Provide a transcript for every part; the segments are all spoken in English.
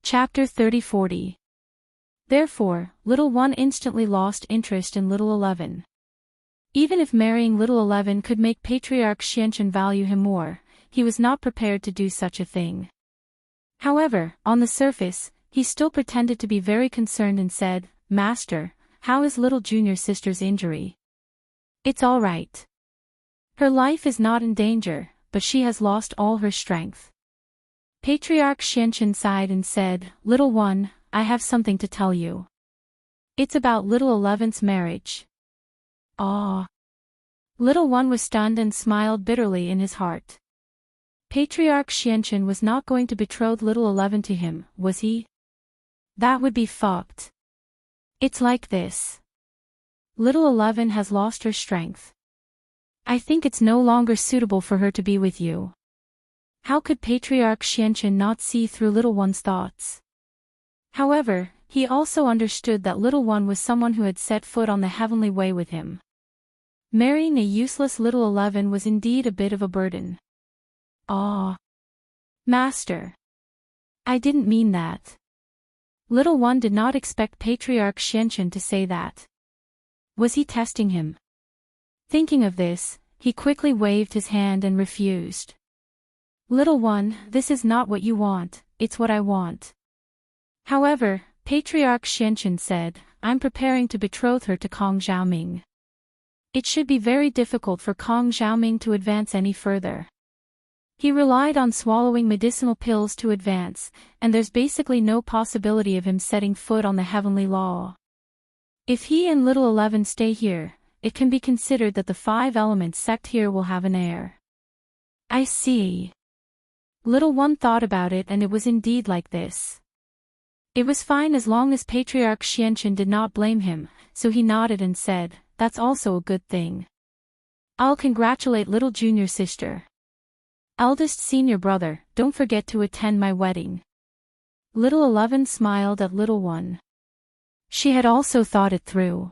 Chapter 30-40. Therefore, little one instantly lost interest in little 11. Even if marrying little 11 could make Patriarch Xianchen value him more, he was not prepared to do such a thing. However, on the surface, he still pretended to be very concerned and said, "Master, how is little junior sister's injury?" "It's all right. Her life is not in danger, but she has lost all her strength." Patriarch Xianchen sighed and said, "Little one, I have something to tell you. It's about little 11's marriage." "Ah." Little one was stunned and smiled bitterly in his heart. Patriarch Xianchen was not going to betroth little 11 to him, was he? That would be fucked. It's like this. Little 11 has lost her strength. I think it's no longer suitable for her to be with you. How could Patriarch Xianchen not see through little one's thoughts? However, he also understood that little one was someone who had set foot on the heavenly way with him. Marrying a useless little 11 was indeed a bit of a burden. "Ah. Master. I didn't mean that." Little one did not expect Patriarch Xianchen to say that. Was he testing him? Thinking of this, he quickly waved his hand and refused. "Little one, this is not what you want, it's what I want." However, Patriarch Xianchen said, "I'm preparing to betroth her to Kong Xiaoming. It should be very difficult for Kong Xiaoming to advance any further. He relied on swallowing medicinal pills to advance, and there's basically no possibility of him setting foot on the heavenly law. If he and little 11 stay here, it can be considered that the 5 elements sect here will have an heir." "I see." Little one thought about it, and it was indeed like this. It was fine as long as Patriarch Xianchen did not blame him, so he nodded and said, "That's also a good thing. I'll congratulate little junior sister. Eldest senior brother, don't forget to attend my wedding." Little 11 smiled at little one. She had also thought it through.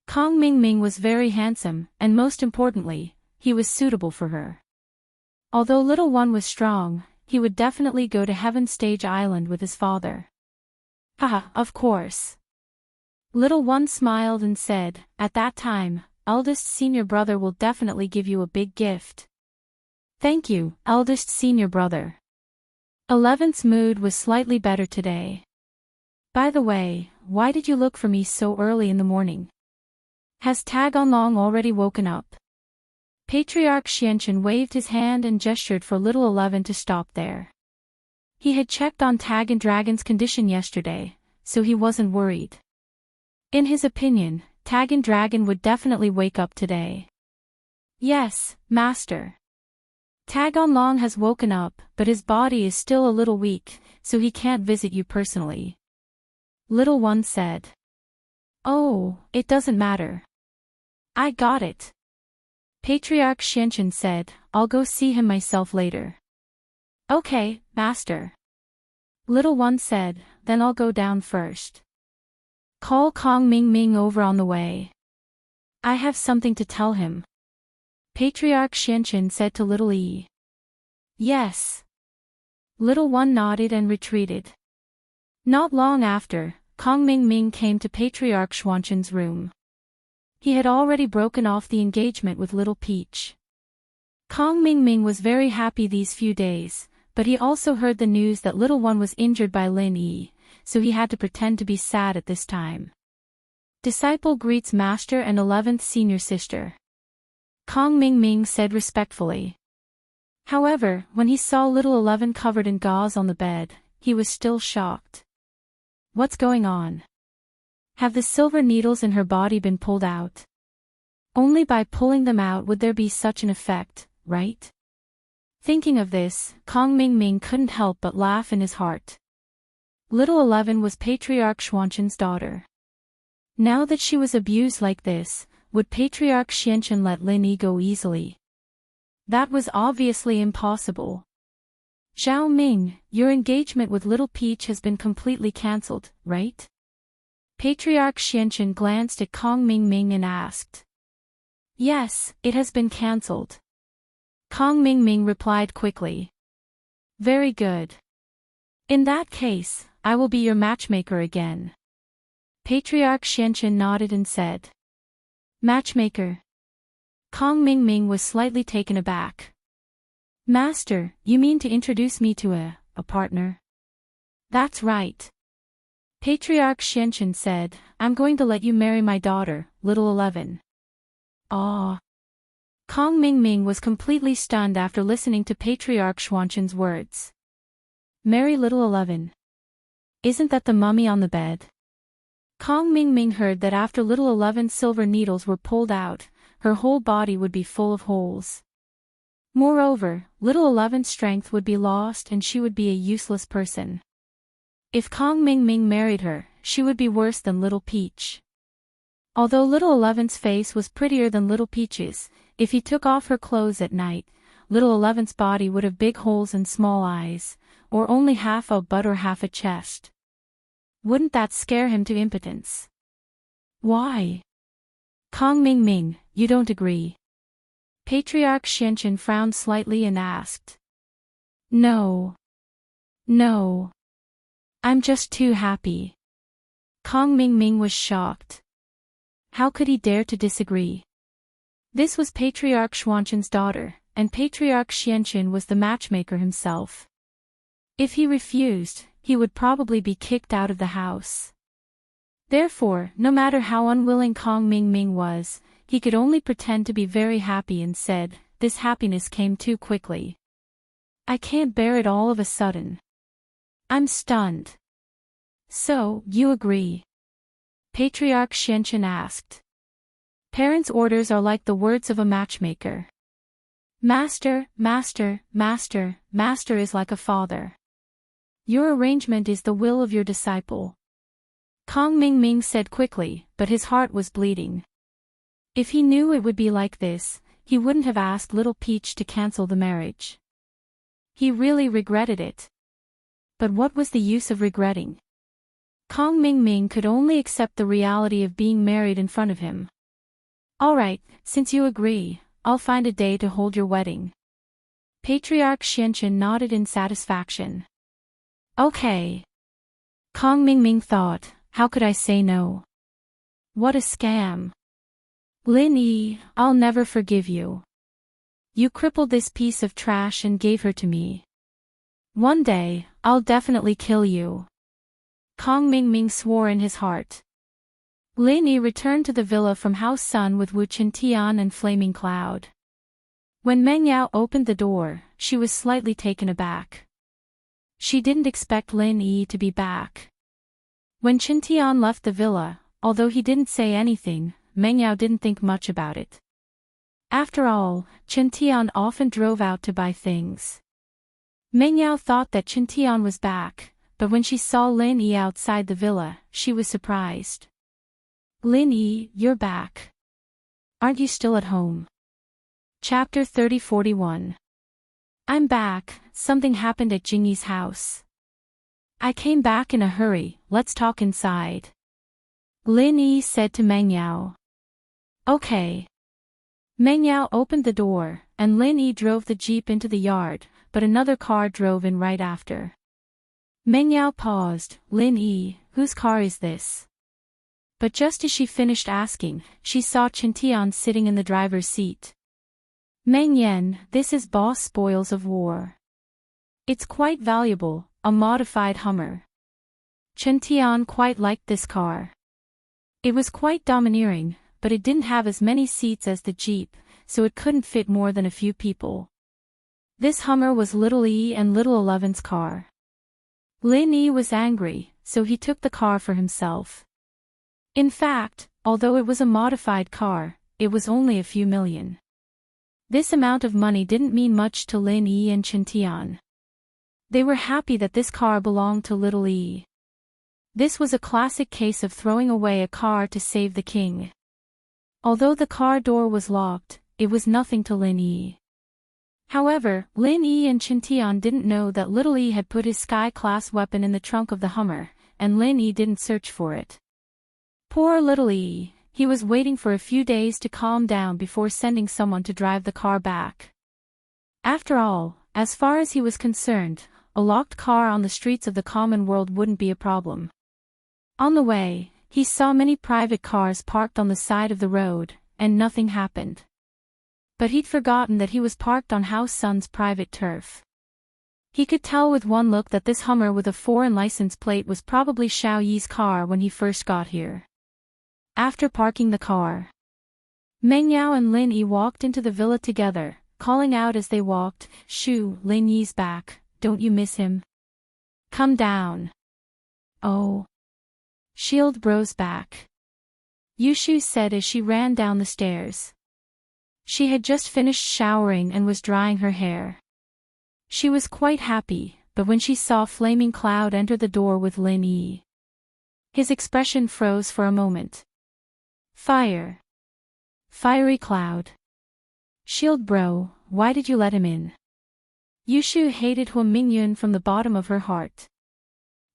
Kong Mingming was very handsome, and most importantly, he was suitable for her. Although little one was strong, he would definitely go to Heaven Stage Island with his father. "Haha, of course." Little one smiled and said, "At that time, eldest senior brother will definitely give you a big gift." "Thank you, eldest senior brother." 11's mood was slightly better today. "By the way, why did you look for me so early in the morning? Has Tag Onlong already woken up?" Patriarch Xianchen waved his hand and gestured for little 11 to stop there. He had checked on Tag and Dragon's condition yesterday, so he wasn't worried. In his opinion, Tag and Dragon would definitely wake up today. "Yes, Master. Tag Onlong has woken up, but his body is still a little weak, so he can't visit you personally." Little one said. "Oh, it doesn't matter. I got it." Patriarch Xianchen said, "I'll go see him myself later." "Okay, Master." Little one said, "Then I'll go down first. Call Kong Mingming over on the way. I have something to tell him." Patriarch Xianchen said to little E. "Yes." Little one nodded and retreated. Not long after, Kong Mingming came to Patriarch Xianchen's room. He had already broken off the engagement with little Peach. Kong Mingming was very happy these few days, but he also heard the news that little one was injured by Lin Yi, so he had to pretend to be sad at this time. "Disciple greets Master and 11th senior sister," Kong Mingming said respectfully. However, when he saw little 11 covered in gauze on the bed, he was still shocked. What's going on? Have the silver needles in her body been pulled out? Only by pulling them out would there be such an effect, right? Thinking of this, Kong Mingming couldn't help but laugh in his heart. Little 11 was Patriarch Xianchen's daughter. Now that she was abused like this, would Patriarch Xianchen let Lin Yi go easily? That was obviously impossible. "Zhao Ming, your engagement with little Peach has been completely cancelled, right?" Patriarch Xianchen glanced at Kong Mingming and asked. "Yes, it has been cancelled." Kong Mingming replied quickly. "Very good. In that case, I will be your matchmaker again. Patriarch Xianchen nodded and said. Matchmaker. Kong Mingming was slightly taken aback. Master, you mean to introduce me to a partner? That's right. Patriarch Xianchen said, I'm going to let you marry my daughter, Little 11. Ah. Kong Mingming was completely stunned after listening to Patriarch Xuanchen's words. Marry Little 11. Isn't that the mummy on the bed? Kong Mingming heard that after Little 11's silver needles were pulled out, her whole body would be full of holes. Moreover, Little 11's strength would be lost and she would be a useless person. If Kong Mingming married her, she would be worse than Little Peach. Although Little 11's face was prettier than Little Peach's, if he took off her clothes at night, Little 11's body would have big holes and small eyes, or only half a butt or half a chest. Wouldn't that scare him to impotence? Why? Kong Mingming, you don't agree? Patriarch Xianchen frowned slightly and asked. No. No. I'm just too happy. Kong Mingming was shocked. How could he dare to disagree? This was Patriarch Xuanchen's daughter, and Patriarch Xianchen was the matchmaker himself. If he refused, he would probably be kicked out of the house. Therefore, no matter how unwilling Kong Mingming was, he could only pretend to be very happy and said, this happiness came too quickly. I can't bear it all of a sudden. I'm stunned. So, you agree? Patriarch Xianchen asked. Parents' orders are like the words of a matchmaker. Master, master, master, master is like a father. Your arrangement is the will of your disciple. Kong Mingming said quickly, but his heart was bleeding. If he knew it would be like this, he wouldn't have asked Little Peach to cancel the marriage. He really regretted it. But what was the use of regretting? Kong Mingming could only accept the reality of being married in front of him. All right, since you agree, I'll find a day to hold your wedding. Patriarch Xianchen nodded in satisfaction. Okay. Kong Mingming thought, how could I say no? What a scam. Lin Yi, I'll never forgive you. You crippled this piece of trash and gave her to me. One day, I'll definitely kill you. Kong Mingming swore in his heart. Lin Yi returned to the villa from House Sun with Wu Qintian and Flaming Cloud. When Meng Yao opened the door, she was slightly taken aback. She didn't expect Lin Yi to be back. When Qintian left the villa, although he didn't say anything, Meng Yao didn't think much about it. After all, Qintian often drove out to buy things. Meng Yao thought that Qintian was back, but when she saw Lin Yi outside the villa, she was surprised. Lin Yi, you're back. Aren't you still at home? Chapter 30-41. I'm back, something happened at Jingyi's house. I came back in a hurry, let's talk inside. Lin Yi said to Meng Yao. Okay. Meng Yao opened the door, and Lin Yi drove the jeep into the yard, but another car drove in right after. Meng Yao paused. Lin Yi, whose car is this? But just as she finished asking, she saw Qintian sitting in the driver's seat. Meng Yan, this is Boss Spoils of War. It's quite valuable, a modified Hummer. Qintian quite liked this car. It was quite domineering, but it didn't have as many seats as the Jeep, so it couldn't fit more than a few people. This Hummer was Little Yi and Little 11's car. Lin Yi was angry, so he took the car for himself. In fact, although it was a modified car, it was only a few million. This amount of money didn't mean much to Lin Yi and Qintian. They were happy that this car belonged to Little Yi. This was a classic case of throwing away a car to save the king. Although the car door was locked, it was nothing to Lin Yi. However, Lin Yi and Qintian didn't know that Little Yi had put his Sky-class weapon in the trunk of the Hummer, and Lin Yi didn't search for it. Poor Little Yi, he was waiting for a few days to calm down before sending someone to drive the car back. After all, as far as he was concerned, a locked car on the streets of the common world wouldn't be a problem. On the way, he saw many private cars parked on the side of the road, and nothing happened. But he'd forgotten that he was parked on House Sun's private turf. He could tell with one look that this Hummer with a foreign license plate was probably Xiao Yi's car when he first got here. After parking the car, Meng Yao and Lin Yi walked into the villa together, calling out as they walked, "Shu, Lin Yi's back, don't you miss him? Come down." "Oh. Shield bro's back," Yushu said as she ran down the stairs. She had just finished showering and was drying her hair. She was quite happy, but when she saw Flaming Cloud enter the door with Lin Yi, his expression froze for a moment. "Fire. Fiery Cloud. Shield bro, why did you let him in?" Yushu hated Hua Mingyun from the bottom of her heart.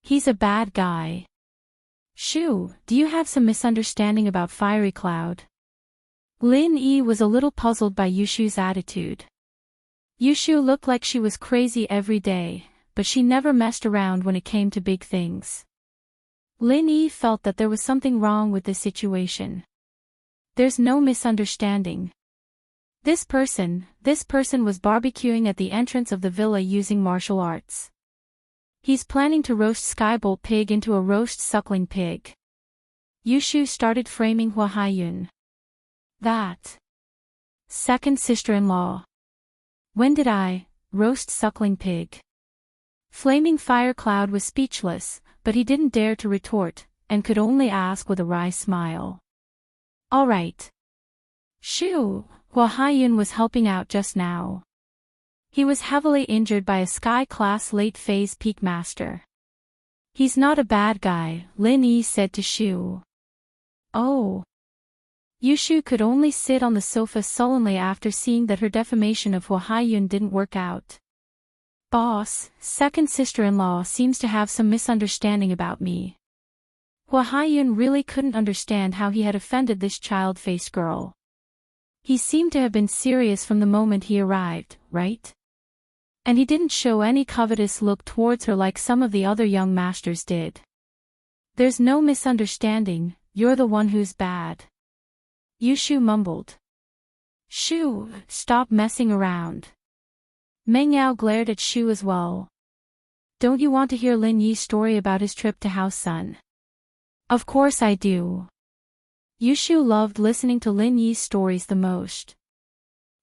"He's a bad guy." "Shu, do you have some misunderstanding about Fiery Cloud?" Lin Yi was a little puzzled by Yushu's attitude. Yushu looked like she was crazy every day, but she never messed around when it came to big things. Lin Yi felt that there was something wrong with this situation. "There's no misunderstanding. This person was barbecuing at the entrance of the villa using martial arts. He's planning to roast Skybolt Pig into a roast suckling pig." Yushu started framing Hua Haiyun. "That second sister-in-law. When did I roast suckling pig?" Flaming Fire Cloud was speechless, but he didn't dare to retort, and could only ask with a wry smile. "All right. Shu, Hua Haiyun was helping out just now. He was heavily injured by a Sky-class late-phase Peak Master. He's not a bad guy," Lin Yi said to Shu. "Oh." Yushu could only sit on the sofa sullenly after seeing that her defamation of Hua Haiyun didn't work out. "Boss, second sister-in-law seems to have some misunderstanding about me." Hua Haiyun really couldn't understand how he had offended this child-faced girl. He seemed to have been serious from the moment he arrived, right? And he didn't show any covetous look towards her like some of the other young masters did. "There's no misunderstanding, you're the one who's bad," Yushu mumbled. "Shu, stop messing around." Meng Yao glared at Shu as well. "Don't you want to hear Lin Yi's story about his trip to House Sun?" "Of course I do." Yushu loved listening to Lin Yi's stories the most.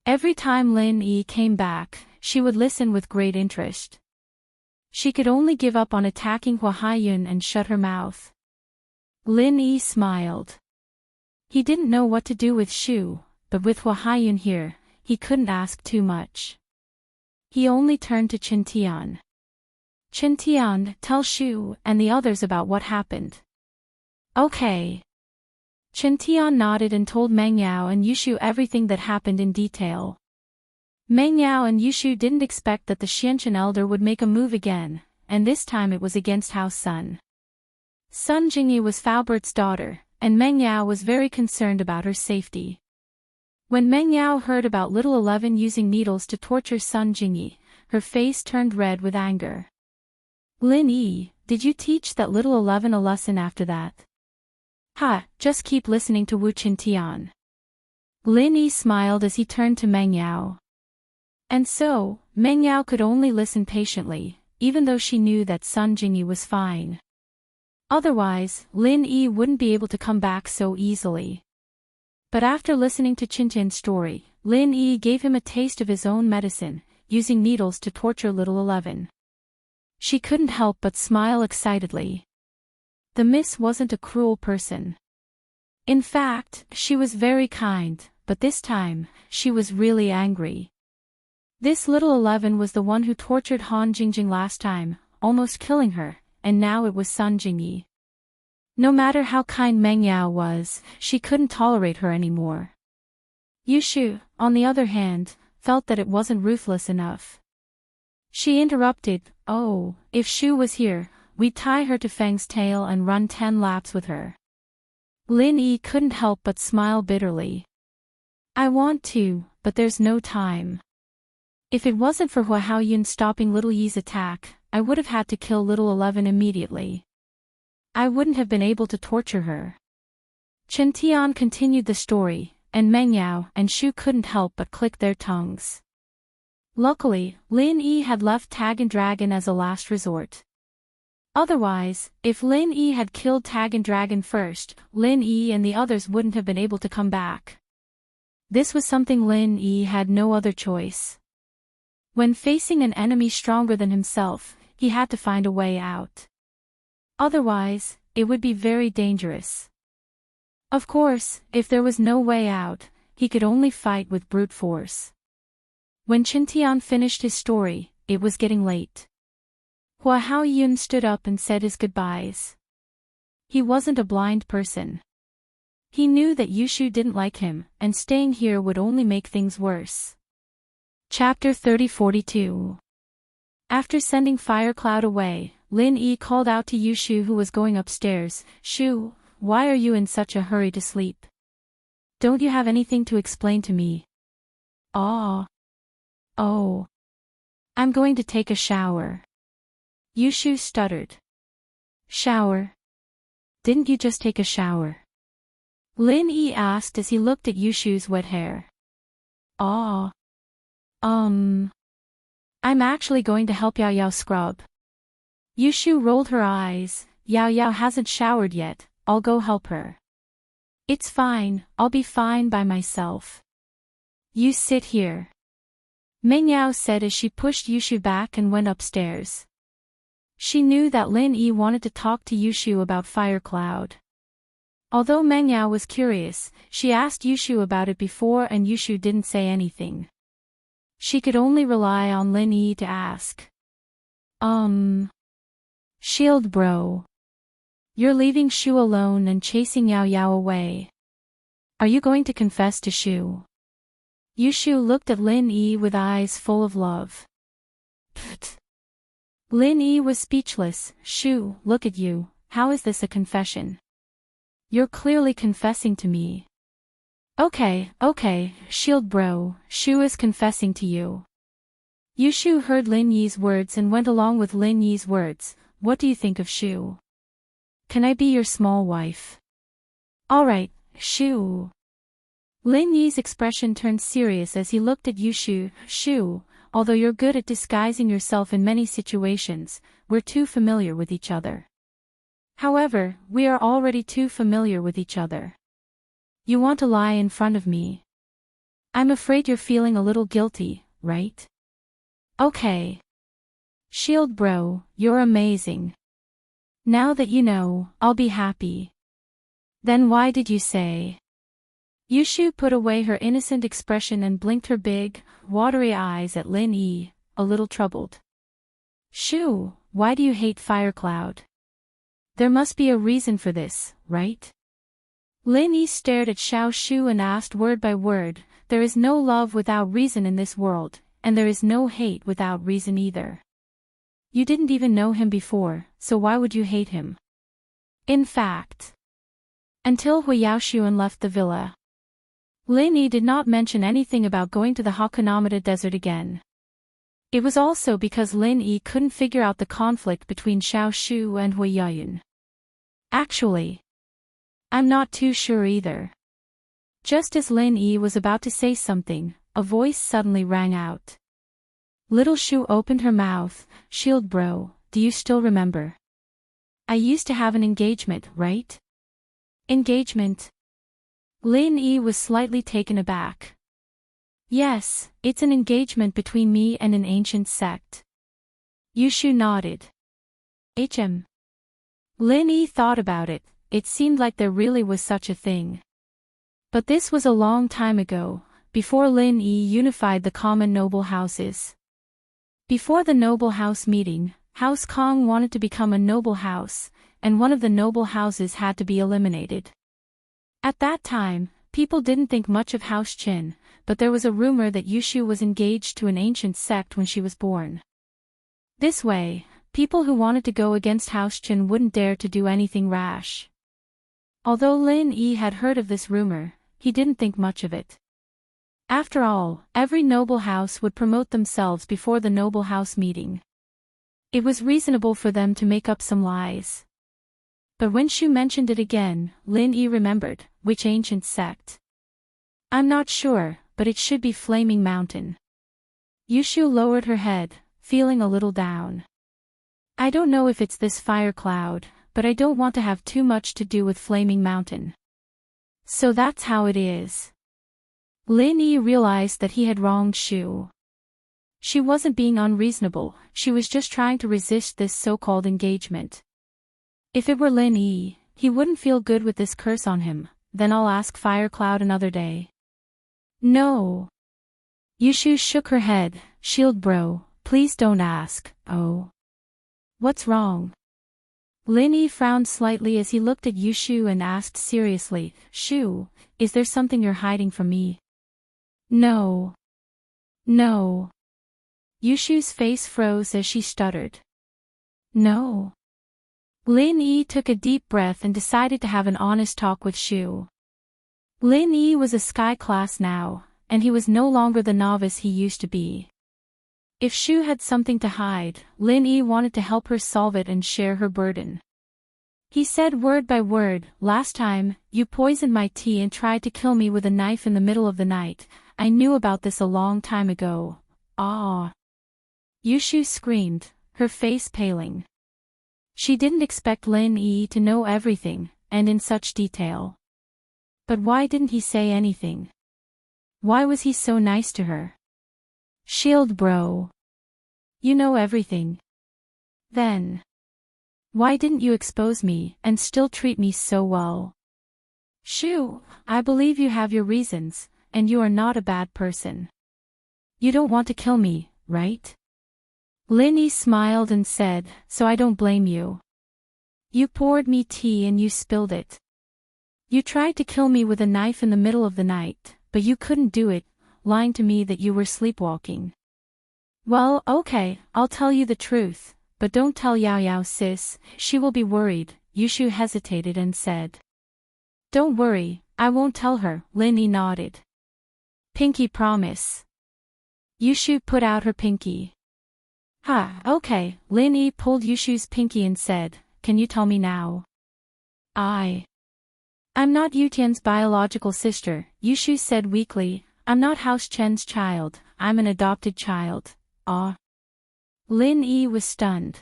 Every time Lin Yi came back, she would listen with great interest. She could only give up on attacking Hua Haiyun and shut her mouth. Lin Yi smiled. He didn't know what to do with Shu, but with Hua Haiyun here, he couldn't ask too much. He only turned to Qin Tian. "Qin Tian, tell Shu and the others about what happened." "Okay." Qin Tian nodded and told Meng Yao and Yushu everything that happened in detail. Meng Yao and Yushu didn't expect that the Xianchen elder would make a move again, and this time it was against House Sun. Sun Jingyi was Faobert's daughter, and Meng Yao was very concerned about her safety. When Meng Yao heard about Little 11 using needles to torture Sun Jingyi, her face turned red with anger. "Lin Yi, did you teach that Little 11 a lesson after that?" "Ha, just keep listening to Wu Qin Tian." Lin Yi smiled as he turned to Meng Yao. And so, Meng Yao could only listen patiently, even though she knew that Sun Jingyi was fine. Otherwise, Lin Yi wouldn't be able to come back so easily. But after listening to Qin Tian's story, Lin Yi gave him a taste of his own medicine, using needles to torture Little 11. She couldn't help but smile excitedly. The miss wasn't a cruel person. In fact, she was very kind, but this time, she was really angry. This Little 11 was the one who tortured Han Jingjing last time, almost killing her, and now it was Sun Jingyi. No matter how kind Meng Yao was, she couldn't tolerate her anymore. Yushu, on the other hand, felt that it wasn't ruthless enough. She interrupted, "Oh, if Shu was here, we'd tie her to Feng's tail and run 10 laps with her." Lin Yi couldn't help but smile bitterly. "I want to, but there's no time. If it wasn't for Hua Haoyun stopping Little Yi's attack, I would have had to kill little 11 immediately. I wouldn't have been able to torture her. Chen Tian continued the story, and Meng Yao and Shu couldn't help but click their tongues. Luckily, Lin Yi had left Tag and Dragon as a last resort. Otherwise, if Lin Yi had killed Tag and Dragon first, Lin Yi and the others wouldn't have been able to come back. This was something Lin Yi had no other choice. When facing an enemy stronger than himself, he had to find a way out. Otherwise, it would be very dangerous. Of course, if there was no way out, he could only fight with brute force. When Chen Tian finished his story, it was getting late. Hua Haoyun stood up and said his goodbyes. He wasn't a blind person. He knew that Yushu didn't like him, and staying here would only make things worse. Chapter 30-42. After sending Fire Cloud away, Lin Yi called out to Yushu who was going upstairs, "Shu, why are you in such a hurry to sleep? Don't you have anything to explain to me?" "Oh, I'm going to take a shower." Yushu stuttered. "Shower? Didn't you just take a shower?" Lin Yi asked as he looked at Yushu's wet hair. "Oh, I'm actually going to help Yao Yao scrub." Yushu rolled her eyes. "Yao Yao hasn't showered yet, I'll go help her." "It's fine, I'll be fine by myself. You sit here," Meng Yao said as she pushed Yushu back and went upstairs. She knew that Lin Yi wanted to talk to Yushu about Fire Cloud. Although Meng Yao was curious, she asked Yushu about it before and Yushu didn't say anything. She could only rely on Lin Yi to ask. Shield bro. You're leaving Shu alone and chasing Yao Yao away. Are you going to confess to Shu?" Yushu looked at Lin Yi with eyes full of love. Pfft. Lin Yi was speechless. "Shu, look at you, how is this a confession? You're clearly confessing to me." Okay, shield bro, Shu is confessing to you." Yushu heard Lin Yi's words and went along with Lin Yi's words. "What do you think of Shu? Can I be your small wife?" "Alright, Shu." Lin Yi's expression turned serious as he looked at Yushu. "Shu, although you're good at disguising yourself in many situations, we're too familiar with each other. However, we are already too familiar with each other. You want to lie in front of me? I'm afraid you're feeling a little guilty, right? Okay. Shield bro, you're amazing. Now that you know, I'll be happy." "Then why did you say?" Yushu put away her innocent expression and blinked her big, watery eyes at Lin Yi, a little troubled. "Shu, why do you hate Fire Cloud? There must be a reason for this, right?" Lin Yi stared at Xiao Shu and asked word by word, "There is no love without reason in this world, and there is no hate without reason either. You didn't even know him before, so why would you hate him?" In fact, until Hui Yaoshuan left the villa, Lin Yi did not mention anything about going to the Hakunamata Desert again. It was also because Lin Yi couldn't figure out the conflict between Xiao Shu and Hui Yaoyun. Actually, I'm not too sure either. Just as Lin Yi was about to say something, a voice suddenly rang out. Little Shu opened her mouth. "Shield bro, do you still remember? I used to have an engagement, right?" "Engagement?" Lin Yi was slightly taken aback. "Yes, it's an engagement between me and an ancient sect." Yushu nodded. Lin Yi thought about it. It seemed like there really was such a thing. But this was a long time ago, before Lin Yi unified the common noble houses. Before the noble house meeting, House Kong wanted to become a noble house, and one of the noble houses had to be eliminated. At that time, people didn't think much of House Qin, but there was a rumor that Yushu was engaged to an ancient sect when she was born. This way, people who wanted to go against House Qin wouldn't dare to do anything rash. Although Lin Yi had heard of this rumor, he didn't think much of it. After all, every noble house would promote themselves before the noble house meeting. It was reasonable for them to make up some lies. But when Shu mentioned it again, Lin Yi remembered, which ancient sect? I'm not sure, but it should be Flaming Mountain. Yushu lowered her head, feeling a little down. I don't know if it's this fire cloud, but I don't want to have too much to do with Flaming Mountain. So that's how it is. Lin Yi realized that he had wronged Shu. She wasn't being unreasonable, she was just trying to resist this so-called engagement. If it were Lin Yi, he wouldn't feel good with this curse on him, then I'll ask Fire Cloud another day. No. Yushu shook her head, Shield bro, please don't ask, oh. What's wrong? Lin Yi frowned slightly as he looked at Yushu and asked seriously, Shu, is there something you're hiding from me? No. No. Yushu's face froze as she stuttered. No. Lin Yi took a deep breath and decided to have an honest talk with Shu. Lin Yi was a sky class now, and he was no longer the novice he used to be. If Shu had something to hide, Lin Yi wanted to help her solve it and share her burden. He said word by word, last time, you poisoned my tea and tried to kill me with a knife in the middle of the night. I knew about this a long time ago. Ah. Yushu screamed, her face paling. She didn't expect Lin Yi to know everything, and in such detail. But why didn't he say anything? Why was he so nice to her? Shield bro. You know everything. Then. Why didn't you expose me and still treat me so well? Shu, I believe you have your reasons, and you are not a bad person. You don't want to kill me, right? Lin Yi smiled and said, so I don't blame you. You poured me tea and you spilled it. You tried to kill me with a knife in the middle of the night, but you couldn't do it, lying to me that you were sleepwalking. Well, okay, I'll tell you the truth, but don't tell Yao Yao sis, she will be worried. Yushu hesitated and said. Don't worry, I won't tell her, Lin Yi nodded. Pinky promise. Yushu put out her pinky. Okay, Lin Yi pulled Yushu's pinky and said, can you tell me now? I'm not Yutian's biological sister, Yushu said weakly. I'm not House Chen's child, I'm an adopted child. Lin Yi was stunned.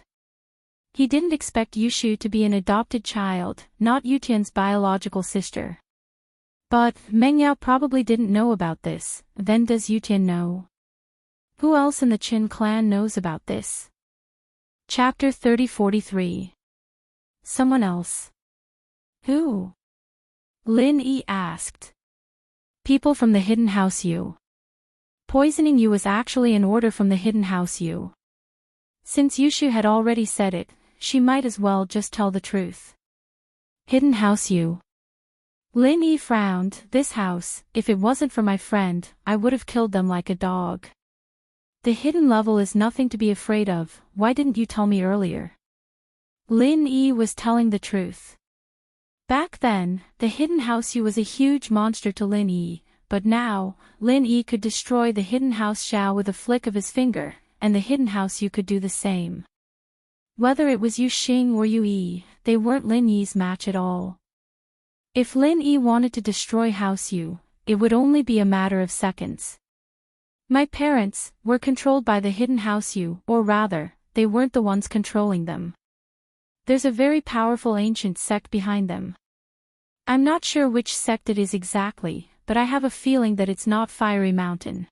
He didn't expect Yushu to be an adopted child, not Yutian's biological sister. But Meng Yao probably didn't know about this, then does Yutian know? Who else in the Qin clan knows about this? Chapter 30-43. Someone else. Who? Lin Yi asked. People from the Hidden House U. Poisoning you was actually an order from the Hidden House U. Since Yushu had already said it, she might as well just tell the truth. Hidden House U. Lin Yi frowned. This house, if it wasn't for my friend, I would have killed them like a dog. The hidden level is nothing to be afraid of, why didn't you tell me earlier? Lin Yi was telling the truth. Back then, the Hidden House U was a huge monster to Lin Yi, but now, Lin Yi could destroy the Hidden House Xiao with a flick of his finger, and the Hidden House U could do the same. Whether it was Yu Xing or Yu Yi, they weren't Lin Yi's match at all. If Lin Yi wanted to destroy House U, it would only be a matter of seconds. My parents were controlled by the Hidden House U, or rather, they weren't the ones controlling them. There's a very powerful ancient sect behind them. I'm not sure which sect it is exactly, but I have a feeling that it's not Fiery Mountain.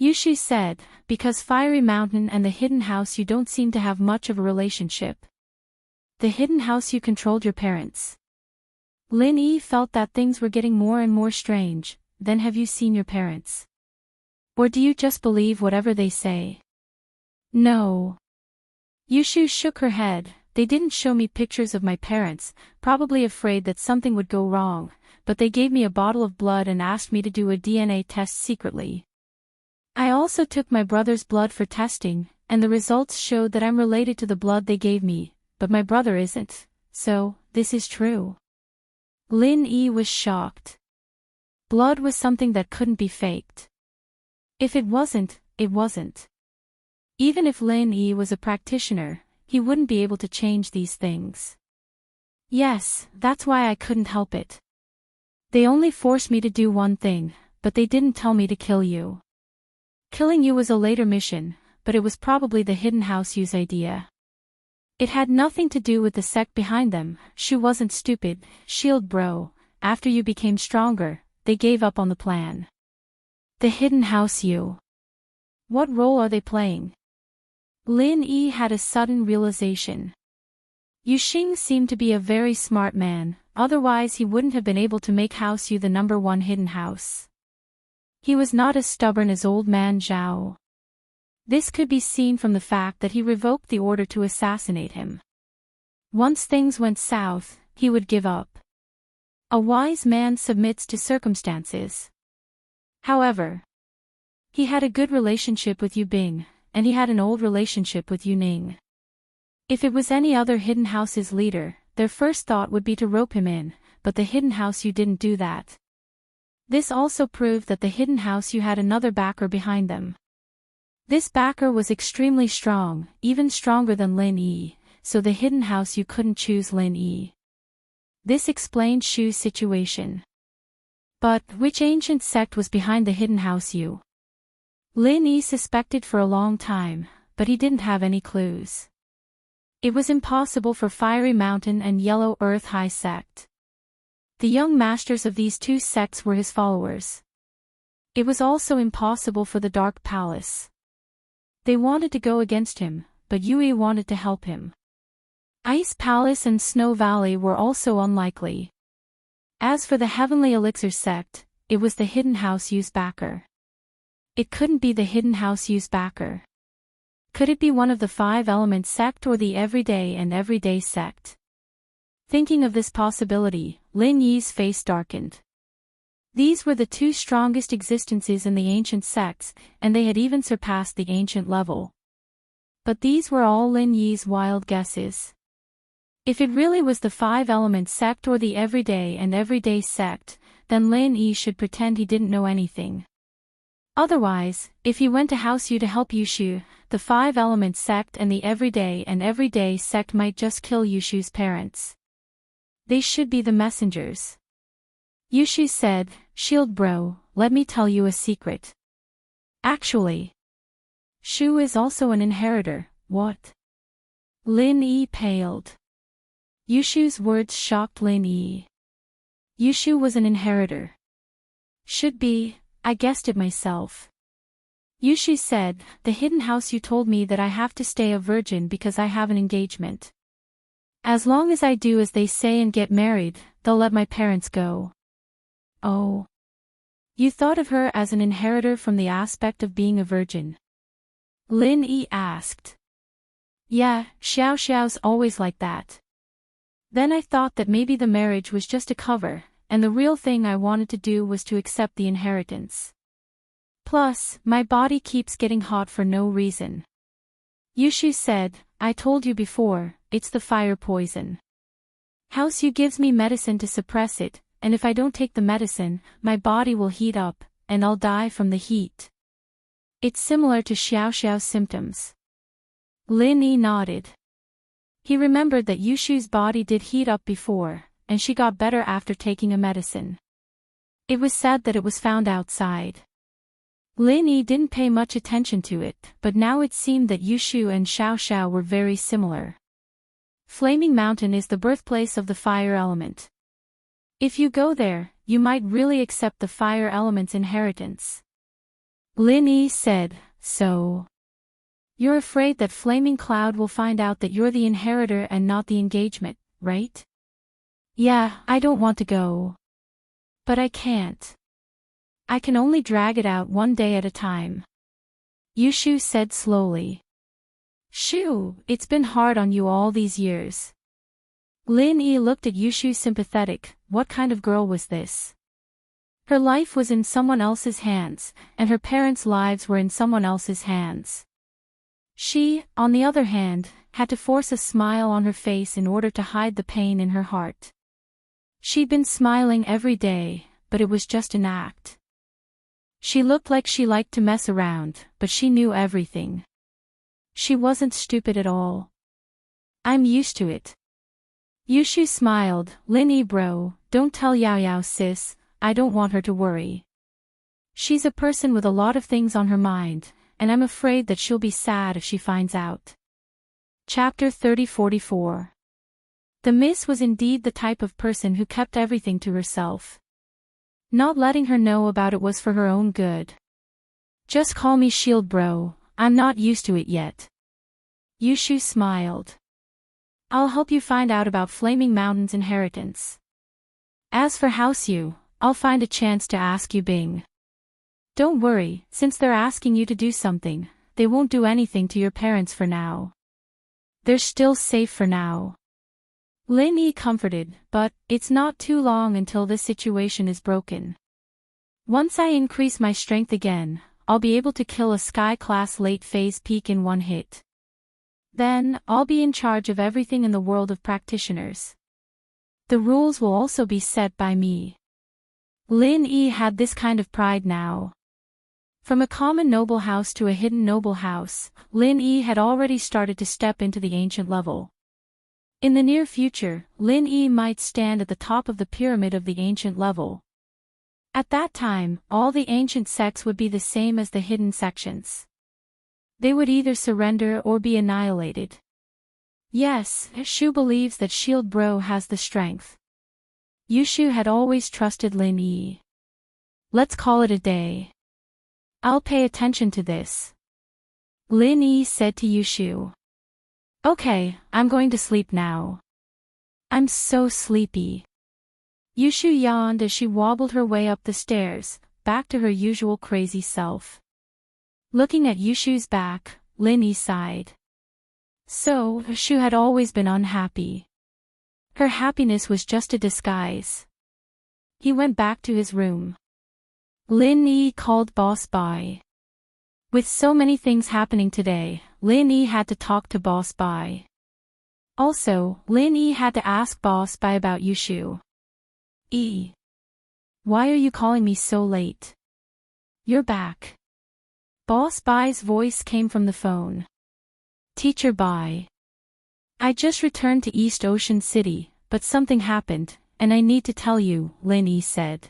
Yushu said, because Fiery Mountain and the Hidden House U don't seem to have much of a relationship. The Hidden House U controlled your parents. Lin Yi felt that things were getting more and more strange. Then have you seen your parents? Or do you just believe whatever they say? No. Yushu shook her head. They didn't show me pictures of my parents, probably afraid that something would go wrong, but they gave me a bottle of blood and asked me to do a DNA test secretly. I also took my brother's blood for testing, and the results showed that I'm related to the blood they gave me, but my brother isn't, so, this is true. Lin Yi was shocked. Blood was something that couldn't be faked. If it wasn't, it wasn't. Even if Lin Yi was a practitioner, he wouldn't be able to change these things. Yes, that's why I couldn't help it. They only forced me to do one thing, but they didn't tell me to kill you. Killing you was a later mission, but it was probably the hidden house Yu's idea. It had nothing to do with the sect behind them. Shu wasn't stupid, shield bro. After you became stronger, they gave up on the plan. The hidden house Yu. What role are they playing? Lin Yi had a sudden realization. Yu Xing seemed to be a very smart man, otherwise he wouldn't have been able to make House Yu the #1 hidden house. He was not as stubborn as old man Zhao. This could be seen from the fact that he revoked the order to assassinate him. Once things went south, he would give up. A wise man submits to circumstances. However, he had a good relationship with Yu Bing, and he had an old relationship with Yu Ning. If it was any other hidden house's leader, their first thought would be to rope him in, but the hidden house Yu didn't do that. This also proved that the hidden house Yu had another backer behind them. This backer was extremely strong, even stronger than Lin Yi, so the hidden house Yu couldn't choose Lin Yi. This explained Shu's situation. But which ancient sect was behind the hidden house Yu? Lin Yi suspected for a long time, but he didn't have any clues. It was impossible for Fiery Mountain and Yellow Earth High Sect. The young masters of these two sects were his followers. It was also impossible for the Dark Palace. They wanted to go against him, but Yui wanted to help him. Ice Palace and Snow Valley were also unlikely. As for the Heavenly Elixir sect, it was the hidden house Yu's backer. It couldn't be the hidden house Yu's backer. Could it be one of the 5 Elements sect or the Everyday and Everyday sect? Thinking of this possibility, Lin Yi's face darkened. These were the 2 strongest existences in the ancient sects, and they had even surpassed the ancient level. But these were all Lin Yi's wild guesses. If it really was the 5 Elements sect or the Everyday and Everyday sect, then Lin Yi should pretend he didn't know anything. Otherwise, if he went to House Yu to help Yushu, the 5 Elements sect and the Everyday sect might just kill Yushu's parents. They should be the messengers. Yushu said, "Shield bro, let me tell you a secret. Actually, Shu is also an inheritor." What? Lin Yi paled. Yushu's words shocked Lin Yi. Yushu was an inheritor. Should be, I guessed it myself. Yushu said, "The hidden house you told me that I have to stay a virgin because I have an engagement. As long as I do as they say and get married, they'll let my parents go." Oh. You thought of her as an inheritor from the aspect of being a virgin? Lin Yi asked. Yeah, Xiao Xiao's always like that. Then I thought that maybe the marriage was just a cover, and the real thing I wanted to do was to accept the inheritance. Plus, my body keeps getting hot for no reason. Yushu said, "I told you before, it's the fire poison. House Yu gives me medicine to suppress it, and if I don't take the medicine, my body will heat up, and I'll die from the heat." It's similar to Xiao Xiao's symptoms. Lin Yi nodded. He remembered that Yushu's body did heat up before, and she got better after taking a medicine. It was said that it was found outside. Lin Yi didn't pay much attention to it, but now it seemed that Yushu and Xiao Xiao were very similar. Flaming Mountain is the birthplace of the fire element. If you go there, you might really accept the fire element's inheritance. Lin Yi said, "So you're afraid that Flaming Cloud will find out that you're the inheritor and not the engagement, right?" Yeah, I don't want to go. But I can't. I can only drag it out one day at a time. Yushu said slowly. Shu, it's been hard on you all these years. Lin Yi looked at Yushu sympathetic. What kind of girl was this? Her life was in someone else's hands, and her parents' lives were in someone else's hands. She, on the other hand, had to force a smile on her face in order to hide the pain in her heart. She'd been smiling every day, but it was just an act. She looked like she liked to mess around, but she knew everything. She wasn't stupid at all. I'm used to it. Yushu smiled. Lin bro, don't tell Yao Yao sis, I don't want her to worry. She's a person with a lot of things on her mind, and I'm afraid that she'll be sad if she finds out. Chapter 30-44. The Miss was indeed the type of person who kept everything to herself. Not letting her know about it was for her own good. Just call me Shield bro, I'm not used to it yet. Yushu smiled. I'll help you find out about Flaming Mountain's inheritance. As for House Yu, I'll find a chance to ask you Bing. Don't worry, since they're asking you to do something, they won't do anything to your parents for now. They're still safe for now. Lin comforted, but it's not too long until this situation is broken. Once I increase my strength again, I'll be able to kill a Sky-class late-phase peak in one hit. Then, I'll be in charge of everything in the world of practitioners. The rules will also be set by me. Lin had this kind of pride now. From a common noble house to a hidden noble house, Lin had already started to step into the ancient level. In the near future, Lin might stand at the top of the pyramid of the ancient level. At that time, all the ancient sects would be the same as the hidden sections. They would either surrender or be annihilated. Yes, Shu believes that Shield Bro has the strength. Yushu had always trusted Lin. Let's call it a day. I'll pay attention to this. Lin said to Yushu. Okay, I'm going to sleep now. I'm so sleepy. Yushu yawned as she wobbled her way up the stairs, back to her usual crazy self. Looking at Yushu's back, Lin sighed. So, Shu had always been unhappy. Her happiness was just a disguise. He went back to his room. Lin called Boss Bai. With so many things happening today, Lin had to talk to Boss Bai. Also, Lin had to ask Boss Bai about Yushu. Why are you calling me so late? You're back. Boss Bai's voice came from the phone. Teacher Bai. I just returned to East Ocean City, but something happened, and I need to tell you, Lin said.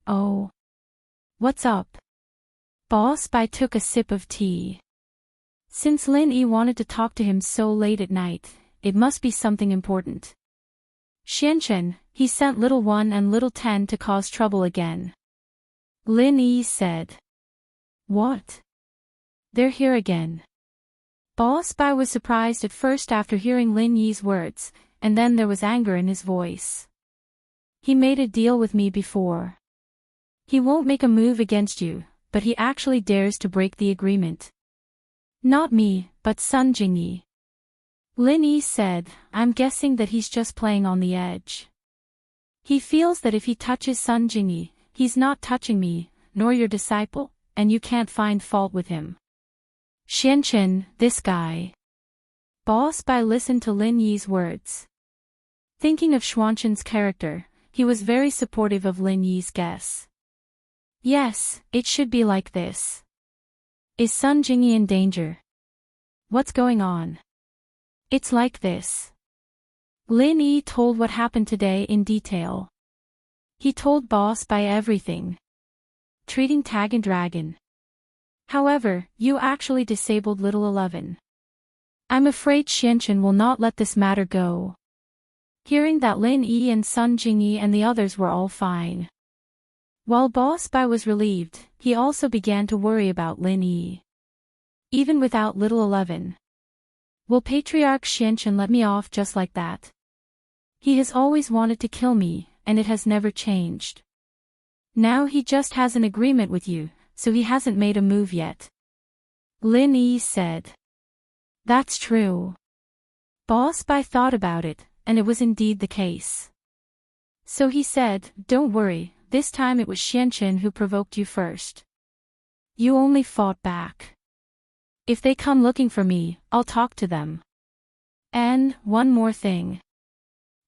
Oh. What's up? Boss Bai took a sip of tea. Since Lin wanted to talk to him so late at night, it must be something important. Xianchen, he sent Little 1 and Little 10 to cause trouble again. Lin said. What? They're here again. Boss Bai was surprised at first after hearing Lin Yi's words, and then there was anger in his voice. He made a deal with me before. He won't make a move against you, but he actually dares to break the agreement. Not me, but Sun Jingyi. Lin said, I'm guessing that he's just playing on the edge. He feels that if he touches Sun Jingyi, he's not touching me, nor your disciple, and you can't find fault with him. Xianchen, this guy. Boss Bai listened to Lin Yi's words. Thinking of Xuanchen's character, he was very supportive of Lin Yi's guess. Yes, it should be like this. Is Sun Jingyi in danger? What's going on? It's like this. Lin told what happened today in detail. He told Boss Bai everything. Treating Tag and Dragon. However, you actually disabled Little 11. I'm afraid Xianchen will not let this matter go. Hearing that Lin and Sun Jingyi and the others were all fine. While Boss Bai was relieved, he also began to worry about Lin. Even without Little 11. Will Patriarch Xianchen let me off just like that? He has always wanted to kill me, and it has never changed. Now he just has an agreement with you, so he hasn't made a move yet. Lin said. That's true. Boss Bai thought about it, and it was indeed the case. So he said, don't worry, this time it was Xianchen who provoked you first. You only fought back. If they come looking for me, I'll talk to them. And, one more thing.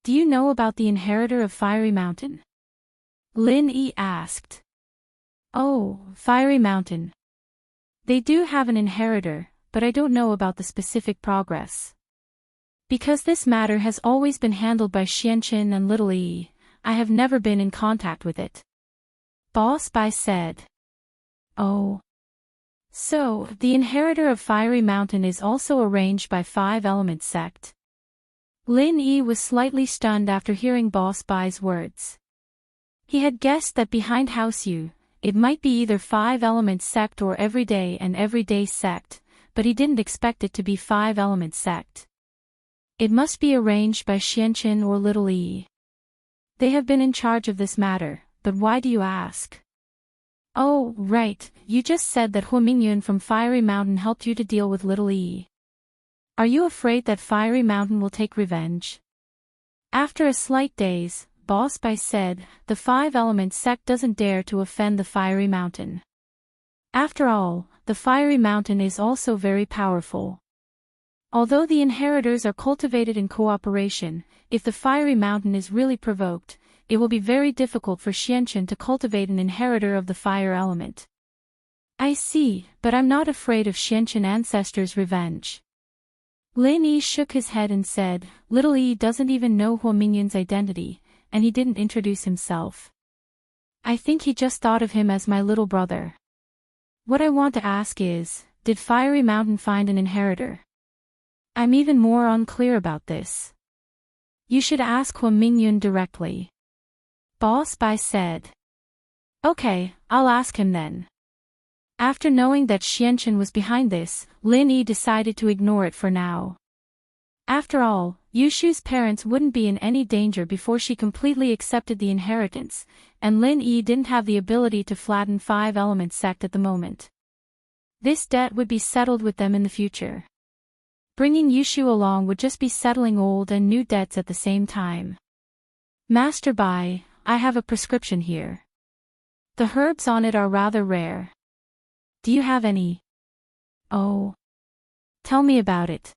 Do you know about the inheritor of Fiery Mountain? Lin asked. Oh, Fiery Mountain. They do have an inheritor, but I don't know about the specific progress. Because this matter has always been handled by Xianchen and Little E, I have never been in contact with it. Boss Bai said. Oh. So, the inheritor of Fiery Mountain is also arranged by Five Element Sect. Lin Yi was slightly stunned after hearing Boss Bai's words. He had guessed that behind House Yu, it might be either Five Element Sect or Everyday and Everyday Sect, but he didn't expect it to be Five Element Sect. It must be arranged by Xianchen or Little E. They have been in charge of this matter, but why do you ask? Oh, right, you just said that Hua Mingyun from Fiery Mountain helped you to deal with Little E. Are you afraid that Fiery Mountain will take revenge? After a slight daze, Boss Bai said, the Five Element Sect doesn't dare to offend the Fiery Mountain. After all, the Fiery Mountain is also very powerful. Although the inheritors are cultivated in cooperation, if the Fiery Mountain is really provoked, it will be very difficult for Xianchen to cultivate an inheritor of the fire element. I see, but I'm not afraid of Xianchen ancestors' revenge. Lin Yi shook his head and said, Little E doesn't even know Hua Mingyun's identity, and he didn't introduce himself. I think he just thought of him as my little brother. What I want to ask is, did Fiery Mountain find an inheritor? I'm even more unclear about this. You should ask Hua Mingyun directly. Boss Bai said. Okay, I'll ask him then. After knowing that Xianchen was behind this, Lin Yi decided to ignore it for now. After all, Yushu's parents wouldn't be in any danger before she completely accepted the inheritance, and Lin Yi didn't have the ability to flatten Five Element Sect at the moment. This debt would be settled with them in the future. Bringing Yushu along would just be settling old and new debts at the same time. Master Bai, I have a prescription here. The herbs on it are rather rare. Do you have any? Oh. Tell me about it.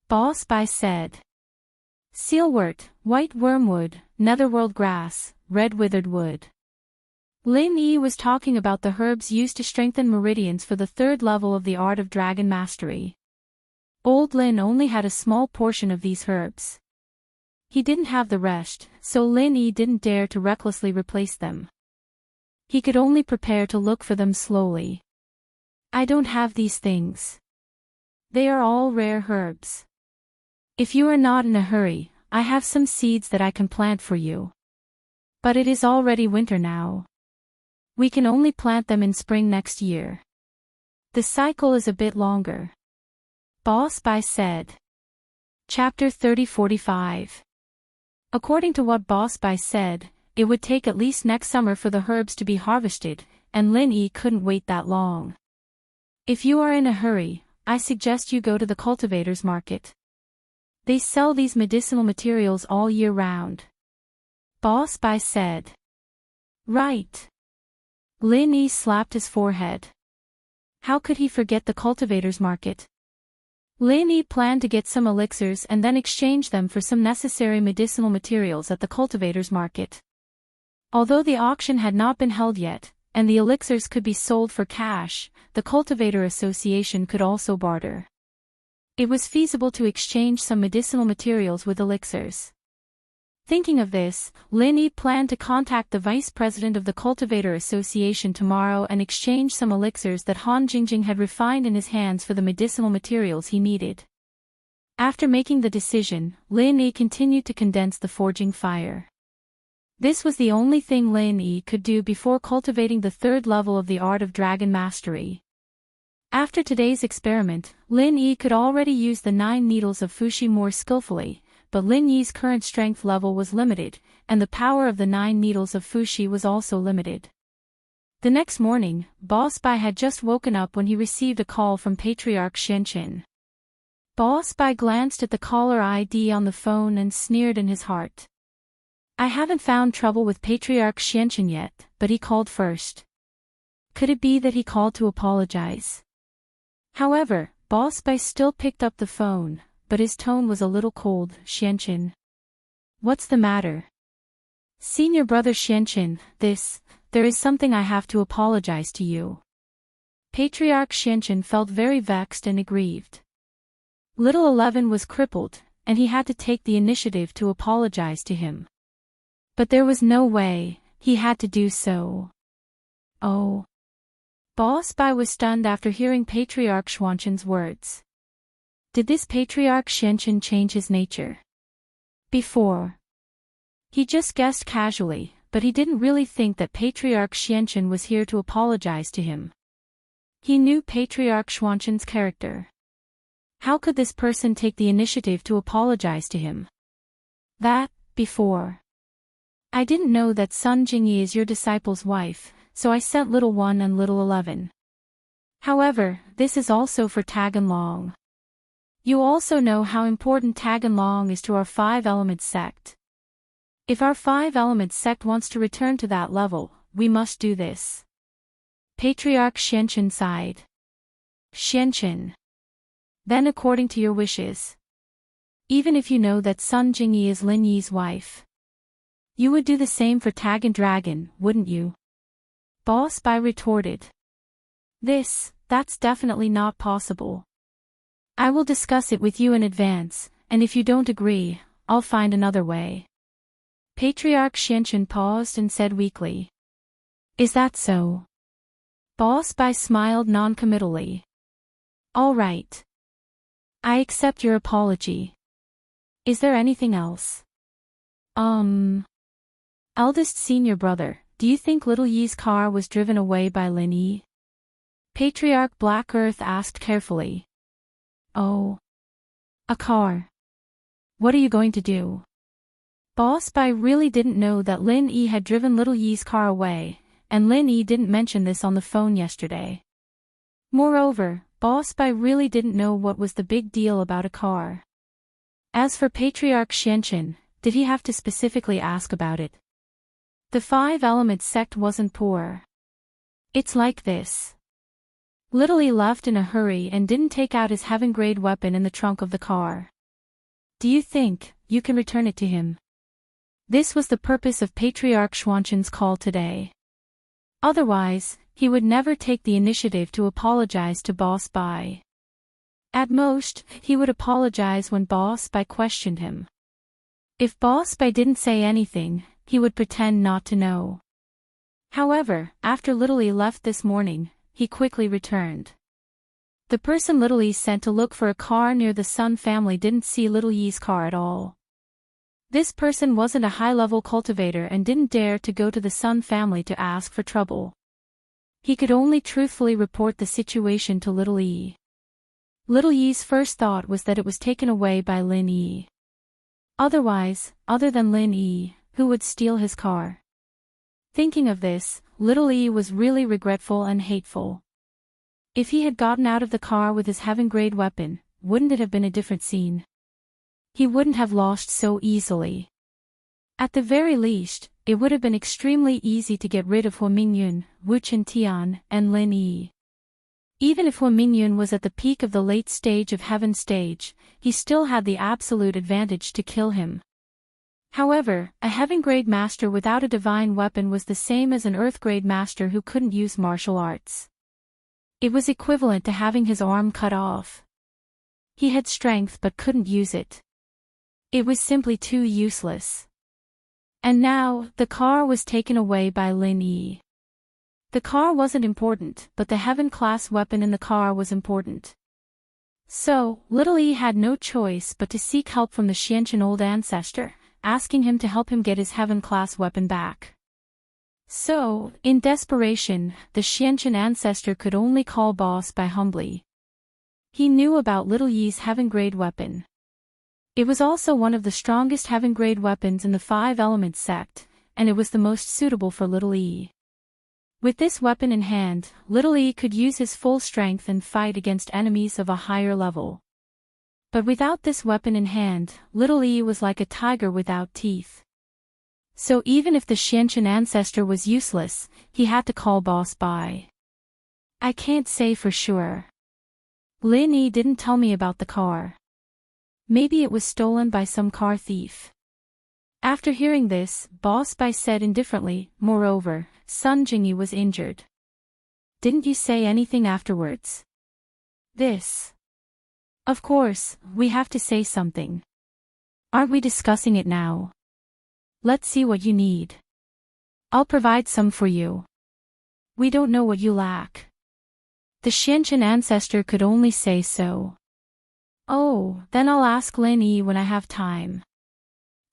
Boss Bai said. Sealwort, white wormwood, netherworld grass, red withered wood. Lin Yi was talking about the herbs used to strengthen meridians for the third level of the art of dragon mastery. Old Lin only had a small portion of these herbs. He didn't have the rest, so Lin Yi didn't dare to recklessly replace them. He could only prepare to look for them slowly. I don't have these things. They are all rare herbs. If you are not in a hurry, I have some seeds that I can plant for you. But it is already winter now. We can only plant them in spring next year. The cycle is a bit longer. Boss Bai said. Chapter 30-45. According to what Boss Bai said, it would take at least next summer for the herbs to be harvested, and Lin Yi couldn't wait that long. If you are in a hurry, I suggest you go to the cultivators' market. They sell these medicinal materials all year round. Boss Bai said. Right. Lin Yi slapped his forehead. How could he forget the cultivators' market? Lin Yi planned to get some elixirs and then exchange them for some necessary medicinal materials at the cultivators' market. Although the auction had not been held yet, and the elixirs could be sold for cash, the Cultivator Association could also barter. It was feasible to exchange some medicinal materials with elixirs. Thinking of this, Lin Yi planned to contact the vice president of the Cultivator Association tomorrow and exchange some elixirs that Han Jingjing had refined in his hands for the medicinal materials he needed. After making the decision, Lin Yi continued to condense the forging fire. This was the only thing Lin Yi could do before cultivating the third level of the art of dragon mastery. After today's experiment, Lin Yi could already use the 9 needles of Fuxi more skillfully, but Lin Yi's current strength level was limited, and the power of the 9 needles of Fuxi was also limited. The next morning, Boss Bai had just woken up when he received a call from Patriarch Xianchen. Boss Bai glanced at the caller ID on the phone and sneered in his heart. I haven't found trouble with Patriarch Xianchen yet, but he called first. Could it be that he called to apologize? However, Boss Bai still picked up the phone, but his tone was a little cold. Xianchen. What's the matter? Senior brother Xianchen, there is something I have to apologize to you. Patriarch Xianchen felt very vexed and aggrieved. Little 11 was crippled, and he had to take the initiative to apologize to him. But there was no way, he had to do so. Oh. Boss Bai was stunned after hearing Patriarch Xuanchen's words. Did this Patriarch Xianchen change his nature? Before. He just guessed casually, but he didn't really think that Patriarch Xianchen was here to apologize to him. He knew Patriarch Xuanchen's character. How could this person take the initiative to apologize to him? Before. I didn't know that Sun Jingyi is your disciple's wife, so I sent little 1 and little 11. However, this is also for Tag and Long. You also know how important Tag and Long is to our 5-element sect. If our 5-element sect wants to return to that level, we must do this. Patriarch Xianchen sighed. Xianchen. Then according to your wishes. Even if you know that Sun Jingyi is Lin Yi's wife. You would do the same for Tag and Dragon, wouldn't you? Boss Bai retorted. That's definitely not possible. I will discuss it with you in advance, and if you don't agree, I'll find another way. Patriarch Xianchen paused and said weakly. Is that so? Boss Bai smiled non-committally. All right. I accept your apology. Is there anything else? Eldest senior brother, do you think little Yi's car was driven away by Lin Yi? Patriarch Black Earth asked carefully. Oh. A car. What are you going to do? Boss Bai really didn't know that Lin Yi had driven little Yi's car away, and Lin Yi didn't mention this on the phone yesterday. Moreover, Boss Bai really didn't know what was the big deal about a car. As for Patriarch Xianchen, did he have to specifically ask about it? The 5-element sect wasn't poor. It's like this. Little Yi left in a hurry and didn't take out his heaven-grade weapon in the trunk of the car. Do you think you can return it to him? This was the purpose of Patriarch Xuanchen's call today. Otherwise, he would never take the initiative to apologize to Boss Bai. At most, he would apologize when Boss Bai questioned him. If Boss Bai didn't say anything, he would pretend not to know. However, after Little Yi left this morning, he quickly returned. The person Little Yi sent to look for a car near the Sun family didn't see Little Yi's car at all. This person wasn't a high-level cultivator and didn't dare to go to the Sun family to ask for trouble. He could only truthfully report the situation to Little Yi. Little Yi's first thought was that it was taken away by Lin Yi. Otherwise, other than Lin Yi, who would steal his car? Thinking of this, Little Yi was really regretful and hateful. If he had gotten out of the car with his heaven-grade weapon, wouldn't it have been a different scene? He wouldn't have lost so easily. At the very least, it would have been extremely easy to get rid of Hua Mingyun, Wu Qintian, and Lin Yi. Even if Hua Mingyun was at the peak of the late stage of Heaven stage, he still had the absolute advantage to kill him. However, a heaven-grade master without a divine weapon was the same as an earth-grade master who couldn't use martial arts. It was equivalent to having his arm cut off. He had strength but couldn't use it. It was simply too useless. And now, the car was taken away by Lin Yi. The car wasn't important, but the heaven-class weapon in the car was important. So, Little Yi had no choice but to seek help from the Xianchen old ancestor, asking him to help him get his heaven-class weapon back. So, in desperation, the Xianchen ancestor could only call Boss Bai humbly. He knew about Little Yi's heaven-grade weapon. It was also one of the strongest heaven-grade weapons in the 5-element sect, and it was the most suitable for Little Yi. With this weapon in hand, Little Yi could use his full strength and fight against enemies of a higher level. But without this weapon in hand, Little Yi was like a tiger without teeth. So even if the Xianchen ancestor was useless, he had to call Boss Bai. I can't say for sure. Lin Yi didn't tell me about the car. Maybe it was stolen by some car thief. After hearing this, Boss Bai said indifferently, moreover, Sun Jingyi was injured. didn't you say anything afterwards? This. Of course, we have to say something. Aren't we discussing it now? Let's see what you need. I'll provide some for you. We don't know what you lack. The Xianqian ancestor could only say so. Oh, then I'll ask Lin Yi when I have time.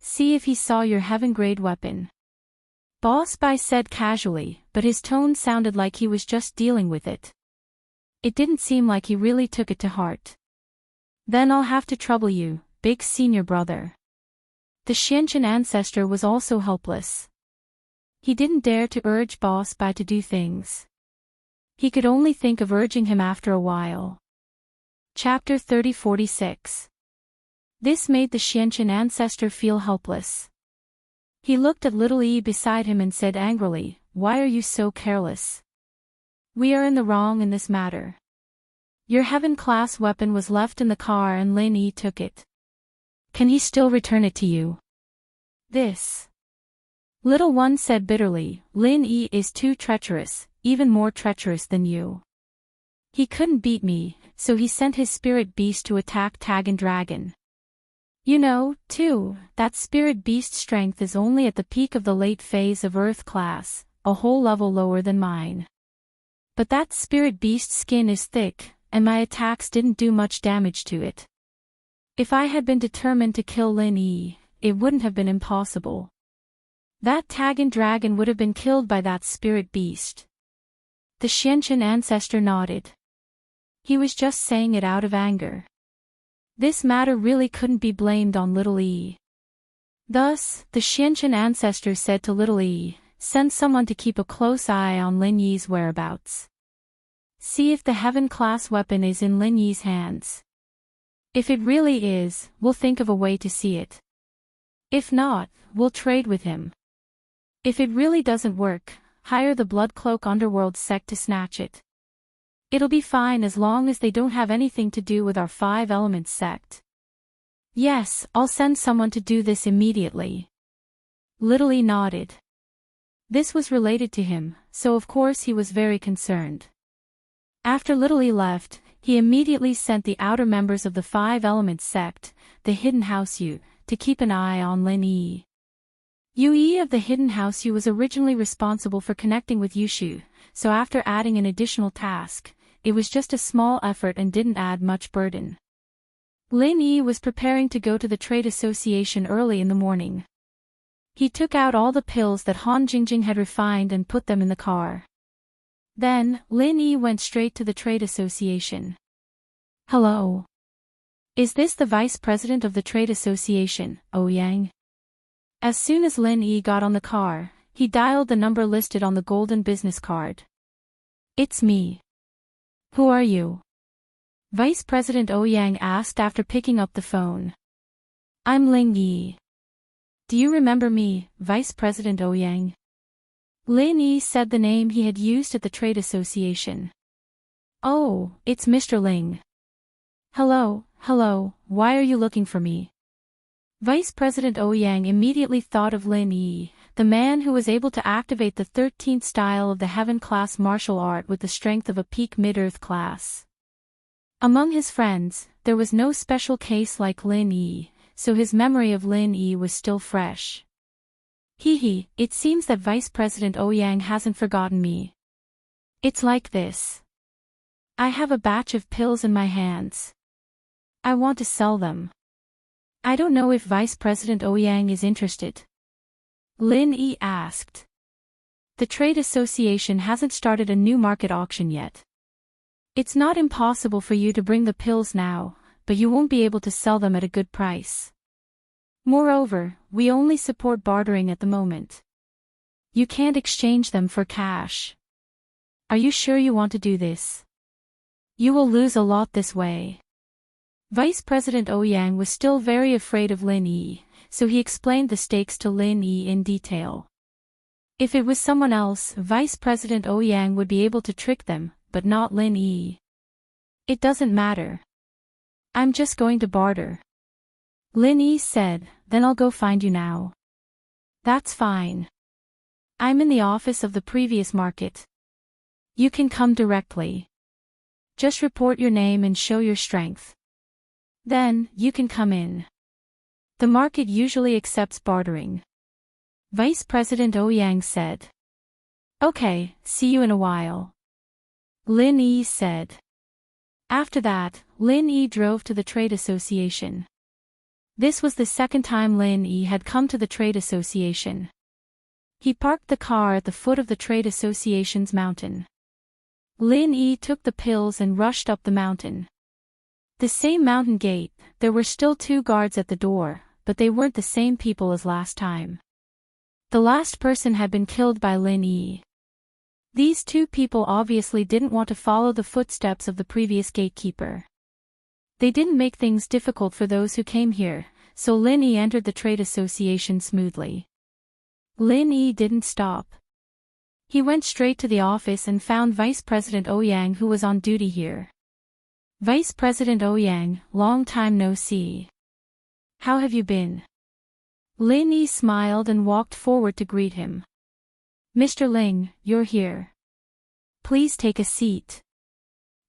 See if he saw your heaven-grade weapon. Boss Bai said casually, but his tone sounded like he was just dealing with it. It didn't seem like he really took it to heart. Then I'll have to trouble you, big senior brother. The Xianqian ancestor was also helpless. He didn't dare to urge Boss Bai to do things. He could only think of urging him after a while. Chapter 30-46. This made the Xianqian ancestor feel helpless. He looked at little Yi beside him and said angrily, "Why are you so careless? We are in the wrong in this matter. Your heaven-class weapon was left in the car and Lin Yi took it. Can he still return it to you?" This. Little one said bitterly, "Lin Yi is too treacherous, even more treacherous than you. He couldn't beat me, so he sent his spirit beast to attack Tagan Dragon. You know, too, that spirit beast strength is only at the peak of the late phase of Earth class, a whole level lower than mine. But that spirit beast's skin is thick, and my attacks didn't do much damage to it. If I had been determined to kill Lin Yi, it wouldn't have been impossible. That Tagan Dragon would have been killed by that spirit beast." The Xianqian ancestor nodded. He was just saying it out of anger. This matter really couldn't be blamed on little Yi. Thus, the Xianqian ancestor said to little Yi, "Send someone to keep a close eye on Lin Yi's whereabouts. See if the heaven-class weapon is in Lin Yi's hands. If it really is, we'll think of a way to see it. If not, we'll trade with him. If it really doesn't work, hire the Bloodcloak Underworld sect to snatch it. It'll be fine as long as they don't have anything to do with our Five Elements sect." "Yes, I'll send someone to do this immediately." Little Yi nodded. This was related to him, so of course he was very concerned. After Little Yi left, he immediately sent the outer members of the Five Elements sect, the Hidden House Yu, to keep an eye on Lin Yi. Yu Yi of the Hidden House Yu was originally responsible for connecting with Yushu, so after adding an additional task, it was just a small effort and didn't add much burden. Lin Yi was preparing to go to the trade association early in the morning. He took out all the pills that Han Jingjing had refined and put them in the car. Then, Lin Yi went straight to the trade association. "Hello. Is this the vice president of the trade association, Ouyang?" As soon as Lin Yi got on the car, he dialed the number listed on the golden business card. "It's me." "Who are you?" Vice President Ouyang asked after picking up the phone. "I'm Ling Yi." "Do you remember me, Vice President Ouyang?" Lin Yi said the name he had used at the trade association. "Oh, it's Mr. Ling. Hello, why are you looking for me?" Vice President Ouyang immediately thought of Lin Yi, the man who was able to activate the 13th style of the Heaven-class martial art with the strength of a peak mid-earth class. Among his friends, there was no special case like Lin Yi, so his memory of Lin Yi was still fresh. It seems that Vice President Ouyang hasn't forgotten me. It's like this. I have a batch of pills in my hands. I want to sell them. I don't know if Vice President Ouyang is interested. Lin Yi asked. The trade association hasn't started a new market auction yet. It's not impossible for you to bring the pills now, but you won't be able to sell them at a good price. Moreover, we only support bartering at the moment. You can't exchange them for cash. Are you sure you want to do this? You will lose a lot this way. Vice President Ouyang was still very afraid of Lin Yi, so he explained the stakes to Lin Yi in detail. If it was someone else, Vice President Ouyang would be able to trick them, but not Lin Yi. It doesn't matter. I'm just going to barter. Lin Yi said, then I'll go find you now. That's fine. I'm in the office of the previous market. You can come directly. Just report your name and show your strength. Then, you can come in. The market usually accepts bartering. Vice President Ouyang said. Okay, see you in a while. Lin Yi said. After that, Lin Yi drove to the trade association. This was the second time Lin Yi had come to the trade association. He parked the car at the foot of the trade association's mountain. Lin Yi took the pills and rushed up the mountain. The same mountain gate, there were still 2 guards at the door, but they weren't the same people as last time. The last person had been killed by Lin Yi. These 2 people obviously didn't want to follow the footsteps of the previous gatekeeper. They didn't make things difficult for those who came here, so Lin Yi entered the trade association smoothly. Lin Yi didn't stop. He went straight to the office and found Vice President Ouyang, who was on duty here. Vice President Ouyang, long time no see. How have you been? Lin Yi smiled and walked forward to greet him. Mr. Ling, you're here. Please take a seat.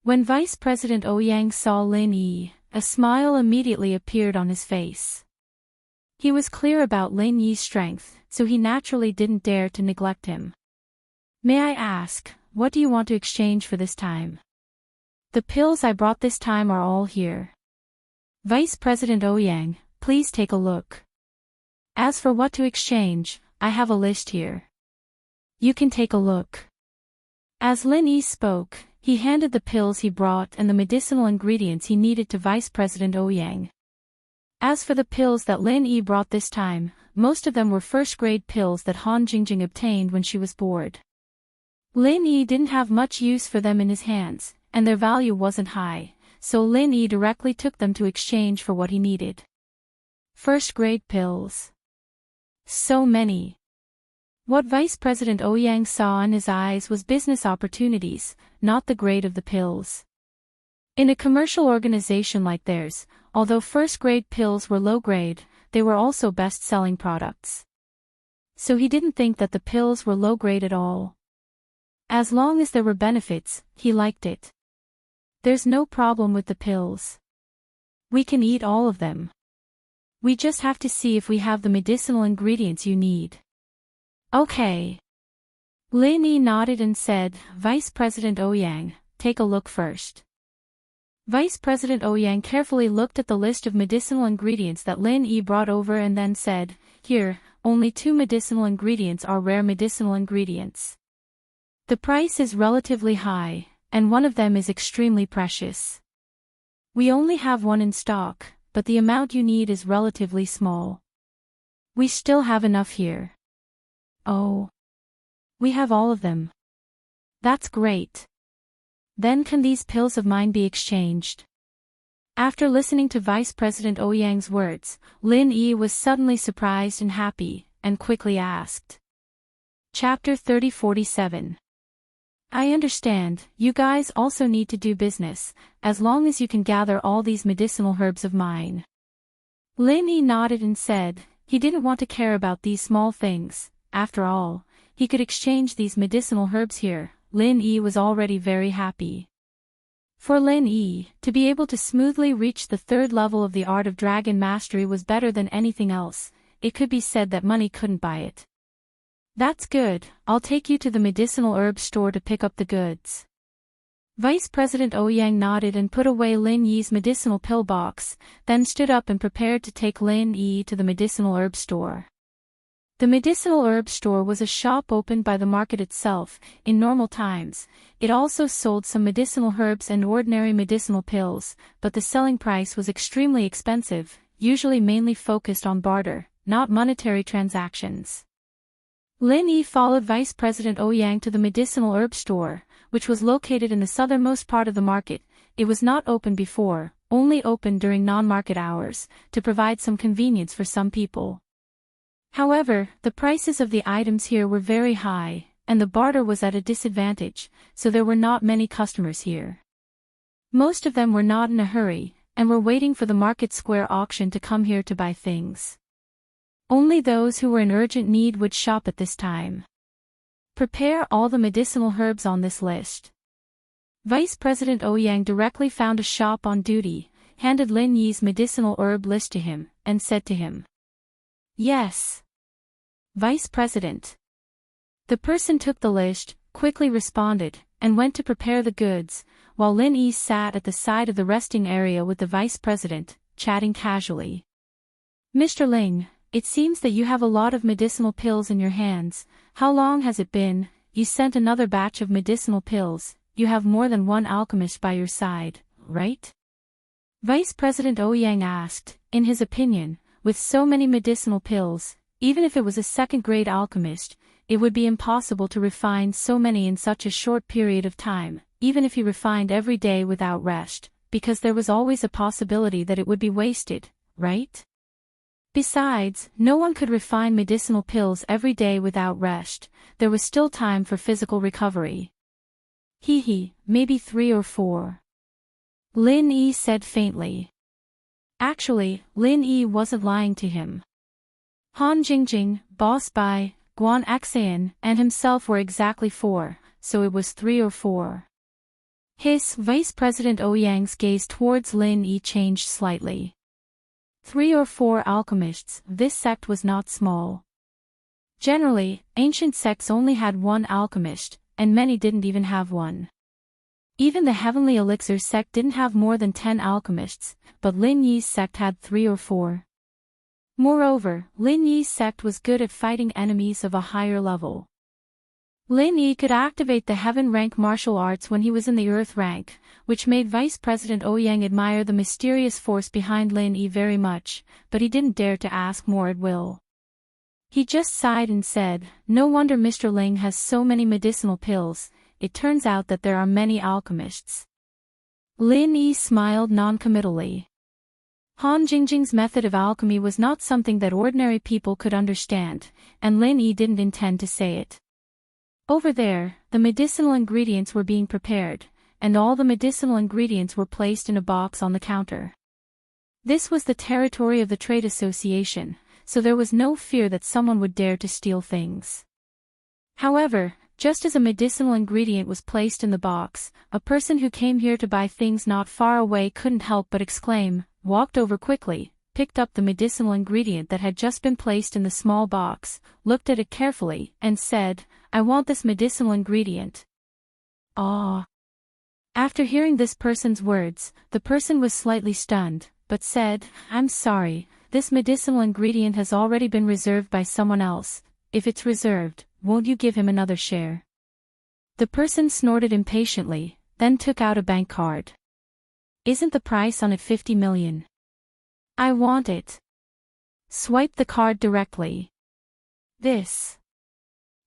When Vice President Ouyang saw Lin Yi, a smile immediately appeared on his face. He was clear about Lin Yi's strength, so he naturally didn't dare to neglect him. May I ask, what do you want to exchange for this time? The pills I brought this time are all here. Vice President Ouyang, please take a look. As for what to exchange, I have a list here. You can take a look. As Lin Yi spoke, he handed the pills he brought and the medicinal ingredients he needed to Vice President Ouyang. As for the pills that Lin Yi brought this time, most of them were first-grade pills that Han Jingjing obtained when she was bored. Lin Yi didn't have much use for them in his hands, and their value wasn't high, so Lin Yi directly took them to exchange for what he needed. First-grade pills. So many. What Vice President Ouyang saw in his eyes was business opportunities, not the grade of the pills. In a commercial organization like theirs, although first-grade pills were low-grade, they were also best-selling products. So he didn't think that the pills were low-grade at all. As long as there were benefits, he liked it. There's no problem with the pills. We can eat all of them. We just have to see if we have the medicinal ingredients you need. Okay. Lin Yi nodded and said, Vice President Ouyang, take a look first. Vice President Ouyang carefully looked at the list of medicinal ingredients that Lin Yi brought over and then said, Here, only 2 medicinal ingredients are rare medicinal ingredients. The price is relatively high, and one of them is extremely precious. We only have one in stock, but the amount you need is relatively small. We still have enough here. Oh. We have all of them. That's great. Then can these pills of mine be exchanged? After listening to Vice President Ouyang's words, Lin Yi was suddenly surprised and happy, and quickly asked. Chapter 3047. I understand, you guys also need to do business, as long as you can gather all these medicinal herbs of mine. Lin Yi nodded and said, he didn't want to care about these small things. After all, he could exchange these medicinal herbs here. Lin Yi was already very happy. For Lin Yi, to be able to smoothly reach the 3rd level of the art of dragon mastery was better than anything else. It could be said that money couldn't buy it. That's good, I'll take you to the medicinal herb store to pick up the goods. Vice President Ouyang nodded and put away Lin Yi's medicinal pill box, then stood up and prepared to take Lin Yi to the medicinal herb store. The medicinal herb store was a shop opened by the market itself. In normal times, it also sold some medicinal herbs and ordinary medicinal pills, but the selling price was extremely expensive, usually mainly focused on barter, not monetary transactions. Lin Yi followed Vice President Ouyang to the medicinal herb store, which was located in the southernmost part of the market. It was not open before, only open during non-market hours, to provide some convenience for some people. However, the prices of the items here were very high, and the barter was at a disadvantage, so there were not many customers here. Most of them were not in a hurry, and were waiting for the market square auction to come here to buy things. Only those who were in urgent need would shop at this time. Prepare all the medicinal herbs on this list. Vice President Ouyang directly found a shop on duty, handed Lin Yi's medicinal herb list to him, and said to him, "Yes, Vice President." The person took the list, quickly responded, and went to prepare the goods, while Lin Yi sat at the side of the resting area with the Vice President, chatting casually. "Mr. Ling, it seems that you have a lot of medicinal pills in your hands. How long has it been? You sent another batch of medicinal pills. You have more than one alchemist by your side, right?" Vice President Ouyang asked. In his opinion, with so many medicinal pills, even if it was a second-grade alchemist, it would be impossible to refine so many in such a short period of time, even if he refined every day without rest, because there was always a possibility that it would be wasted, right? Besides, no one could refine medicinal pills every day without rest. There was still time for physical recovery. Maybe 3 or 4. Lin Yi said faintly. Actually, Lin Yi wasn't lying to him. Han Jingjing, Boss Bai, Guan Xan, and himself were exactly 4, so it was 3 or 4. Vice President Ouyang's gaze towards Lin Yi changed slightly. 3 or 4 alchemists, this sect was not small. Generally, ancient sects only had 1 alchemist, and many didn't even have 1. Even the Heavenly Elixir sect didn't have more than 10 alchemists, but Lin Yi's sect had 3 or 4. Moreover, Lin Yi's sect was good at fighting enemies of a higher level. Lin Yi could activate the heaven rank martial arts when he was in the earth rank, which made Vice President Ouyang admire the mysterious force behind Lin Yi very much, but he didn't dare to ask more at will. He just sighed and said, "No wonder Mr. Ling has so many medicinal pills. It turns out that there are many alchemists." Lin Yi smiled noncommittally. Han Jingjing's method of alchemy was not something that ordinary people could understand, and Lin Yi didn't intend to say it. Over there, the medicinal ingredients were being prepared, and all the medicinal ingredients were placed in a box on the counter. This was the territory of the trade association, so there was no fear that someone would dare to steal things. However, just as a medicinal ingredient was placed in the box, a person who came here to buy things not far away couldn't help but exclaim, walked over quickly, picked up the medicinal ingredient that had just been placed in the small box, looked at it carefully, and said, "I want this medicinal ingredient." Ah! After hearing this person's words, the person was slightly stunned, but said, "I'm sorry, this medicinal ingredient has already been reserved by someone else. If it's reserved, won't you give him another share?" The person snorted impatiently, then took out a bank card. "Isn't the price on it 50 million? I want it." Swipe the card directly. This.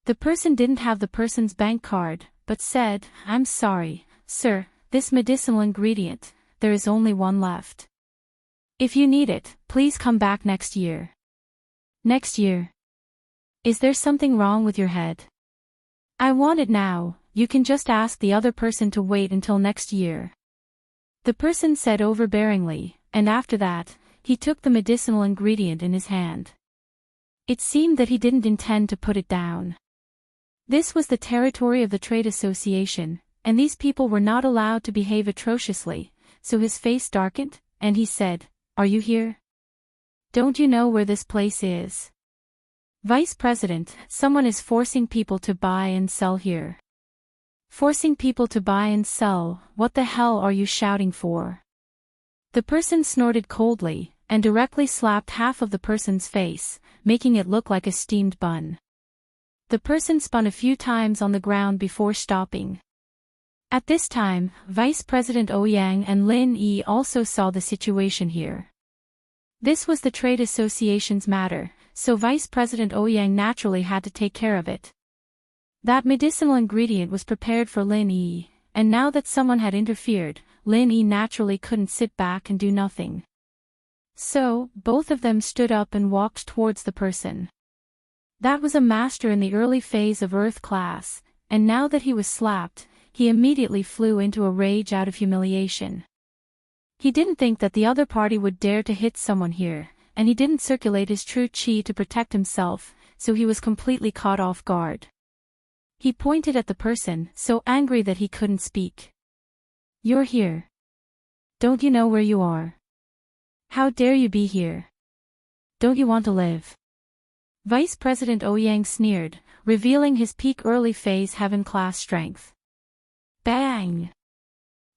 The person didn't have the person's bank card, but said, "I'm sorry, sir, this medicinal ingredient, there is only 1 left. If you need it, please come back next year." Next year? Is there something wrong with your head? I want it now. You can just ask the other person to wait until next year. The person said overbearingly, and after that, he took the medicinal ingredient in his hand. It seemed that he didn't intend to put it down. This was the territory of the trade association, and these people were not allowed to behave atrociously, so his face darkened, and he said, "Are you here? Don't you know where this place is?" "Vice President, someone is forcing people to buy and sell here." "Forcing people to buy and sell, what the hell are you shouting for?" The person snorted coldly, and directly slapped half of the person's face, making it look like a steamed bun. The person spun a few times on the ground before stopping. At this time, Vice President Ouyang and Lin Yi also saw the situation here. This was the trade association's matter, so Vice President Ouyang naturally had to take care of it. That medicinal ingredient was prepared for Lin Yi, and now that someone had interfered, Lin Yi naturally couldn't sit back and do nothing. So, both of them stood up and walked towards the person. That was a master in the early phase of Earth class, and now that he was slapped, he immediately flew into a rage out of humiliation. He didn't think that the other party would dare to hit someone here, and he didn't circulate his true chi to protect himself, so he was completely caught off guard. He pointed at the person, so angry that he couldn't speak. "You're here. Don't you know where you are? How dare you be here? Don't you want to live?" Vice President Ouyang sneered, revealing his peak early phase heaven-class strength. Bang!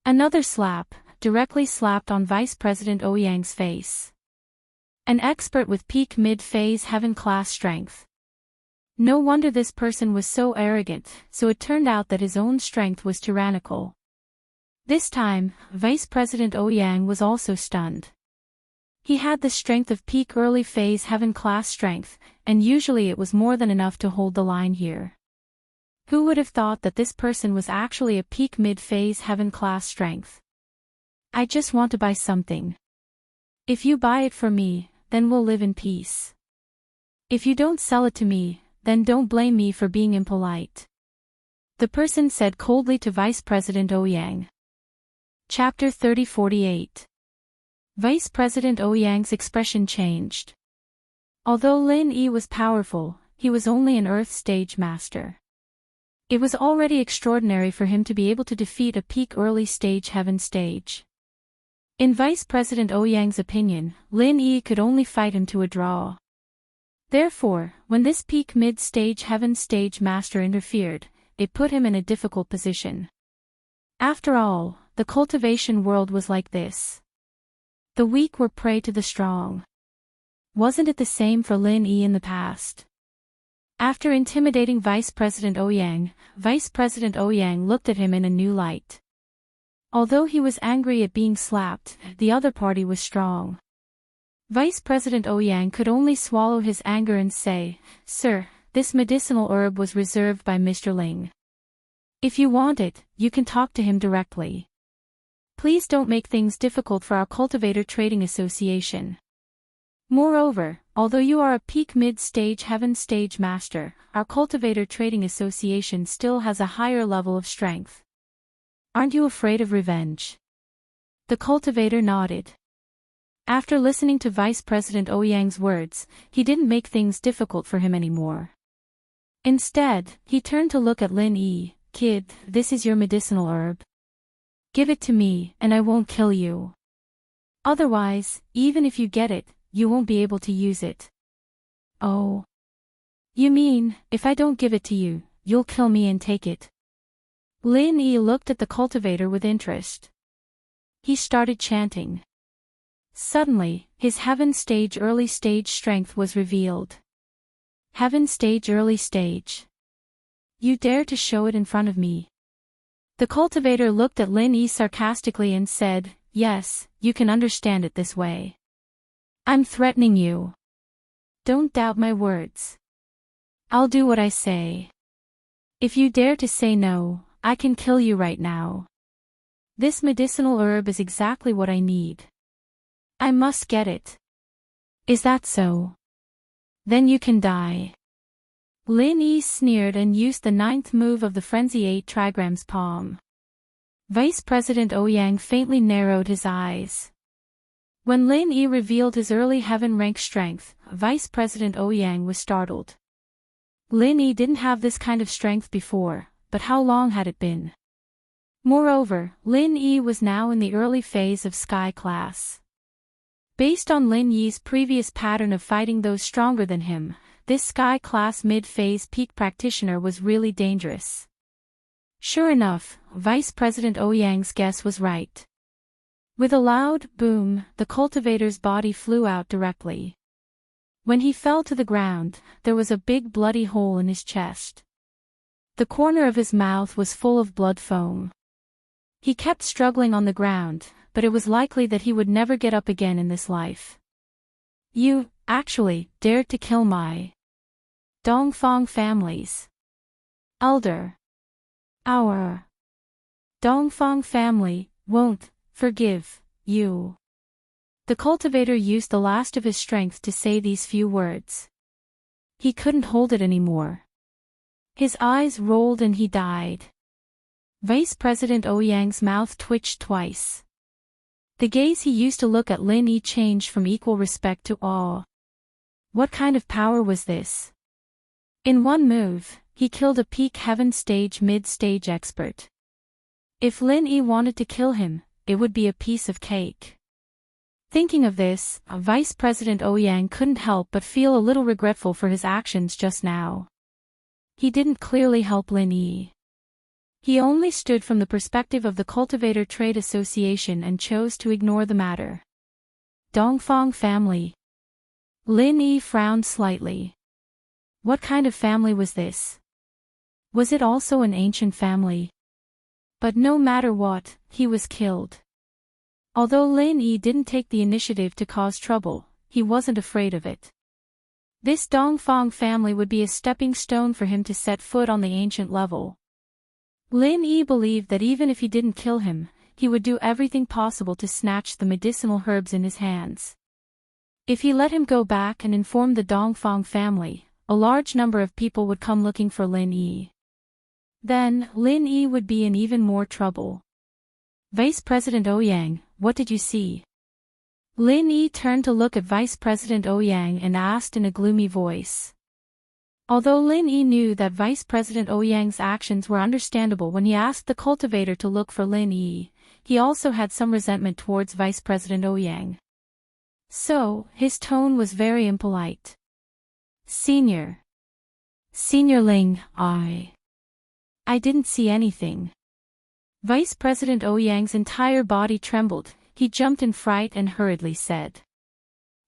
Another slap, directly slapped on Vice President Ouyang's face. An expert with peak mid-phase heaven-class strength. No wonder this person was so arrogant, so it turned out that his own strength was tyrannical. This time, Vice President Ouyang was also stunned. He had the strength of peak early phase heaven-class strength, and usually it was more than enough to hold the line here. Who would have thought that this person was actually a peak mid-phase heaven-class strength? "I just want to buy something. If you buy it for me, then we'll live in peace. If you don't sell it to me, then don't blame me for being impolite," the person said coldly to Vice President Ouyang. Chapter 3048. Vice President Ouyang's expression changed. Although Lin Yi was powerful, he was only an Earth stage master. It was already extraordinary for him to be able to defeat a peak early stage heaven stage. In Vice President Ouyang's opinion, Lin Yi could only fight him to a draw. Therefore, when this peak mid-stage heaven stage master interfered, it put him in a difficult position. After all, the cultivation world was like this. The weak were prey to the strong. Wasn't it the same for Lin Yi in the past? After intimidating Vice President Ouyang, Vice President Ouyang looked at him in a new light. Although he was angry at being slapped, the other party was strong. Vice President Ouyang could only swallow his anger and say, "Sir, this medicinal herb was reserved by Mr. Ling. If you want it, you can talk to him directly. Please don't make things difficult for our Cultivator Trading Association. Moreover, although you are a peak mid-stage heaven stage master, our Cultivator Trading Association still has a higher level of strength. Aren't you afraid of revenge?" The cultivator nodded. After listening to Vice President Ouyang's words, he didn't make things difficult for him anymore. Instead, he turned to look at Lin Yi. "Kid, this is your medicinal herb. Give it to me, and I won't kill you. Otherwise, even if you get it, you won't be able to use it." "Oh. You mean, if I don't give it to you, you'll kill me and take it?" Lin Yi looked at the cultivator with interest. He started chanting. Suddenly, his heaven stage early stage strength was revealed. Heaven stage early stage. You dare to show it in front of me? The cultivator looked at Lin Yi sarcastically and said, "Yes, you can understand it this way. I'm threatening you. Don't doubt my words. I'll do what I say. If you dare to say no, I can kill you right now. This medicinal herb is exactly what I need. I must get it. Is that so? Then you can die." Lin Yi sneered and used the 9th move of the Frenzy 8 Trigram's palm. Vice President Ouyang faintly narrowed his eyes. When Lin Yi revealed his early heaven rank strength, Vice President Ouyang was startled. Lin Yi didn't have this kind of strength before, but how long had it been? Moreover, Lin Yi was now in the early phase of Sky class. Based on Lin Yi's previous pattern of fighting those stronger than him, this Sky class mid-phase peak practitioner was really dangerous. Sure enough, Vice President Ouyang's guess was right. With a loud boom, the cultivator's body flew out directly. When he fell to the ground, there was a big bloody hole in his chest. The corner of his mouth was full of blood foam. He kept struggling on the ground, but it was likely that he would never get up again in this life. "You, actually, dared to kill my Dongfang family's elder. Our Dongfang family won't forgive you." The cultivator used the last of his strength to say these few words. He couldn't hold it anymore. His eyes rolled and he died. Vice President Ouyang's mouth twitched twice. The gaze he used to look at Lin Yi changed from equal respect to awe. What kind of power was this? In one move, he killed a peak heaven stage mid-stage expert. If Lin Yi wanted to kill him, it would be a piece of cake. Thinking of this, Vice President Ouyang couldn't help but feel a little regretful for his actions just now. He didn't clearly help Lin Yi. He only stood from the perspective of the Cultivator Trade Association and chose to ignore the matter. Dongfang family. Lin Yi frowned slightly. What kind of family was this? Was it also an ancient family? But no matter what, he was killed. Although Lin Yi didn't take the initiative to cause trouble, he wasn't afraid of it. This Dongfang family would be a stepping stone for him to set foot on the ancient level. Lin Yi believed that even if he didn't kill him, he would do everything possible to snatch the medicinal herbs in his hands. If he let him go back and inform the Dongfang family, a large number of people would come looking for Lin Yi. Then, Lin Yi would be in even more trouble. Vice President Ouyang, what did you see? Lin Yi turned to look at Vice President Ouyang and asked in a gloomy voice. Although Lin Yi knew that Vice President Ouyang's actions were understandable when he asked the cultivator to look for Lin Yi, he also had some resentment towards Vice President Ouyang. So, his tone was very impolite. Senior Ling, I didn't see anything. Vice President Ouyang's entire body trembled. He jumped in fright and hurriedly said.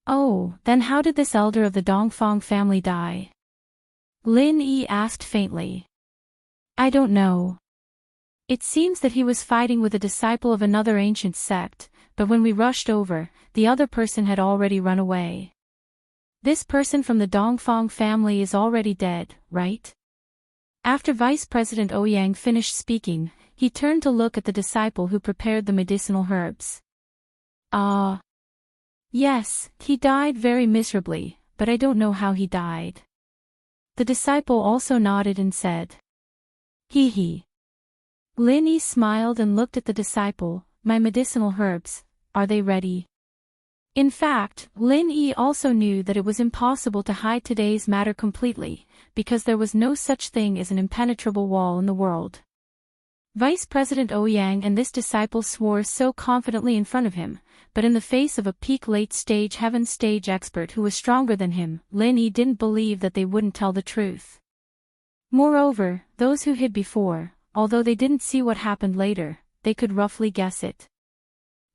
Oh, then how did this elder of the Dongfang family die? Lin Yi asked faintly. I don't know. It seems that he was fighting with a disciple of another ancient sect, but when we rushed over, the other person had already run away. This person from the Dongfang family is already dead, right? After Vice President Ouyang finished speaking, he turned to look at the disciple who prepared the medicinal herbs. Yes, he died very miserably, but I don't know how he died. The disciple also nodded and said. Hee. Lin Yi smiled and looked at the disciple. My medicinal herbs, are they ready? In fact, Lin Yi also knew that it was impossible to hide today's matter completely, because there was no such thing as an impenetrable wall in the world. Vice President Ouyang and this disciple swore so confidently in front of him, but in the face of a peak late-stage heaven stage expert who was stronger than him, Lin Yi didn't believe that they wouldn't tell the truth. Moreover, those who hid before, although they didn't see what happened later, they could roughly guess it.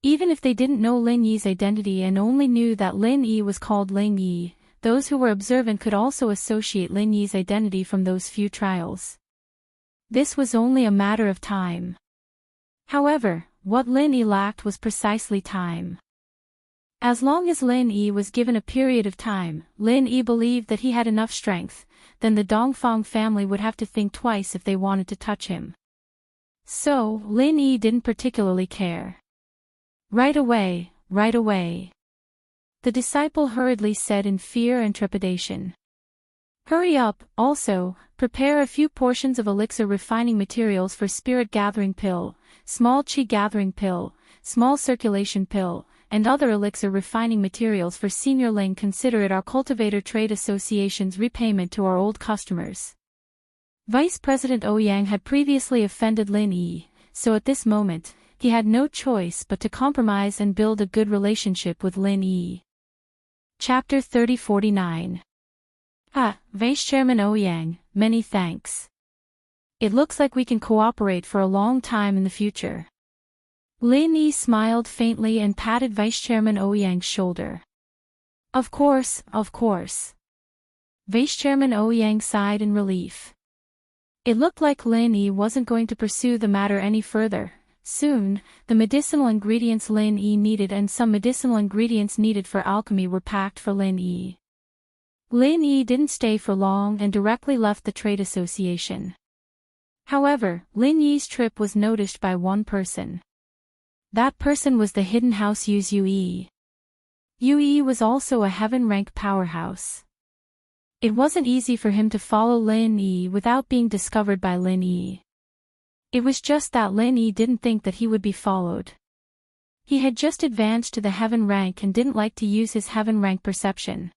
Even if they didn't know Lin Yi's identity and only knew that Lin Yi was called Lin Yi, those who were observant could also associate Lin Yi's identity from those few trials. This was only a matter of time. However, what Lin Yi lacked was precisely time. As long as Lin Yi was given a period of time, Lin Yi believed that he had enough strength, then the Dongfang family would have to think twice if they wanted to touch him. So, Lin Yi didn't particularly care. Right away. The disciple hurriedly said in fear and trepidation. Hurry up, also, prepare a few portions of elixir refining materials for spirit gathering pill, small qi gathering pill, small circulation pill, and other elixir refining materials for Senior Ling. Consider it our Cultivator Trade Association's repayment to our old customers. Vice President Ouyang had previously offended Lin Yi, so at this moment, he had no choice but to compromise and build a good relationship with Lin Yi. Chapter 3049. Vice Chairman Ouyang, many thanks. It looks like we can cooperate for a long time in the future. Lin Yi smiled faintly and patted Vice Chairman Ouyang's shoulder. Of course. Vice Chairman Ouyang sighed in relief. It looked like Lin Yi wasn't going to pursue the matter any further. Soon, the medicinal ingredients Lin Yi needed and some medicinal ingredients needed for alchemy were packed for Lin Yi. Lin Yi didn't stay for long and directly left the trade association. However, Lin Yi's trip was noticed by one person. That person was the hidden house Yu's Yue. Yue was also a heaven rank powerhouse. It wasn't easy for him to follow Lin Yi without being discovered by Lin Yi. It was just that Lin Yi didn't think that he would be followed. He had just advanced to the heaven rank and didn't like to use his heaven rank perception.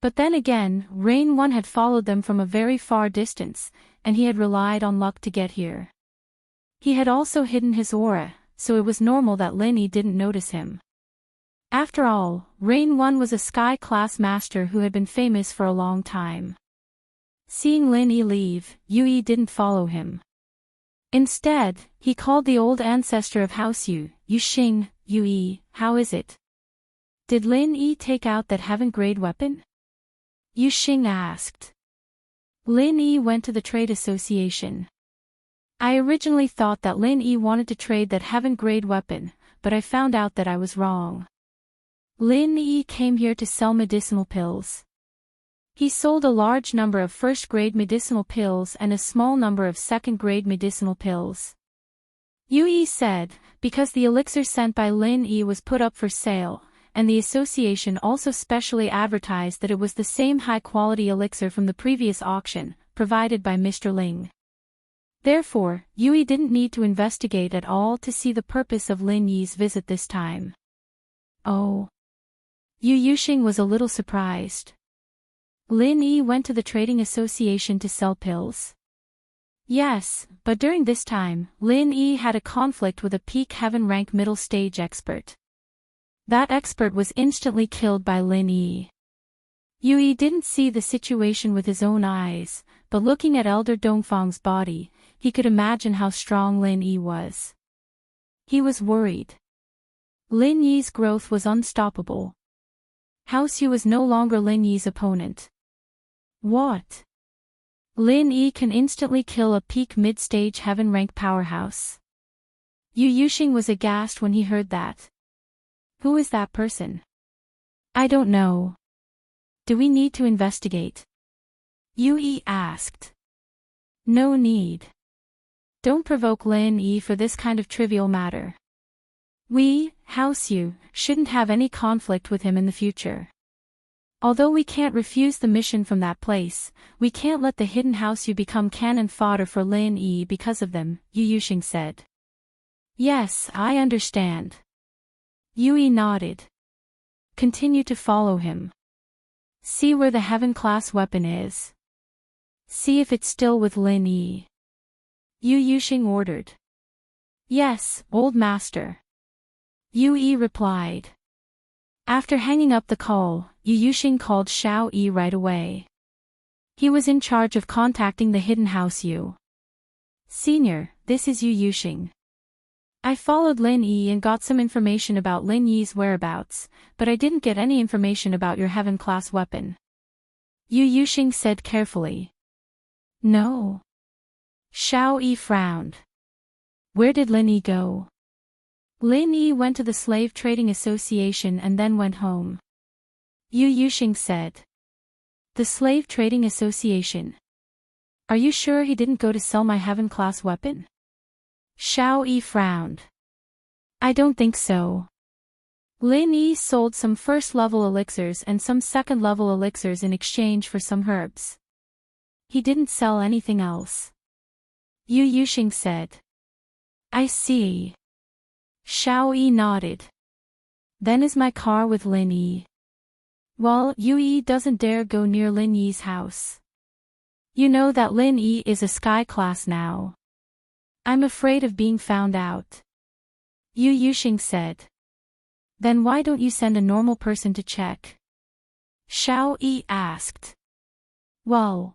But then again, Rain One had followed them from a very far distance, and he had relied on luck to get here. He had also hidden his aura, so it was normal that Lin Yi didn't notice him. After all, Rain One was a sky-class master who had been famous for a long time. Seeing Lin Yi leave, Yui didn't follow him. Instead, he called the old ancestor of House Yu, Yuxing. Yui, how is it? Did Lin Yi take out that heaven-grade weapon? Yuxing asked. Lin Yi went to the trade association. I originally thought that Lin Yi wanted to trade that heaven-grade weapon, but I found out that I was wrong. Lin Yi came here to sell medicinal pills. He sold a large number of first-grade medicinal pills and a small number of second-grade medicinal pills. Yui said, because the elixir sent by Lin Yi was put up for sale, and the association also specially advertised that it was the same high-quality elixir from the previous auction, provided by Mr. Ling. Therefore, Yui didn't need to investigate at all to see the purpose of Lin Yi's visit this time. Oh. Yu Yuxing was a little surprised. Lin Yi went to the trading association to sell pills? Yes, but during this time, Lin Yi had a conflict with a peak heaven rank middle stage expert. That expert was instantly killed by Lin Yi. Yui didn't see the situation with his own eyes, but looking at Elder Dongfang's body, he could imagine how strong Lin Yi was. He was worried. Lin Yi's growth was unstoppable. House Yu was no longer Lin Yi's opponent. What? Lin Yi can instantly kill a peak mid-stage heaven rank powerhouse. Yu Yuxing was aghast when he heard that. Who is that person? I don't know. Do we need to investigate? Yui asked. No need. Don't provoke Lin Yi for this kind of trivial matter. We, House Yu, shouldn't have any conflict with him in the future. Although we can't refuse the mission from that place, we can't let the hidden House Yu become cannon fodder for Lin Yi because of them, Yu Yuxing said. Yes, I understand. Yui nodded. Continue to follow him. See where the heaven-class weapon is. See if it's still with Lin Yi. Yu Yuxing ordered. Yes, old master. Yui replied. After hanging up the call, Yu Yuxing called Xiao Yi right away. He was in charge of contacting the hidden House Yu. Senior, this is Yu Yuxing. I followed Lin Yi and got some information about Lin Yi's whereabouts, but I didn't get any information about your heaven-class weapon. Yu Yuxing said carefully. No. Xiao Yi frowned. Where did Lin Yi go? Lin Yi went to the Slave Trading Association and then went home. Yu Yuxing said. The Slave Trading Association. Are you sure he didn't go to sell my heaven-class weapon? Xiao Yi frowned. I don't think so. Lin Yi sold some first-level elixirs and some second-level elixirs in exchange for some herbs. He didn't sell anything else. Yu Yuxing said. I see. Xiao Yi nodded. Then is my car with Lin Yi. Well, Yui doesn't dare go near Lin Yi's house. You know that Lin Yi is a sky class now. I'm afraid of being found out. Yu Yuxing said. Then why don't you send a normal person to check? Xiao Yi asked. Well,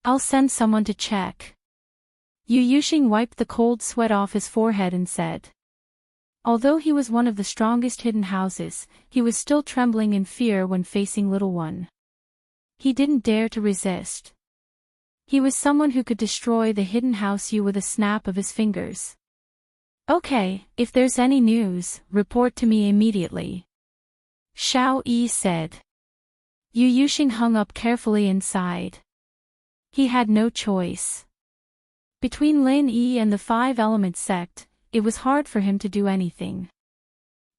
I'll send someone to check. Yu Yuxing wiped the cold sweat off his forehead and said. Although he was one of the strongest hidden houses, he was still trembling in fear when facing Little One. He didn't dare to resist. He was someone who could destroy the hidden House Yu with a snap of his fingers. Okay, if there's any news, report to me immediately. Xiao Yi said. Yu Yuxing hung up carefully inside. He had no choice. Between Lin Yi and the Five Elements sect, it was hard for him to do anything.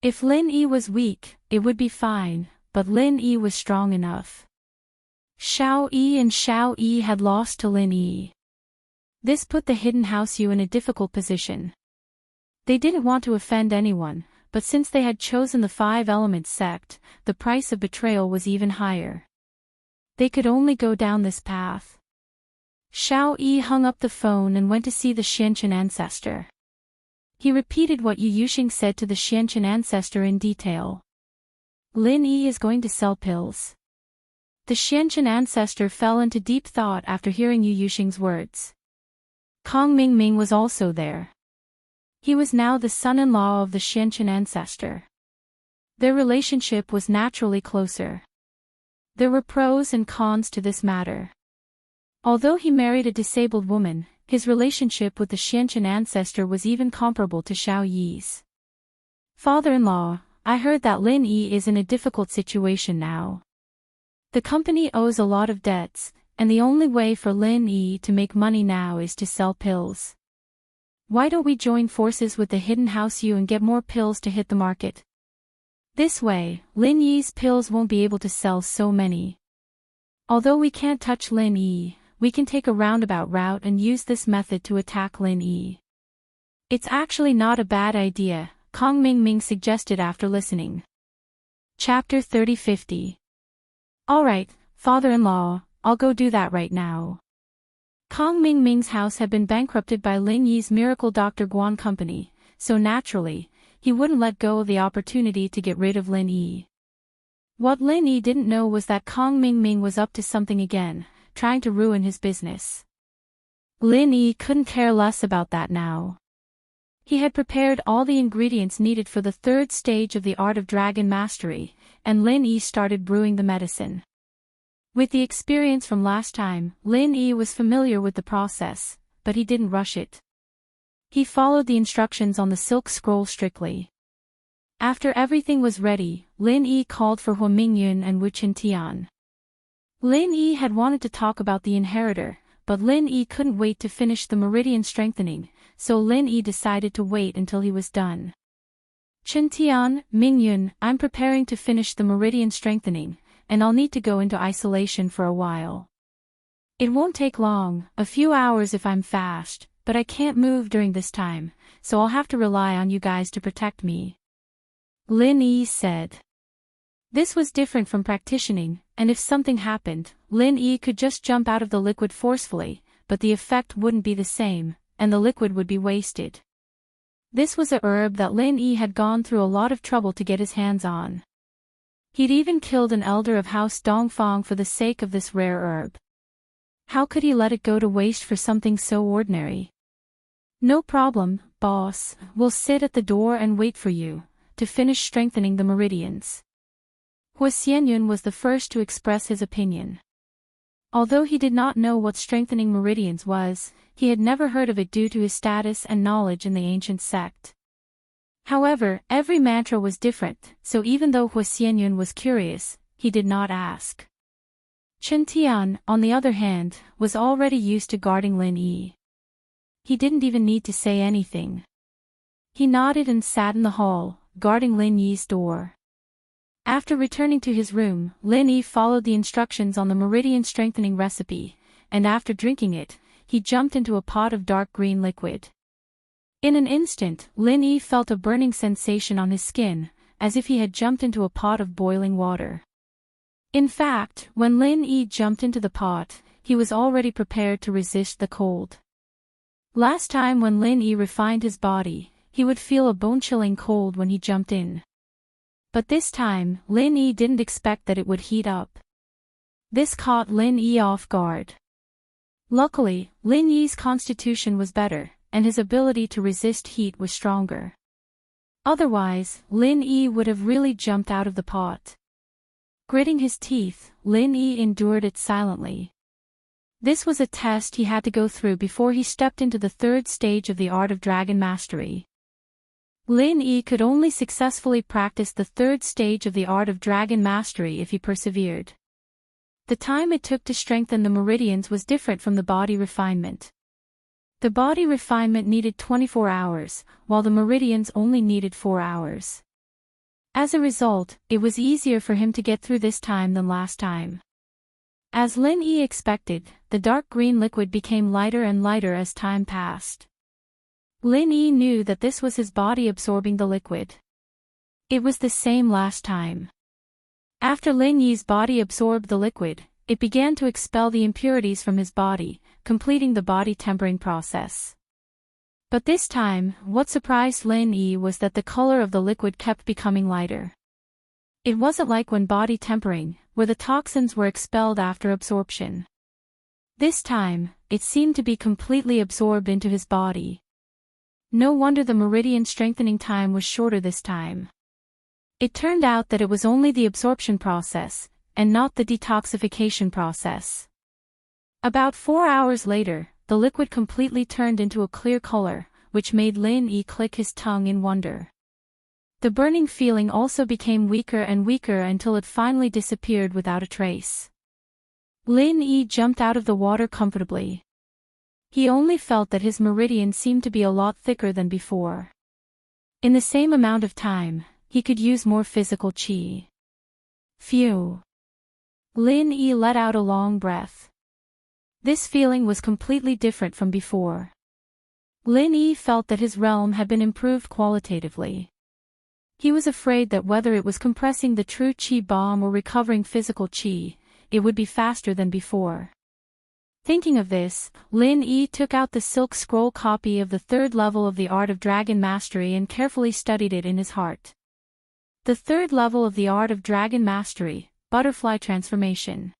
If Lin Yi was weak, it would be fine, but Lin Yi was strong enough. Xiao Yi and Xiao Yi had lost to Lin Yi. This put the hidden House Yu in a difficult position. They didn't want to offend anyone, but since they had chosen the Five Elements sect, the price of betrayal was even higher. They could only go down this path. Xiao Yi hung up the phone and went to see the Xianqin ancestor. He repeated what Yu Yuxing said to the Xianqin ancestor in detail. Lin Yi is going to sell pills. The Xianqin ancestor fell into deep thought after hearing Yu Yuxing's words. Kong Mingming was also there. He was now the son-in-law of the Xianqin ancestor. Their relationship was naturally closer. There were pros and cons to this matter. Although he married a disabled woman, his relationship with the Xianqin ancestor was even comparable to Xiao Yi's. Father-in-law, I heard that Lin Yi is in a difficult situation now. The company owes a lot of debts, and the only way for Lin Yi to make money now is to sell pills. Why don't we join forces with the Hidden House Yu and get more pills to hit the market? This way, Lin Yi's pills won't be able to sell so many. Although we can't touch Lin Yi, we can take a roundabout route and use this method to attack Lin Yi. It's actually not a bad idea, Kong Mingming suggested after listening. Chapter 30-50. Alright, father-in-law, I'll go do that right now. Kong Mingming's house had been bankrupted by Lin Yi's Miracle Dr. Guan Company, so naturally, he wouldn't let go of the opportunity to get rid of Lin Yi. What Lin Yi didn't know was that Kong Mingming was up to something again, trying to ruin his business. Lin Yi couldn't care less about that now. He had prepared all the ingredients needed for the third stage of the art of dragon mastery, and Lin Yi started brewing the medicine. With the experience from last time, Lin Yi was familiar with the process, but he didn't rush it. He followed the instructions on the silk scroll strictly. After everything was ready, Lin Yi called for Hua Mingyun and Wu Qintian. Lin Yi had wanted to talk about the inheritor, but Lin Yi couldn't wait to finish the meridian strengthening, so Lin Yi decided to wait until he was done. Qintian, Mingyun, I'm preparing to finish the meridian strengthening, and I'll need to go into isolation for a while. It won't take long, a few hours if I'm fast, but I can't move during this time, so I'll have to rely on you guys to protect me. Lin Yi said. This was different from practicing, and if something happened, Lin Yi could just jump out of the liquid forcefully, but the effect wouldn't be the same, and the liquid would be wasted. This was a herb that Lin Yi had gone through a lot of trouble to get his hands on. He'd even killed an elder of House Dongfang for the sake of this rare herb. How could he let it go to waste for something so ordinary? No problem, boss, we'll sit at the door and wait for you, to finish strengthening the meridians. Hua Xianyun was the first to express his opinion. Although he did not know what strengthening meridians was, he had never heard of it due to his status and knowledge in the ancient sect. However, every mantra was different, so even though Hua Xianyun was curious, he did not ask. Qintian, on the other hand, was already used to guarding Lin Yi. He didn't even need to say anything. He nodded and sat in the hall, guarding Lin Yi's door. After returning to his room, Lin Yi followed the instructions on the meridian strengthening recipe, and after drinking it, he jumped into a pot of dark green liquid. In an instant, Lin Yi felt a burning sensation on his skin, as if he had jumped into a pot of boiling water. In fact, when Lin Yi jumped into the pot, he was already prepared to resist the cold. Last time when Lin Yi refined his body, he would feel a bone-chilling cold when he jumped in. But this time, Lin Yi didn't expect that it would heat up. This caught Lin Yi off guard. Luckily, Lin Yi's constitution was better, and his ability to resist heat was stronger. Otherwise, Lin Yi would have really jumped out of the pot. Gritting his teeth, Lin Yi endured it silently. This was a test he had to go through before he stepped into the third stage of the art of dragon mastery. Lin Yi could only successfully practice the third stage of the art of dragon mastery if he persevered. The time it took to strengthen the meridians was different from the body refinement. The body refinement needed 24 hours, while the meridians only needed 4 hours. As a result, it was easier for him to get through this time than last time. As Lin Yi expected, the dark green liquid became lighter and lighter as time passed. Lin Yi knew that this was his body absorbing the liquid. It was the same last time. After Lin Yi's body absorbed the liquid, it began to expel the impurities from his body, completing the body tempering process. But this time, what surprised Lin Yi was that the color of the liquid kept becoming lighter. It wasn't like when body tempering, where the toxins were expelled after absorption. This time, it seemed to be completely absorbed into his body. No wonder the meridian strengthening time was shorter this time. It turned out that it was only the absorption process, and not the detoxification process. About 4 hours later, the liquid completely turned into a clear color, which made Lin Yi click his tongue in wonder. The burning feeling also became weaker and weaker until it finally disappeared without a trace. Lin Yi jumped out of the water comfortably. He only felt that his meridian seemed to be a lot thicker than before. In the same amount of time, he could use more physical qi. Phew. Lin Yi let out a long breath. This feeling was completely different from before. Lin Yi felt that his realm had been improved qualitatively. He was afraid that whether it was compressing the true qi bomb or recovering physical qi, it would be faster than before. Thinking of this, Lin Yi took out the silk scroll copy of the 3rd level of the Art of Dragon Mastery and carefully studied it in his heart. The 3rd level of the Art of Dragon Mastery, Butterfly Transformation.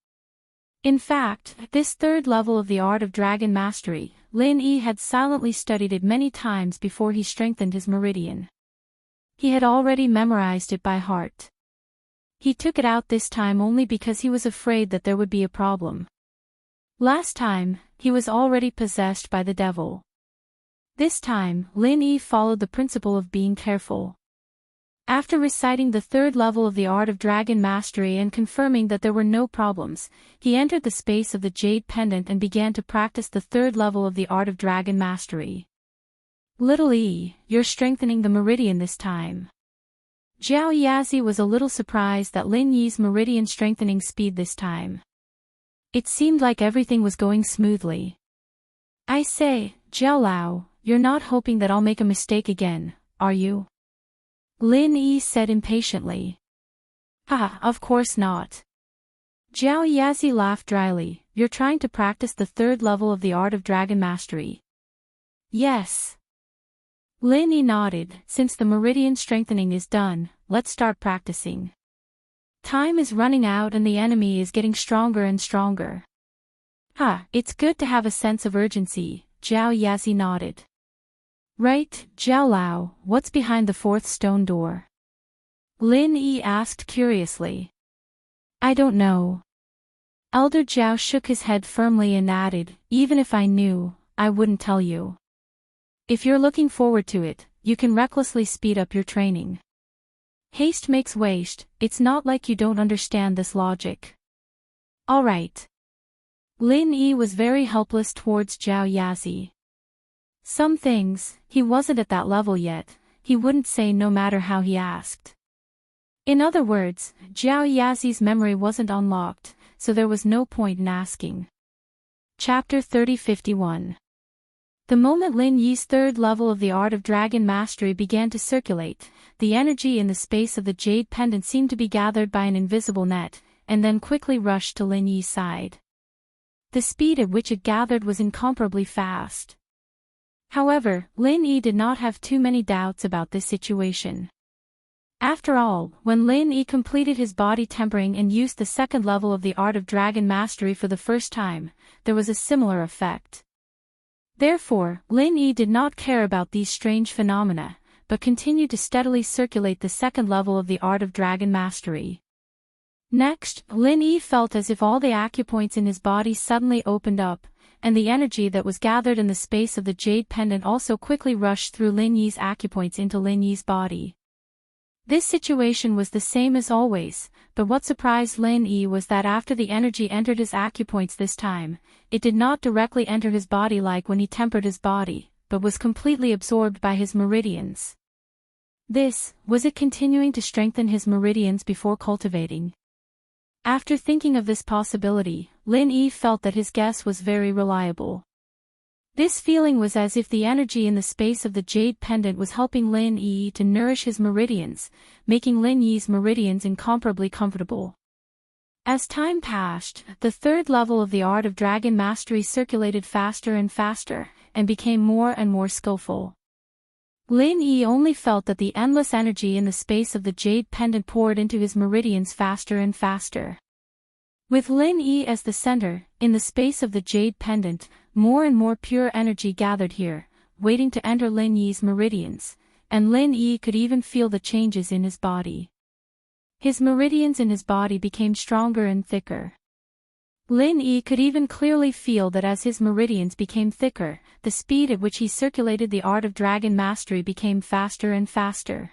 In fact, this 3rd level of the Art of Dragon Mastery, Lin Yi had silently studied it many times before he strengthened his meridian. He had already memorized it by heart. He took it out this time only because he was afraid that there would be a problem. Last time, he was already possessed by the devil. This time, Lin Yi followed the principle of being careful. After reciting the 3rd level of the Art of Dragon Mastery and confirming that there were no problems, he entered the space of the Jade Pendant and began to practice the 3rd level of the Art of Dragon Mastery. Little Yi, you're strengthening the meridian this time. Zhao Yazi was a little surprised at Lin Yi's meridian strengthening speed this time. It seemed like everything was going smoothly. I say, Zhao Lao, you're not hoping that I'll make a mistake again, are you? Lin Yi said impatiently. Haha, of course not. Zhao Yazi laughed dryly. You're trying to practice the 3rd level of the Art of Dragon Mastery. Yes. Lin Yi nodded. Since the meridian strengthening is done, let's start practicing. Time is running out and the enemy is getting stronger and stronger. It's good to have a sense of urgency, Zhao Yazi nodded. Right, Zhao Lao, what's behind the 4th stone door? Lin Yi asked curiously. I don't know. Elder Zhao shook his head firmly and added, even if I knew, I wouldn't tell you. If you're looking forward to it, you can recklessly speed up your training. Haste makes waste, it's not like you don't understand this logic. Alright. Lin Yi was very helpless towards Zhao Yazi. Some things, he wasn't at that level yet, he wouldn't say no matter how he asked. In other words, Zhao Yazi's memory wasn't unlocked, so there was no point in asking. Chapter 3051. The moment Lin Yi's 3rd level of the Art of Dragon Mastery began to circulate, the energy in the space of the Jade Pendant seemed to be gathered by an invisible net, and then quickly rushed to Lin Yi's side. The speed at which it gathered was incomparably fast. However, Lin Yi did not have too many doubts about this situation. After all, when Lin Yi completed his body tempering and used the 2nd level of the Art of Dragon Mastery for the first time, there was a similar effect. Therefore, Lin Yi did not care about these strange phenomena, but continued to steadily circulate the 2nd level of the Art of Dragon Mastery. Next, Lin Yi felt as if all the acupoints in his body suddenly opened up, and the energy that was gathered in the space of the Jade Pendant also quickly rushed through Lin Yi's acupoints into Lin Yi's body. This situation was the same as always, but what surprised Lin Yi was that after the energy entered his acupoints this time, it did not directly enter his body like when he tempered his body, but was completely absorbed by his meridians. Was it continuing to strengthen his meridians before cultivating? After thinking of this possibility, Lin Yi felt that his guess was very reliable. This feeling was as if the energy in the space of the Jade Pendant was helping Lin Yi to nourish his meridians, making Lin Yi's meridians incomparably comfortable. As time passed, the third level of the art of dragon mastery circulated faster and faster, and became more and more skillful. Lin Yi only felt that the endless energy in the space of the jade pendant poured into his meridians faster and faster. With Lin Yi as the center, in the space of the jade pendant, more and more pure energy gathered here, waiting to enter Lin Yi's meridians, and Lin Yi could even feel the changes in his body. His meridians in his body became stronger and thicker. Lin Yi could even clearly feel that as his meridians became thicker, the speed at which he circulated the art of dragon mastery became faster and faster.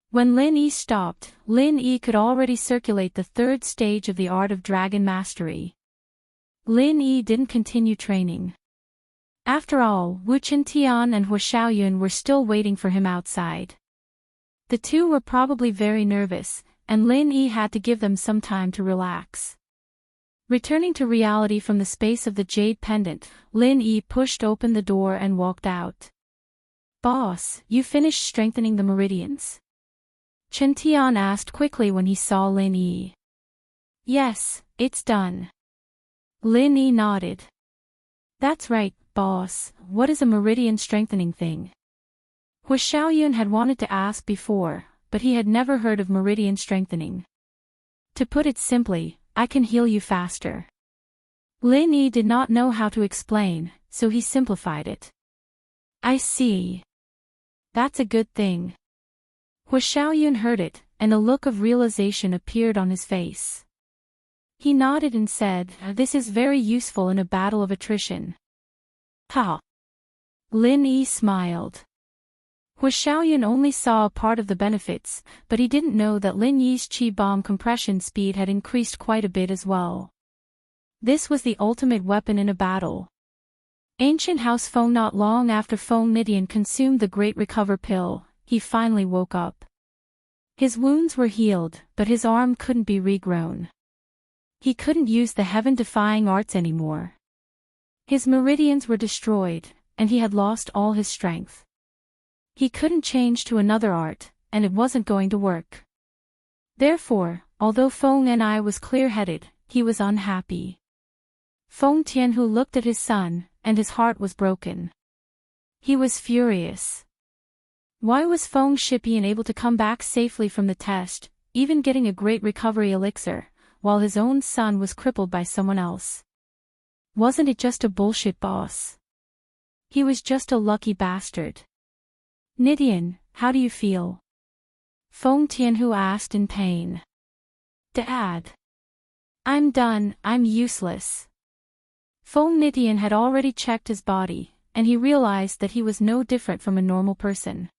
When Lin Yi stopped, Lin Yi could already circulate the third stage of the art of dragon mastery. Lin Yi didn't continue training. After all, Wu Qintian and Hua Xiaoyun were still waiting for him outside. The two were probably very nervous, and Lin Yi had to give them some time to relax. Returning to reality from the space of the jade pendant, Lin Yi pushed open the door and walked out. "Boss, you finished strengthening the meridians?" Chen Tian asked quickly when he saw Lin Yi. "Yes, it's done." Lin Yi nodded. "That's right, boss. What is a meridian strengthening thing?" Hua Xiaoyun had wanted to ask before, but he had never heard of meridian strengthening. "To put it simply, I can heal you faster." Lin Yi did not know how to explain, so he simplified it. "I see. That's a good thing." Hua Xiaoyun heard it, and a look of realization appeared on his face. He nodded and said, "This is very useful in a battle of attrition." "Ha!" Lin Yi smiled. Hua Xiaoyun only saw a part of the benefits, but he didn't know that Lin Yi's chi bomb compression speed had increased quite a bit as well. This was the ultimate weapon in a battle. Ancient House Feng. Not long after Feng Nidian consumed the Great Recover pill, he finally woke up. His wounds were healed, but his arm couldn't be regrown. He couldn't use the heaven-defying arts anymore. His meridians were destroyed, and he had lost all his strength. He couldn't change to another art, and it wasn't going to work. Therefore, although Feng Ni was clear-headed, he was unhappy. Feng Tianhu looked at his son, and his heart was broken. He was furious. Why was Feng Shipian able to come back safely from the test, even getting a great recovery elixir, while his own son was crippled by someone else? Wasn't it just a bullshit, boss? He was just a lucky bastard. "Nidian, how do you feel?" Feng Tianhu asked in pain. "Dad. I'm done, I'm useless." Feng Nidian had already checked his body, and he realized that he was no different from a normal person.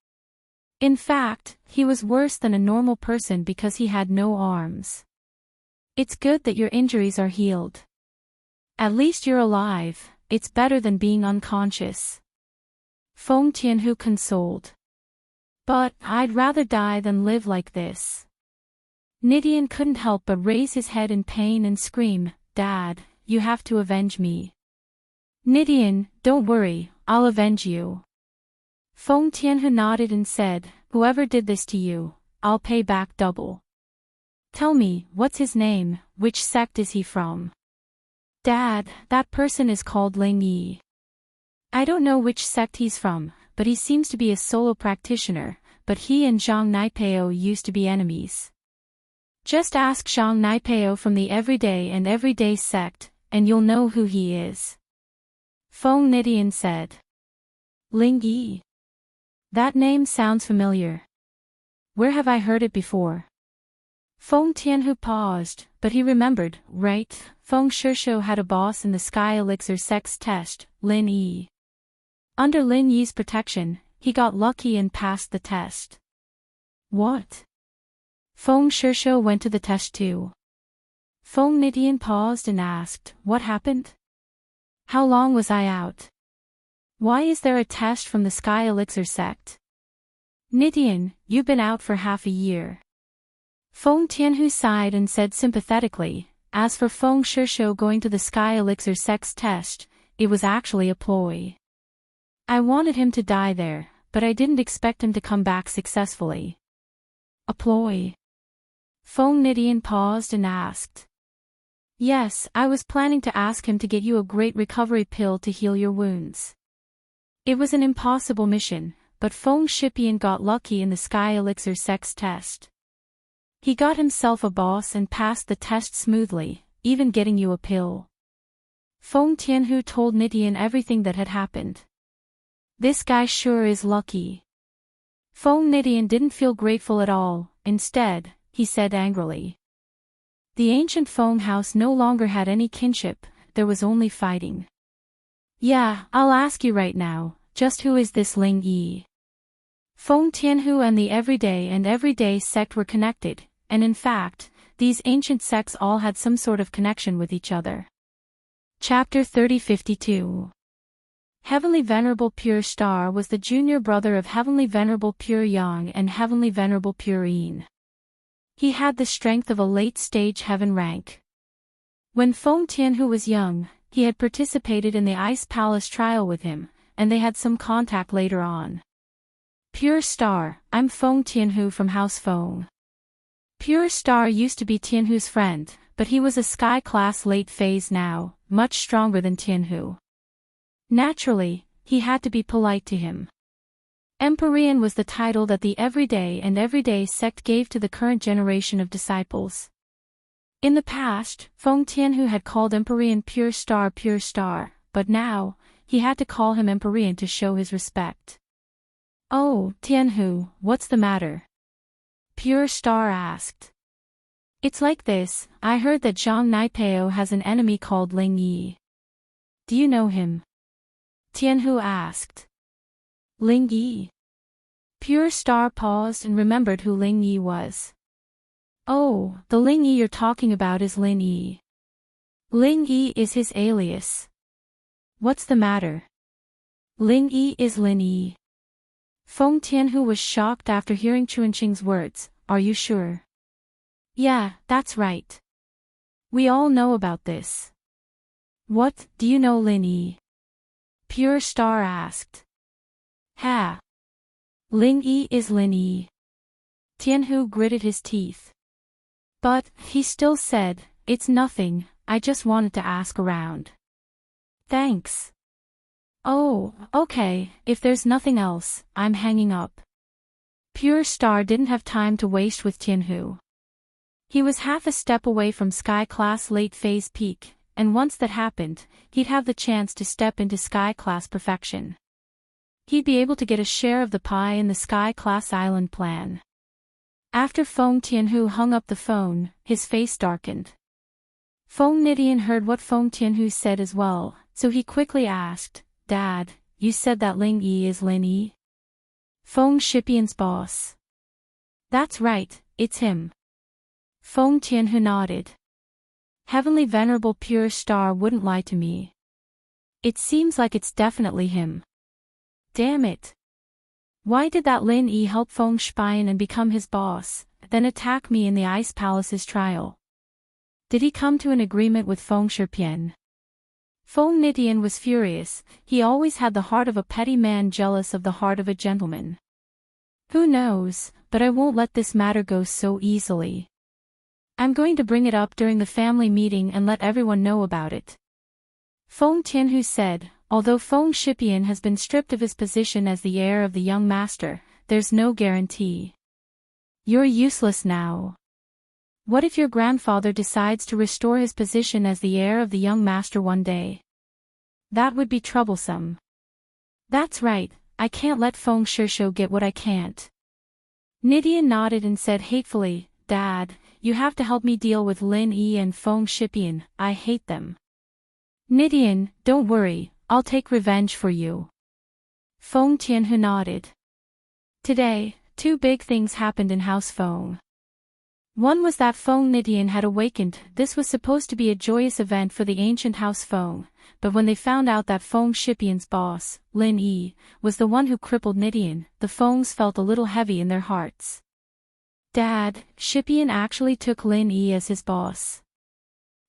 In fact, he was worse than a normal person because he had no arms. "It's good that your injuries are healed. At least you're alive, it's better than being unconscious." Feng Tianhu consoled. "But I'd rather die than live like this." Nidian couldn't help but raise his head in pain and scream, "Dad, you have to avenge me." "Nidian, don't worry, I'll avenge you." Feng Tianhu nodded and said, "Whoever did this to you, I'll pay back double. Tell me, what's his name, which sect is he from?" "Dad, that person is called Ling Yi. I don't know which sect he's from, but he seems to be a solo practitioner, but he and Zhang Naipeo used to be enemies. Just ask Zhang Naipeo from the Everyday sect, and you'll know who he is." Feng Nidian said. "Ling Yi? That name sounds familiar. Where have I heard it before?" Feng Tianhu paused, but he remembered, right, Feng Shishou had a boss in the Sky Elixir Sect's test, Lin Yi. Under Lin Yi's protection, he got lucky and passed the test. What? Feng Shishou went to the test too. Feng Nidian paused and asked, "What happened? How long was I out? Why is there a test from the Sky Elixir Sect?" "Nidian, you've been out for half a year." Feng Tianhu sighed and said sympathetically, "As for Feng Shishou going to the Sky Elixir Sect's test, it was actually a ploy. I wanted him to die there, but I didn't expect him to come back successfully." "A ploy?" Feng Nidian paused and asked. Yes, I was planning to ask him to get you a great recovery pill to heal your wounds. It was an impossible mission, but Feng Shipian got lucky in the Sky Elixir sex test. He got himself a boss and passed the test smoothly, even getting you a pill. Feng Tianhu told Nidian everything that had happened. This guy sure is lucky. Feng Nidian didn't feel grateful at all. Instead, he said angrily. The ancient Feng house no longer had any kinship, there was only fighting. Yeah, I'll ask you right now, just who is this Ling Yi? Feng Tianhu and the everyday sect were connected, and in fact, these ancient sects all had some sort of connection with each other. Chapter 3052. Heavenly Venerable Pure Star was the junior brother of Heavenly Venerable Pure Yang and Heavenly Venerable Pure Yin. He had the strength of a late-stage heaven rank. When Feng Tianhu was young, he had participated in the Ice Palace trial with him, and they had some contact later on. Pure Star, I'm Feng Tianhu from House Feng. Pure Star used to be Tianhu's friend, but he was a sky-class late phase now, much stronger than Tianhu. Naturally, he had to be polite to him. Empyrean was the title that the everyday sect gave to the current generation of disciples. In the past, Feng Tianhu had called Empyrean Pure Star, but now, he had to call him Empyrean to show his respect. Oh, Tianhu, what's the matter? Pure Star asked. It's like this, I heard that Zhang Naipeo has an enemy called Ling Yi. Do you know him? Tianhu asked. Ling Yi? Pure Star paused and remembered who Ling Yi was. Oh, the Ling Yi you're talking about is Lin Yi. Ling Yi is his alias. What's the matter? Ling Yi is Lin Yi. Feng Tianhu was shocked after hearing Chuanqing's words. Are you sure? Yeah, that's right. We all know about this. What, do you know Lin Yi? Pure Star asked. Ha! Ling Yi is Lin Yi. Tianhu gritted his teeth. But, he still said, it's nothing, I just wanted to ask around. Thanks. Oh, okay, if there's nothing else, I'm hanging up. Pure Star didn't have time to waste with Tianhu. He was half a step away from Sky-class late phase peak, and once that happened, he'd have the chance to step into Sky-class perfection. He'd be able to get a share of the pie in the Sky-class island plan. After Feng Tianhu hung up the phone, his face darkened. Feng Nidian heard what Feng Tianhu said as well, so he quickly asked, Dad, you said that Ling Yi is Lin Yi? Feng Shipian's boss. That's right, it's him. Feng Tianhu nodded. Heavenly Venerable Pure Star wouldn't lie to me. It seems like it's definitely him. Damn it. Why did that Lin Yi help Feng Shipian and become his boss, then attack me in the Ice Palace's trial? Did he come to an agreement with Feng Shipian? Feng Nidian was furious, he always had the heart of a petty man jealous of the heart of a gentleman. Who knows, but I won't let this matter go so easily. I'm going to bring it up during the family meeting and let everyone know about it. Feng Tianhu said, although Feng Shipian has been stripped of his position as the heir of the young master, there's no guarantee. You're useless now. What if your grandfather decides to restore his position as the heir of the young master one day? That would be troublesome. That's right, I can't let Feng Shisho get what I can't. Nidian nodded and said hatefully, Dad, you have to help me deal with Lin Yi and Feng Shipian, I hate them. Nidian, don't worry, I'll take revenge for you. Feng Tianhu nodded. Today, two big things happened in House Feng. One was that Feng Nidian had awakened. This was supposed to be a joyous event for the ancient House Feng, but when they found out that Feng Shipian's boss, Lin Yi, was the one who crippled Nidian, the Fengs felt a little heavy in their hearts. Dad, Shipian actually took Lin Yi as his boss.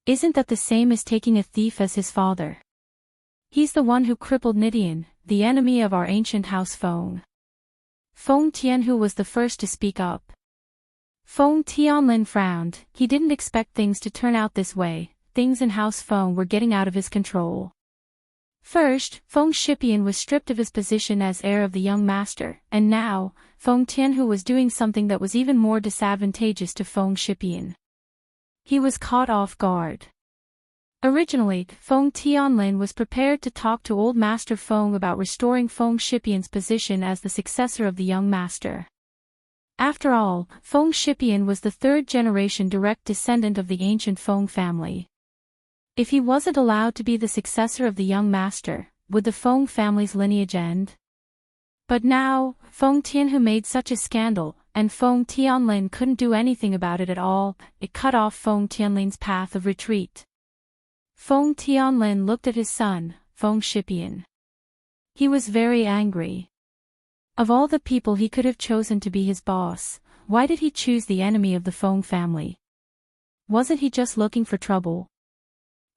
Isn't that the same as taking a thief as his father? He's the one who crippled Nidian, the enemy of our ancient House Feng. Feng Tianhu was the first to speak up. Feng Tianlin frowned, he didn't expect things to turn out this way, things in House Feng were getting out of his control. First, Feng Shipian was stripped of his position as heir of the young master, and now, Feng Tianhu was doing something that was even more disadvantageous to Feng Shipian. He was caught off guard. Originally, Feng Tianlin was prepared to talk to old Master Feng about restoring Feng Shipian's position as the successor of the young master. After all, Feng Shipian was the third-generation direct descendant of the ancient Feng family. If he wasn't allowed to be the successor of the young master, would the Feng family's lineage end? But now, Feng Tianhu made such a scandal, and Feng Tianlin couldn't do anything about it at all. It cut off Feng Tianlin's path of retreat. Feng Tianlin looked at his son, Feng Shipian. He was very angry. Of all the people he could have chosen to be his boss, why did he choose the enemy of the Feng family? Wasn't he just looking for trouble?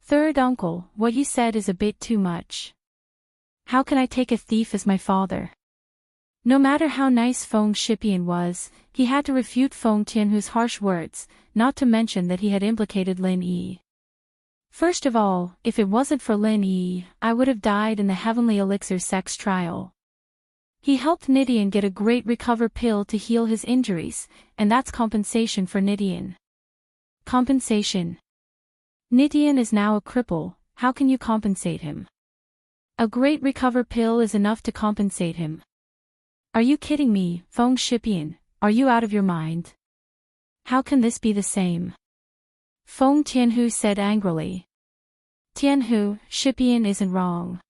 Third uncle, what you said is a bit too much. How can I take a thief as my father? No matter how nice Feng Shipian was, he had to refute Feng Tianhu's harsh words, not to mention that he had implicated Lin Yi. First of all, if it wasn't for Lin Yi, I would have died in the Heavenly Elixir sex trial. He helped Nidian get a great recover pill to heal his injuries, and that's compensation for Nidian. Compensation. Nidian is now a cripple, how can you compensate him? A great recover pill is enough to compensate him. Are you kidding me, Feng Shipian? Are you out of your mind? How can this be the same? Feng Tianhu said angrily. Tianhu, Shipian isn't wrong.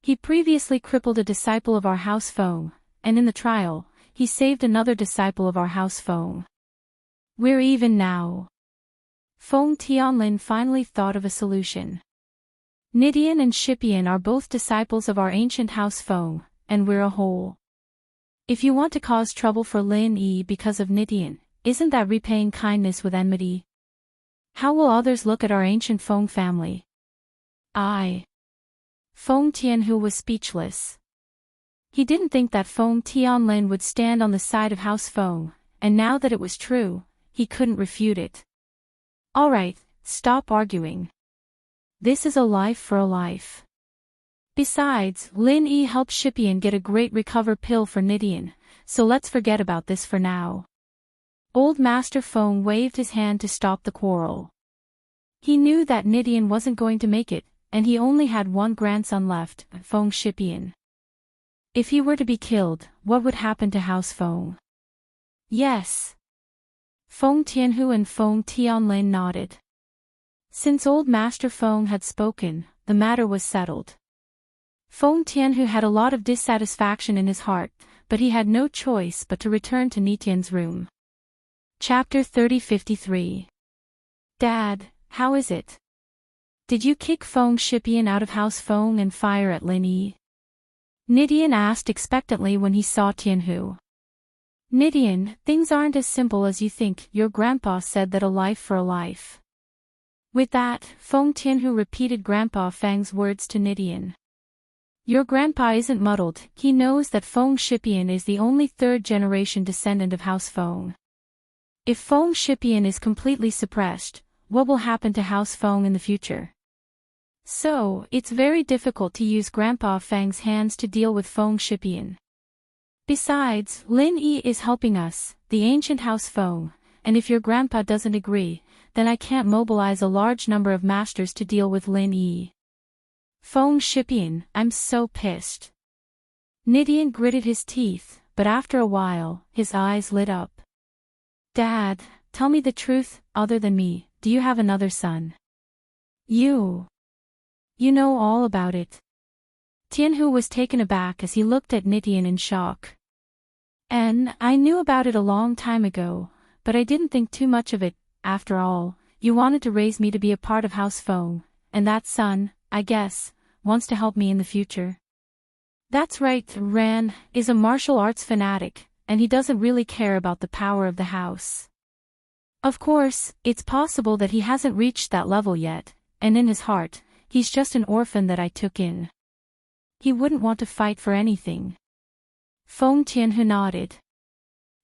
He previously crippled a disciple of our House Feng, and in the trial, he saved another disciple of our House Feng. We're even now. Feng Tianlin finally thought of a solution. Nidian and Shipian are both disciples of our ancient House Feng, and we're a whole. If you want to cause trouble for Lin Yi because of Nidian, isn't that repaying kindness with enmity? How will others look at our ancient Feng family? Feng Tianhu was speechless. He didn't think that Feng Tianlin would stand on the side of House Feng, and now that it was true, he couldn't refute it. Alright, stop arguing. This is a life for a life. Besides, Lin Yi helped Shipian get a great recover pill for Nidian, so let's forget about this for now. Old Master Feng waved his hand to stop the quarrel. He knew that Nidian wasn't going to make it, and he only had one grandson left, Feng Shipian. If he were to be killed, what would happen to House Feng? Yes. Feng Tianhu and Feng Tianlin nodded. Since old Master Feng had spoken, the matter was settled. Feng Tianhu had a lot of dissatisfaction in his heart, but he had no choice but to return to Nitian's room. Chapter 3053. Dad, how is it? Did you kick Feng Shipian out of House Feng and fire at Lin Yi? Nidian asked expectantly when he saw Tianhu. Nidian, things aren't as simple as you think. Your grandpa said that a life for a life. With that, Feng Tianhu repeated Grandpa Fang's words to Nidian. Your grandpa isn't muddled, he knows that Feng Shipian is the only third-generation descendant of House Feng. If Feng Shipian is completely suppressed, what will happen to House Feng in the future? So, it's very difficult to use Grandpa Fang's hands to deal with Feng Shipian. Besides, Lin Yi is helping us, the ancient House Feng, and if your grandpa doesn't agree, then I can't mobilize a large number of masters to deal with Lin Yi. Feng Shipian, I'm so pissed. Nidian gritted his teeth, but after a while, his eyes lit up. Dad, tell me the truth, other than me, do you have another son? You know all about it. Tianhu was taken aback as he looked at Nidian in shock. And I knew about it a long time ago, but I didn't think too much of it. After all, you wanted to raise me to be a part of House Feng, and that son, I guess, wants to help me in the future. That's right, Ran is a martial arts fanatic, and he doesn't really care about the power of the house. Of course, it's possible that he hasn't reached that level yet, and in his heart, he's just an orphan that I took in. He wouldn't want to fight for anything. Feng Tianhu nodded.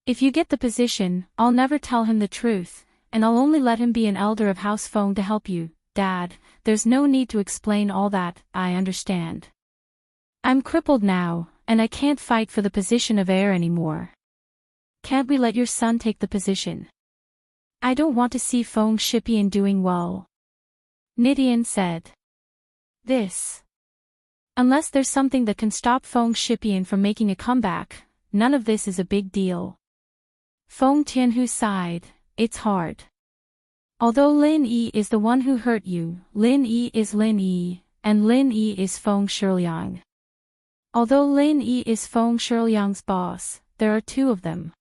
If you get the position, I'll never tell him the truth, and I'll only let him be an elder of House Feng to help you. Dad, there's no need to explain all that, I understand. I'm crippled now, and I can't fight for the position of heir anymore. Can't we let your son take the position? I don't want to see Feng Shipian doing well. Nidian said. This. Unless there's something that can stop Feng Shipian from making a comeback, none of this is a big deal. Feng Tianhu sighed, it's hard. Although Lin Yi is the one who hurt you, Lin Yi is Lin Yi, and Lin Yi is Feng Shiliang. Although Lin Yi is Feng Shiliang's boss, there are two of them.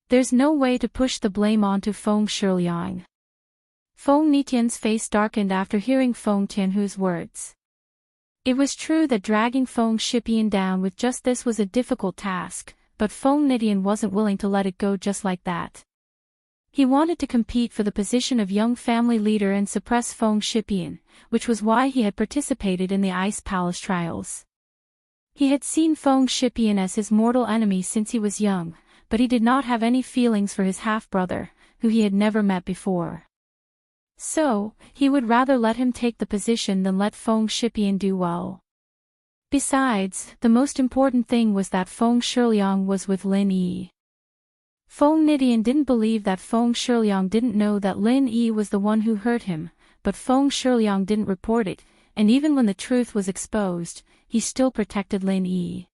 There's no way to push the blame onto Feng Shiliang. Feng Nitian's face darkened after hearing Feng Tianhu's words. It was true that dragging Feng Shipian down with just this was a difficult task, but Feng Nitian wasn't willing to let it go just like that. He wanted to compete for the position of young family leader and suppress Feng Shipian, which was why he had participated in the Ice Palace trials. He had seen Feng Shipian as his mortal enemy since he was young, but he did not have any feelings for his half-brother, who he had never met before. So, he would rather let him take the position than let Feng Shipian do well. Besides, the most important thing was that Feng Shiliang was with Lin Yi. Feng Nidian didn't believe that Feng Shiliang didn't know that Lin Yi was the one who hurt him, but Feng Shiliang didn't report it, and even when the truth was exposed, he still protected Lin Yi.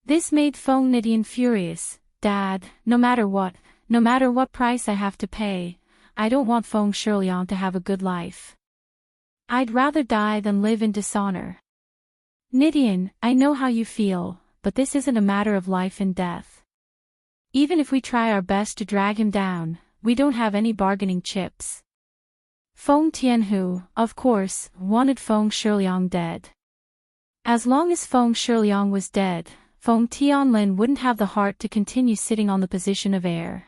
This made Feng Nidian furious. Dad, no matter what price I have to pay, I don't want Feng Shiliang to have a good life. I'd rather die than live in dishonor. Nidian, I know how you feel, but this isn't a matter of life and death. Even if we try our best to drag him down, we don't have any bargaining chips. Feng Tianhu, of course, wanted Feng Shiliang dead. As long as Feng Shiliang was dead, Feng Tianlin wouldn't have the heart to continue sitting on the position of heir.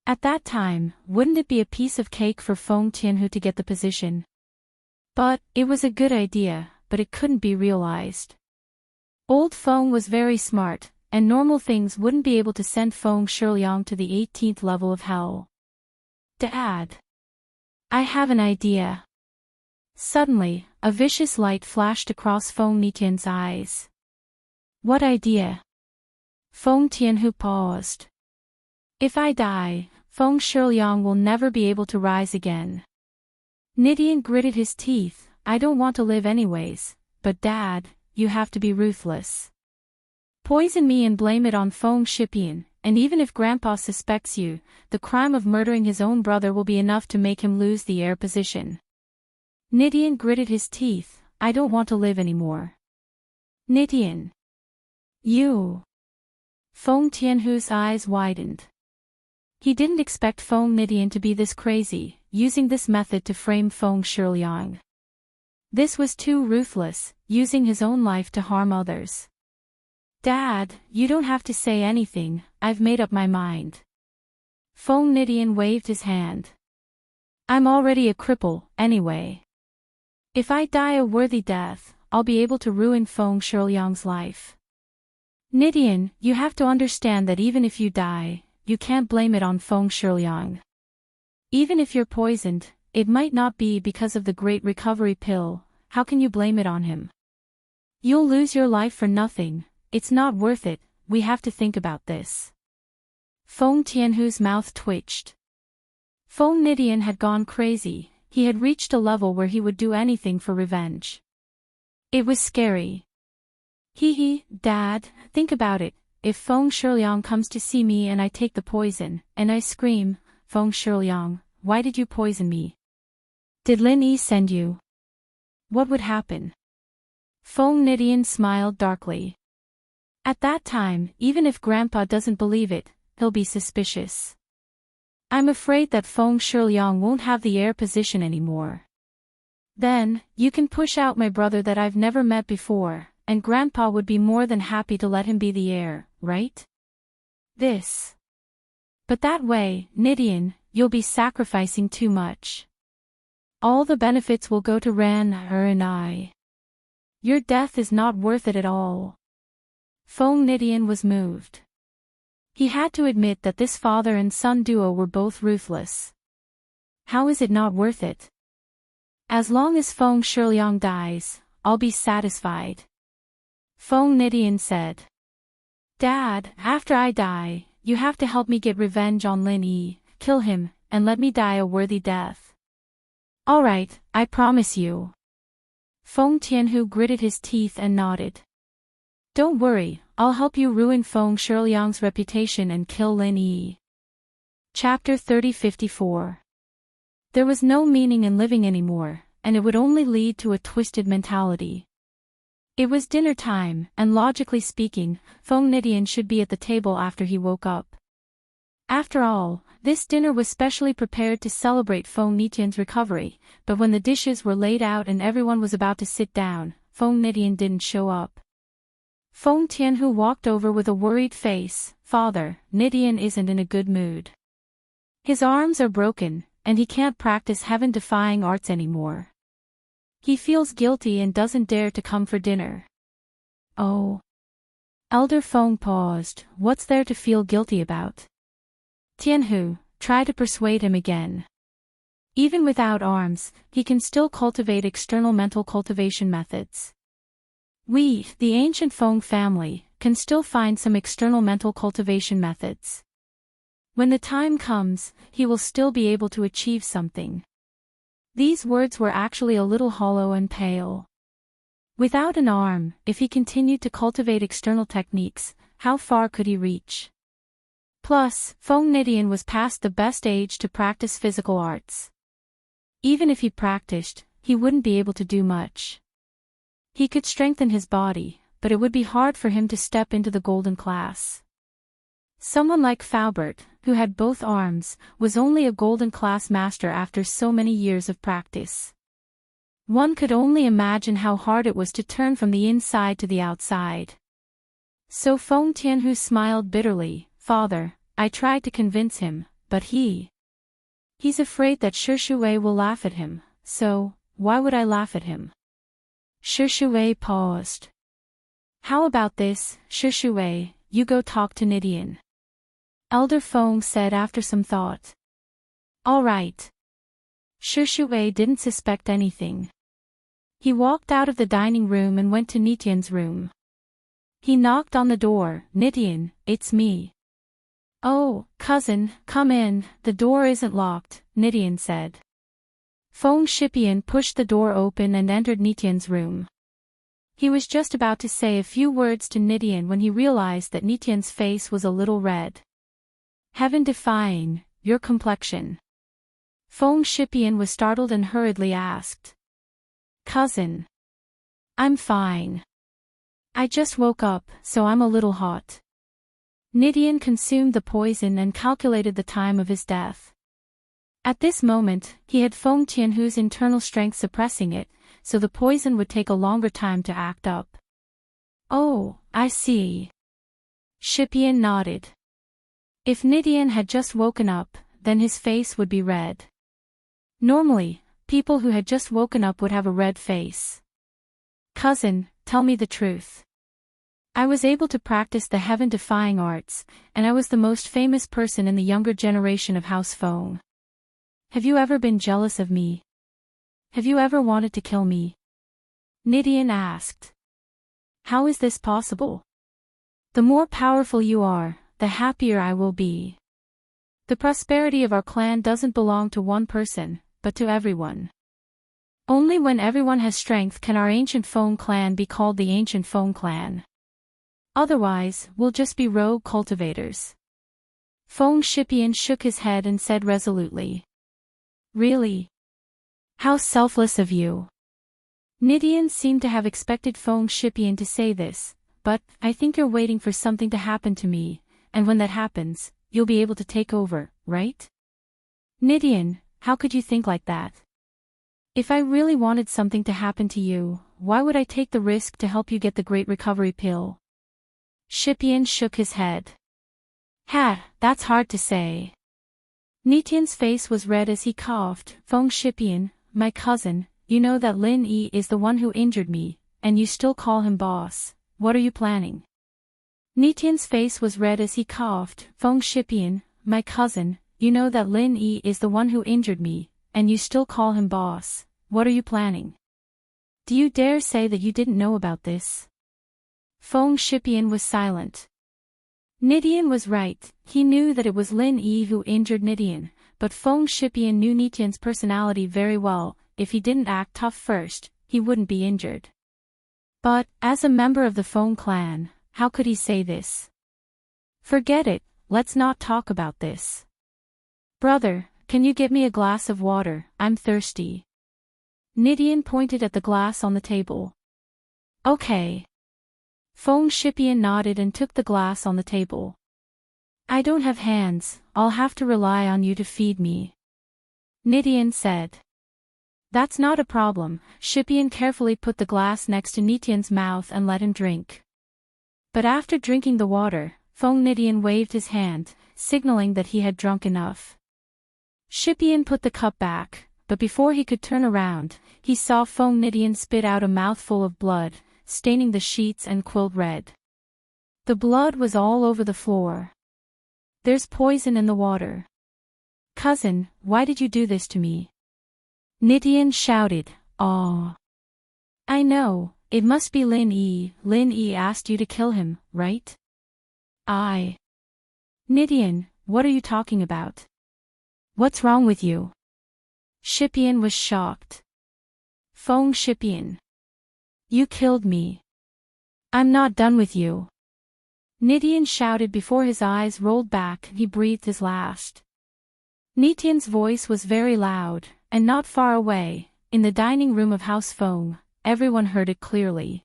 At that time, wouldn't it be a piece of cake for Feng Tianhu to get the position? But, it was a good idea, but it couldn't be realized. Old Feng was very smart, and normal things wouldn't be able to send Feng Shiliang to the 18th level of hell. Dad. I have an idea. Suddenly, a vicious light flashed across Feng Nitian's eyes. What idea? Feng Tianhu paused. If I die, Feng Shiliang will never be able to rise again. Nidian gritted his teeth. I don't want to live anyways, but Dad, you have to be ruthless. Poison me and blame it on Feng Shipian, and even if Grandpa suspects you, the crime of murdering his own brother will be enough to make him lose the heir position. Nidian gritted his teeth. I don't want to live anymore. Nidian. You. Feng Tianhu's eyes widened. He didn't expect Feng Nidian to be this crazy, using this method to frame Feng Shiliang. This was too ruthless, using his own life to harm others. Dad, you don't have to say anything, I've made up my mind. Feng Nidian waved his hand. I'm already a cripple, anyway. If I die a worthy death, I'll be able to ruin Feng Shiliang's life. Nidian, you have to understand that even if you die, you can't blame it on Feng Shiliang. Even if you're poisoned, it might not be because of the Great Recovery Pill. How can you blame it on him? You'll lose your life for nothing. It's not worth it. We have to think about this. Feng Tianhu's mouth twitched. Feng Nidian had gone crazy. He had reached a level where he would do anything for revenge. It was scary. Dad, think about it. If Feng Shiliang comes to see me and I take the poison, and I scream, Feng Shiliang, why did you poison me? Did Lin Yi send you? What would happen? Feng Nidian smiled darkly. At that time, even if Grandpa doesn't believe it, he'll be suspicious. I'm afraid that Feng Shiliang won't have the heir position anymore. Then, you can push out my brother that I've never met before, and Grandpa would be more than happy to let him be the heir, right? But that way, Nidian, you'll be sacrificing too much. All the benefits will go to Ran, her and I. Your death is not worth it at all. Feng Nidian was moved. He had to admit that this father and son duo were both ruthless. How is it not worth it? As long as Feng Shiliang dies, I'll be satisfied. Feng Nidian said. Dad, after I die, you have to help me get revenge on Lin Yi, kill him, and let me die a worthy death. Alright, I promise you. Feng Tianhu gritted his teeth and nodded. Don't worry, I'll help you ruin Feng Shiliang's reputation and kill Lin Yi. Chapter 3054. There was no meaning in living anymore, and it would only lead to a twisted mentality. It was dinner time, and logically speaking, Feng Nidian should be at the table after he woke up. After all, this dinner was specially prepared to celebrate Feng Nidian's recovery, but when the dishes were laid out and everyone was about to sit down, Feng Nidian didn't show up. Feng Tianhu walked over with a worried face. Father, Nidian isn't in a good mood. His arms are broken, and he can't practice heaven-defying arts anymore. He feels guilty and doesn't dare to come for dinner. Oh. Elder Feng paused. What's there to feel guilty about? Tianhu, try to persuade him again. Even without arms, he can still cultivate external mental cultivation methods. We, the ancient Feng family, can still find some external mental cultivation methods. When the time comes, he will still be able to achieve something. These words were actually a little hollow and pale. Without an arm, if he continued to cultivate external techniques, how far could he reach? Plus, Feng Nidian was past the best age to practice physical arts. Even if he practiced, he wouldn't be able to do much. He could strengthen his body, but it would be hard for him to step into the golden class. Someone like Faubert, who had both arms, was only a golden class master after so many years of practice. One could only imagine how hard it was to turn from the inside to the outside. So Feng Tianhu smiled bitterly. Father, I tried to convince him, but he's afraid that Shi Shui will laugh at him, so, why would I laugh at him? Shi Shui paused. How about this, Shi Shui, you go talk to Nidian. Elder Feng said after some thought. All right. Shi Shui didn't suspect anything. He walked out of the dining room and went to Nidian's room. He knocked on the door. Nidian, it's me. Oh, cousin, come in, the door isn't locked, Nidian said. Feng Shipian pushed the door open and entered Nidian's room. He was just about to say a few words to Nidian when he realized that Nidian's face was a little red. Heaven-defying, your complexion. Feng Shipian was startled and hurriedly asked. Cousin. I'm fine. I just woke up, so I'm a little hot. Nidian consumed the poison and calculated the time of his death. At this moment, he had Feng Tianhu's internal strength suppressing it, so the poison would take a longer time to act up. Oh, I see. Shipian nodded. If Nidian had just woken up, then his face would be red. Normally, people who had just woken up would have a red face. Cousin, tell me the truth. I was able to practice the heaven-defying arts, and I was the most famous person in the younger generation of House Feng. Have you ever been jealous of me? Have you ever wanted to kill me? Nidian asked. How is this possible? The more powerful you are, the happier I will be. The prosperity of our clan doesn't belong to one person, but to everyone. Only when everyone has strength can our ancient Feng clan be called the ancient Feng clan. Otherwise, we'll just be rogue cultivators. Feng Shipian shook his head and said resolutely. Really? How selfless of you. Nidian seemed to have expected Feng Shipian to say this, but, I think you're waiting for something to happen to me, and when that happens, you'll be able to take over, right? Nidian, how could you think like that? If I really wanted something to happen to you, why would I take the risk to help you get the great recovery pill? Shipian shook his head. That's hard to say. Nidian's face was red as he coughed. Feng Shipian, my cousin, you know that Lin Yi is the one who injured me, and you still call him boss. What are you planning? Nidian's face was red as he coughed. Feng Shipian, my cousin, you know that Lin Yi is the one who injured me, and you still call him boss. what are you planning? Do you dare say that you didn't know about this? Feng Shipian was silent. Nidian was right, he knew that it was Lin Yi who injured Nidian, but Feng Shipian knew Nidian's personality very well. If he didn't act tough first, he wouldn't be injured. But, as a member of the Feng clan, how could he say this? Forget it, let's not talk about this. Brother, can you get me a glass of water, I'm thirsty. Nidian pointed at the glass on the table. Okay. Feng Shipian nodded and took the glass on the table. I don't have hands, I'll have to rely on you to feed me. Nidian said. That's not a problem. Shipian carefully put the glass next to Nidian's mouth and let him drink. But after drinking the water, Feng Nidian waved his hand, signaling that he had drunk enough. Shipian put the cup back, but before he could turn around, he saw Feng Nidian spit out a mouthful of blood, staining the sheets and quilt red. The blood was all over the floor. There's poison in the water. Cousin, why did you do this to me? Nidian shouted, "Aw! I know, it must be Lin Yi. Lin Yi asked you to kill him, right?" Nidian, what are you talking about? What's wrong with you? Shipian was shocked. Feng Shipian. You killed me. I'm not done with you. Nidian shouted before his eyes rolled back and he breathed his last. Nidian's voice was very loud, and not far away, in the dining room of House Feng, everyone heard it clearly.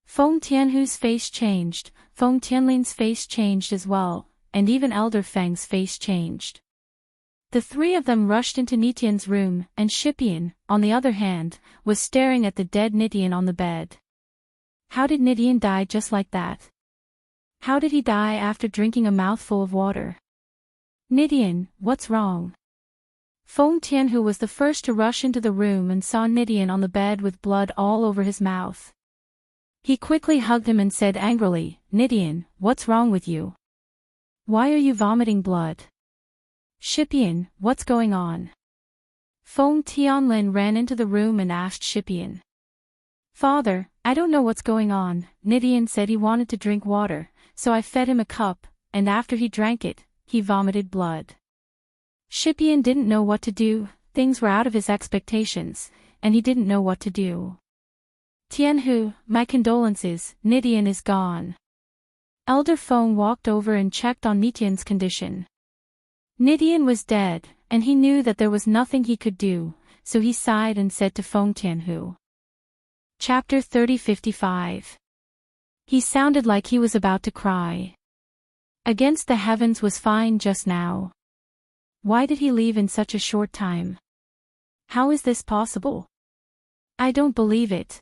Feng Tianhu's face changed, Feng Tianlin's face changed as well, and even Elder Feng's face changed. The three of them rushed into Nidian's room, and Shipian, on the other hand, was staring at the dead Nidian on the bed. How did Nidian die just like that? How did he die after drinking a mouthful of water? Nidian, what's wrong? Feng Tianhu was the first to rush into the room and saw Nidian on the bed with blood all over his mouth. He quickly hugged him and said angrily, Nidian, what's wrong with you? Why are you vomiting blood? Shipian, what's going on? Feng Tianlin ran into the room and asked Shipian. Father, I don't know what's going on. Nidian said he wanted to drink water, so I fed him a cup, and after he drank it, he vomited blood. Shipian didn't know what to do, things were out of his expectations, and he didn't know what to do. Tianhu, my condolences, Nidian is gone. Elder Feng walked over and checked on Nidian's condition. Nidian was dead, and he knew that there was nothing he could do, so he sighed and said to Feng Tianhu. Chapter 30:55. He sounded like he was about to cry. Against the heavens was fine just now. Why did he leave in such a short time? How is this possible? I don't believe it.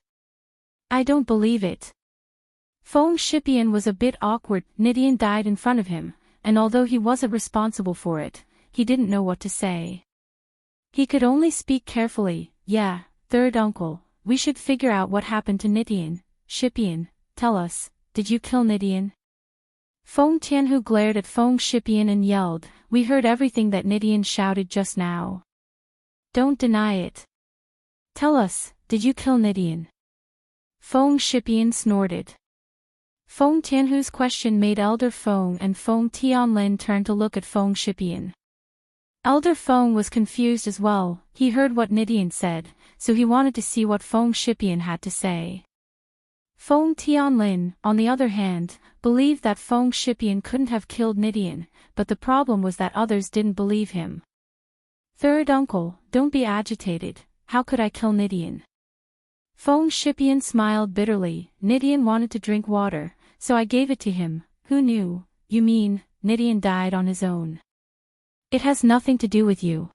I don't believe it. Feng Shipian was a bit awkward. Nidian died in front of him, and although he wasn't responsible for it, he didn't know what to say. He could only speak carefully. Yeah, third uncle, we should figure out what happened to Nidian. Shipian, tell us, did you kill Nidian? Feng Tianhu glared at Feng Shipian and yelled, we heard everything that Nidian shouted just now. Don't deny it. Tell us, did you kill Nidian? Feng Shipian snorted. Feng Tianhu's question made Elder Feng and Feng Tianlin turn to look at Feng Shipian. Elder Feng was confused as well. He heard what Nidian said, so he wanted to see what Feng Shipian had to say. Feng Tianlin, on the other hand, believed that Feng Shipian couldn't have killed Nidian, but the problem was that others didn't believe him. Third uncle, don't be agitated, how could I kill Nidian? Feng Shipian smiled bitterly. Nidian wanted to drink water, so I gave it to him. Who knew? You mean, Nidian died on his own? It has nothing to do with you.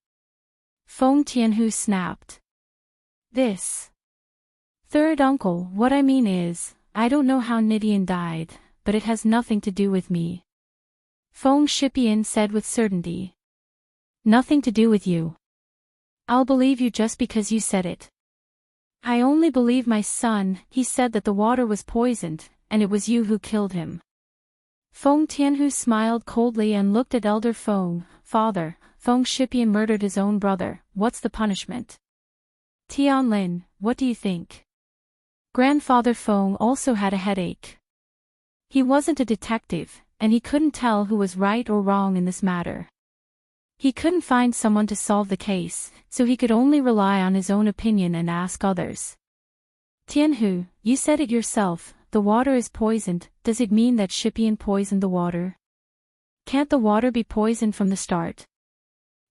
Feng Tianhu snapped. This. Third uncle, what I mean is, I don't know how Nidian died, but it has nothing to do with me. Feng Shipian said with certainty. Nothing to do with you. I'll believe you just because you said it. I only believe my son. He said that the water was poisoned, and it was you who killed him. Feng Tianhu smiled coldly and looked at Elder Feng. Father, Feng Shipian murdered his own brother, what's the punishment? Tianlin, what do you think? Grandfather Feng also had a headache. He wasn't a detective, and he couldn't tell who was right or wrong in this matter. He couldn't find someone to solve the case, so he could only rely on his own opinion and ask others. Tianhu, you said it yourself, the water is poisoned. Does it mean that Shipian poisoned the water? Can't the water be poisoned from the start?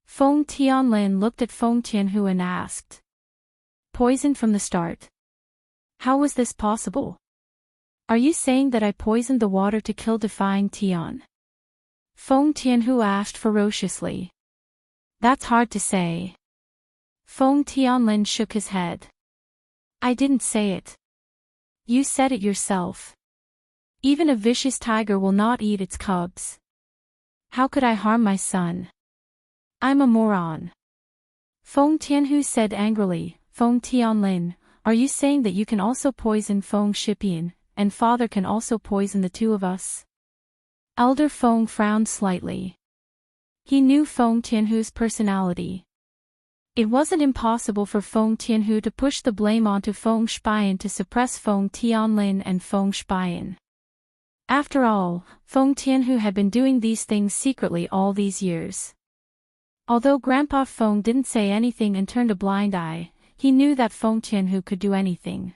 Feng Tianlin looked at Feng Tianhu and asked. Poisoned from the start? How was this possible? Are you saying that I poisoned the water to kill Defying Tian? Feng Tianhu asked ferociously. That's hard to say. Feng Tianlin shook his head. I didn't say it. You said it yourself. Even a vicious tiger will not eat its cubs. How could I harm my son? I'm a moron. Feng Tianhu said angrily. Feng Tianlin, are you saying that you can also poison Feng Shipian, and father can also poison the two of us? Elder Feng frowned slightly. He knew Feng Tianhu's personality. It wasn't impossible for Feng Tianhu to push the blame onto Feng Shipian to suppress Feng Tianlin and Feng Shipian. After all, Feng Tianhu had been doing these things secretly all these years. Although Grandpa Feng didn't say anything and turned a blind eye, he knew that Feng Tianhu could do anything.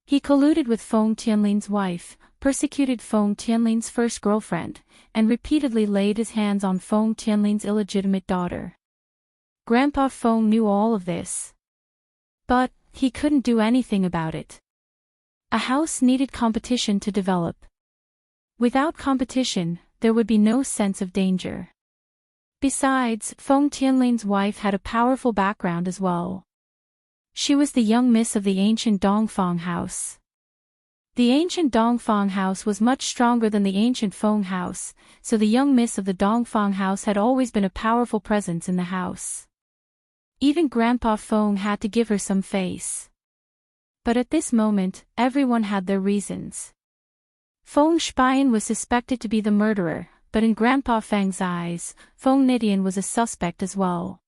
He colluded with Feng Tianlin's wife, persecuted Feng Tianlin's first girlfriend, and repeatedly laid his hands on Feng Tianlin's illegitimate daughter. Grandpa Feng knew all of this. But he couldn't do anything about it. A house needed competition to develop. Without competition, there would be no sense of danger. Besides, Feng Tianlin's wife had a powerful background as well. She was the young miss of the ancient Dongfang house. The ancient Dongfang house was much stronger than the ancient Feng house, so the young miss of the Dongfang house had always been a powerful presence in the house. Even Grandpa Feng had to give her some face. But at this moment, everyone had their reasons. Feng Shipian was suspected to be the murderer, but in Grandpa Feng's eyes, Feng Nidian was a suspect as well.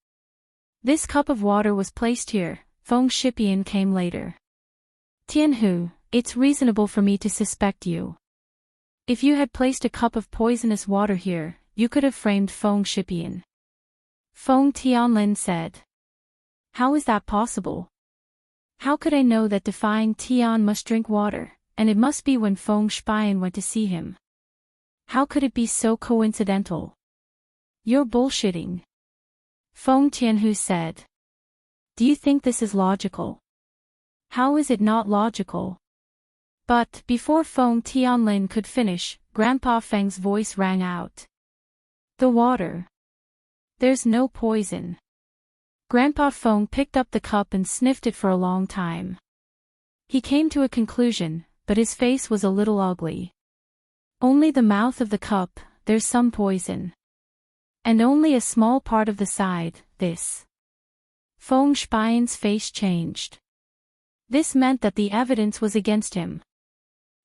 This cup of water was placed here. Feng Shipian came later. Tianhu, it's reasonable for me to suspect you. If you had placed a cup of poisonous water here, you could have framed Feng Shipian. Feng Tianlin said. How is that possible? How could I know that Defying Tian must drink water, and it must be when Feng Shipian went to see him? How could it be so coincidental? You're bullshitting. Feng Tianhu said. Do you think this is logical? How is it not logical? But before Feng Tianlin could finish, Grandpa Feng's voice rang out. The water. There's no poison. Grandpa Feng picked up the cup and sniffed it for a long time. He came to a conclusion, but his face was a little ugly. Only the mouth of the cup, there's some poison. And only a small part of the side, this. Feng Shipian's face changed. This meant that the evidence was against him.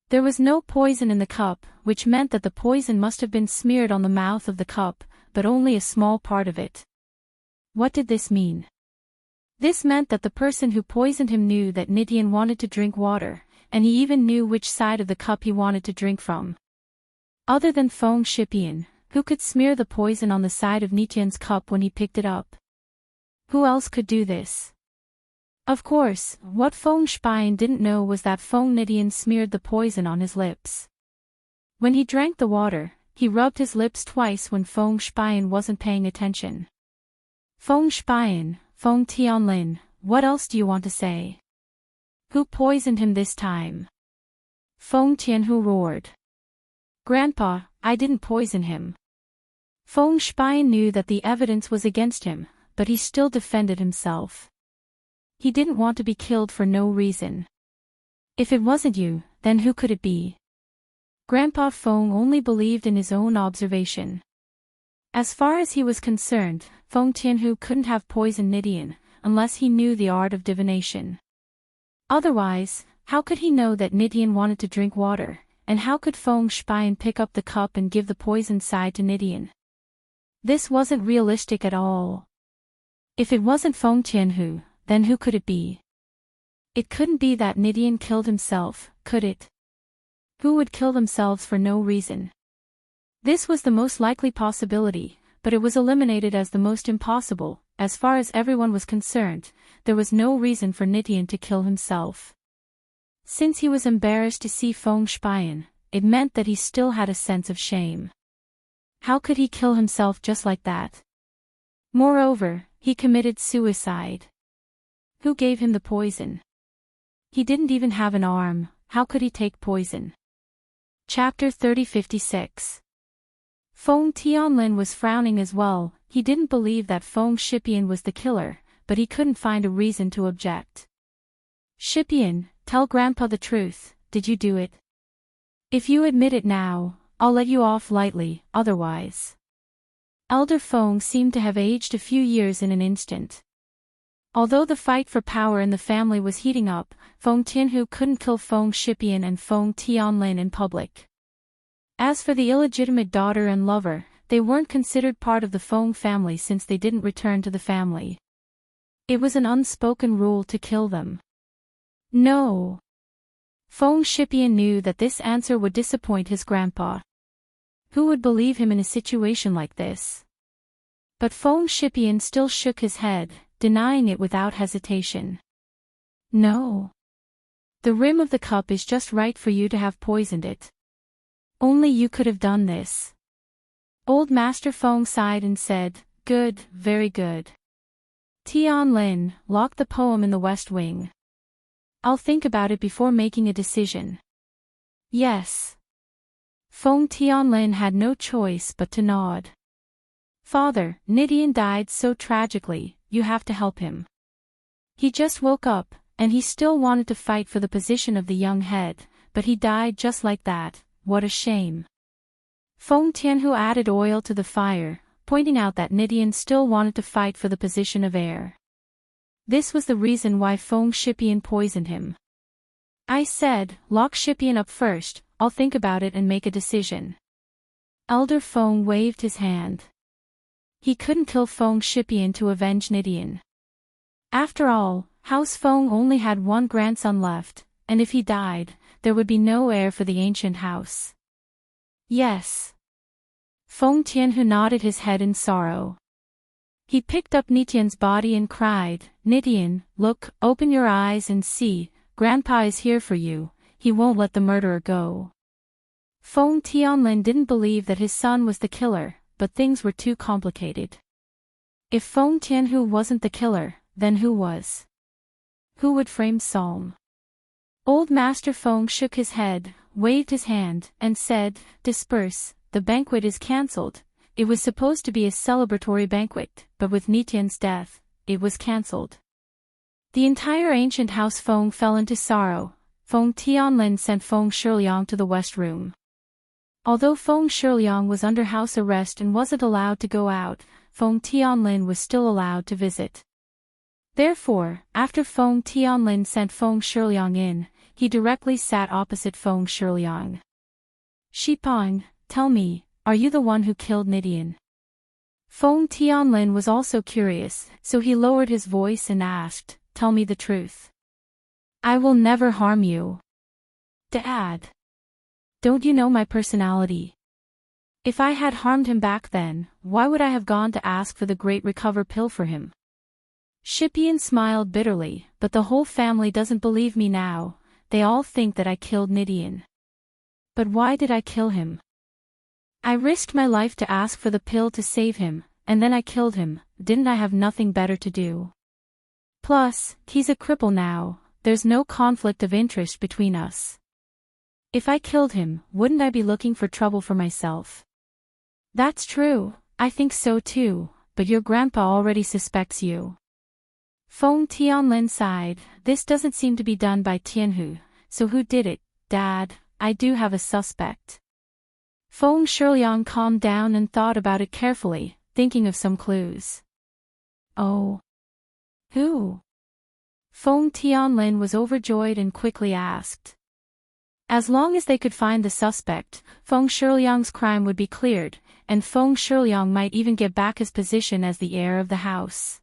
There was no poison in the cup, which meant that the poison must have been smeared on the mouth of the cup, but only a small part of it. What did this mean? This meant that the person who poisoned him knew that Nidian wanted to drink water, and he even knew which side of the cup he wanted to drink from. Other than Feng Shipian, who could smear the poison on the side of Nidian's cup when he picked it up? Who else could do this? Of course, what Feng Shipian didn't know was that Feng Nidian smeared the poison on his lips. When he drank the water, he rubbed his lips twice when Feng Shipian wasn't paying attention. Feng Shipian, Feng Tianlin, what else do you want to say? Who poisoned him this time? Feng Tianhu roared. Grandpa, I didn't poison him. Feng Shipian knew that the evidence was against him, but he still defended himself. He didn't want to be killed for no reason. If it wasn't you, then who could it be? Grandpa Feng only believed in his own observation. As far as he was concerned, Feng Tianhu couldn't have poisoned Nidian, unless he knew the art of divination. Otherwise, how could he know that Nidian wanted to drink water, and how could Feng Shipian pick up the cup and give the poisoned side to Nidian? This wasn't realistic at all. If it wasn't Feng Tianhu, then who could it be? It couldn't be that Nidian killed himself, could it? Who would kill themselves for no reason? This was the most likely possibility, but it was eliminated as the most impossible. As far as everyone was concerned, there was no reason for Nidian to kill himself. Since he was embarrassed to see Feng Spion, it meant that he still had a sense of shame. How could he kill himself just like that? Moreover, he committed suicide. Who gave him the poison? He didn't even have an arm, how could he take poison? Chapter 3056. Feng Tianlin was frowning as well. He didn't believe that Feng Shipian was the killer, but he couldn't find a reason to object. Shipian, tell Grandpa the truth, did you do it? If you admit it now, I'll let you off lightly, otherwise. Elder Feng seemed to have aged a few years in an instant. Although the fight for power in the family was heating up, Feng Tianhu couldn't kill Feng Shipian and Feng Tianlin in public. As for the illegitimate daughter and lover, they weren't considered part of the Feng family since they didn't return to the family. It was an unspoken rule to kill them. No. Feng Shipian knew that this answer would disappoint his grandpa. Who would believe him in a situation like this? But Feng Shipian still shook his head, denying it without hesitation. No. The rim of the cup is just right for you to have poisoned it. Only you could have done this. Old Master Feng sighed and said, good, very good. Tianlin, lock the poem in the West Wing. I'll think about it before making a decision. Yes. Feng Tianlin had no choice but to nod. Father, Nidian died so tragically, you have to help him. He just woke up, and he still wanted to fight for the position of the young head, but he died just like that, what a shame. Feng Tianhu added oil to the fire, pointing out that Nidian still wanted to fight for the position of heir. This was the reason why Feng Shipian poisoned him. I said, lock Shipian up first, I'll think about it and make a decision. Elder Feng waved his hand. He couldn't kill Feng Shipian to avenge Nidian. After all, House Feng only had one grandson left, and if he died, there would be no heir for the ancient house. Yes. Feng Tianhu nodded his head in sorrow. He picked up Nidian's body and cried, Nidian, look, open your eyes and see, Grandpa is here for you, he won't let the murderer go. Feng Tianlin didn't believe that his son was the killer, but things were too complicated. If Feng Tianhu wasn't the killer, then who was? Who would frame Psalm? Old Master Feng shook his head, waved his hand, and said, disperse, the banquet is cancelled. It was supposed to be a celebratory banquet, but with Nidian's death, it was cancelled. The entire ancient house Feng fell into sorrow. Feng Tianlin sent Feng Shiliang to the west room. Although Feng Shiliang was under house arrest and wasn't allowed to go out, Feng Tianlin was still allowed to visit. Therefore, after Feng Tianlin sent Feng Shiliang in, he directly sat opposite Feng Shiliang. Shipang, tell me, are you the one who killed Nidian? Feng Tianlin was also curious, so he lowered his voice and asked, tell me the truth. I will never harm you. Dad. Don't you know my personality? If I had harmed him back then, why would I have gone to ask for the great recover pill for him? Shipian smiled bitterly, but the whole family doesn't believe me now, they all think that I killed Nidian. But why did I kill him? I risked my life to ask for the pill to save him, and then I killed him, didn't I have nothing better to do? Plus, he's a cripple now, there's no conflict of interest between us. If I killed him, wouldn't I be looking for trouble for myself? That's true, I think so too, but your grandpa already suspects you. Feng Tianlin sighed, this doesn't seem to be done by Tianhu, so who did it, Dad? I do have a suspect. Feng Shiliang calmed down and thought about it carefully, thinking of some clues. Oh. Who? Feng Tianlin was overjoyed and quickly asked. As long as they could find the suspect, Feng Shiliang's crime would be cleared, and Feng Shiliang might even get back his position as the heir of the house.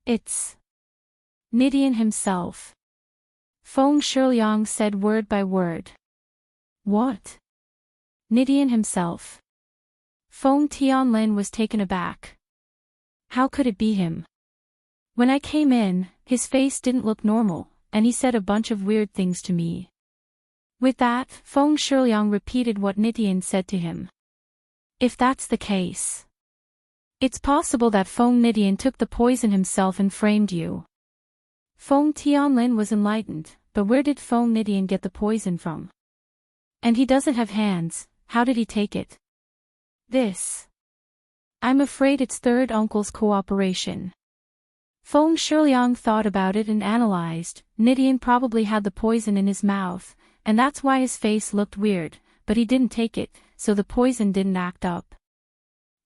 It's Nidian himself. Feng Shiliang said word by word. What? Nidian himself. Feng Tianlin was taken aback. How could it be him? When I came in, his face didn't look normal, and he said a bunch of weird things to me. With that, Feng Shiliang repeated what Nidian said to him. If that's the case, it's possible that Feng Nidian took the poison himself and framed you. Feng Tianlin was enlightened, but where did Feng Nidian get the poison from? And he doesn't have hands, how did he take it? I'm afraid it's third uncle's cooperation. Feng Shiliang thought about it and analyzed. Nidian probably had the poison in his mouth, and that's why his face looked weird, but he didn't take it, so the poison didn't act up.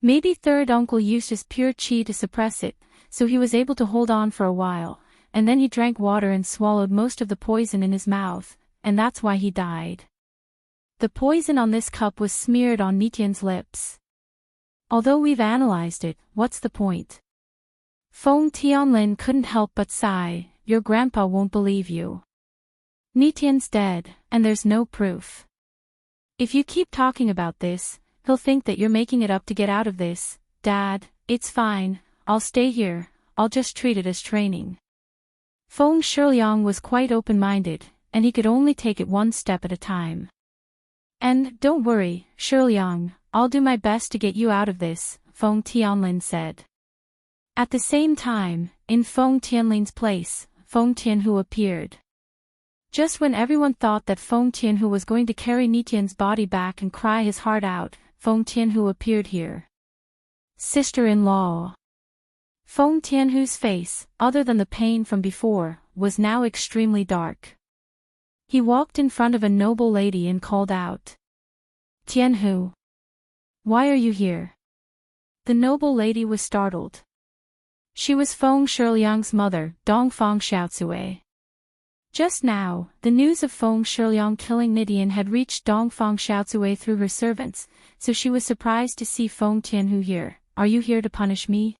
Maybe third uncle used his pure qi to suppress it, so he was able to hold on for a while, and then he drank water and swallowed most of the poison in his mouth, and that's why he died. The poison on this cup was smeared on Nidian's lips. Although we've analyzed it, what's the point? Feng Tianlin couldn't help but sigh. Your grandpa won't believe you. Nidian's dead, and there's no proof. If you keep talking about this, he'll think that you're making it up to get out of this. Dad, it's fine, I'll stay here, I'll just treat it as training. Feng Shiliang was quite open-minded, and he could only take it one step at a time. And, don't worry, Shiliang, I'll do my best to get you out of this, Feng Tianlin said. At the same time, in Feng Tianlin's place, Feng Tianhu appeared. Just when everyone thought that Feng Tianhu was going to carry Nidian's body back and cry his heart out, Feng Tianhu appeared here. Sister-in-law. Feng Tianhu's face, other than the pain from before, was now extremely dark. He walked in front of a noble lady and called out. Tianhu. Why are you here? The noble lady was startled. She was Feng Shiliang's mother, Dongfang Xiaocui. Just now, the news of Feng Shiliang killing Nidian had reached Dongfang Xiaocui through her servants, so she was surprised to see Feng Tianhu here. Are you here to punish me?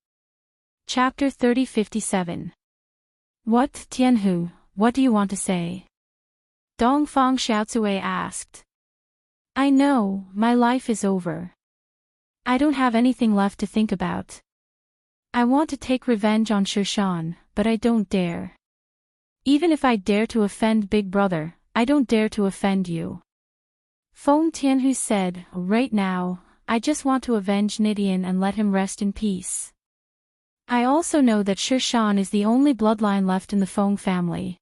Chapter 3057. What, Tianhu, what do you want to say? Dongfang Xiaocui asked. I know, my life is over. I don't have anything left to think about. I want to take revenge on Shishan, but I don't dare. Even if I dare to offend Big Brother, I don't dare to offend you. Feng Tianhu said, right now, I just want to avenge Nidian and let him rest in peace. I also know that Shishan is the only bloodline left in the Feng family.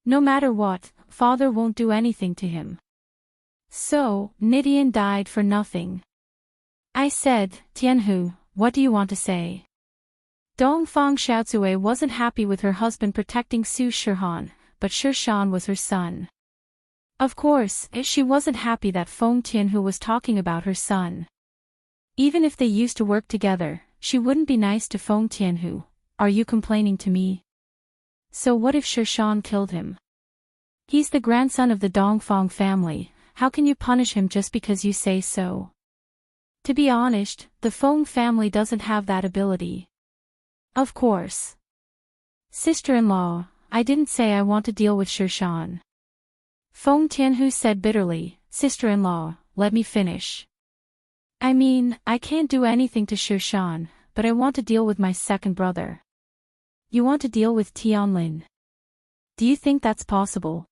No matter what, father won't do anything to him. So, Nidian died for nothing. I said, Tianhu, what do you want to say? Dongfang Xiaocui wasn't happy with her husband protecting Su Shihan, but Shishan was her son. Of course, she wasn't happy that Feng Tianhu was talking about her son. Even if they used to work together, she wouldn't be nice to Feng Tianhu. Are you complaining to me? So what if Shishan killed him? He's the grandson of the Dongfang family, how can you punish him just because you say so? To be honest, the Feng family doesn't have that ability. Of course. Sister-in-law, I didn't say I want to deal with Shishan. Feng Tianhu said bitterly, sister-in-law, let me finish. I mean, I can't do anything to Shishan, but I want to deal with my second brother. You want to deal with Tianlin? Do you think that's possible?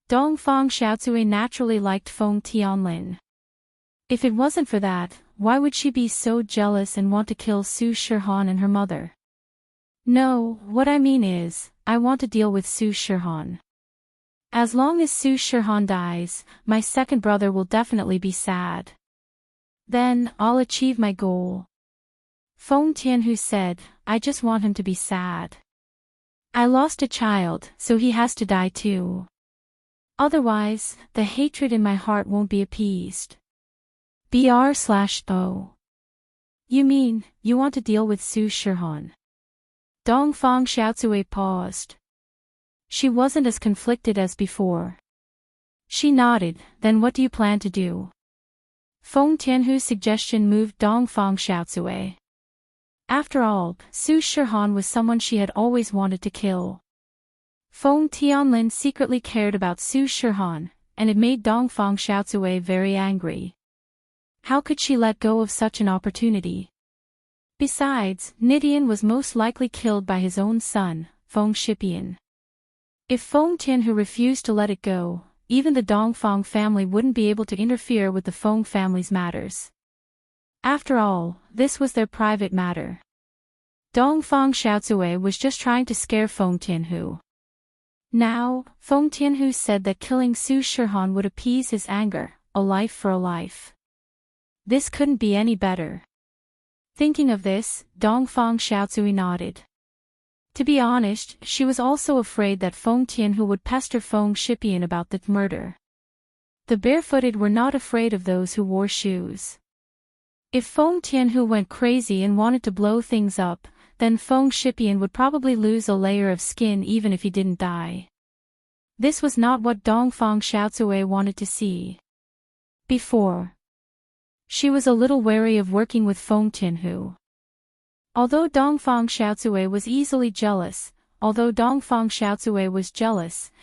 Dongfang Xiaocui naturally liked Feng Tianlin. If it wasn't for that, why would she be so jealous and want to kill Su Shihan and her mother? No, what I mean is, I want to deal with Su Shihan. As long as Su Shihan dies, my second brother will definitely be sad. Then, I'll achieve my goal. Feng Tianhu said, I just want him to be sad. I lost a child, so he has to die too. Otherwise, the hatred in my heart won't be appeased. BR/O. You mean, you want to deal with Su Shihan? Dongfang Xiaocui paused. She wasn't as conflicted as before. She nodded, then what do you plan to do? Feng Tianhu's suggestion moved Dongfang Xiaocui. After all, Su Shihan was someone she had always wanted to kill. Feng Tianlin secretly cared about Su Shihan, and it made Dongfang Xiaozui very angry. How could she let go of such an opportunity? Besides, Nidian was most likely killed by his own son, Feng Shipian. If Feng Tianhu refused to let it go, even the Dongfang family wouldn't be able to interfere with the Feng family's matters. After all, this was their private matter. Dongfang Xiaozui was just trying to scare Feng Tianhu. Now, Feng Tianhu said that killing Su Shihan would appease his anger, a life for a life. This couldn't be any better. Thinking of this, Dongfang Xiaozui nodded. To be honest, she was also afraid that Feng Tianhu would pester Feng Shipian about the murder. The barefooted were not afraid of those who wore shoes. If Feng Tianhu went crazy and wanted to blow things up, then Feng Shipian would probably lose a layer of skin even if he didn't die. This was not what Dongfang Xiaozui wanted to see. Before, she was a little wary of working with Feng Tianhu. Although Dongfang Xiaozui was easily jealous,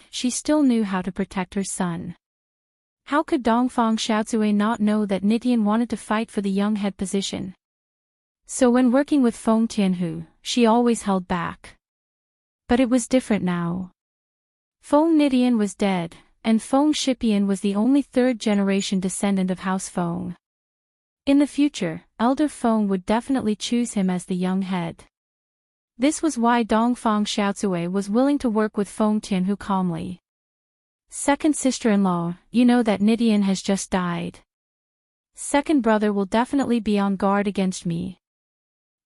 she still knew how to protect her son. How could Dongfang Xiaozui not know that Nidian wanted to fight for the young head position? So when working with Feng Tianhu, she always held back. But it was different now. Feng Nidian was dead, and Feng Shipian was the only third-generation descendant of House Feng. In the future, Elder Feng would definitely choose him as the young head. This was why Dongfang Xiaozui was willing to work with Feng Tianhu calmly. Second sister-in-law, you know that Nidian has just died. Second brother will definitely be on guard against me.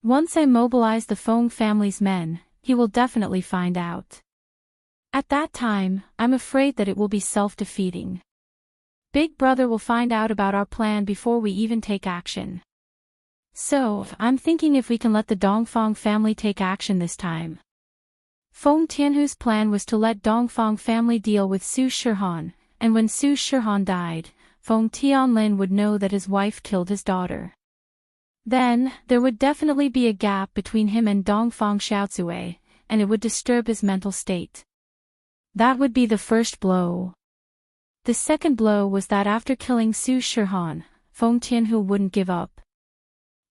Once I mobilize the Feng family's men, he will definitely find out. At that time, I'm afraid that it will be self-defeating. Big brother will find out about our plan before we even take action. So, I'm thinking if we can let the Dongfang family take action this time. Feng Tianhu's plan was to let Dongfang family deal with Su Shihan, and when Su Shihan died, Feng Tianlin would know that his wife killed his daughter. Then, there would definitely be a gap between him and Dongfang Xiaozui, and it would disturb his mental state. That would be the first blow. The second blow was that after killing Su Shihan, Feng Tianhu wouldn't give up.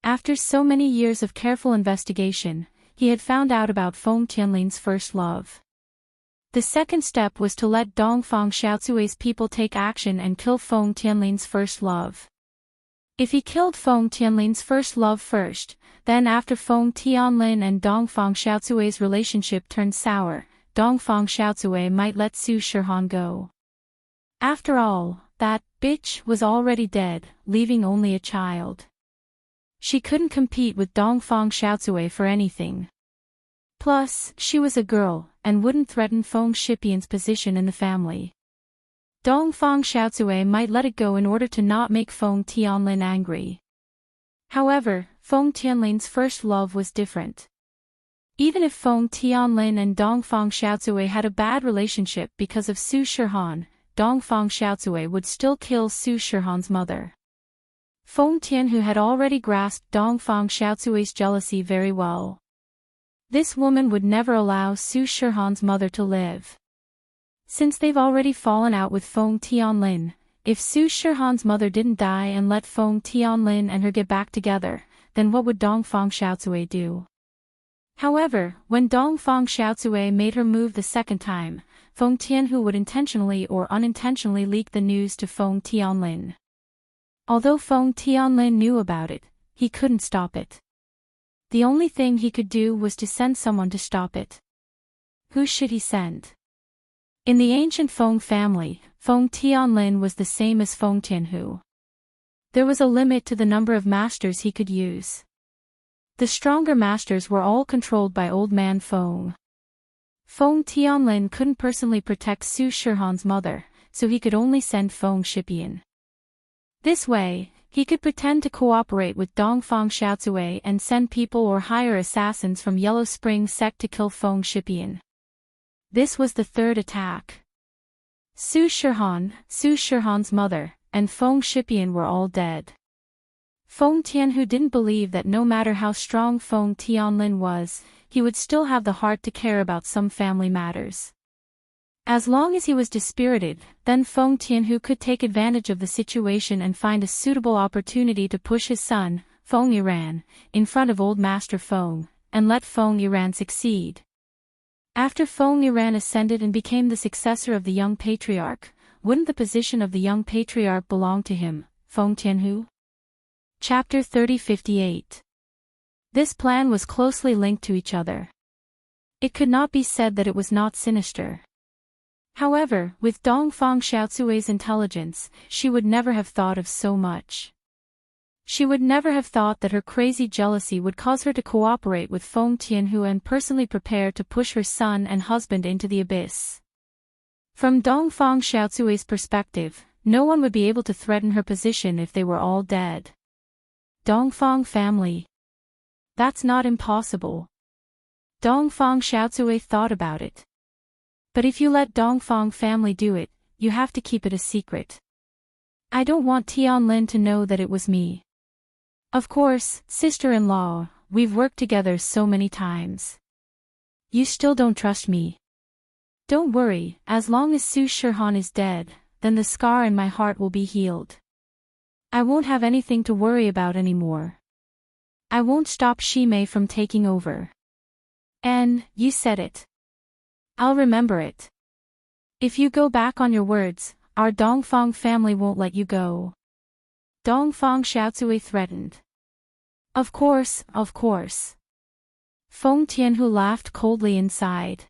After so many years of careful investigation, he had found out about Feng Tianlin's first love. The second step was to let Dongfang Xiaozui's people take action and kill Feng Tianlin's first love. If he killed Feng Tianlin's first love first, then after Feng Tianlin and Dongfang Xiaozui's relationship turned sour, Dongfang Xiaozui might let Su Shihan go. After all, that bitch was already dead, leaving only a child. She couldn't compete with Dongfang Xiaozui for anything. Plus, she was a girl, and wouldn't threaten Feng Shipian's position in the family. Dongfang Xiaozui might let it go in order to not make Feng Tianlin angry. However, Feng Tianlin's first love was different. Even if Feng Tianlin and Dongfang Xiaozui had a bad relationship because of Su Shihan, Dongfang Xiaozui would still kill Su Shihan's mother. Feng Tianhu had already grasped Dongfang Xiaozui's jealousy very well. This woman would never allow Su Shihan's mother to live. Since they've already fallen out with Feng Tianlin, if Su Shihan's mother didn't die and let Feng Tianlin and her get back together, then what would Dongfang Xiaozui do? However, when Dongfang Xiaozui made her move the second time, Feng Tianhu would intentionally or unintentionally leak the news to Feng Tianlin. Although Feng Tianlin knew about it, he couldn't stop it. The only thing he could do was to send someone to stop it. Who should he send? In the ancient Feng family, Feng Tianlin was the same as Feng Tianhu. There was a limit to the number of masters he could use. The stronger masters were all controlled by Old Man Feng. Feng Tianlin couldn't personally protect Su Shihan's mother, so he could only send Feng Shipian. This way, he could pretend to cooperate with Dongfang Xiaozui and send people or hire assassins from Yellow Spring sect to kill Feng Shipian. This was the third attack. Su Shihan's mother, and Feng Shipian were all dead. Feng Tianhu didn't believe that no matter how strong Feng Tianlin was, he would still have the heart to care about some family matters. As long as he was dispirited, then Feng Tianhu could take advantage of the situation and find a suitable opportunity to push his son, Feng Yiran, in front of old Master Feng, and let Feng Yiran succeed. After Feng Yiran ascended and became the successor of the young patriarch, wouldn't the position of the young patriarch belong to him, Feng Tianhu? Chapter 3058. This plan was closely linked to each other. It could not be said that it was not sinister. However, with Dongfang Xiaozui's intelligence, she would never have thought of so much. She would never have thought that her crazy jealousy would cause her to cooperate with Feng Tianhu and personally prepare to push her son and husband into the abyss. From Dongfang Xiaozui's perspective, no one would be able to threaten her position if they were all dead. Dongfang family. That's not impossible. Dongfang Xiaozui thought about it. But if you let Dongfang family do it, you have to keep it a secret. I don't want Tianlin to know that it was me. Of course, sister-in-law, we've worked together so many times. You still don't trust me. Don't worry, as long as Su Shihan is dead, then the scar in my heart will be healed. I won't have anything to worry about anymore. I won't stop Shimei from taking over. And, you said it. I'll remember it. If you go back on your words, our Dongfang family won't let you go. Dongfang Xiaozui threatened. Of course, of course. Feng Tianhu laughed coldly inside.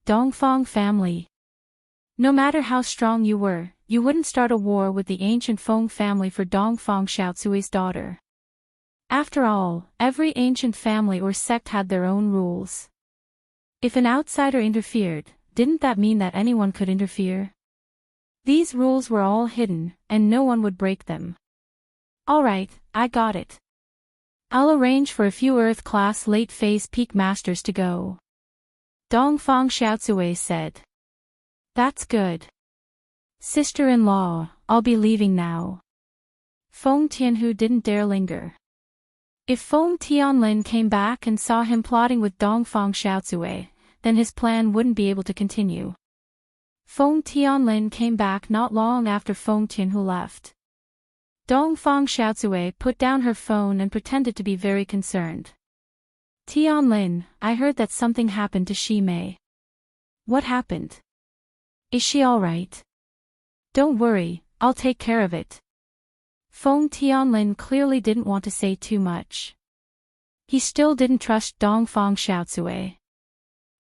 Dongfang family. No matter how strong you were, you wouldn't start a war with the ancient Feng family for Dongfang Xiaozui's daughter. After all, every ancient family or sect had their own rules. If an outsider interfered, didn't that mean that anyone could interfere? These rules were all hidden, and no one would break them. Alright, I got it. I'll arrange for a few Earth-class late-phase peak masters to go. Dongfang Xiaozui said. That's good. Sister-in-law, I'll be leaving now. Feng Tianhu didn't dare linger. If Feng Tianlin came back and saw him plotting with Dongfang Xiaozui, then his plan wouldn't be able to continue. Feng Tianlin came back not long after Feng Tianhu left. Dongfang Xiaozui put down her phone and pretended to be very concerned. Tianlin, I heard that something happened to Shimei. What happened? Is she alright? Don't worry, I'll take care of it. Feng Tianlin clearly didn't want to say too much. He still didn't trust Dongfang Xiaozui.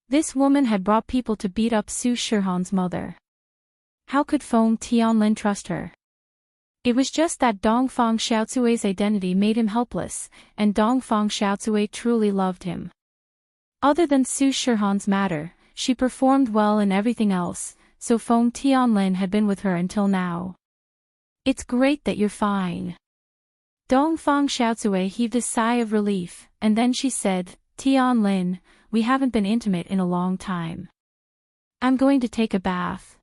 This woman had brought people to beat up Su Shihan's mother. How could Feng Tianlin trust her? It was just that Dongfang Xiaozui's identity made him helpless, and Dongfang Xiaozui truly loved him. Other than Su Shihan's matter, she performed well in everything else, so Feng Tianlin had been with her until now. It's great that you're fine. Dongfang Xiaozui heaved a sigh of relief, and then she said, Tianlin, we haven't been intimate in a long time. I'm going to take a bath.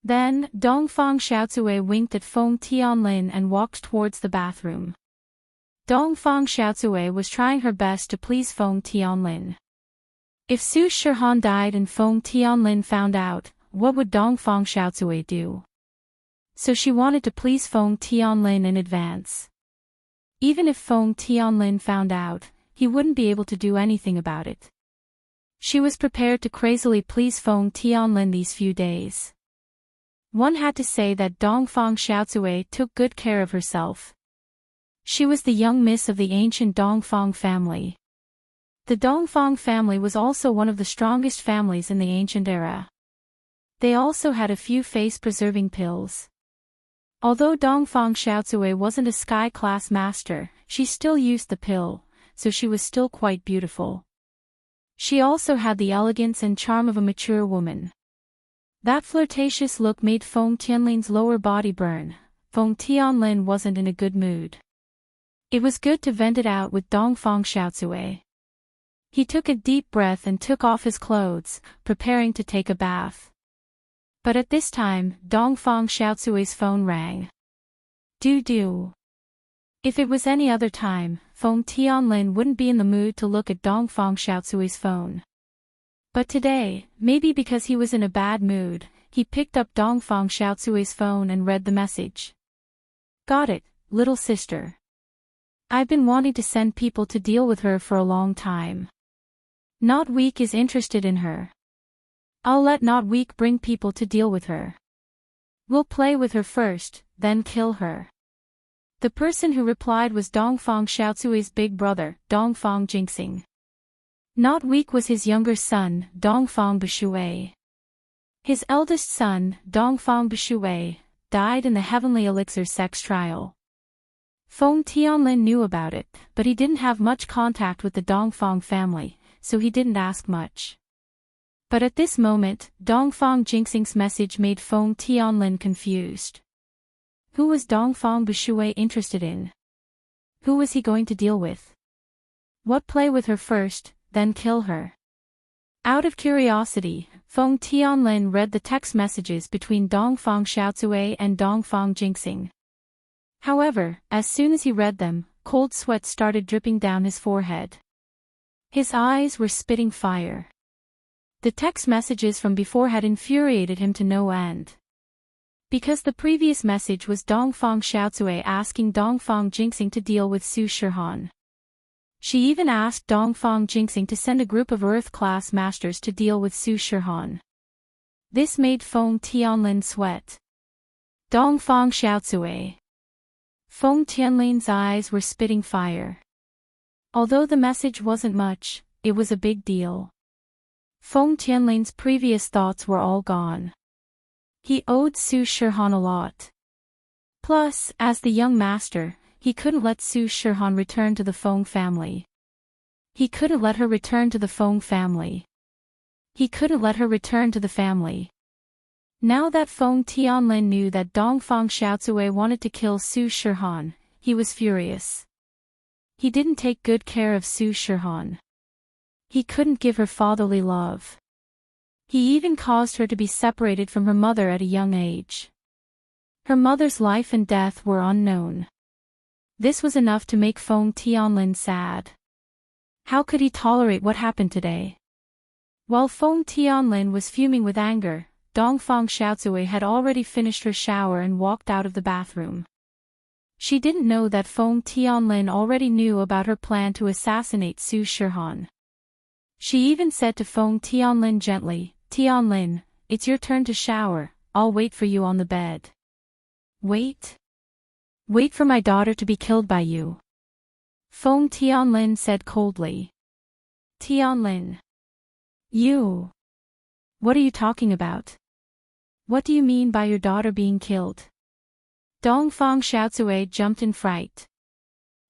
Then, Dongfang Xiaozui winked at Feng Tianlin and walked towards the bathroom. Dongfang Xiaozui was trying her best to please Feng Tianlin. If Su Shihan died and Feng Tianlin found out, what would Dongfang Xiaozui do? So she wanted to please Feng Tianlin in advance. Even if Feng Tianlin found out, he wouldn't be able to do anything about it. She was prepared to crazily please Feng Tianlin these few days. One had to say that Dongfang Xiaozui took good care of herself. She was the young miss of the ancient Dongfang family. The Dongfang family was also one of the strongest families in the ancient era. They also had a few face-preserving pills. Although Dongfang Xiaozui wasn't a sky-class master, she still used the pill, so she was still quite beautiful. She also had the elegance and charm of a mature woman. That flirtatious look made Feng Tianlin's lower body burn. Feng Tianlin wasn't in a good mood. It was good to vent it out with Dongfang Xiaozui. He took a deep breath and took off his clothes, preparing to take a bath. But at this time, Dongfang Xiaozui's phone rang. Do. If it was any other time, Feng Tianlin wouldn't be in the mood to look at Dongfang Xiaozui's phone. But today, maybe because he was in a bad mood, he picked up Dongfang Xiaozui's phone and read the message. Got it, little sister. I've been wanting to send people to deal with her for a long time. Not Weak is interested in her. I'll let Not Weak bring people to deal with her. We'll play with her first, then kill her. The person who replied was Dongfang Xiaozui's big brother, Dongfang Jinxing. Not Weak was his younger son, Dongfang Bishui. His eldest son, Dongfang Bishui, died in the Heavenly Elixir sex trial. Feng Tianlin knew about it, but he didn't have much contact with the Dongfang family, so he didn't ask much. But at this moment, Dongfang Jinxing's message made Feng Tianlin confused. Who was Dongfang Bishui interested in? Who was he going to deal with? What play with her first, then kill her? Out of curiosity, Feng Tianlin read the text messages between Dongfang Xiaozui and Dongfang Jinxing. However, as soon as he read them, cold sweat started dripping down his forehead. His eyes were spitting fire. The text messages from before had infuriated him to no end. Because the previous message was Dongfang Xiaozui asking Dongfang Jinxing to deal with Su Shihan. She even asked Dongfang Jinxing to send a group of Earth-class masters to deal with Su Shihan. This made Feng Tianlin sweat. Dongfang Xiaozui. Feng Tianlin's eyes were spitting fire. Although the message wasn't much, it was a big deal. Feng Tianlin's previous thoughts were all gone. He owed Su Shihan a lot. Plus, as the young master, he couldn't let Su Shihan return to the Feng family. He couldn't let her return to the Feng family. He couldn't let her return to the family. Now that Feng Tianlin knew that Dongfang Xiaozui wanted to kill Su Shihan, he was furious. He didn't take good care of Su Shihan. He couldn't give her fatherly love. He even caused her to be separated from her mother at a young age. Her mother's life and death were unknown. This was enough to make Feng Tianlin sad. How could he tolerate what happened today? While Feng Tianlin was fuming with anger, Dongfang Xiaozui had already finished her shower and walked out of the bathroom. She didn't know that Feng Tianlin already knew about her plan to assassinate Su Shihan. She even said to Feng Tianlin gently, "Tianlin, it's your turn to shower, I'll wait for you on the bed." Wait? Wait for my daughter to be killed by you? Feng Tianlin said coldly. Tianlin. You. What are you talking about? What do you mean by your daughter being killed? Dongfang Xiaozui jumped in fright.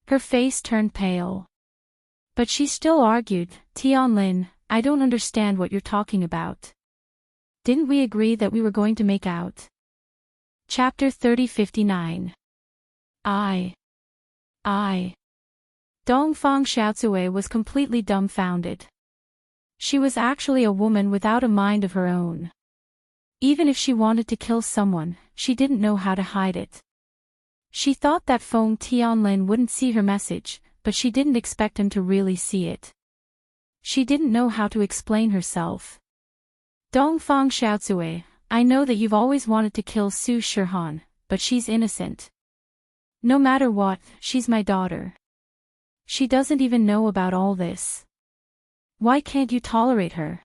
Her face turned pale. But she still argued, Tianlin, I don't understand what you're talking about. Didn't we agree that we were going to make out? Chapter 3059. I. Dongfang Xiaozui was completely dumbfounded. She was actually a woman without a mind of her own. Even if she wanted to kill someone, she didn't know how to hide it. She thought that Feng Tianlin wouldn't see her message, but she didn't expect him to really see it. She didn't know how to explain herself. Dongfang Xiaozui, I know that you've always wanted to kill Su Shihan, but she's innocent. No matter what, she's my daughter. She doesn't even know about all this. Why can't you tolerate her?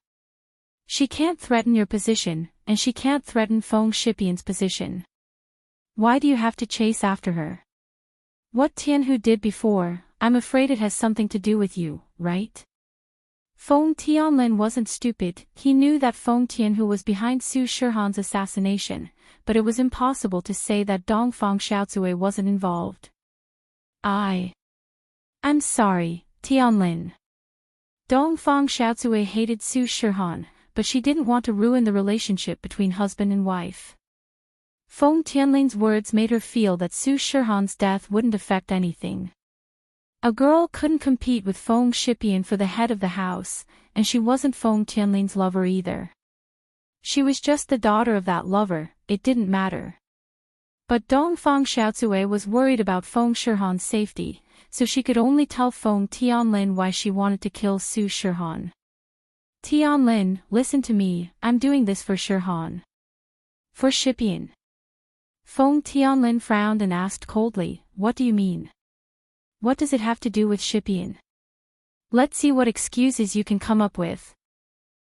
She can't threaten your position, and she can't threaten Feng Shipian's position. Why do you have to chase after her? What Tianhu did before, I'm afraid it has something to do with you, right? Feng Tianlin wasn't stupid, he knew that Feng Tianhu was behind Su Shihan's assassination, but it was impossible to say that Dongfang Xiaozui wasn't involved. I'm sorry, Tianlin. Dongfang Xiaozui hated Su Shihan, but she didn't want to ruin the relationship between husband and wife. Feng Tianlin's words made her feel that Su Shihan's death wouldn't affect anything. A girl couldn't compete with Feng Shipian for the head of the house, and she wasn't Feng Tianlin's lover either. She was just the daughter of that lover, it didn't matter. But Dongfang Xiaozue was worried about Feng Shihan's safety, so she could only tell Feng Tianlin why she wanted to kill Su Shihan. Tianlin, listen to me, I'm doing this for Shihan. For Shipian. Feng Tianlin frowned and asked coldly, what do you mean? What does it have to do with Shipian? Let's see what excuses you can come up with.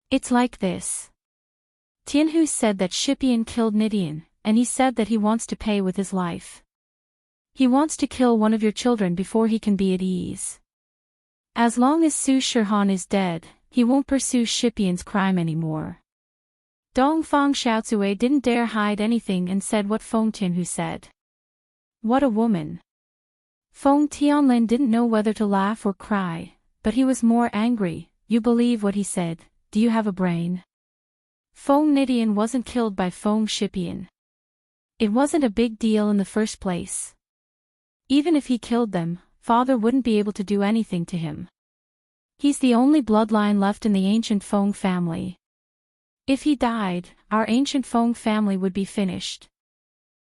It's like this. Tianhu said that Shipian killed Nidian, and he said that he wants to pay with his life. He wants to kill one of your children before he can be at ease. As long as Su Shihan is dead, he won't pursue Shipian's crime anymore. Dongfang Xiaozue didn't dare hide anything and said what Feng Tianhu said. What a woman. Feng Tianlin didn't know whether to laugh or cry, but he was more angry. You believe what he said, do you have a brain? Feng Nidian wasn't killed by Feng Shipian. It wasn't a big deal in the first place. Even if he killed them, father wouldn't be able to do anything to him. He's the only bloodline left in the ancient Feng family. If he died, our ancient Feng family would be finished.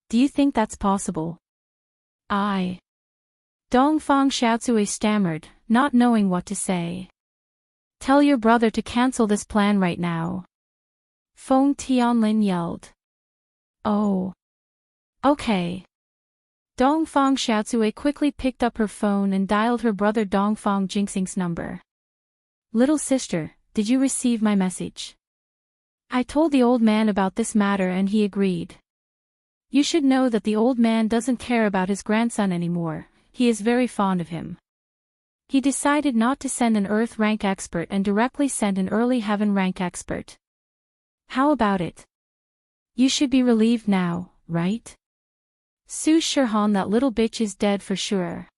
Do you think that's possible? Dongfang Xiaozue stammered, not knowing what to say. Tell your brother to cancel this plan right now. Feng Tianlin yelled. Oh. Okay. Dongfang Xiaozue quickly picked up her phone and dialed her brother Dongfang Jingxing's number. Little sister, did you receive my message? I told the old man about this matter and he agreed. You should know that the old man doesn't care about his grandson anymore, he is very fond of him. He decided not to send an Earth rank expert and directly sent an early Heaven rank expert. How about it? You should be relieved now, right? Su Shihan, that little bitch, is dead for sure.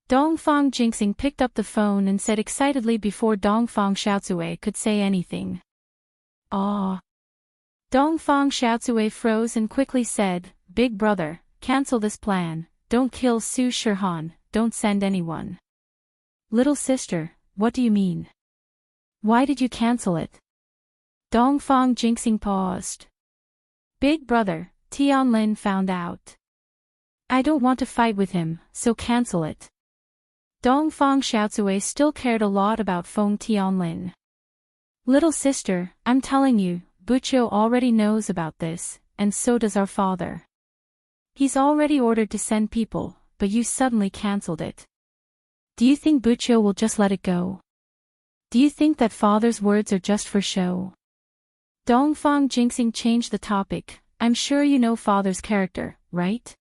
Dongfang Jingxing picked up the phone and said excitedly before Dongfang Xiaozue could say anything. Ah. Dongfang Xiaozue froze and quickly said, Big brother, cancel this plan, don't kill Su Shihan, don't send anyone. Little sister, what do you mean? Why did you cancel it? Dongfang Jingxing paused. Big brother, Tianlin found out. I don't want to fight with him, so cancel it. Dongfang Xiaozue still cared a lot about Feng Tianlin. Little sister, I'm telling you, Buqiu already knows about this, and so does our father. He's already ordered to send people, but you suddenly cancelled it. Do you think Buqiu will just let it go? Do you think that father's words are just for show? Dongfang Jingxing changed the topic. I'm sure you know father's character, right?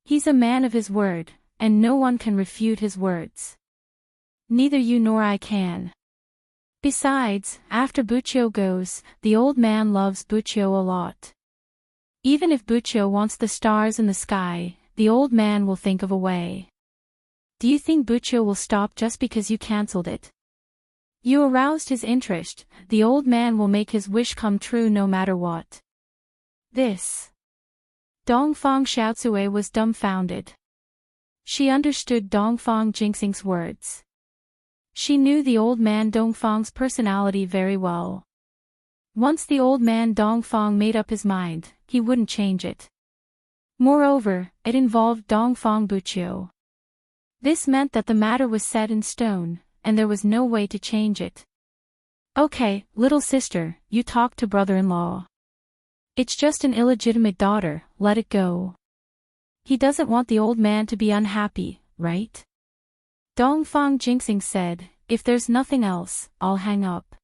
He's a man of his word, and no one can refute his words. Neither you nor I can. Besides, after Buqiu goes, the old man loves Buqiu a lot. Even if Buqiu wants the stars in the sky, the old man will think of a way. Do you think Buqiu will stop just because you cancelled it? You aroused his interest, the old man will make his wish come true no matter what. This. Dongfang Xiaozue was dumbfounded. She understood Dongfang Jingxing's words. She knew the old man Dongfang's personality very well. Once the old man Dongfang made up his mind, he wouldn't change it. Moreover, it involved Dongfang Buqiu. This meant that the matter was set in stone, and there was no way to change it. Okay, little sister, you talk to brother-in-law. It's just an illegitimate daughter, let it go. He doesn't want the old man to be unhappy, right? Dongfang Jingxing said, if there's nothing else, I'll hang up.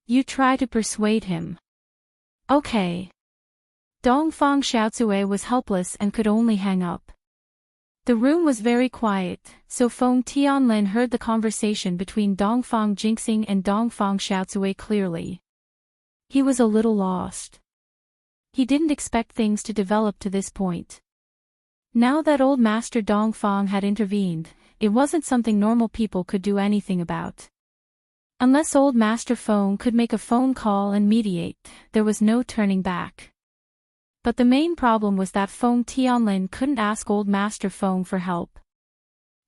You try to persuade him. Okay. Dongfang Xiaozue was helpless and could only hang up. The room was very quiet, so Feng Tianlin heard the conversation between Dongfang Jingxing and Dongfang Xiaozue clearly. He was a little lost. He didn't expect things to develop to this point. Now that old Master Dongfang had intervened, it wasn't something normal people could do anything about. Unless old Master Feng could make a phone call and mediate, there was no turning back. But the main problem was that Feng Tianlin couldn't ask old Master Feng for help.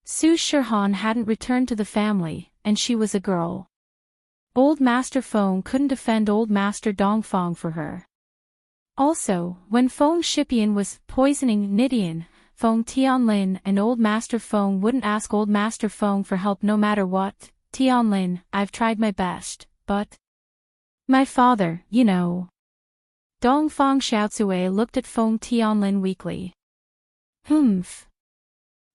Su Shihan hadn't returned to the family, and she was a girl. Old Master Feng couldn't defend old Master Dongfang for her. Also, when Feng Shipian was poisoning Nidian, Feng Tianlin and Old Master Feng wouldn't ask Old Master Feng for help no matter what. Tianlin, I've tried my best, but my father, you know. Dongfang Xiaozue looked at Feng Tianlin weakly. Humph.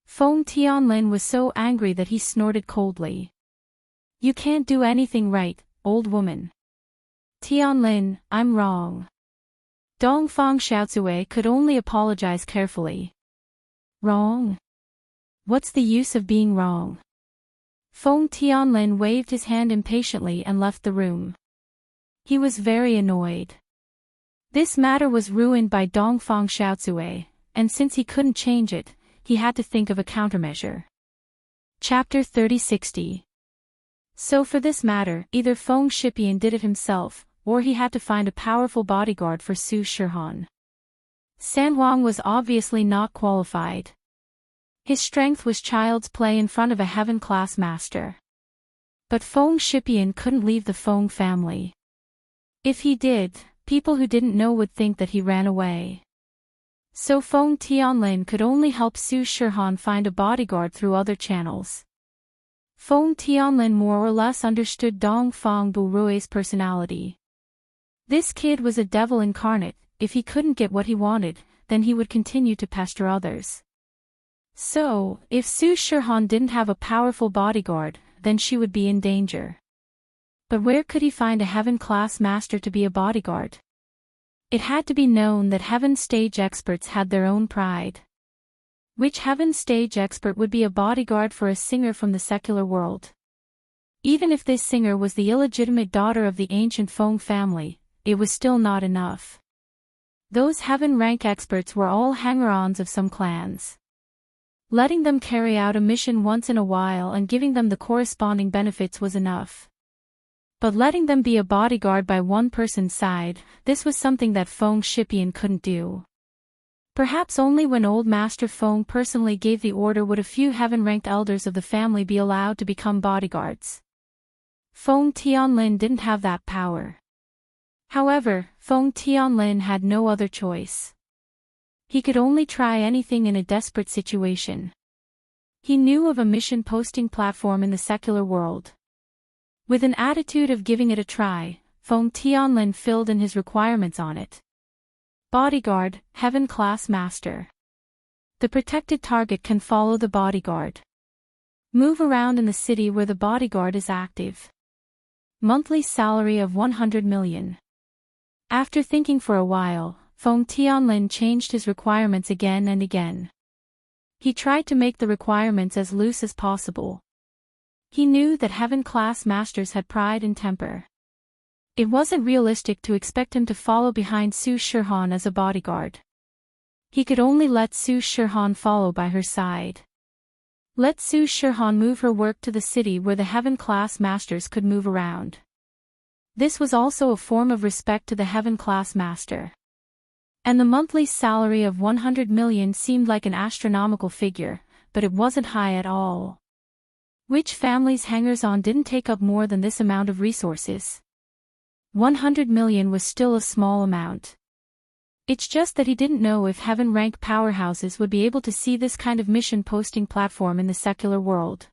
Feng Tianlin was so angry that he snorted coldly. You can't do anything right, old woman. Tianlin, I'm wrong. Dongfang Xiaozue could only apologize carefully. Wrong? What's the use of being wrong? Feng Tianlin waved his hand impatiently and left the room. He was very annoyed. This matter was ruined by Dongfang Xiaozue, and since he couldn't change it, he had to think of a countermeasure. Chapter 3060. So for this matter, either Feng Shipian did it himself, or he had to find a powerful bodyguard for Su Shihan. Sanhuang was obviously not qualified. His strength was child's play in front of a heaven-class master. But Feng Shipian couldn't leave the Feng family. If he did, people who didn't know would think that he ran away. So Feng Tianlin could only help Su Shihan find a bodyguard through other channels. Feng Tianlin more or less understood Dongfang Burui's personality. This kid was a devil incarnate. If he couldn't get what he wanted, then he would continue to pester others. So, if Su Shihan didn't have a powerful bodyguard, then she would be in danger. But where could he find a heaven-class master to be a bodyguard? It had to be known that heaven stage experts had their own pride. Which heaven stage expert would be a bodyguard for a singer from the secular world? Even if this singer was the illegitimate daughter of the ancient Feng family, it was still not enough. Those heaven rank experts were all hanger-ons of some clans. Letting them carry out a mission once in a while and giving them the corresponding benefits was enough. But letting them be a bodyguard by one person's side, this was something that Feng Shipian couldn't do. Perhaps only when Old Master Feng personally gave the order would a few heaven-ranked elders of the family be allowed to become bodyguards. Feng Tianlin didn't have that power. However, Feng Tianlin had no other choice. He could only try anything in a desperate situation. He knew of a mission posting platform in the secular world. With an attitude of giving it a try, Feng Tianlin filled in his requirements on it. Bodyguard, Heaven-class Master. The protected target can follow the bodyguard. Move around in the city where the bodyguard is active. Monthly salary of 100 million. After thinking for a while, Feng Tianlin changed his requirements again and again. He tried to make the requirements as loose as possible. He knew that heaven-class masters had pride and temper. It wasn't realistic to expect him to follow behind Su Shihan as a bodyguard. He could only let Su Shihan follow by her side. Let Su Shihan move her work to the city where the heaven-class masters could move around. This was also a form of respect to the heaven-class master. And the monthly salary of 100 million seemed like an astronomical figure, but it wasn't high at all. Which family's hangers-on didn't take up more than this amount of resources? 100 million was still a small amount. It's just that he didn't know if heaven-rank powerhouses would be able to see this kind of mission posting platform in the secular world.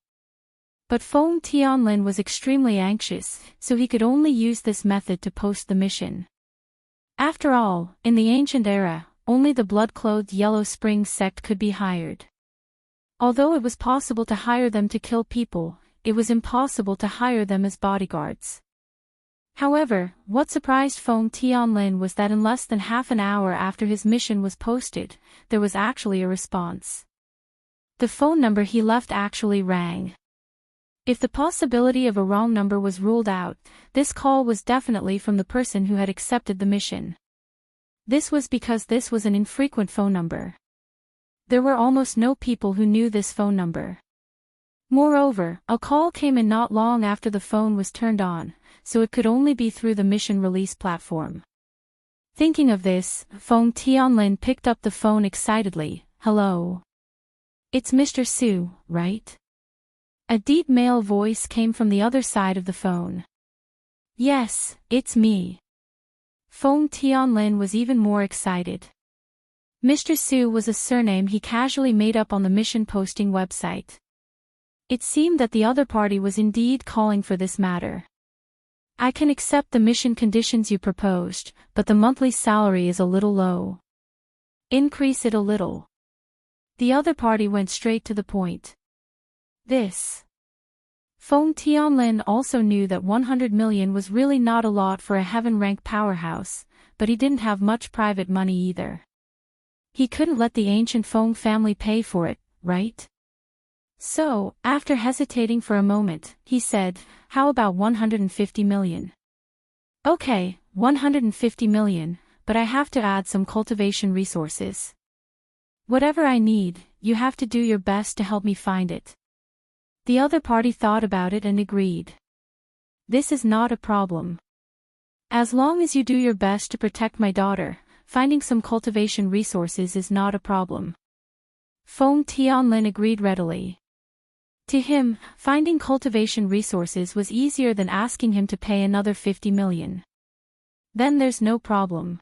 But Feng Tianlin was extremely anxious, so he could only use this method to post the mission. After all, in the ancient era, only the blood-clothed Yellow Spring sect could be hired. Although it was possible to hire them to kill people, it was impossible to hire them as bodyguards. However, what surprised Feng Tianlin was that in less than half an hour after his mission was posted, there was actually a response. The phone number he left actually rang. If the possibility of a wrong number was ruled out, this call was definitely from the person who had accepted the mission. This was because this was an infrequent phone number. There were almost no people who knew this phone number. Moreover, a call came in not long after the phone was turned on, so it could only be through the mission release platform. Thinking of this, Feng Tianlin picked up the phone excitedly. Hello. It's Mr. Su, right? A deep male voice came from the other side of the phone. Yes, it's me. Feng Tianlin was even more excited. Mr. Su was a surname he casually made up on the mission posting website. It seemed that the other party was indeed calling for this matter. I can accept the mission conditions you proposed, but the monthly salary is a little low. Increase it a little. The other party went straight to the point. This. Feng Tianlin also knew that 100 million was really not a lot for a heaven-rank powerhouse, but he didn't have much private money either. He couldn't let the ancient Feng family pay for it, right? So, after hesitating for a moment, he said, how about 150 million? Okay, 150 million, but I have to add some cultivation resources. Whatever I need, you have to do your best to help me find it. The other party thought about it and agreed. This is not a problem. As long as you do your best to protect my daughter, finding some cultivation resources is not a problem. Feng Tianlin agreed readily. To him, finding cultivation resources was easier than asking him to pay another 50 million. Then there's no problem.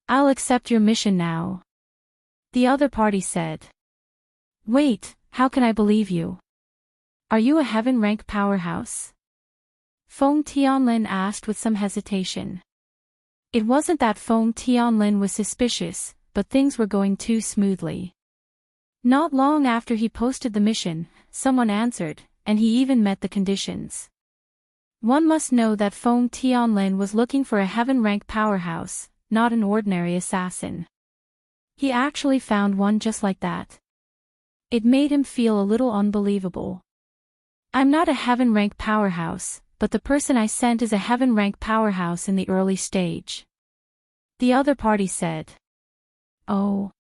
I'll accept your mission now. The other party said. Wait, how can I believe you? Are you a heaven-rank powerhouse? Feng Tianlin asked with some hesitation. It wasn't that Feng Tianlin was suspicious, but things were going too smoothly. Not long after he posted the mission, someone answered, and he even met the conditions. One must know that Feng Tianlin was looking for a heaven-rank powerhouse, not an ordinary assassin. He actually found one just like that. It made him feel a little unbelievable. I'm not a heaven-rank powerhouse, but the person I sent is a heaven-rank powerhouse in the early stage. The other party said. Oh.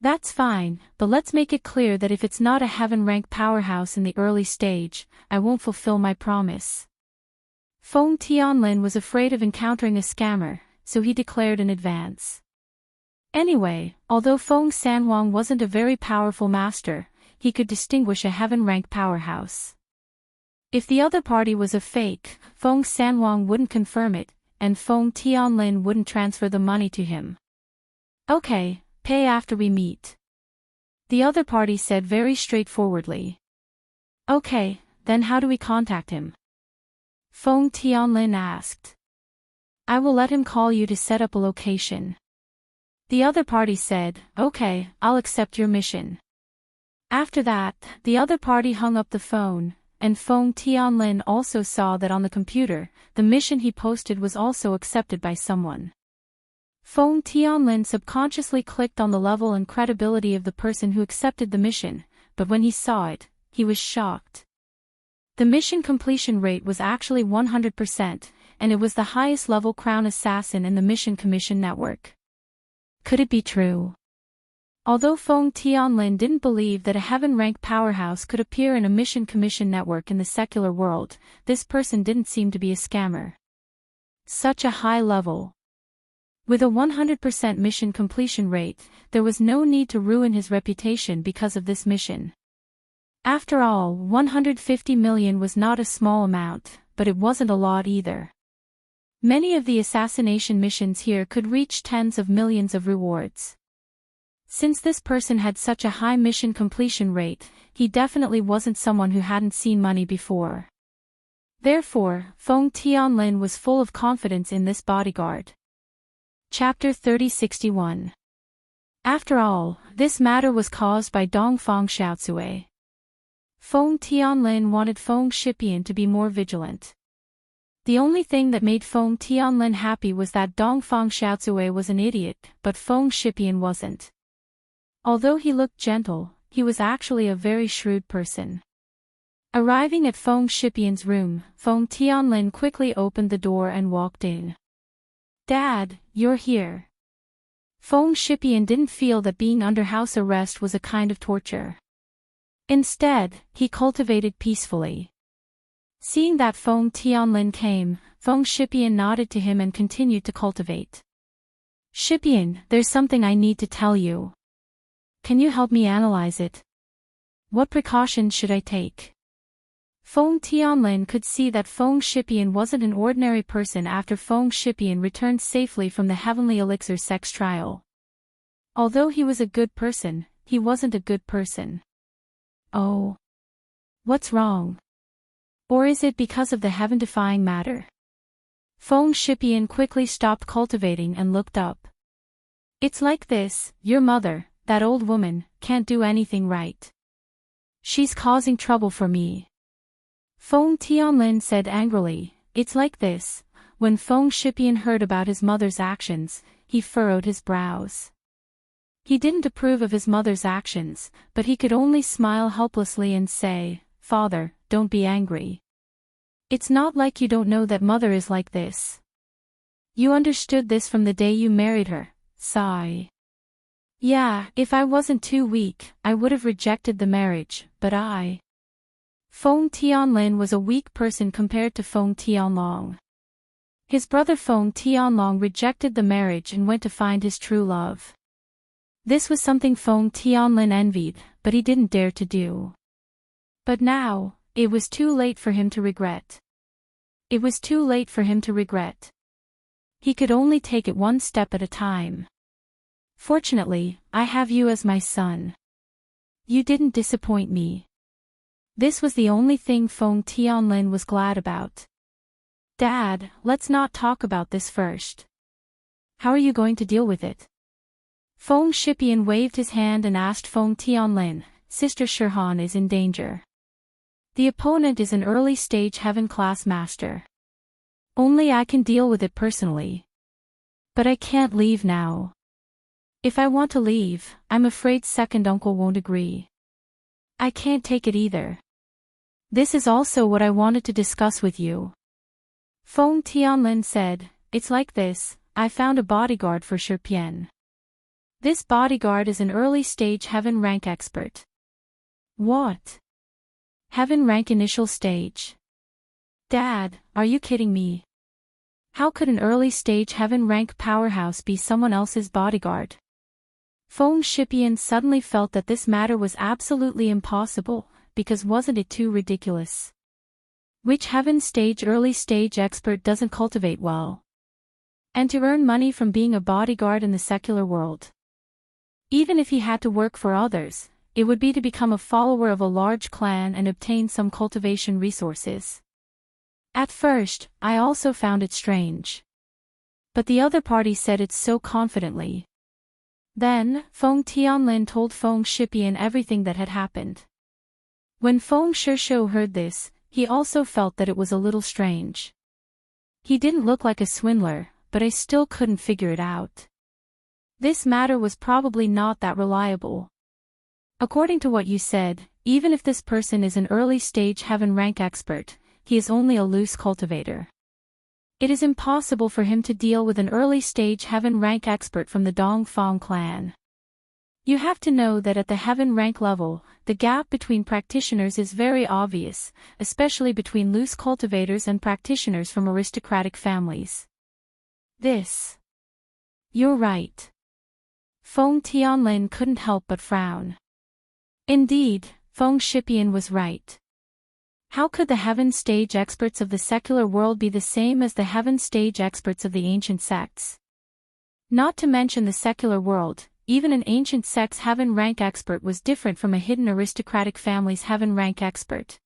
That's fine, but let's make it clear that if it's not a heaven-rank powerhouse in the early stage, I won't fulfill my promise. Feng Tianlin was afraid of encountering a scammer, so he declared in advance. Anyway, although Feng Sanhuang wasn't a very powerful master, he could distinguish a heaven-rank powerhouse. If the other party was a fake, Feng Sanhuang wouldn't confirm it, and Feng Tianlin wouldn't transfer the money to him. Okay, pay after we meet. The other party said very straightforwardly. Okay, then how do we contact him? Feng Tianlin asked. I will let him call you to set up a location. The other party said, okay, I'll accept your mission. After that, the other party hung up the phone, and Feng Tianlin also saw that on the computer, the mission he posted was also accepted by someone. Feng Tianlin subconsciously clicked on the level and credibility of the person who accepted the mission, but when he saw it, he was shocked. The mission completion rate was actually 100%, and it was the highest level crown assassin in the Mission Commission network. Could it be true? Although Feng Tianlin didn't believe that a heaven-rank powerhouse could appear in a Mission Commission network in the secular world, this person didn't seem to be a scammer. Such a high level. With a 100% mission completion rate, there was no need to ruin his reputation because of this mission. After all, 150 million was not a small amount, but it wasn't a lot either. Many of the assassination missions here could reach tens of millions of rewards. Since this person had such a high mission completion rate, he definitely wasn't someone who hadn't seen money before. Therefore, Feng Tianlin was full of confidence in this bodyguard. Chapter 3061. After all, this matter was caused by Dongfang Xiaocui. Feng Tianlin wanted Feng Shipian to be more vigilant. The only thing that made Feng Tianlin happy was that Dongfang Xiaocui was an idiot, but Feng Shipian wasn't. Although he looked gentle, he was actually a very shrewd person. Arriving at Feng Shipian's room, Feng Tianlin quickly opened the door and walked in. Dad, you're here. Feng Shipian didn't feel that being under house arrest was a kind of torture. Instead, he cultivated peacefully. Seeing that Feng Tianlin came, Feng Shipian nodded to him and continued to cultivate. Shipian, there's something I need to tell you. Can you help me analyze it? What precautions should I take? Feng Tianlin could see that Feng Shipian wasn't an ordinary person after Feng Shipian returned safely from the Heavenly Elixir sex trial. Although he was a good person, he wasn't a good person. Oh. What's wrong? Or is it because of the heaven-defying matter? Feng Shipian quickly stopped cultivating and looked up. It's like this, your mother, that old woman, can't do anything right. She's causing trouble for me. Feng Tianlin said angrily. It's like this. When Feng Shipian heard about his mother's actions, he furrowed his brows. He didn't approve of his mother's actions, but he could only smile helplessly and say, Father, don't be angry. It's not like you don't know that mother is like this. You understood this from the day you married her. Sigh. Yeah, if I wasn't too weak, I would have rejected the marriage, but Feng Tianlin was a weak person compared to Feng Tianlong. His brother Feng Tianlong rejected the marriage and went to find his true love. This was something Feng Tianlin envied, but he didn't dare to do. But now, it was too late for him to regret. It was too late for him to regret. He could only take it one step at a time. Fortunately, I have you as my son. You didn't disappoint me. This was the only thing Feng Tianlin was glad about. Dad, let's not talk about this first. How are you going to deal with it? Feng Shipian waved his hand and asked Feng Tianlin. Sister Shirhan is in danger. The opponent is an early-stage heaven-class master. Only I can deal with it personally. But I can't leave now. If I want to leave, I'm afraid second uncle won't agree. I can't take it either. This is also what I wanted to discuss with you. Feng Tianlin said, it's like this, I found a bodyguard for Shipian. This bodyguard is an early-stage heaven rank expert. What? Heaven rank initial stage? Dad, are you kidding me? How could an early-stage heaven rank powerhouse be someone else's bodyguard? Feng Shipian suddenly felt that this matter was absolutely impossible, because wasn't it too ridiculous? Which heaven stage early stage expert doesn't cultivate well? And to earn money from being a bodyguard in the secular world. Even if he had to work for others, it would be to become a follower of a large clan and obtain some cultivation resources. At first, I also found it strange. But the other party said it so confidently. Then, Feng Tianlin told Feng Shipian everything that had happened. When Feng Shishou heard this, he also felt that it was a little strange. He didn't look like a swindler, but I still couldn't figure it out. This matter was probably not that reliable. According to what you said, even if this person is an early-stage heaven rank expert, he is only a loose cultivator. It is impossible for him to deal with an early-stage heaven rank expert from the Dongfang clan. You have to know that at the heaven rank level, the gap between practitioners is very obvious, especially between loose cultivators and practitioners from aristocratic families. You're right. Feng Tianlin couldn't help but frown. Indeed, Feng Shipian was right. How could the heaven stage experts of the secular world be the same as the heaven stage experts of the ancient sects? Not to mention the secular world, even an ancient sect's heaven rank expert was different from a hidden aristocratic family's heaven rank expert.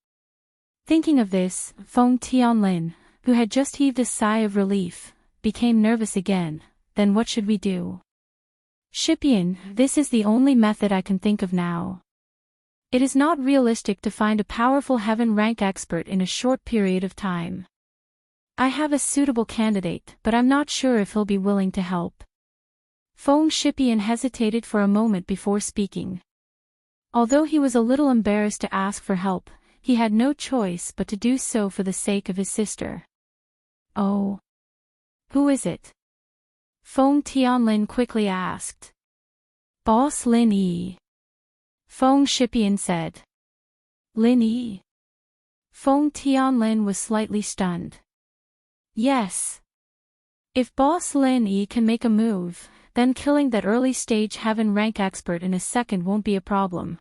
Thinking of this, Feng Tianlin, who had just heaved a sigh of relief, became nervous again. Then what should we do? Shipian, this is the only method I can think of now. It is not realistic to find a powerful heaven rank expert in a short period of time. I have a suitable candidate, but I'm not sure if he'll be willing to help. Feng Shipian hesitated for a moment before speaking. Although he was a little embarrassed to ask for help, he had no choice but to do so for the sake of his sister. Oh. Who is it? Feng Tianlin quickly asked. Boss Lin Yi. Feng Shipian said. Lin Yi. Feng Tianlin was slightly stunned. Yes. If Boss Lin Yi can make a move, then killing that early-stage heaven rank expert in a second won't be a problem.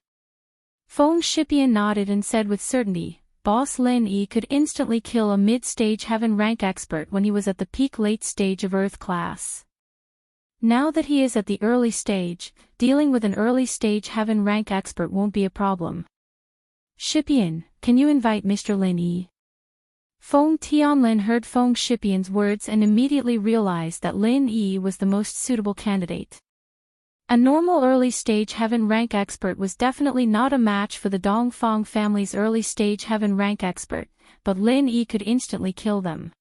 Feng Shipian nodded and said with certainty, Boss Lin Yi could instantly kill a mid-stage heaven rank expert when he was at the peak late stage of Earth class. Now that he is at the early stage, dealing with an early stage heaven rank expert won't be a problem. Shipian, can you invite Mr. Lin Yi? Feng Tianlin heard Feng Shipian's words and immediately realized that Lin Yi was the most suitable candidate. A normal early-stage heaven rank expert was definitely not a match for the Dongfang family's early-stage heaven rank expert, but Lin Yi could instantly kill them.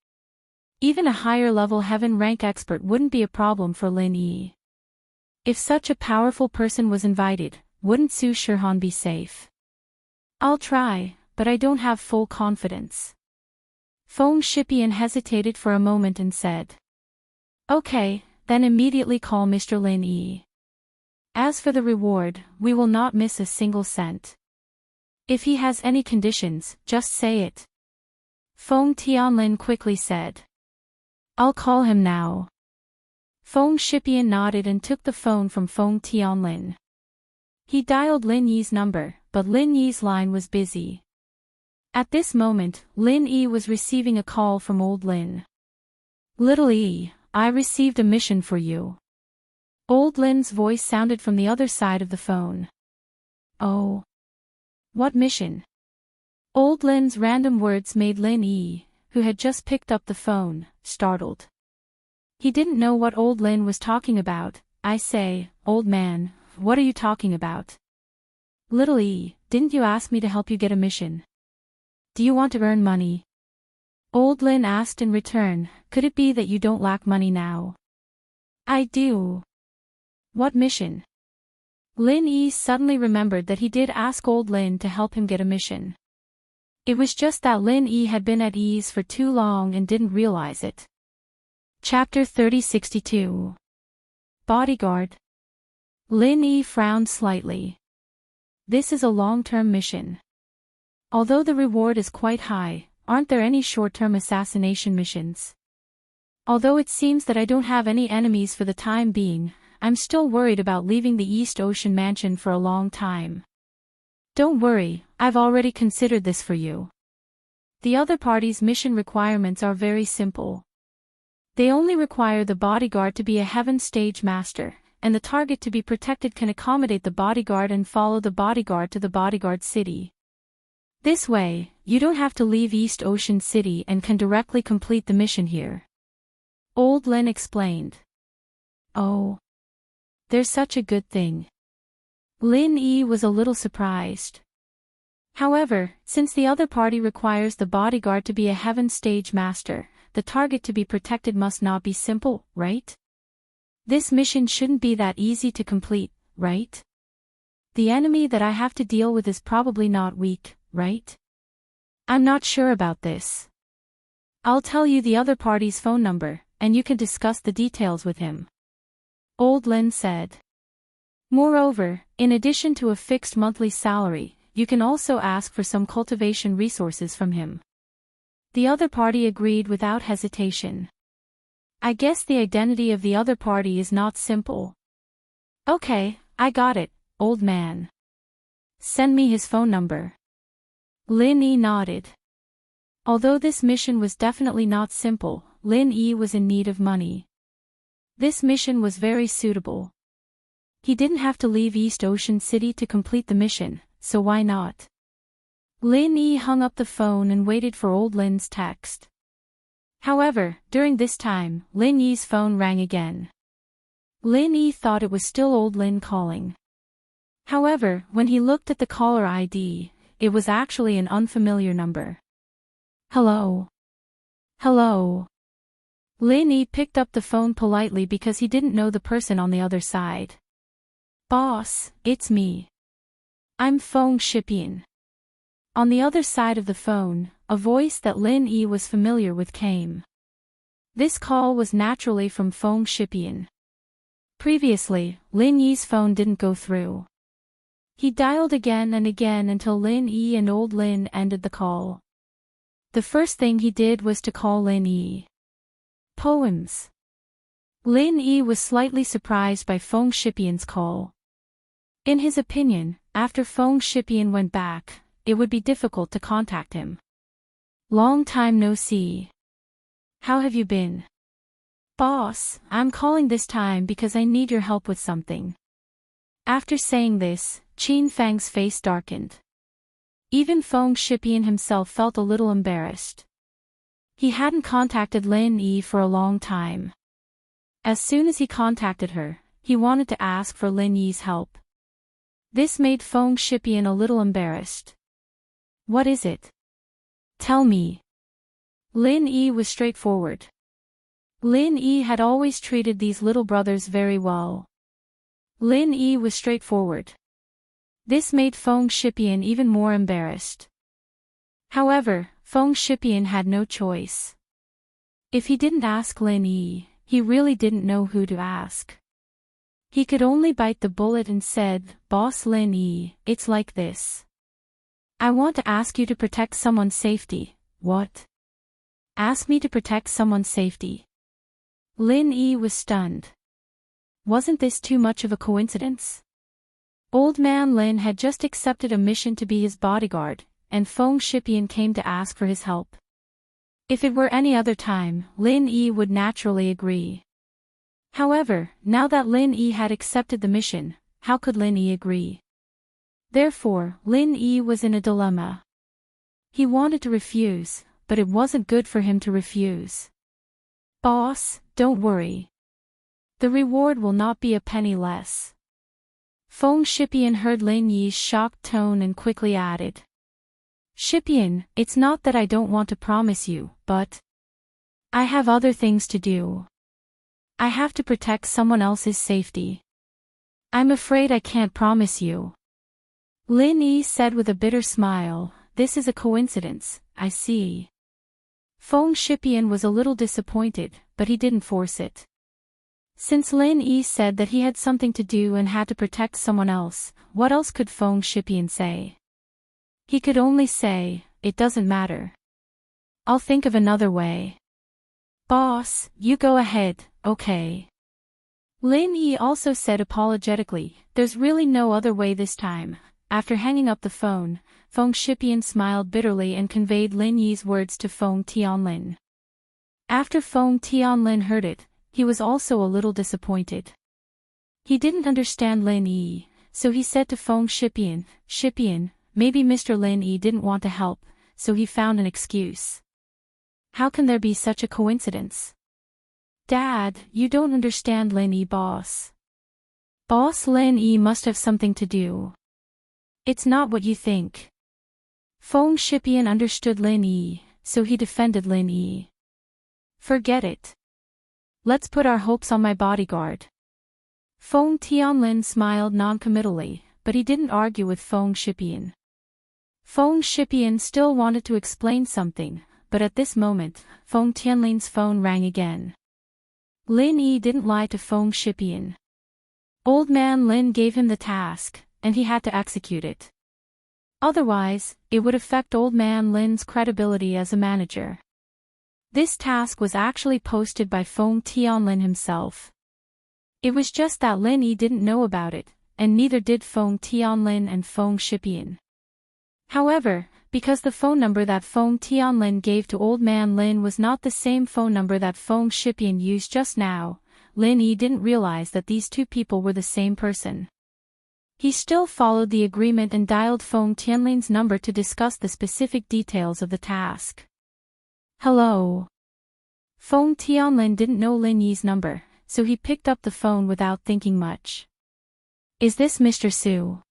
Even a higher-level heaven rank expert wouldn't be a problem for Lin Yi. If such a powerful person was invited, wouldn't Su Shihan be safe? I'll try, but I don't have full confidence. Feng Shipian hesitated for a moment and said. Okay, then immediately call Mr. Lin Yi. As for the reward, we will not miss a single cent. If he has any conditions, just say it. Feng Tianlin quickly said. I'll call him now. Feng Shipian nodded and took the phone from Feng Tianlin. He dialed Lin Yi's number, but Lin Yi's line was busy. At this moment, Lin Yi was receiving a call from old Lin. Little Yi, I received a mission for you. Old Lin's voice sounded from the other side of the phone. Oh. What mission? Old Lin's random words made Lin Yi, who had just picked up the phone, startled. He didn't know what old Lin was talking about. I say, old man, what are you talking about? Little Yi, didn't you ask me to help you get a mission? Do you want to earn money? Old Lin asked in return, could it be that you don't lack money now? I do. What mission? Lin Yi suddenly remembered that he did ask old Lin to help him get a mission. It was just that Lin Yi had been at ease for too long and didn't realize it. Chapter 3062. Bodyguard. Lin Yi frowned slightly. This is a long-term mission. Although the reward is quite high, aren't there any short-term assassination missions? Although it seems that I don't have any enemies for the time being, I'm still worried about leaving the East Ocean Mansion for a long time. Don't worry, I've already considered this for you. The other party's mission requirements are very simple. They only require the bodyguard to be a heaven stage master, and the target to be protected can accommodate the bodyguard and follow the bodyguard to the bodyguard city. This way, you don't have to leave East Ocean City and can directly complete the mission here. Old Lin explained. Oh. There's such a good thing. Lin Yi was a little surprised. However, since the other party requires the bodyguard to be a heaven stage master, the target to be protected must not be simple, right? This mission shouldn't be that easy to complete, right? The enemy that I have to deal with is probably not weak, right? I'm not sure about this. I'll tell you the other party's phone number, and you can discuss the details with him. Old Lin said. Moreover, in addition to a fixed monthly salary, you can also ask for some cultivation resources from him. The other party agreed without hesitation. I guess the identity of the other party is not simple. Okay, I got it, old man. Send me his phone number. Lin Yi nodded. Although this mission was definitely not simple, Lin Yi was in need of money. This mission was very suitable. He didn't have to leave East Ocean City to complete the mission, so why not? Lin Yi hung up the phone and waited for old Lin's text. However, during this time, Lin Yi's phone rang again. Lin Yi thought it was still old Lin calling. However, when he looked at the caller ID, it was actually an unfamiliar number. Hello? Hello? Lin Yi picked up the phone politely because he didn't know the person on the other side. Boss, it's me. I'm Feng Shipian. On the other side of the phone, a voice that Lin Yi was familiar with came. This call was naturally from Feng Shipian. Previously, Lin Yi's phone didn't go through. He dialed again and again until Lin Yi and old Lin ended the call. The first thing he did was to call Lin Yi. Poems. Lin Yi was slightly surprised by Feng Shipian's call. In his opinion, after Feng Shipian went back, it would be difficult to contact him. Long time no see. How have you been? Boss, I'm calling this time because I need your help with something. After saying this, Qin Fang's face darkened. Even Feng Shipian himself felt a little embarrassed. He hadn't contacted Lin Yi for a long time. As soon as he contacted her, he wanted to ask for Lin Yi's help. This made Feng Shipian a little embarrassed. What is it? Tell me. Lin Yi was straightforward. Lin Yi had always treated these little brothers very well. Lin Yi was straightforward. This made Feng Shipian even more embarrassed. However, Feng Shipian had no choice. If he didn't ask Lin Yi, he really didn't know who to ask. He could only bite the bullet and said, Boss Lin Yi, it's like this. I want to ask you to protect someone's safety. What? Ask me to protect someone's safety. Lin Yi was stunned. Wasn't this too much of a coincidence? Old man Lin had just accepted a mission to be his bodyguard, and Feng Shipian came to ask for his help. If it were any other time, Lin Yi would naturally agree. However, now that Lin Yi had accepted the mission, how could Lin Yi agree? Therefore, Lin Yi was in a dilemma. He wanted to refuse, but it wasn't good for him to refuse. Boss, don't worry. The reward will not be a penny less. Feng Shipian heard Lin Yi's shocked tone and quickly added. Shipian, it's not that I don't want to promise you, but I have other things to do. I have to protect someone else's safety. I'm afraid I can't promise you. Lin Yi said with a bitter smile, this is a coincidence, I see. Feng Shipian was a little disappointed, but he didn't force it. Since Lin Yi said that he had something to do and had to protect someone else, what else could Feng Shipian say? He could only say, it doesn't matter. I'll think of another way. Boss, you go ahead, okay. Lin Yi also said apologetically, there's really no other way this time. After hanging up the phone, Feng Shipian smiled bitterly and conveyed Lin Yi's words to Feng Tianlin. After Feng Tianlin heard it, he was also a little disappointed. He didn't understand Lin Yi, so he said to Feng Shipian, Shipian, maybe Mr. Lin Yi didn't want to help, so he found an excuse. How can there be such a coincidence? Dad, you don't understand Lin Yi, boss. Boss Lin Yi must have something to do. It's not what you think. Feng Shipian understood Lin Yi, so he defended Lin Yi. Forget it. Let's put our hopes on my bodyguard. Feng Tianlin smiled non-committally, but he didn't argue with Feng Shipian. Feng Shipian still wanted to explain something, but at this moment, Feng Tianlin's phone rang again. Lin Yi didn't lie to Feng Shipian. Old man Lin gave him the task, and he had to execute it. Otherwise, it would affect old man Lin's credibility as a manager. This task was actually posted by Feng Tianlin himself. It was just that Lin Yi didn't know about it, and neither did Feng Tianlin and Feng Shipian. However, because the phone number that Feng Tianlin gave to old man Lin was not the same phone number that Feng Shipian used just now, Lin Yi didn't realize that these two people were the same person. He still followed the agreement and dialed Feng Tianlin's number to discuss the specific details of the task. Hello. Feng Tianlin didn't know Lin Yi's number, so he picked up the phone without thinking much. Is this Mr. Su?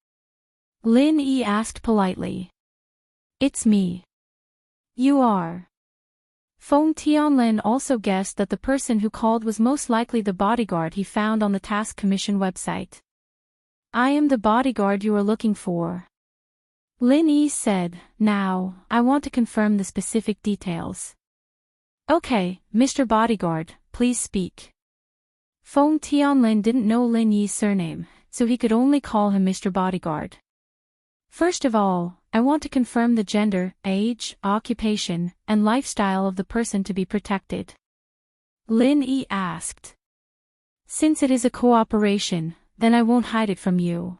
Lin Yi asked politely. It's me. You are. Feng Tianlin also guessed that the person who called was most likely the bodyguard he found on the task commission website. I am the bodyguard you are looking for. Lin Yi said, now, I want to confirm the specific details. Okay, Mr. Bodyguard, please speak. Feng Tianlin didn't know Lin Yi's surname, so he could only call him Mr. Bodyguard. First of all, I want to confirm the gender, age, occupation, and lifestyle of the person to be protected. Lin Yi asked. Since it is a cooperation, then I won't hide it from you.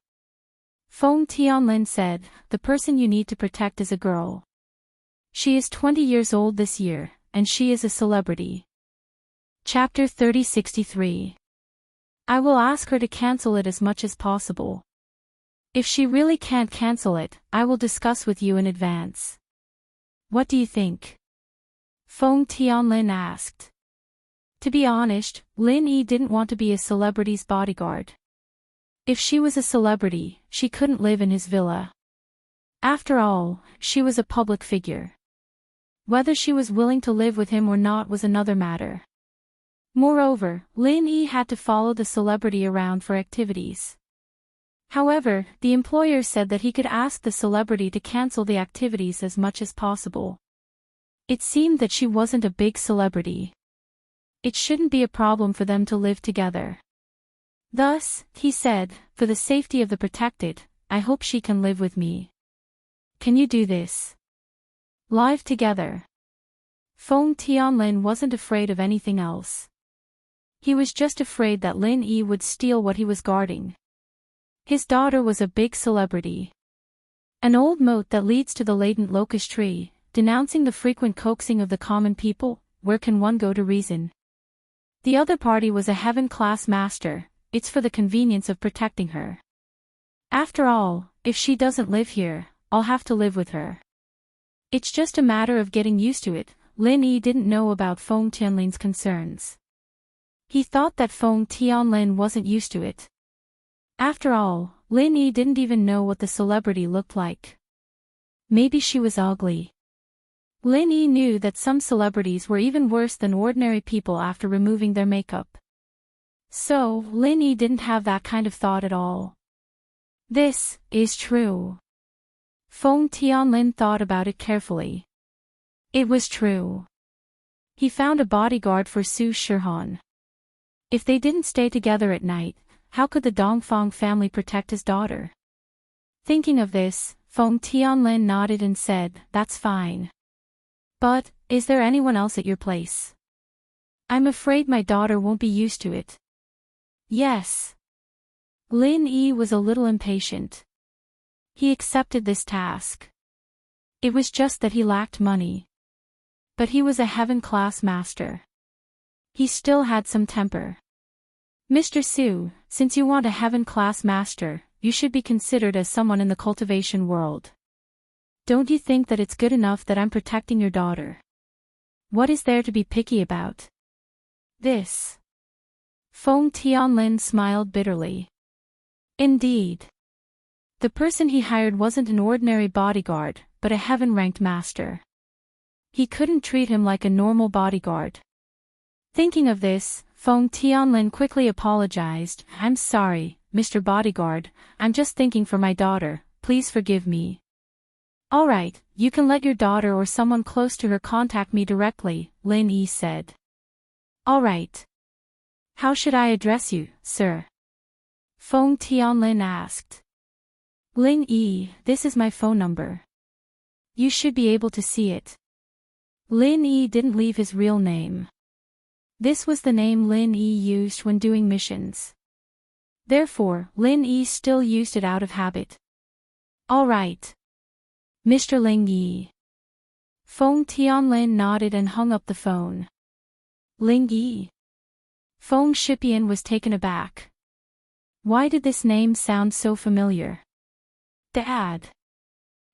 Feng Tianlin said, the person you need to protect is a girl. She is 20 years old this year, and she is a celebrity. Chapter 3063. I will ask her to cancel it as much as possible. If she really can't cancel it, I will discuss with you in advance. What do you think? Feng Tianlin asked. To be honest, Lin Yi didn't want to be a celebrity's bodyguard. If she was a celebrity, she couldn't live in his villa. After all, she was a public figure. Whether she was willing to live with him or not was another matter. Moreover, Lin Yi had to follow the celebrity around for activities. However, the employer said that he could ask the celebrity to cancel the activities as much as possible. It seemed that she wasn't a big celebrity. It shouldn't be a problem for them to live together. Thus, he said, for the safety of the protected, I hope she can live with me. Can you do this? Live together. Feng Tianlin wasn't afraid of anything else. He was just afraid that Lin Yi would steal what he was guarding. His daughter was a big celebrity. An old moat that leads to the latent locust tree, denouncing the frequent coaxing of the common people, where can one go to reason? The other party was a heaven-class master, it's for the convenience of protecting her. After all, if she doesn't live here, I'll have to live with her. It's just a matter of getting used to it. Lin Yi didn't know about Feng Tianlin's concerns. He thought that Feng Tianlin wasn't used to it. After all, Lin Yi didn't even know what the celebrity looked like. Maybe she was ugly. Lin Yi knew that some celebrities were even worse than ordinary people after removing their makeup. So, Lin Yi didn't have that kind of thought at all. This is true. Feng Tianlin thought about it carefully. It was true. He found a bodyguard for Su Shihan. If they didn't stay together at night, how could the Dongfang family protect his daughter? Thinking of this, Feng Tianlin nodded and said, that's fine. But, is there anyone else at your place? I'm afraid my daughter won't be used to it. Yes. Lin Yi was a little impatient. He accepted this task. It was just that he lacked money. But he was a heaven-class master. He still had some temper. Mr. Su, since you want a heaven-class master, you should be considered as someone in the cultivation world. Don't you think that it's good enough that I'm protecting your daughter? What is there to be picky about? This. Feng Tianlin smiled bitterly. Indeed. The person he hired wasn't an ordinary bodyguard, but a heaven-ranked master. He couldn't treat him like a normal bodyguard. Thinking of this, Feng Tianlin quickly apologized. I'm sorry, Mr. Bodyguard, I'm just thinking for my daughter, please forgive me. Alright, you can let your daughter or someone close to her contact me directly, Lin Yi said. Alright. How should I address you, sir? Feng Tianlin asked. Lin Yi, this is my phone number. You should be able to see it. Lin Yi didn't leave his real name. This was the name Lin Yi used when doing missions. Therefore, Lin Yi still used it out of habit. Alright. Mr. Ling Yi. Feng Tianlin nodded and hung up the phone. Ling Yi. Feng Shipian was taken aback. Why did this name sound so familiar? Dad.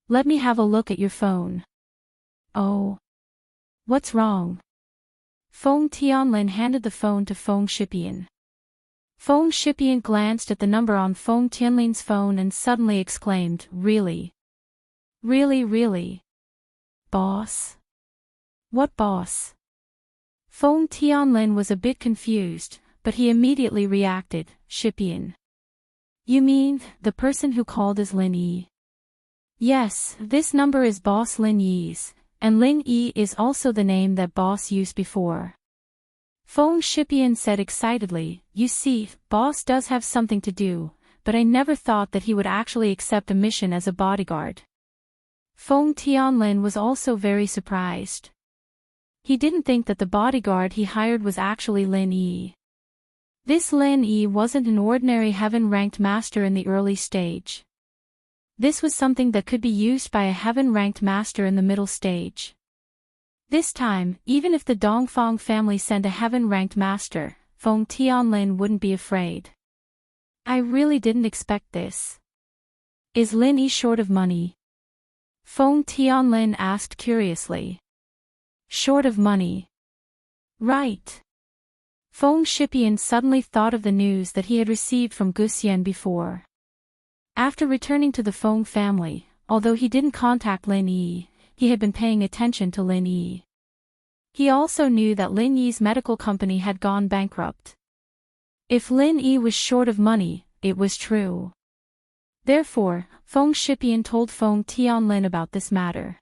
Let me have a look at your phone. Oh. What's wrong? Feng Tianlin handed the phone to Feng Shipian. Feng Shipian glanced at the number on Feng Tianlin's phone and suddenly exclaimed, Really? Really? Boss? What boss? Feng Tianlin was a bit confused, but he immediately reacted, Shipian. You mean, the person who called is Lin Yi? Yes, this number is Boss Lin Yi's, and Lin Yi is also the name that Boss used before. Feng Shipian said excitedly, You see, Boss does have something to do, but I never thought that he would actually accept a mission as a bodyguard. Feng Tianlin was also very surprised. He didn't think that the bodyguard he hired was actually Lin Yi. This Lin Yi wasn't an ordinary heaven-ranked master in the early stage. This was something that could be used by a heaven-ranked master in the middle stage. This time, even if the Dongfang family sent a heaven-ranked master, Feng Tianlin wouldn't be afraid. I really didn't expect this. Is Lin Yi short of money? Feng Tianlin asked curiously. Short of money. Right. Feng Shipian suddenly thought of the news that he had received from Guxian before. After returning to the Feng family, although he didn't contact Lin Yi, he had been paying attention to Lin Yi. He also knew that Lin Yi's medical company had gone bankrupt. If Lin Yi was short of money, it was true. Therefore, Feng Shipian told Feng Tianlin about this matter.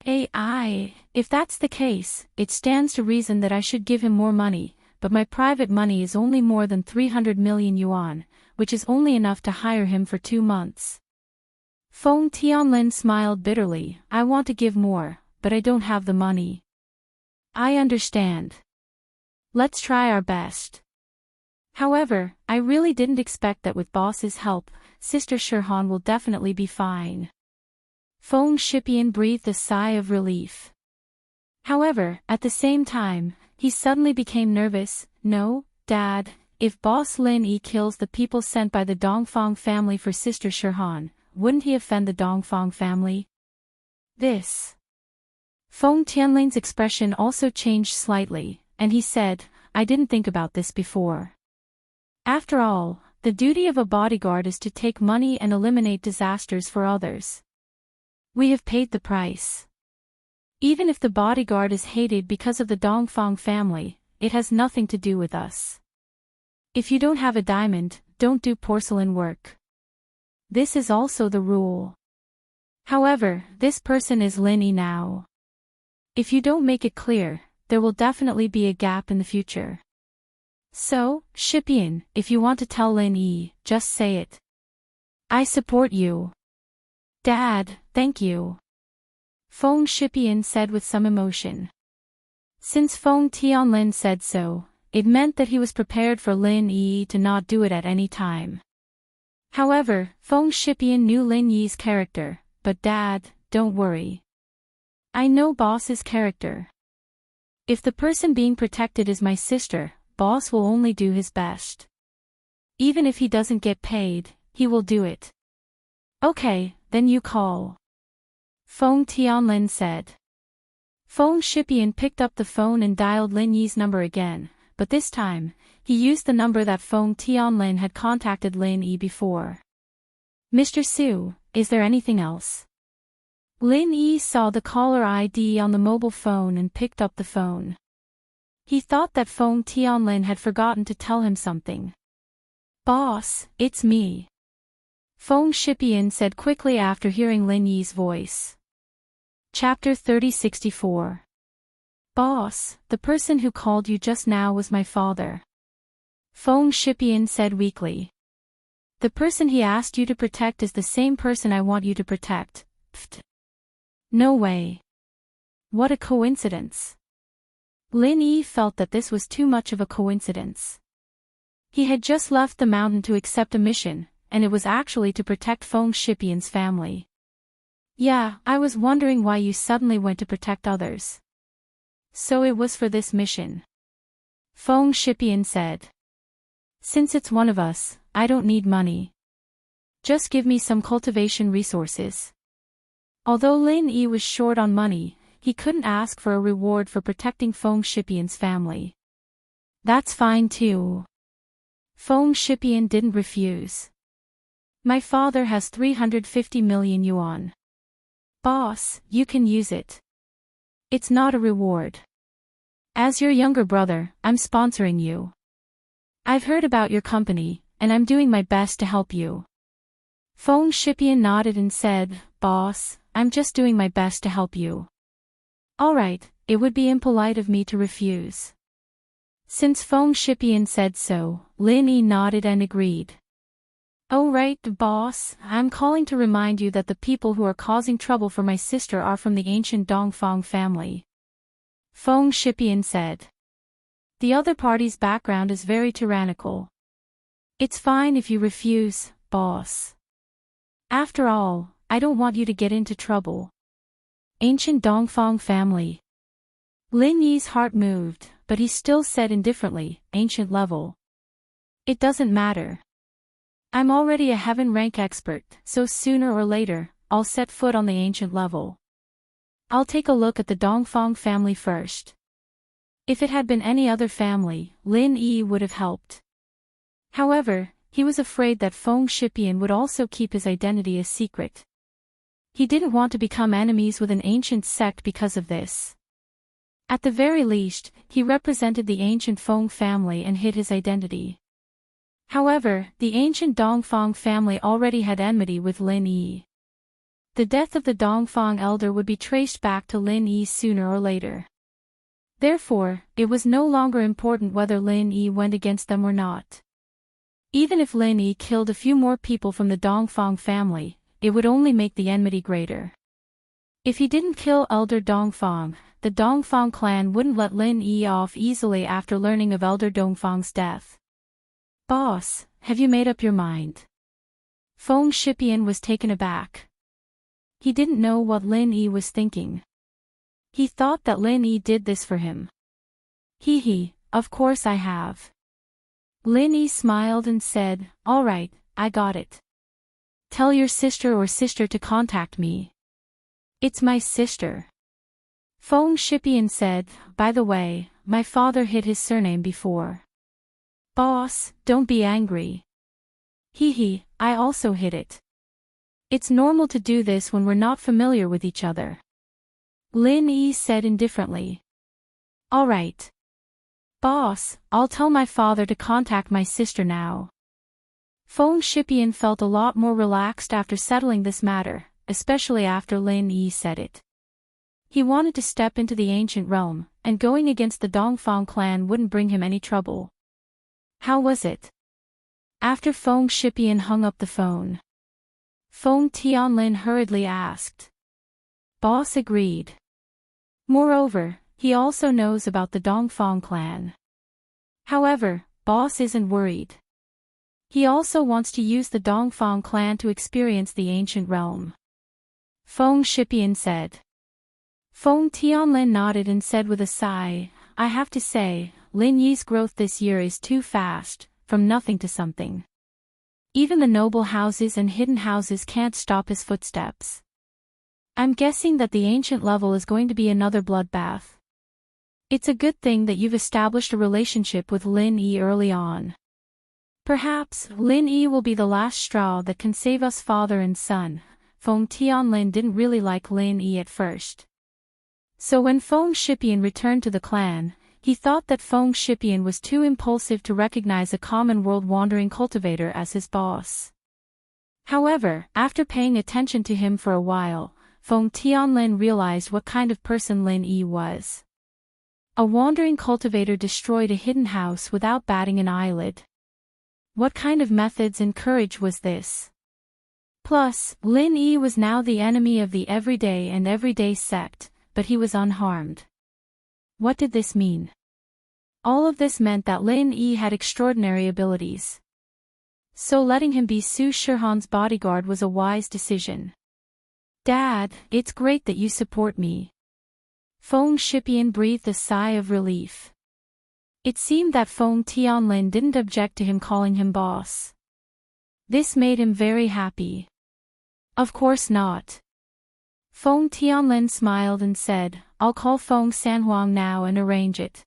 If that's the case, it stands to reason that I should give him more money, but my private money is only more than 300 million yuan, which is only enough to hire him for 2 months. Feng Tianlin smiled bitterly. I want to give more, but I don't have the money. I understand. Let's try our best. However, I really didn't expect that with boss's help, Sister Shirhan will definitely be fine. Feng Shipian breathed a sigh of relief. However, at the same time, he suddenly became nervous. No, Dad, if Boss Lin Yi kills the people sent by the Dongfang family for Sister Shirhan, wouldn't he offend the Dongfang family? Feng Tianlin's expression also changed slightly, and he said, I didn't think about this before. After all, the duty of a bodyguard is to take money and eliminate disasters for others. We have paid the price. Even if the bodyguard is hated because of the Dongfang family, it has nothing to do with us. If you don't have a diamond, don't do porcelain work. This is also the rule. However, this person is Lin Yi now. If you don't make it clear, there will definitely be a gap in the future. So, Shipian, if you want to tell Lin Yi, just say it. I support you. Dad, thank you. Feng Shipian said with some emotion. Since Feng Tianlin said so, it meant that he was prepared for Lin Yi to not do it at any time. However, Feng Shipian knew Lin Yi's character, but Dad, don't worry. I know Boss's character. If the person being protected is my sister, Boss will only do his best. Even if he doesn't get paid, he will do it. Okay, then you call. Feng Tianlin said. Feng Shipian picked up the phone and dialed Lin Yi's number again, but this time, he used the number that Feng Tianlin had contacted Lin Yi before. Mr. Su, is there anything else? Lin Yi saw the caller ID on the mobile phone and picked up the phone. He thought that Feng Tianlin had forgotten to tell him something. Boss, it's me. Feng Shipian said quickly after hearing Lin Yi's voice. Chapter 3064. Boss, the person who called you just now was my father. Feng Shipian said weakly. The person he asked you to protect is the same person I want you to protect. Pfft. No way. What a coincidence. Lin Yi felt that this was too much of a coincidence. He had just left the mountain to accept a mission, and it was actually to protect Feng Shipian's family. Yeah, I was wondering why you suddenly went to protect others. So it was for this mission. Feng Shipian said. Since it's one of us, I don't need money. Just give me some cultivation resources. Although Lin Yi was short on money, he couldn't ask for a reward for protecting Feng Shipian's family. That's fine too. Feng Shipian didn't refuse. My father has 350 million yuan. Boss, you can use it. It's not a reward. As your younger brother, I'm sponsoring you. I've heard about your company, and I'm doing my best to help you. Feng Shipian nodded and said, Boss, I'm just doing my best to help you. Alright, it would be impolite of me to refuse. Since Feng Shipian said so, Lin Yi nodded and agreed. Oh right, boss, I'm calling to remind you that the people who are causing trouble for my sister are from the ancient Dongfang family. Feng Shipian said. The other party's background is very tyrannical. It's fine if you refuse, boss. After all, I don't want you to get into trouble. Ancient Dongfang family. Lin Yi's heart moved, but he still said indifferently, ancient level. It doesn't matter. I'm already a heaven rank expert, so sooner or later, I'll set foot on the ancient level. I'll take a look at the Dongfang family first. If it had been any other family, Lin Yi would have helped. However, he was afraid that Feng Shipian would also keep his identity a secret. He didn't want to become enemies with an ancient sect because of this. At the very least, he represented the ancient Feng family and hid his identity. However, the ancient Dongfang family already had enmity with Lin Yi. The death of the Dongfang elder would be traced back to Lin Yi sooner or later. Therefore, it was no longer important whether Lin Yi went against them or not. Even if Lin Yi killed a few more people from the Dongfang family, it would only make the enmity greater. If he didn't kill Elder Dongfang, the Dongfang clan wouldn't let Lin Yi off easily after learning of Elder Dongfang's death. Boss, have you made up your mind? Feng Shipian was taken aback. He didn't know what Lin Yi was thinking. He thought that Lin Yi did this for him. Hee, of course I have. Lin Yi smiled and said, all right, I got it. Tell your sister to contact me. It's my sister. Feng Shipian said, by the way, my father hid his surname before. Boss, don't be angry. Hee, I also hid it. It's normal to do this when we're not familiar with each other. Lin Yi said indifferently. All right. Boss, I'll tell my father to contact my sister now. Feng Shipian felt a lot more relaxed after settling this matter, especially after Lin Yi said it. He wanted to step into the ancient realm, and going against the Dongfang clan wouldn't bring him any trouble. How was it? After Feng Shipian hung up the phone, Feng Tianlin hurriedly asked. Boss agreed. Moreover, he also knows about the Dongfang clan. However, Boss isn't worried. He also wants to use the Dongfang clan to experience the ancient realm. Feng Shipian said. Feng Tianlin nodded and said with a sigh, I have to say, Lin Yi's growth this year is too fast, from nothing to something. Even the noble houses and hidden houses can't stop his footsteps. I'm guessing that the ancient level is going to be another bloodbath. It's a good thing that you've established a relationship with Lin Yi early on. Perhaps, Lin Yi will be the last straw that can save us father and son. Feng Tianlin didn't really like Lin Yi at first. So when Feng Shipian returned to the clan, he thought that Feng Shipian was too impulsive to recognize a common world-wandering cultivator as his boss. However, after paying attention to him for a while, Feng Tianlin realized what kind of person Lin Yi was. A wandering cultivator destroyed a hidden house without batting an eyelid. What kind of methods and courage was this? Plus, Lin Yi was now the enemy of the everyday sect, but he was unharmed. What did this mean? All of this meant that Lin Yi had extraordinary abilities. So letting him be Su Shihan's bodyguard was a wise decision. Dad, it's great that you support me. Feng Shipian breathed a sigh of relief. It seemed that Feng Tianlin didn't object to him calling him boss. This made him very happy. Of course not. Feng Tianlin smiled and said, I'll call Feng Sanhuang now and arrange it.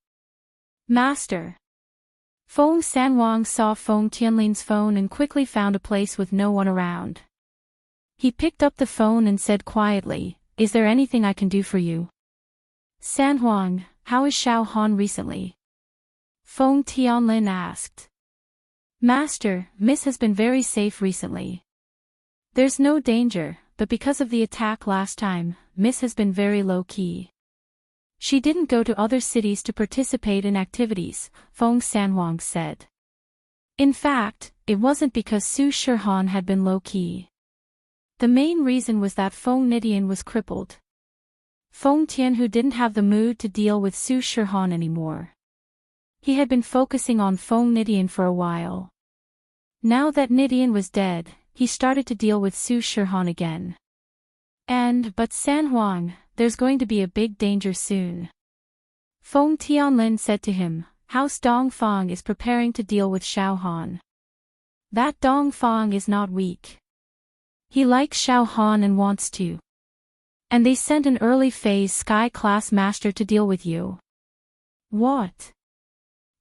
Master. Feng Sanhuang saw Feng Tianlin's phone and quickly found a place with no one around. He picked up the phone and said quietly, Is there anything I can do for you? Sanhuang, how is Xiao Han recently? Feng Tianlin asked. Master, Miss has been very safe recently. There's no danger, but because of the attack last time, Miss has been very low-key. She didn't go to other cities to participate in activities, Feng Sanhuang said. In fact, it wasn't because Su Shihan had been low-key. The main reason was that Feng Nidian was crippled. Feng Tianhu didn't have the mood to deal with Su Shihan anymore. He had been focusing on Feng Nidian for a while. Now that Nidian was dead, he started to deal with Su Shihan again. But San Huang, there's going to be a big danger soon. Feng Tianlin said to him, House Dongfang is preparing to deal with Xiao Han. That Dongfang is not weak. He likes Xiao Han and wants to. And they sent an early phase Sky Class Master to deal with you. What?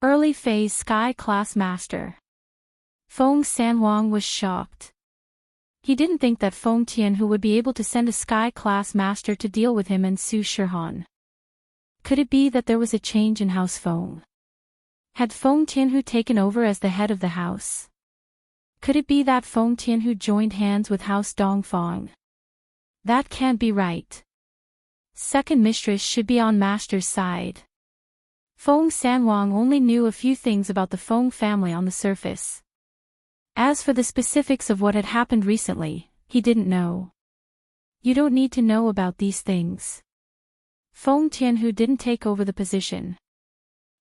Early phase Sky Class Master. Feng Sanhuang was shocked. He didn't think that Feng Tianhu would be able to send a Sky Class Master to deal with him and Su Shihan. Could it be that there was a change in House Feng? Had Feng Tianhu taken over as the head of the house? Could it be that Feng Tianhu joined hands with House Dongfang? That can't be right. Second mistress should be on master's side. Feng Sanhuang only knew a few things about the Feng family on the surface. As for the specifics of what had happened recently, he didn't know. You don't need to know about these things. Feng Tianhu didn't take over the position.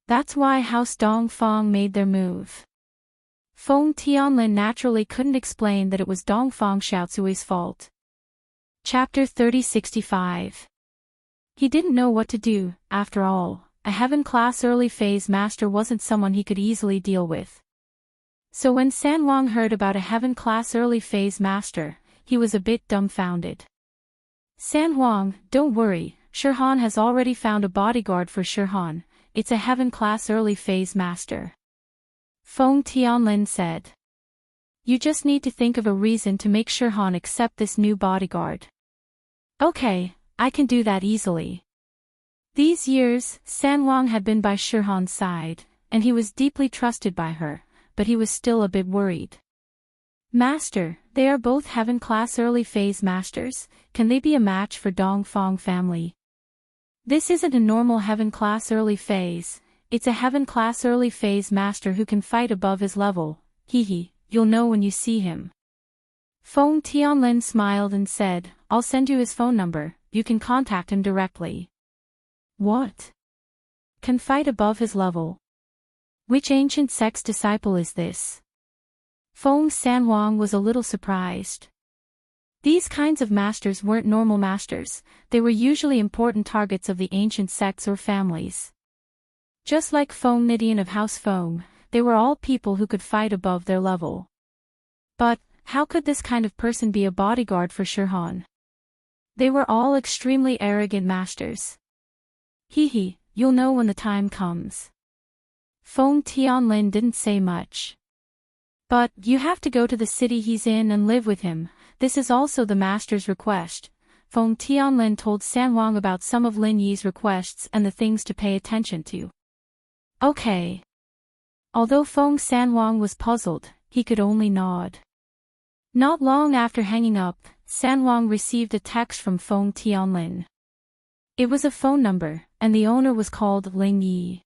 That's why House Dongfang made their move. Feng Tianlin naturally couldn't explain that it was Dongfang Xiaozui's fault. Chapter 3065. He didn't know what to do. After all, a heaven-class early phase master wasn't someone he could easily deal with. So when Sanhuang heard about a heaven-class early phase master, he was a bit dumbfounded. Sanhuang, don't worry, Shihan has already found a bodyguard for Shihan. It's a heaven-class early phase master. Feng Tianlin said. You just need to think of a reason to make Shihan accept this new bodyguard. Okay, I can do that easily. These years, Sanhuang had been by Shihan's side, and he was deeply trusted by her, but he was still a bit worried. Master, they are both heaven-class early phase masters, can they be a match for Dongfang family? This isn't a normal heaven-class early phase, it's a heaven-class early phase master who can fight above his level, you'll know when you see him. Feng Tianlin smiled and said, I'll send you his phone number, you can contact him directly. What? Can fight above his level? Which ancient sect's disciple is this? Feng Sanhuang was a little surprised. These kinds of masters weren't normal masters, they were usually important targets of the ancient sects or families. Just like Feng Nidian of House Feng, they were all people who could fight above their level. But, how could this kind of person be a bodyguard for Shihan? They were all extremely arrogant masters. You'll know when the time comes. Feng Tianlin didn't say much. But, you have to go to the city he's in and live with him, this is also the master's request. Feng Tianlin told Sanhuang about some of Lin Yi's requests and the things to pay attention to. Okay. Although Feng Sanhuang was puzzled, he could only nod. Not long after hanging up, Sanhuang received a text from Feng Tianlin. It was a phone number, and the owner was called Lin Yi.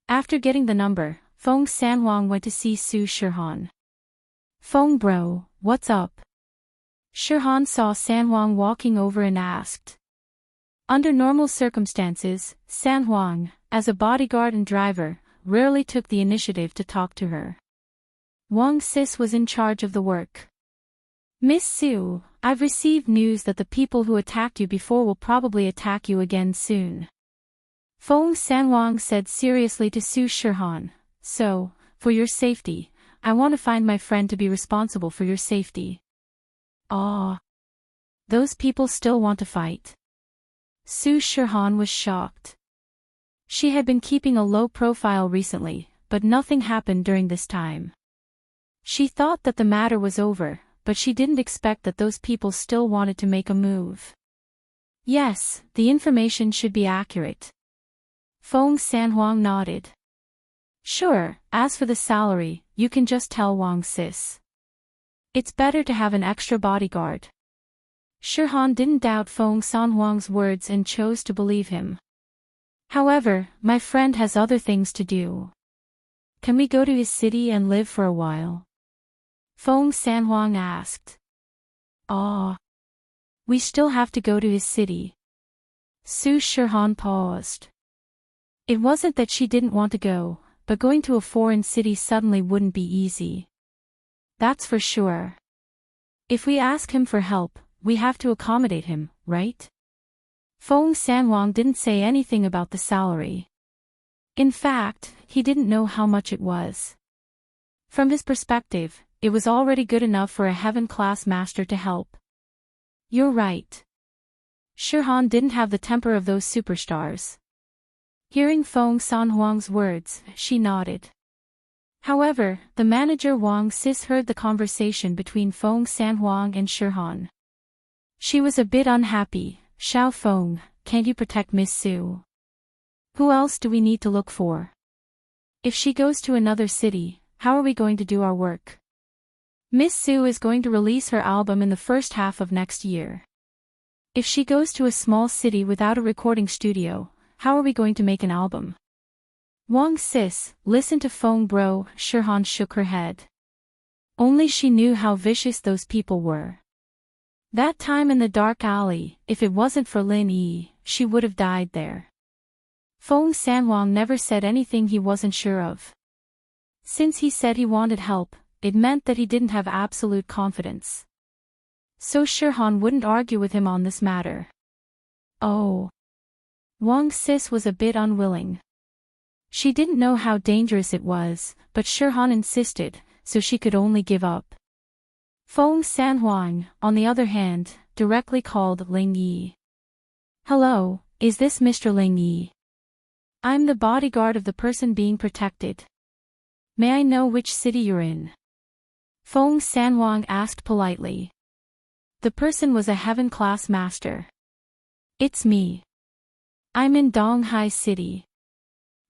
After getting the number, Feng Sanhuang went to see Su Shihan. Feng bro, what's up? Shihan saw Sanhuang walking over and asked. Under normal circumstances, Sanhuang, as a bodyguard and driver, rarely took the initiative to talk to her. Wang Sis was in charge of the work. Miss Su, I've received news that the people who attacked you before will probably attack you again soon. Feng Sanhuang said seriously to Su Shihan, so, for your safety, I want to find my friend to be responsible for your safety. Ah. Those people still want to fight. Su Shihan was shocked. She had been keeping a low profile recently, but nothing happened during this time. She thought that the matter was over, but she didn't expect that those people still wanted to make a move. Yes, the information should be accurate. Feng Sanhuang nodded. Sure, as for the salary, you can just tell Wang Sis. It's better to have an extra bodyguard. Shihan didn't doubt Feng Sanhuang's words and chose to believe him. However, my friend has other things to do. Can we go to his city and live for a while? Feng Sanhuang asked. Ah. We still have to go to his city. Su Shihan paused. It wasn't that she didn't want to go, but going to a foreign city suddenly wouldn't be easy. That's for sure. If we ask him for help, we have to accommodate him, right? Feng Sanhuang didn't say anything about the salary. In fact, he didn't know how much it was. From his perspective, it was already good enough for a heaven-class master to help. You're right. Shihan didn't have the temper of those superstars. Hearing Feng Sanhuang's words, she nodded. However, the manager Wang Sis heard the conversation between Feng Sanhuang and Shihan. She was a bit unhappy. Xiao Feng, can't you protect Miss Su? Who else do we need to look for? If she goes to another city, how are we going to do our work? Miss Su is going to release her album in the first half of next year. If she goes to a small city without a recording studio, how are we going to make an album? Wang Sis, listen to Feng bro, Shihan shook her head. Only she knew how vicious those people were. That time in the dark alley, if it wasn't for Lin Yi, she would have died there. Feng Sanhuang never said anything he wasn't sure of. Since he said he wanted help, it meant that he didn't have absolute confidence. So Shihan wouldn't argue with him on this matter. Oh. Wang Sis was a bit unwilling. She didn't know how dangerous it was, but Shihan insisted, so she could only give up. Feng Sanhuang, on the other hand, directly called Ling Yi. Hello, is this Mr. Ling Yi? I'm the bodyguard of the person being protected. May I know which city you're in? Feng Sanhuang asked politely. The person was a heaven-class master. It's me. I'm in Donghai City.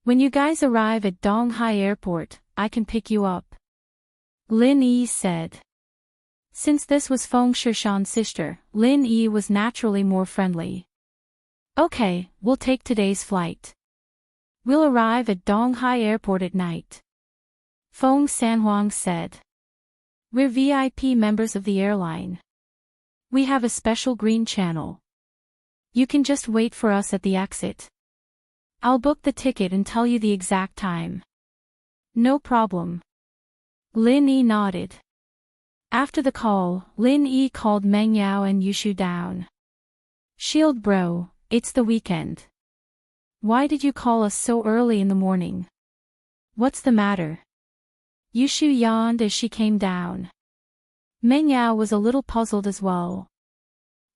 When you guys arrive at Donghai Airport, I can pick you up. Lin Yi said. Since this was Feng Shishan's sister, Lin Yi was naturally more friendly. Okay, we'll take today's flight. We'll arrive at Donghai Airport at night. Feng Sanhuang said. We're VIP members of the airline. We have a special green channel. You can just wait for us at the exit. I'll book the ticket and tell you the exact time. No problem. Lin Yi nodded. After the call, Lin Yi called Meng Yao and Yushu down. Shield bro, it's the weekend. Why did you call us so early in the morning? What's the matter? Yushu yawned as she came down. Meng Yao was a little puzzled as well.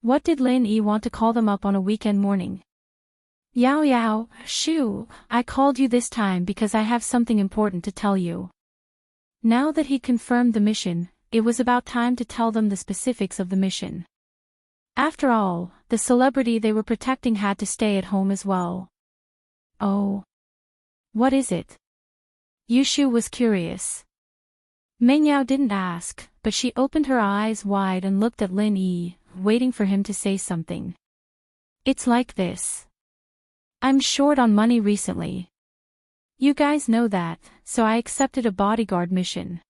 What did Lin Yi want to call them up on a weekend morning? Yao Yao, Shu, I called you this time because I have something important to tell you. Now that he confirmed the mission, it was about time to tell them the specifics of the mission. After all, the celebrity they were protecting had to stay at home as well. Oh. What is it? Yushu was curious. Meng Yao didn't ask, but she opened her eyes wide and looked at Lin Yi, waiting for him to say something. It's like this. I'm short on money recently. You guys know that, so I accepted a bodyguard mission.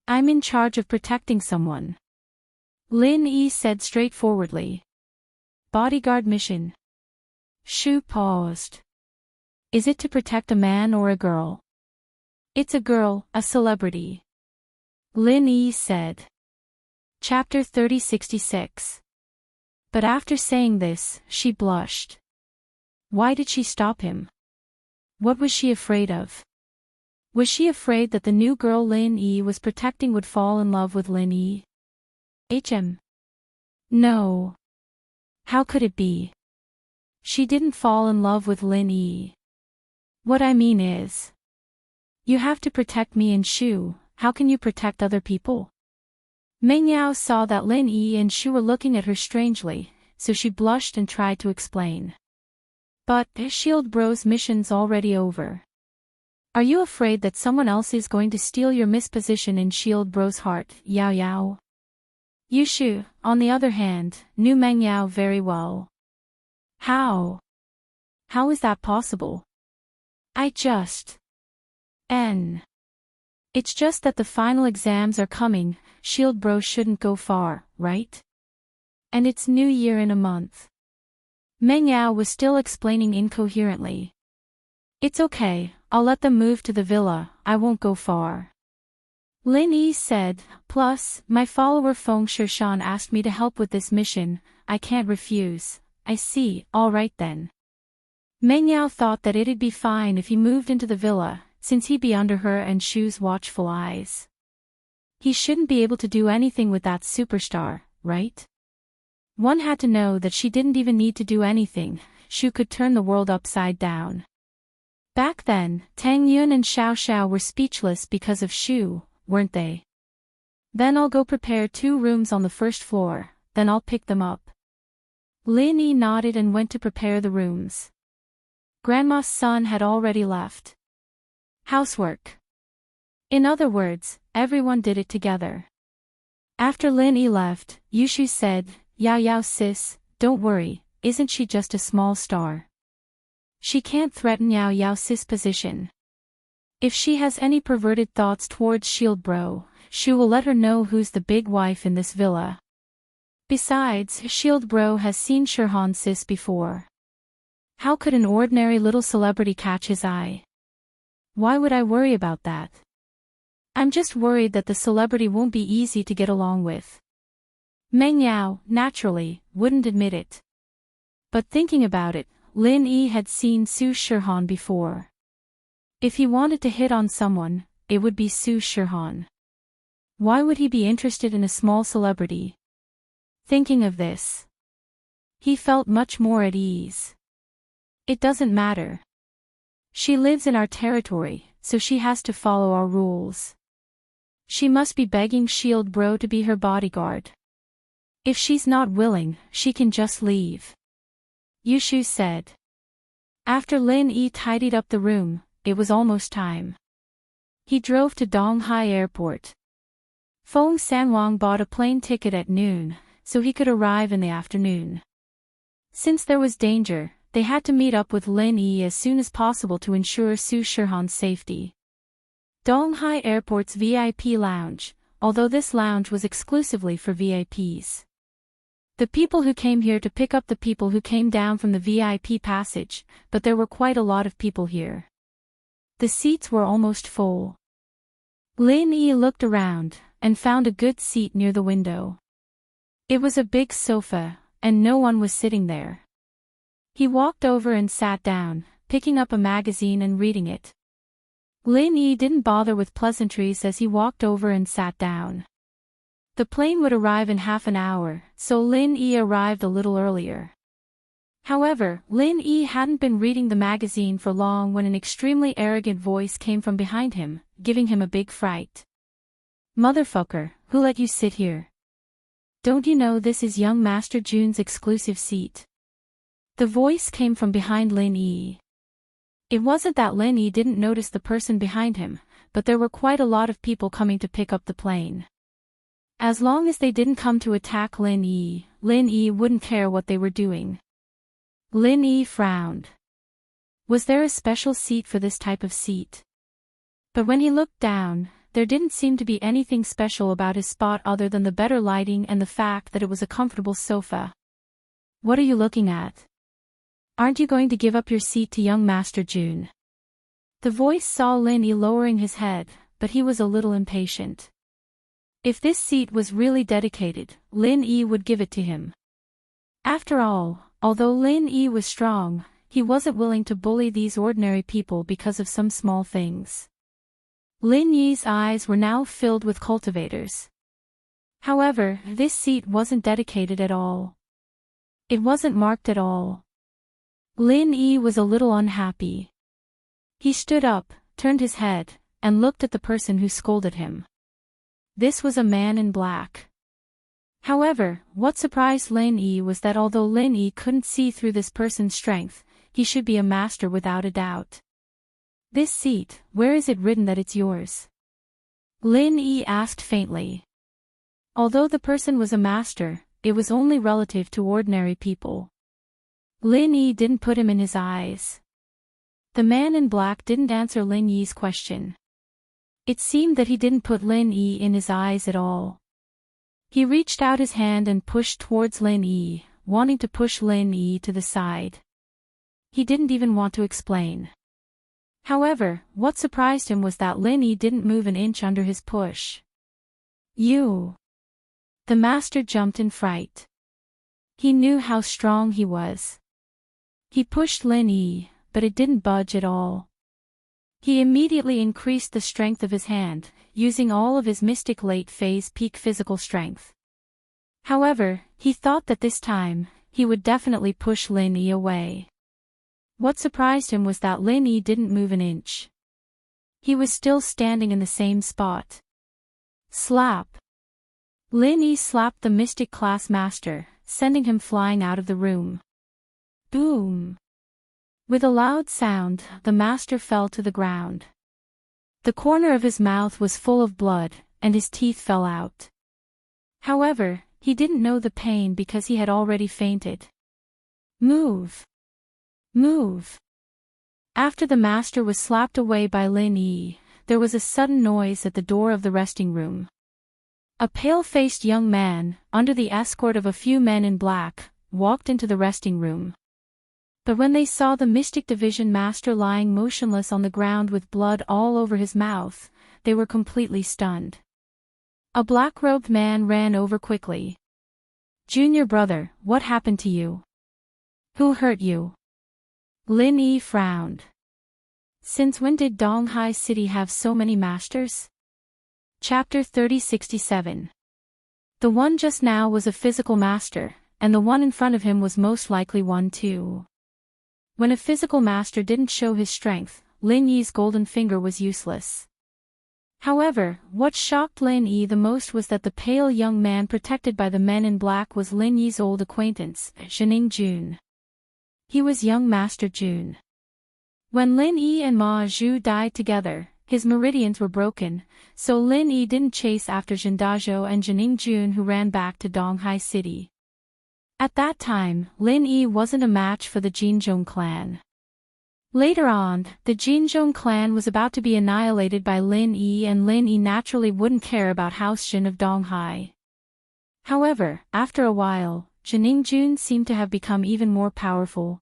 I'm in charge of protecting someone. Lin Yi said straightforwardly. Bodyguard mission. Shu paused. Is it to protect a man or a girl? It's a girl, a celebrity. Lin Yi said. Chapter 3066. But after saying this, she blushed. Why did she stop him? What was she afraid of? Was she afraid that the new girl Lin Yi was protecting would fall in love with Lin Yi? No. How could it be? She didn't fall in love with Lin Yi. What I mean is, you have to protect me and Shu, how can you protect other people? Meng Yao saw that Lin Yi and Shu were looking at her strangely, so she blushed and tried to explain. But, Shield Bro's mission's already over. Are you afraid that someone else is going to steal your misposition in Shield Bro's heart, Yao Yao? Yushu, on the other hand, knew Meng Yao very well. How? How is that possible? It's just that the final exams are coming, Shield Bro shouldn't go far, right? And it's New Year in a month. Meng Yao was still explaining incoherently. It's okay, I'll let them move to the villa, I won't go far. Lin Yi said, plus, my follower Feng Shishan asked me to help with this mission, I can't refuse. I see, alright then. Meng Yao thought that it'd be fine if he moved into the villa, since he'd be under her and Shu's watchful eyes. He shouldn't be able to do anything with that superstar, right? One had to know that she didn't even need to do anything, Shu could turn the world upside down. Back then, Tang Yun and Xiao Xiao were speechless because of Shu, weren't they? Then I'll go prepare 2 rooms on the first floor, then I'll pick them up. Lin Yi nodded and went to prepare the rooms. Grandma's son had already left. Housework. In other words, everyone did it together. After Lin Yi left, Yushu said, Yao Yao sis, don't worry, isn't she just a small star? She can't threaten Yao Yao sis' position. If she has any perverted thoughts towards Shield Bro, Shu will let her know who's the big wife in this villa. Besides, Shield Bro has seen Shirhan sis before. How could an ordinary little celebrity catch his eye? Why would I worry about that? I'm just worried that the celebrity won't be easy to get along with. Meng Yao, naturally, wouldn't admit it. But thinking about it, Lin Yi had seen Su Shirhan before. If he wanted to hit on someone, it would be Su Shirhan. Why would he be interested in a small celebrity? Thinking of this, he felt much more at ease. It doesn't matter. She lives in our territory, so she has to follow our rules. She must be begging Shield Bro to be her bodyguard. If she's not willing, she can just leave. Yushu said. After Lin Yi tidied up the room, it was almost time. He drove to Donghai Airport. Feng Sanwang bought a plane ticket at noon, so he could arrive in the afternoon. Since there was danger, they had to meet up with Lin Yi as soon as possible to ensure Su Shirhan's safety. Donghai Airport's VIP lounge, although this lounge was exclusively for VIPs. The people who came here to pick up the people who came down from the VIP passage, but there were quite a lot of people here. The seats were almost full. Lin Yi looked around, and found a good seat near the window. It was a big sofa, and no one was sitting there. He walked over and sat down, picking up a magazine and reading it. Lin Yi didn't bother with pleasantries as he walked over and sat down. The plane would arrive in half an hour, so Lin Yi arrived a little earlier. However, Lin Yi hadn't been reading the magazine for long when an extremely arrogant voice came from behind him, giving him a big fright. Motherfucker, who let you sit here? Don't you know this is young Master Jun's exclusive seat? The voice came from behind Lin Yi. It wasn't that Lin Yi didn't notice the person behind him, but there were quite a lot of people coming to pick up the plane. As long as they didn't come to attack Lin Yi wouldn't care what they were doing. Lin Yi frowned. Was there a special seat for this type of seat? But when he looked down, there didn't seem to be anything special about his spot other than the better lighting and the fact that it was a comfortable sofa. What are you looking at? Aren't you going to give up your seat to young Master Jun? The voice saw Lin Yi lowering his head, but he was a little impatient. If this seat was really dedicated, Lin Yi would give it to him. After all, although Lin Yi was strong, he wasn't willing to bully these ordinary people because of some small things. Lin Yi's eyes were now filled with cultivators. However, this seat wasn't dedicated at all. It wasn't marked at all. Lin Yi was a little unhappy. He stood up, turned his head, and looked at the person who scolded him. This was a man in black. However, what surprised Lin Yi was that although Lin Yi couldn't see through this person's strength, he should be a master without a doubt. This seat, where is it written that it's yours? Lin Yi asked faintly. Although the person was a master, it was only relative to ordinary people. Lin Yi didn't put him in his eyes. The man in black didn't answer Lin Yi's question. It seemed that he didn't put Lin Yi in his eyes at all. He reached out his hand and pushed towards Lin Yi, wanting to push Lin Yi to the side. He didn't even want to explain. However, what surprised him was that Lin Yi didn't move an inch under his push. You! The master jumped in fright. He knew how strong he was. He pushed Lin Yi, but it didn't budge at all. He immediately increased the strength of his hand, using all of his mystic late phase peak physical strength. However, he thought that this time, he would definitely push Lin Yi away. What surprised him was that Lin Yi didn't move an inch. He was still standing in the same spot. Slap! Lin Yi slapped the mystic class master, sending him flying out of the room. Boom! With a loud sound, the master fell to the ground. The corner of his mouth was full of blood, and his teeth fell out. However, he didn't know the pain because he had already fainted. Move! Move! After the master was slapped away by Lin Yi, there was a sudden noise at the door of the resting room. A pale-faced young man, under the escort of a few men in black, walked into the resting room. But when they saw the Mystic Division master lying motionless on the ground with blood all over his mouth, they were completely stunned. A black-robed man ran over quickly. "Junior brother, what happened to you? Who hurt you?" Lin Yi frowned. Since when did Donghai City have so many masters? Chapter 3067. The one just now was a physical master, and the one in front of him was most likely one too. When a physical master didn't show his strength, Lin Yi's golden finger was useless. However, what shocked Lin Yi the most was that the pale young man protected by the men in black was Lin Yi's old acquaintance, Jining Jun. He was young Master Jun. When Lin Yi and Ma Zhu died together, his meridians were broken, so Lin Yi didn't chase after Jindajo and Jining Jun, who ran back to Donghai City. At that time, Lin Yi wasn't a match for the Jinzhong clan. Later on, the Jinzhong clan was about to be annihilated by Lin Yi, and Lin Yi naturally wouldn't care about House Jin of Donghai. However, after a while, Jining Jun seemed to have become even more powerful.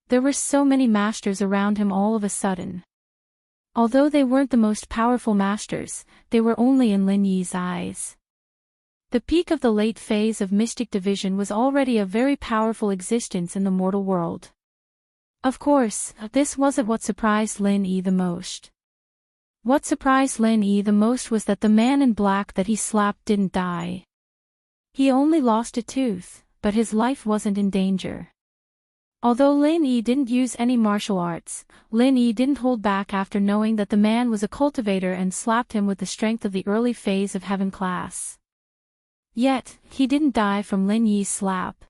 There were so many masters around him all of a sudden. Although they weren't the most powerful masters, they were only in Lin Yi's eyes. The peak of the late phase of Mystic Division was already a very powerful existence in the mortal world. Of course, this wasn't what surprised Lin Yi the most. What surprised Lin Yi the most was that the man in black that he slapped didn't die. He only lost a tooth, but his life wasn't in danger. Although Lin Yi didn't use any martial arts, Lin Yi didn't hold back after knowing that the man was a cultivator and slapped him with the strength of the early phase of Heaven class. Yet, he didn't die from Lin Yi's slap.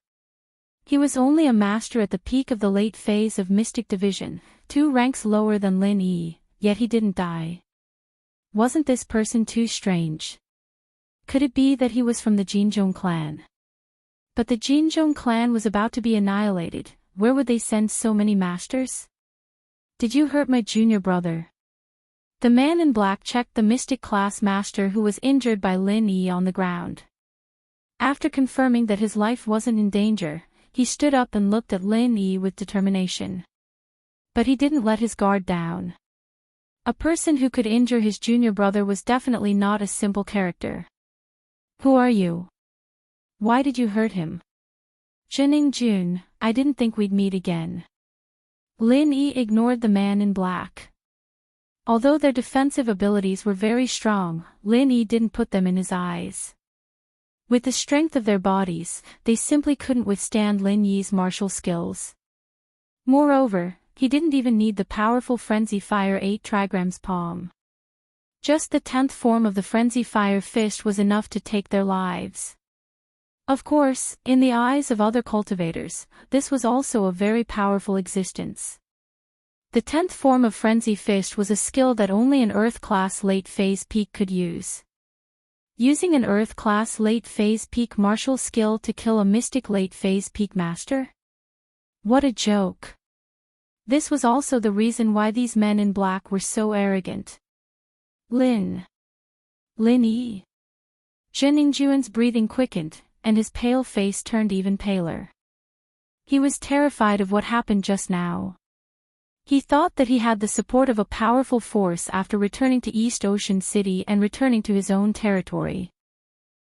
He was only a master at the peak of the late phase of Mystic Division, 2 ranks lower than Lin Yi, yet he didn't die. Wasn't this person too strange? Could it be that he was from the Jinzhong clan? But the Jinzhong clan was about to be annihilated. Where would they send so many masters? "Did you hurt my junior brother?" The man in black checked the mystic class master who was injured by Lin Yi on the ground. After confirming that his life wasn't in danger, he stood up and looked at Lin Yi with determination. But he didn't let his guard down. A person who could injure his junior brother was definitely not a simple character. "Who are you? Why did you hurt him?" "Jining Jun, I didn't think we'd meet again." Lin Yi ignored the man in black. Although their defensive abilities were very strong, Lin Yi didn't put them in his eyes. With the strength of their bodies, they simply couldn't withstand Lin Yi's martial skills. Moreover, he didn't even need the powerful Frenzy Fire 8 trigrams palm. Just the 10th form of the Frenzy Fire fist was enough to take their lives. Of course, in the eyes of other cultivators, this was also a very powerful existence. The 10th form of Frenzy Fist was a skill that only an Earth-class late-phase peak could use. Using an Earth-class late-phase peak martial skill to kill a mystic late-phase peak master? What a joke. This was also the reason why these men in black were so arrogant. Lin Yi. Jining Jun's breathing quickened, and his pale face turned even paler. He was terrified of what happened just now. He thought that he had the support of a powerful force after returning to East Ocean City and returning to his own territory.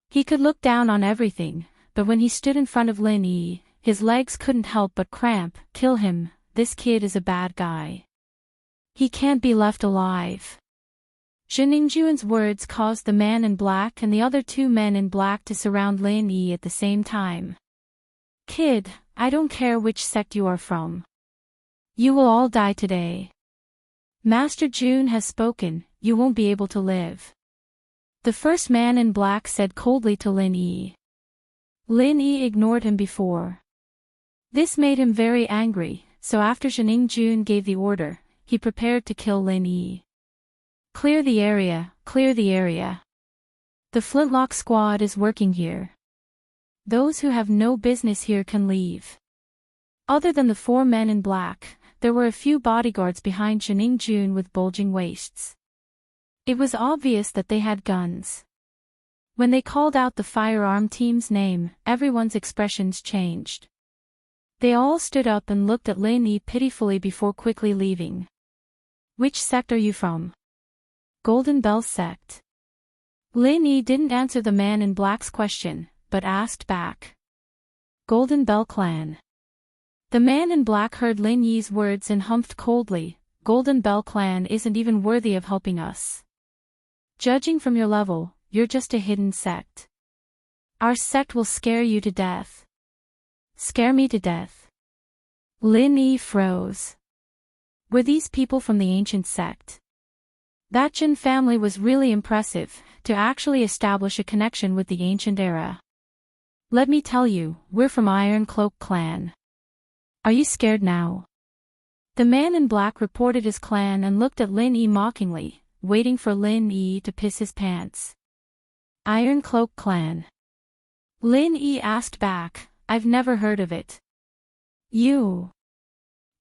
He could look down on everything, but when he stood in front of Lin Yi, his legs couldn't help but cramp. Kill him, this kid is a bad guy. He can't be left alive. Zheningjuan's words caused the man in black and the other two men in black to surround Lin Yi at the same time. Kid, I don't care which sect you are from. You will all die today. Master Jun has spoken, you won't be able to live. The first man in black said coldly to Lin Yi. Lin Yi ignored him before. This made him very angry, so after Zheningjian gave the order, he prepared to kill Lin Yi. Clear the area, clear the area. The Flintlock squad is working here. Those who have no business here can leave. Other than the four men in black, there were a few bodyguards behind Zheningjian with bulging waists. It was obvious that they had guns. When they called out the firearm team's name, everyone's expressions changed. They all stood up and looked at Lin Yi pitifully before quickly leaving. Which sect are you from? Golden Bell sect. Lin Yi didn't answer the man in black's question, but asked back. Golden Bell clan. The man in black heard Lin Yi's words and humphed coldly. Golden Bell clan isn't even worthy of helping us. Judging from your level, you're just a hidden sect. Our sect will scare you to death. Scare me to death. Lin Yi froze. Were these people from the ancient sect? That Jin family was really impressive, to actually establish a connection with the ancient era. Let me tell you, we're from Iron Cloak clan. Are you scared now? The man in black reported his clan and looked at Lin Yi mockingly, waiting for Lin Yi to piss his pants. Iron Cloak clan. Lin Yi asked back, I've never heard of it. You.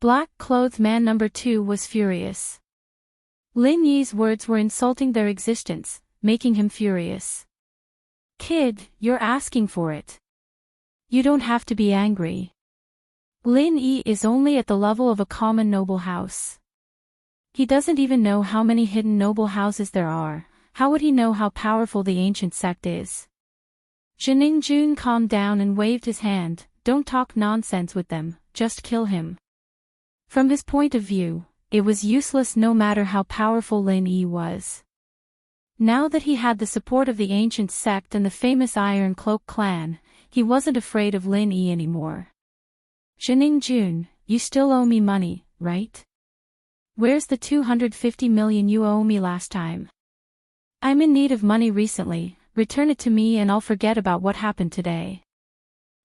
Black-clothed man number 2 was furious. Lin Yi's words were insulting their existence, making him furious. Kid, you're asking for it. You don't have to be angry. Lin Yi is only at the level of a common noble house. He doesn't even know how many hidden noble houses there are. How would he know how powerful the ancient sect is? Zheningjian calmed down and waved his hand. Don't talk nonsense with them, just kill him. From his point of view, it was useless no matter how powerful Lin Yi was. Now that he had the support of the ancient sect and the famous Iron Cloak clan, he wasn't afraid of Lin Yi anymore. Zheningjian, you still owe me money, right? Where's the 250 million you owe me last time? I'm in need of money recently, return it to me and I'll forget about what happened today.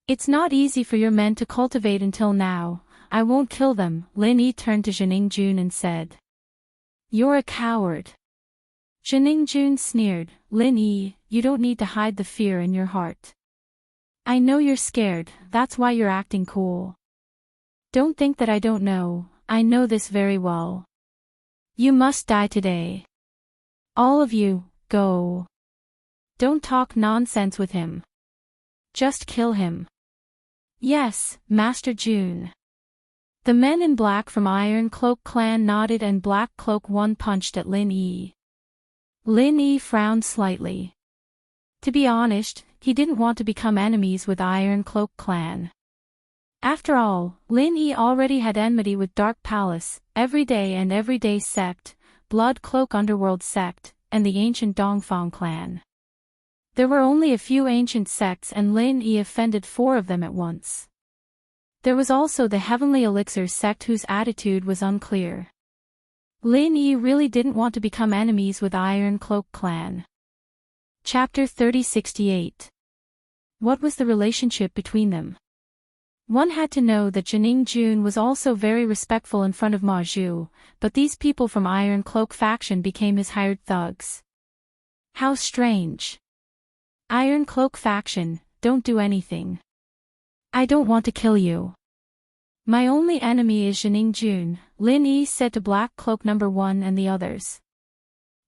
It's not easy for your men to cultivate until now. I won't kill them. Lin Yi turned to Zheningjian and said. You're a coward. Zheningjian sneered. Lin Yi, you don't need to hide the fear in your heart. I know you're scared, that's why you're acting cool. Don't think that I don't know, I know this very well. You must die today. All of you, go. Don't talk nonsense with him. Just kill him. Yes, Master Jun. The men in black from Iron Cloak clan nodded and Black Cloak 1 punched at Lin Yi. Lin Yi frowned slightly. To be honest, he didn't want to become enemies with Iron Cloak clan. After all, Lin Yi already had enmity with Dark Palace, Everyday sect, Blood Cloak Underworld sect, and the ancient Dongfang clan. There were only a few ancient sects and Lin Yi offended 4 of them at once. There was also the Heavenly Elixir sect whose attitude was unclear. Lin Yi really didn't want to become enemies with Iron Cloak clan. Chapter 3068. What was the relationship between them? One had to know that Zheningjian was also very respectful in front of Ma Zhu, but these people from Iron Cloak faction became his hired thugs. How strange. Iron Cloak faction, don't do anything. I don't want to kill you. My only enemy is Zheningjian, Lin Yi said to Black Cloak number 1 and the others.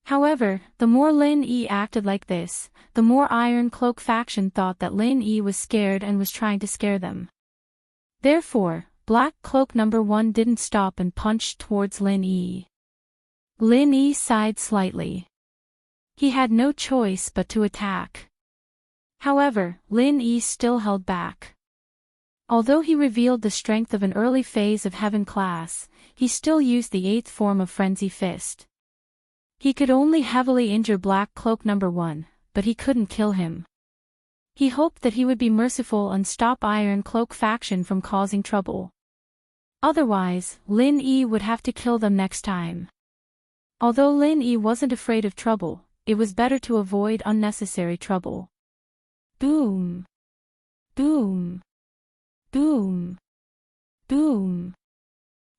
However, the more Lin Yi acted like this, the more Iron Cloak faction thought that Lin Yi was scared and was trying to scare them. Therefore, Black Cloak number 1 didn't stop and punched towards Lin Yi. Lin Yi sighed slightly. He had no choice but to attack. However, Lin Yi still held back. Although he revealed the strength of an early phase of Heaven class, he still used the 8th form of Frenzy Fist. He could only heavily injure Black Cloak number 1, but he couldn't kill him. He hoped that he would be merciful and stop Iron Cloak faction from causing trouble. Otherwise, Lin Yi would have to kill them next time. Although Lin Yi wasn't afraid of trouble, it was better to avoid unnecessary trouble. Boom! Boom! Boom! Boom!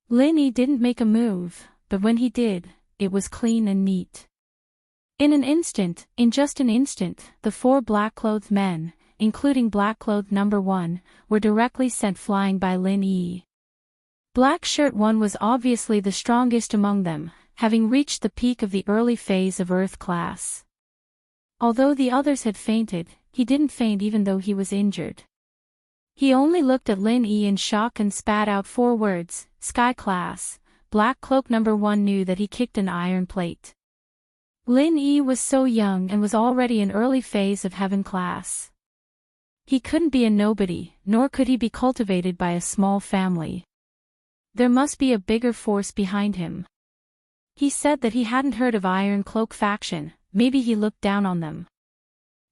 Lin Yi didn't make a move, but when he did, it was clean and neat. In just an instant, the 4 black-clothed men, including black-clothed number 1, were directly sent flying by Lin Yi. Black Shirt 1 was obviously the strongest among them, having reached the peak of the early phase of Earth class. Although the others had fainted, he didn't faint even though he was injured. He only looked at Lin Yi in shock and spat out 4 words, Sky class. Black Cloak number 1 knew that he kicked an iron plate. Lin Yi was so young and was already in early phase of Heaven class. He couldn't be a nobody, nor could he be cultivated by a small family. There must be a bigger force behind him. He said that he hadn't heard of Iron Cloak faction, maybe he looked down on them.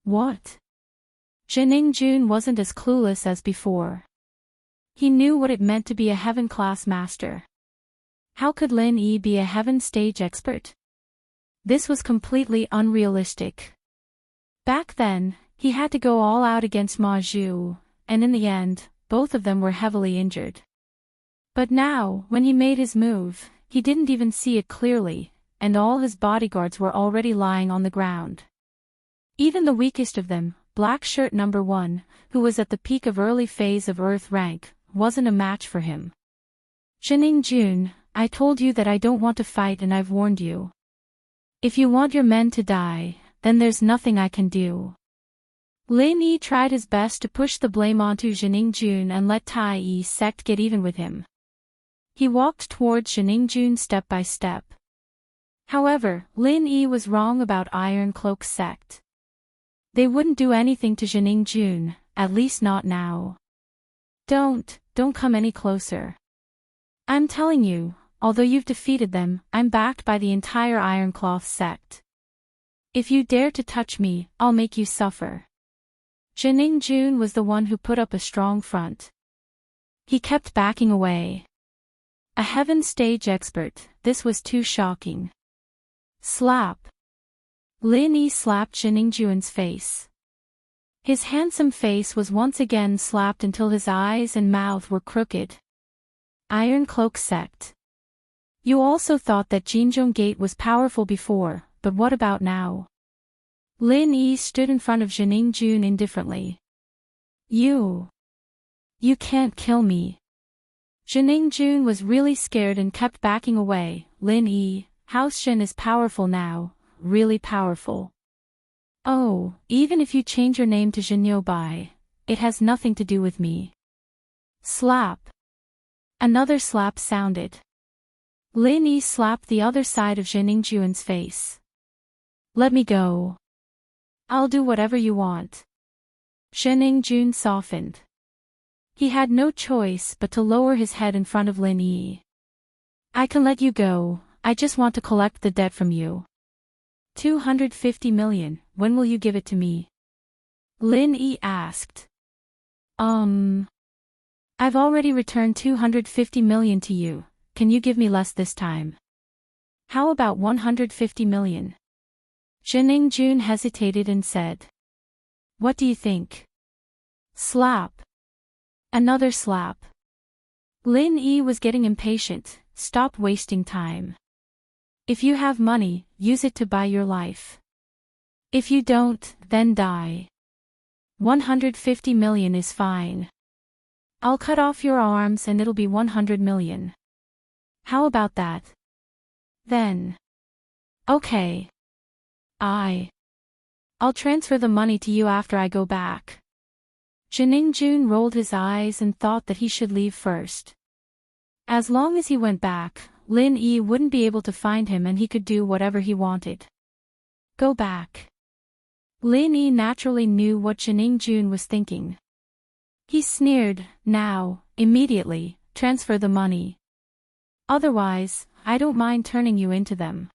What? Jun wasn't as clueless as before. He knew what it meant to be a Heaven class master. How could Lin Yi be a Heaven stage expert? This was completely unrealistic. Back then, he had to go all out against Ma Zhu, and in the end, both of them were heavily injured. But now, when he made his move, he didn't even see it clearly, and all his bodyguards were already lying on the ground. Even the weakest of them, Black Shirt number 1, who was at the peak of early phase of Earth rank, wasn't a match for him. Jun, I told you that I don't want to fight and I've warned you. If you want your men to die, then there's nothing I can do. Lin Yi tried his best to push the blame onto Jun and let Tai Yi sect get even with him. He walked towards Jun step by step. However, Lin Yi was wrong about Iron Cloak sect. They wouldn't do anything to Jun, at least not now. Don't come any closer. I'm telling you, although you've defeated them, I'm backed by the entire Ironcloth sect. If you dare to touch me, I'll make you suffer. Jun was the one who put up a strong front. He kept backing away. A Heaven stage expert, this was too shocking. Slap. Lin Yi slapped Jun's face. His handsome face was once again slapped until his eyes and mouth were crooked. Iron Cloak sect. You also thought that Jinzhong Gate was powerful before, but what about now? Lin Yi stood in front of Jun indifferently. You can't kill me. Jun was really scared and kept backing away. Lin Yi, House Shen is powerful now, really powerful. Oh, even if you change your name to Zhenyo Bai, it has nothing to do with me. Slap. Another slap sounded. Lin Yi slapped the other side of Jun's face. Let me go. I'll do whatever you want. Jun softened. He had no choice but to lower his head in front of Lin Yi. I can let you go, I just want to collect the debt from you. 250 million, when will you give it to me? Lin Yi asked. I've already returned 250 million to you, can you give me less this time? How about 150 million? Jun hesitated and said. What do you think? Slap. Another slap. Lin Yi was getting impatient, stop wasting time. If you have money, use it to buy your life. If you don't, then die. 150 million is fine. I'll cut off your arms and it'll be 100 million. How about that? Then. Okay. I'll transfer the money to you after I go back. Jun rolled his eyes and thought that he should leave first. As long as he went back, Lin Yi wouldn't be able to find him and he could do whatever he wanted. Go back. Lin Yi naturally knew what Jining Jun was thinking. He sneered, now, immediately, transfer the money. Otherwise, I don't mind turning you into them.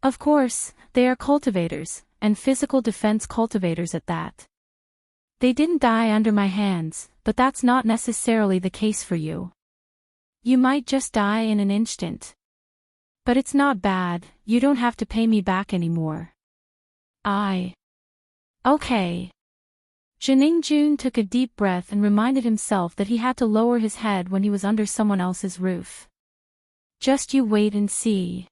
Of course, they are cultivators, and physical defense cultivators at that. They didn't die under my hands, but that's not necessarily the case for you. You might just die in an instant. But it's not bad, you don't have to pay me back anymore. Okay. Jining Jun took a deep breath and reminded himself that he had to lower his head when he was under someone else's roof. Just you wait and see.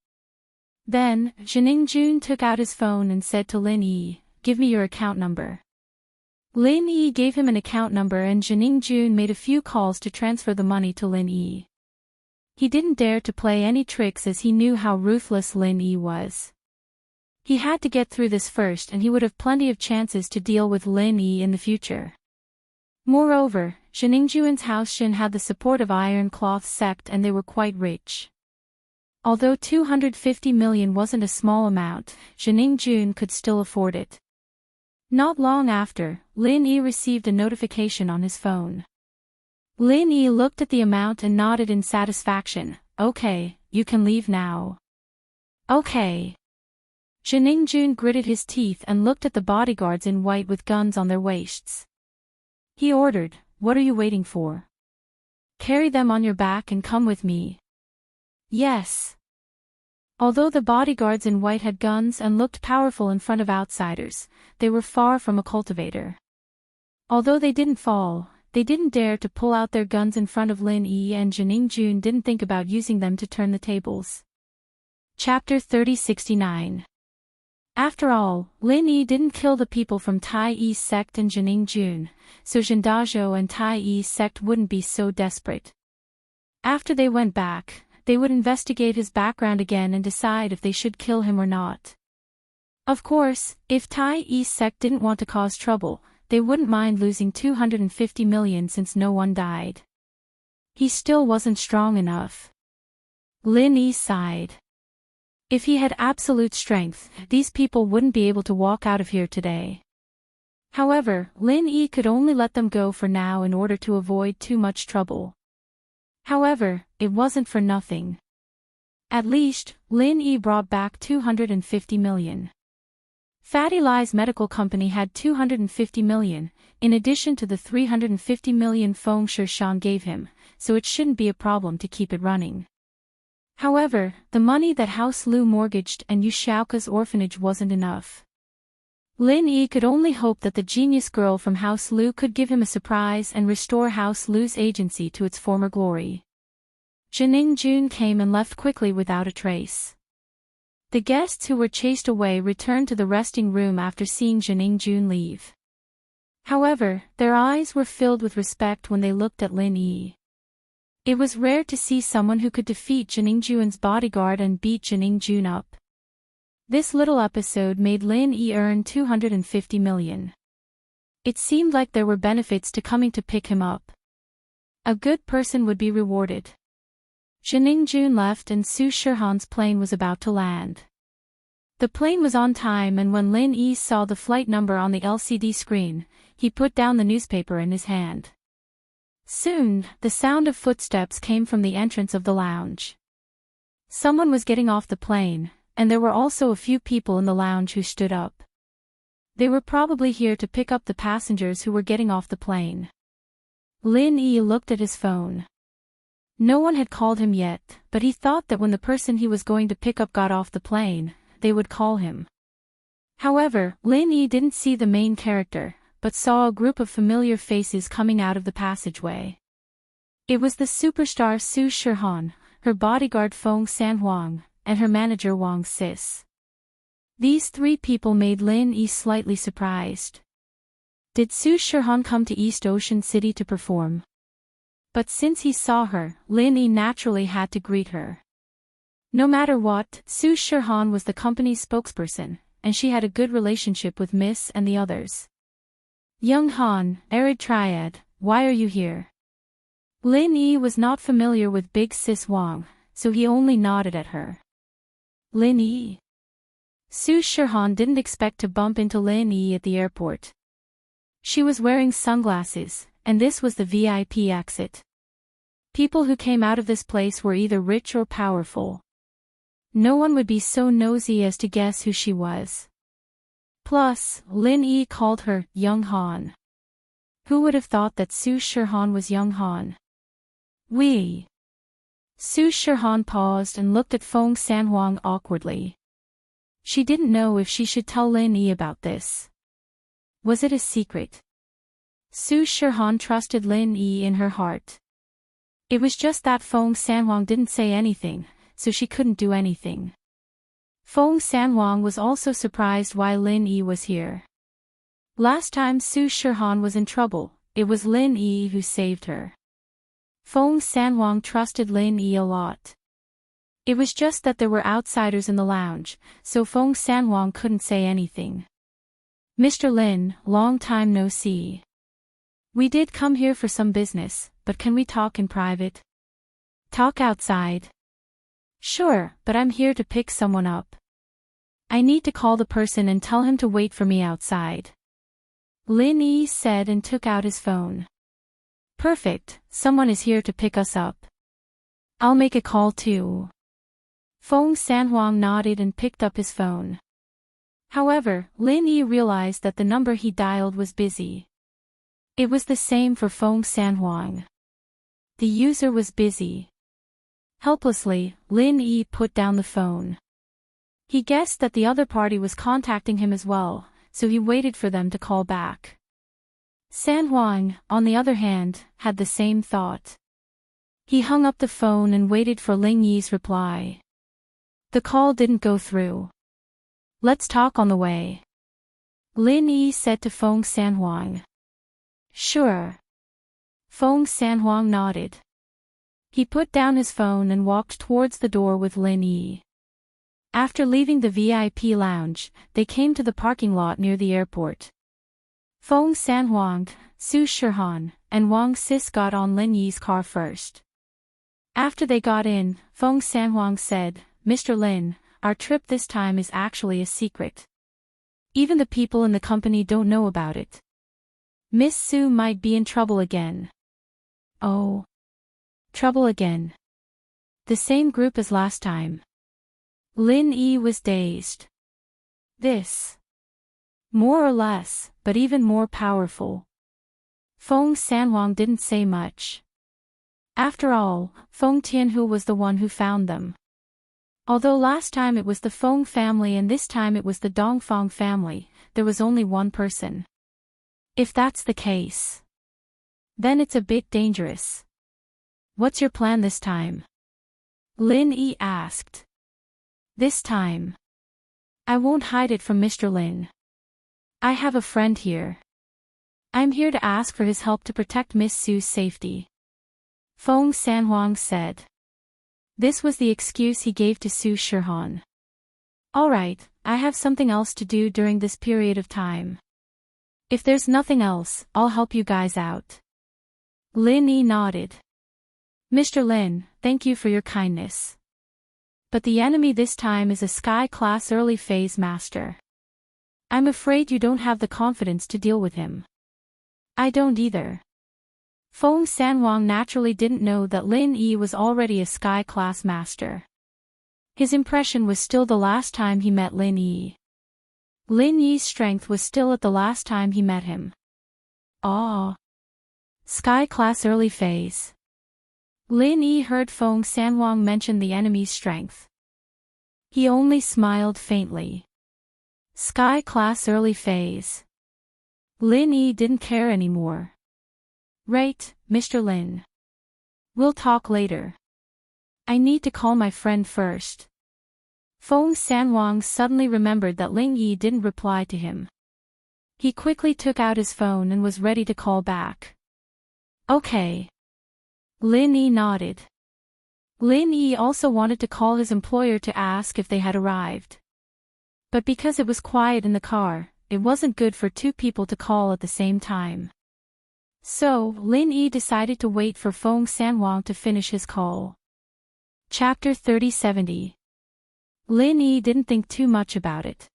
Then, Jining Jun took out his phone and said to Lin Yi, give me your account number. Lin Yi gave him an account number and Jining Jun made a few calls to transfer the money to Lin Yi. He didn't dare to play any tricks as he knew how ruthless Lin Yi was. He had to get through this first and he would have plenty of chances to deal with Lin Yi in the future. Moreover, Jining Jun's house Shin had the support of Iron Cloth sect and they were quite rich. Although 250 million wasn't a small amount, Jining Jun could still afford it. Not long after, Lin Yi received a notification on his phone. Lin Yi looked at the amount and nodded in satisfaction. Okay, you can leave now. Okay. Jining Jun gritted his teeth and looked at the bodyguards in white with guns on their waists. He ordered, what are you waiting for? Carry them on your back and come with me. Yes. Although the bodyguards in white had guns and looked powerful in front of outsiders, they were far from a cultivator. Although they didn't fall, they didn't dare to pull out their guns in front of Lin Yi and Jining Jun didn't think about using them to turn the tables. Chapter 3069. After all, Lin Yi didn't kill the people from Tai Yi's sect and Jining Jun, so Zhendazhou and Tai Yi's sect wouldn't be so desperate. After they went back, they would investigate his background again and decide if they should kill him or not. Of course, if Tai Yi's sect didn't want to cause trouble, they wouldn't mind losing 250 million since no one died. He still wasn't strong enough. Lin Yi sighed. If he had absolute strength, these people wouldn't be able to walk out of here today. However, Lin Yi could only let them go for now in order to avoid too much trouble. However, it wasn't for nothing. At least, Lin Yi brought back 250 million. Fatty Lie's medical company had 250 million, in addition to the 350 million Feng Shishan gave him, so it shouldn't be a problem to keep it running. However, the money that House Lu mortgaged and Yu Shaoka's orphanage wasn't enough. Lin Yi could only hope that the genius girl from House Lu could give him a surprise and restore House Lu's agency to its former glory. Jining Jun came and left quickly without a trace. The guests who were chased away returned to the resting room after seeing Jining Jun leave. However, their eyes were filled with respect when they looked at Lin Yi. It was rare to see someone who could defeat Jining Jun's bodyguard and beat Jining Jun up. This little episode made Lin Yi earn 250 million. It seemed like there were benefits to coming to pick him up. A good person would be rewarded. Jining Jun left and Su Shihan's plane was about to land. The plane was on time and when Lin Yi saw the flight number on the LCD screen, he put down the newspaper in his hand. Soon, the sound of footsteps came from the entrance of the lounge. Someone was getting off the plane, and there were also a few people in the lounge who stood up. They were probably here to pick up the passengers who were getting off the plane. Lin Yi looked at his phone. No one had called him yet, but he thought that when the person he was going to pick up got off the plane, they would call him. However, Lin Yi didn't see the main character, but saw a group of familiar faces coming out of the passageway. It was the superstar Su Shihan, her bodyguard Feng Sanhuang, and her manager Wang Sis. These three people made Lin Yi slightly surprised. Did Su Shihan come to East Ocean City to perform? But since he saw her, Lin Yi naturally had to greet her. No matter what, Su Shihan was the company's spokesperson, and she had a good relationship with Miss and the others. Young Han, Arid Triad, why are you here? Lin Yi was not familiar with Big Sis Wang, so he only nodded at her. Lin Yi. Su Shihan didn't expect to bump into Lin Yi at the airport. She was wearing sunglasses, and this was the VIP exit. People who came out of this place were either rich or powerful. No one would be so nosy as to guess who she was. Plus, Lin Yi called her Young Han. Who would have thought that Su Shihan was Young Han? We. Su Shihan paused and looked at Feng Sanhuang awkwardly. She didn't know if she should tell Lin Yi about this. Was it a secret? Su Shihan trusted Lin Yi in her heart. It was just that Feng Sanhuang didn't say anything, so she couldn't do anything. Feng Sanhuang was also surprised why Lin Yi was here. Last time Su Shihan was in trouble, it was Lin Yi who saved her. Feng Sanhuang trusted Lin Yi a lot. It was just that there were outsiders in the lounge, so Feng Sanhuang couldn't say anything. Mr. Lin, long time no see. We did come here for some business, but can we talk in private? Talk outside. Sure, but I'm here to pick someone up. I need to call the person and tell him to wait for me outside. Lin Yi said and took out his phone. Perfect, someone is here to pick us up. I'll make a call too. Feng Sanhuang nodded and picked up his phone. However, Lin Yi realized that the number he dialed was busy. It was the same for Feng Sanhuang. The user was busy. Helplessly, Lin Yi put down the phone. He guessed that the other party was contacting him as well, so he waited for them to call back. Sanhuang, on the other hand, had the same thought. He hung up the phone and waited for Lin Yi's reply. The call didn't go through. Let's talk on the way. Lin Yi said to Feng Sanhuang. Sure. Feng Sanhuang nodded. He put down his phone and walked towards the door with Lin Yi. After leaving the VIP lounge, they came to the parking lot near the airport. Feng Sanhuang, Su Shihan, and Wang Sis got on Lin Yi's car first. After they got in, Feng Sanhuang said, Mr. Lin, our trip this time is actually a secret. Even the people in the company don't know about it. Miss Su might be in trouble again. Oh. Trouble again. The same group as last time. Lin Yi was dazed. This. More or less, but even more powerful. Feng Sanhuang didn't say much. After all, Feng Tianhu was the one who found them. Although last time it was the Feng family and this time it was the Dongfang family, there was only one person. If that's the case, then it's a bit dangerous. What's your plan this time? Lin Yi asked. This time, I won't hide it from Mr. Lin. I have a friend here. I'm here to ask for his help to protect Miss Su's safety. Feng Sanhuang said. This was the excuse he gave to Su Shihan. Alright, I have something else to do during this period of time. If there's nothing else, I'll help you guys out. Lin Yi nodded. Mr. Lin, thank you for your kindness. But the enemy this time is a Sky-class early phase master. I'm afraid you don't have the confidence to deal with him. I don't either. Feng Sanhuang naturally didn't know that Lin Yi was already a Sky-class master. His impression was still the last time he met Lin Yi. Lin Yi's strength was still at the last time he met him. Ah. Sky-class early phase. Lin Yi heard Feng Sanhuang mention the enemy's strength. He only smiled faintly. Sky-class early phase. Lin Yi didn't care anymore. Right, Mr. Lin. We'll talk later. I need to call my friend first. Feng Sanhuang suddenly remembered that Lin Yi didn't reply to him. He quickly took out his phone and was ready to call back. Okay. Lin Yi nodded. Lin Yi also wanted to call his employer to ask if they had arrived. But because it was quiet in the car, it wasn't good for two people to call at the same time. So, Lin Yi decided to wait for Feng Sanhuang to finish his call. Chapter 3070. Lin Yi didn't think too much about it.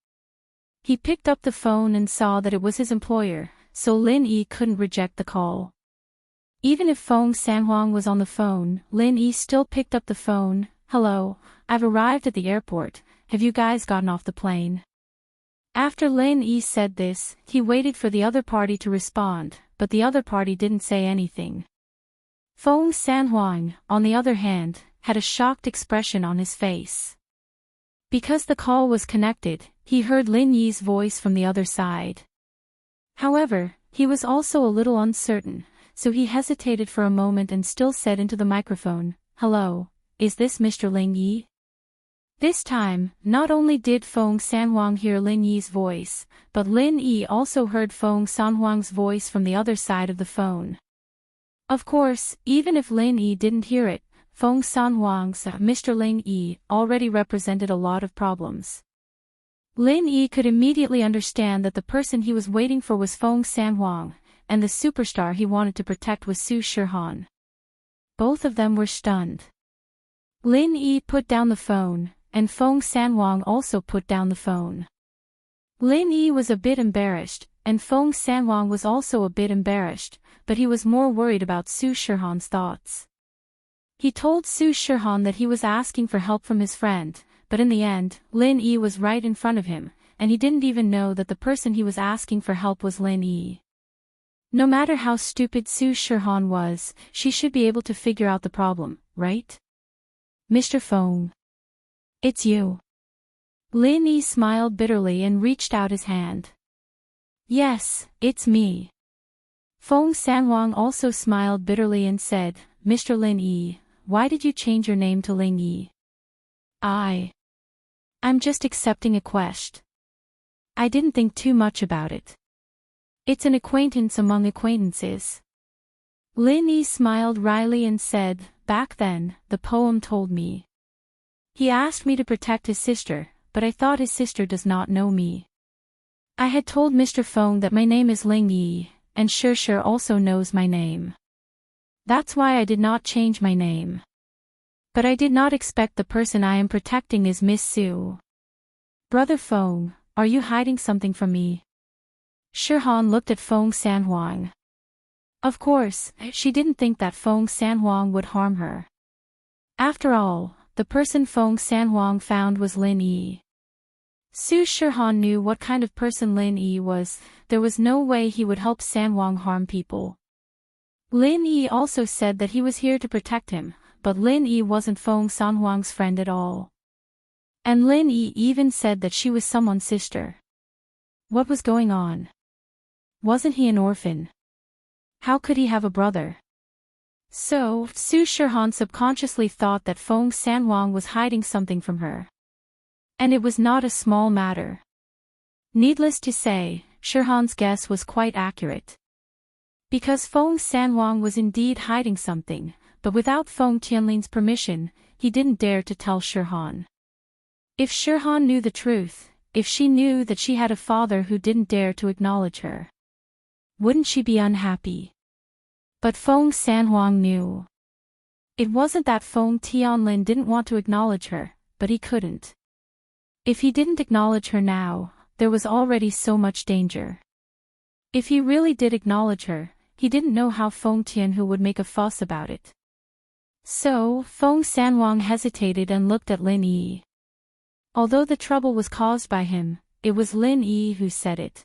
He picked up the phone and saw that it was his employer, so Lin Yi couldn't reject the call. Even if Feng Sanhuang was on the phone, Lin Yi still picked up the phone. "Hello, I've arrived at the airport. Have you guys gotten off the plane?" After Lin Yi said this, he waited for the other party to respond, but the other party didn't say anything. Feng Sanhuang, on the other hand, had a shocked expression on his face. Because the call was connected, he heard Lin Yi's voice from the other side. However, he was also a little uncertain, so he hesitated for a moment and still said into the microphone, "Hello, is this Mr. Lin Yi?" This time, not only did Feng Sanhuang hear Lin Yi's voice, but Lin Yi also heard Feng Sanhuang's voice from the other side of the phone. Of course, even if Lin Yi didn't hear it, Feng Sanhuang's Mr. Lin Yi already represented a lot of problems. Lin Yi could immediately understand that the person he was waiting for was Feng Sanhuang, and the superstar he wanted to protect was Su Shihan. Both of them were stunned. Lin Yi put down the phone, and Feng Sanhuang also put down the phone. Lin Yi was a bit embarrassed, and Feng Sanhuang was also a bit embarrassed, but he was more worried about Su Shihan's thoughts. He told Su Shihan that he was asking for help from his friend, but in the end, Lin Yi was right in front of him, and he didn't even know that the person he was asking for help was Lin Yi. No matter how stupid Su Shihan was, she should be able to figure out the problem, right? "Mr. Feng. It's you." Lin Yi smiled bitterly and reached out his hand. "Yes, it's me." Feng Sanhuang also smiled bitterly and said, "Mr. Lin Yi, why did you change your name to Lin Yi?" I'm just accepting a quest. I didn't think too much about it. It's an acquaintance among acquaintances." Lin Yi smiled wryly and said, "Back then, the poem told me. He asked me to protect his sister, but I thought his sister does not know me. I had told Mr. Feng that my name is Lin Yi, and Shi also knows my name. That's why I did not change my name. But I did not expect the person I am protecting is Miss Su." "Brother Feng, are you hiding something from me?" Shihan looked at Feng Sanhuang. Of course, she didn't think that Feng Sanhuang would harm her. After all, the person Feng Sanhuang found was Lin Yi. Su Shihan knew what kind of person Lin Yi was. There was no way he would help Sanhuang harm people. Lin Yi also said that he was here to protect him, but Lin Yi wasn't Feng Sanhuang's friend at all. And Lin Yi even said that she was someone's sister. What was going on? Wasn't he an orphan? How could he have a brother? So, Su Shihan subconsciously thought that Feng Sanhuang was hiding something from her. And it was not a small matter. Needless to say, Shihan's guess was quite accurate. Because Feng Sanhuang was indeed hiding something, but without Feng Tianlin's permission, he didn't dare to tell Shihan. If Shihan knew the truth, if she knew that she had a father who didn't dare to acknowledge her, wouldn't she be unhappy? But Feng Sanhuang knew. It wasn't that Feng Tianlin didn't want to acknowledge her, but he couldn't. If he didn't acknowledge her now, there was already so much danger. If he really did acknowledge her, he didn't know how Feng Tianhu would make a fuss about it. So, Feng Sanhuang hesitated and looked at Lin Yi. Although the trouble was caused by him, it was Lin Yi who said it.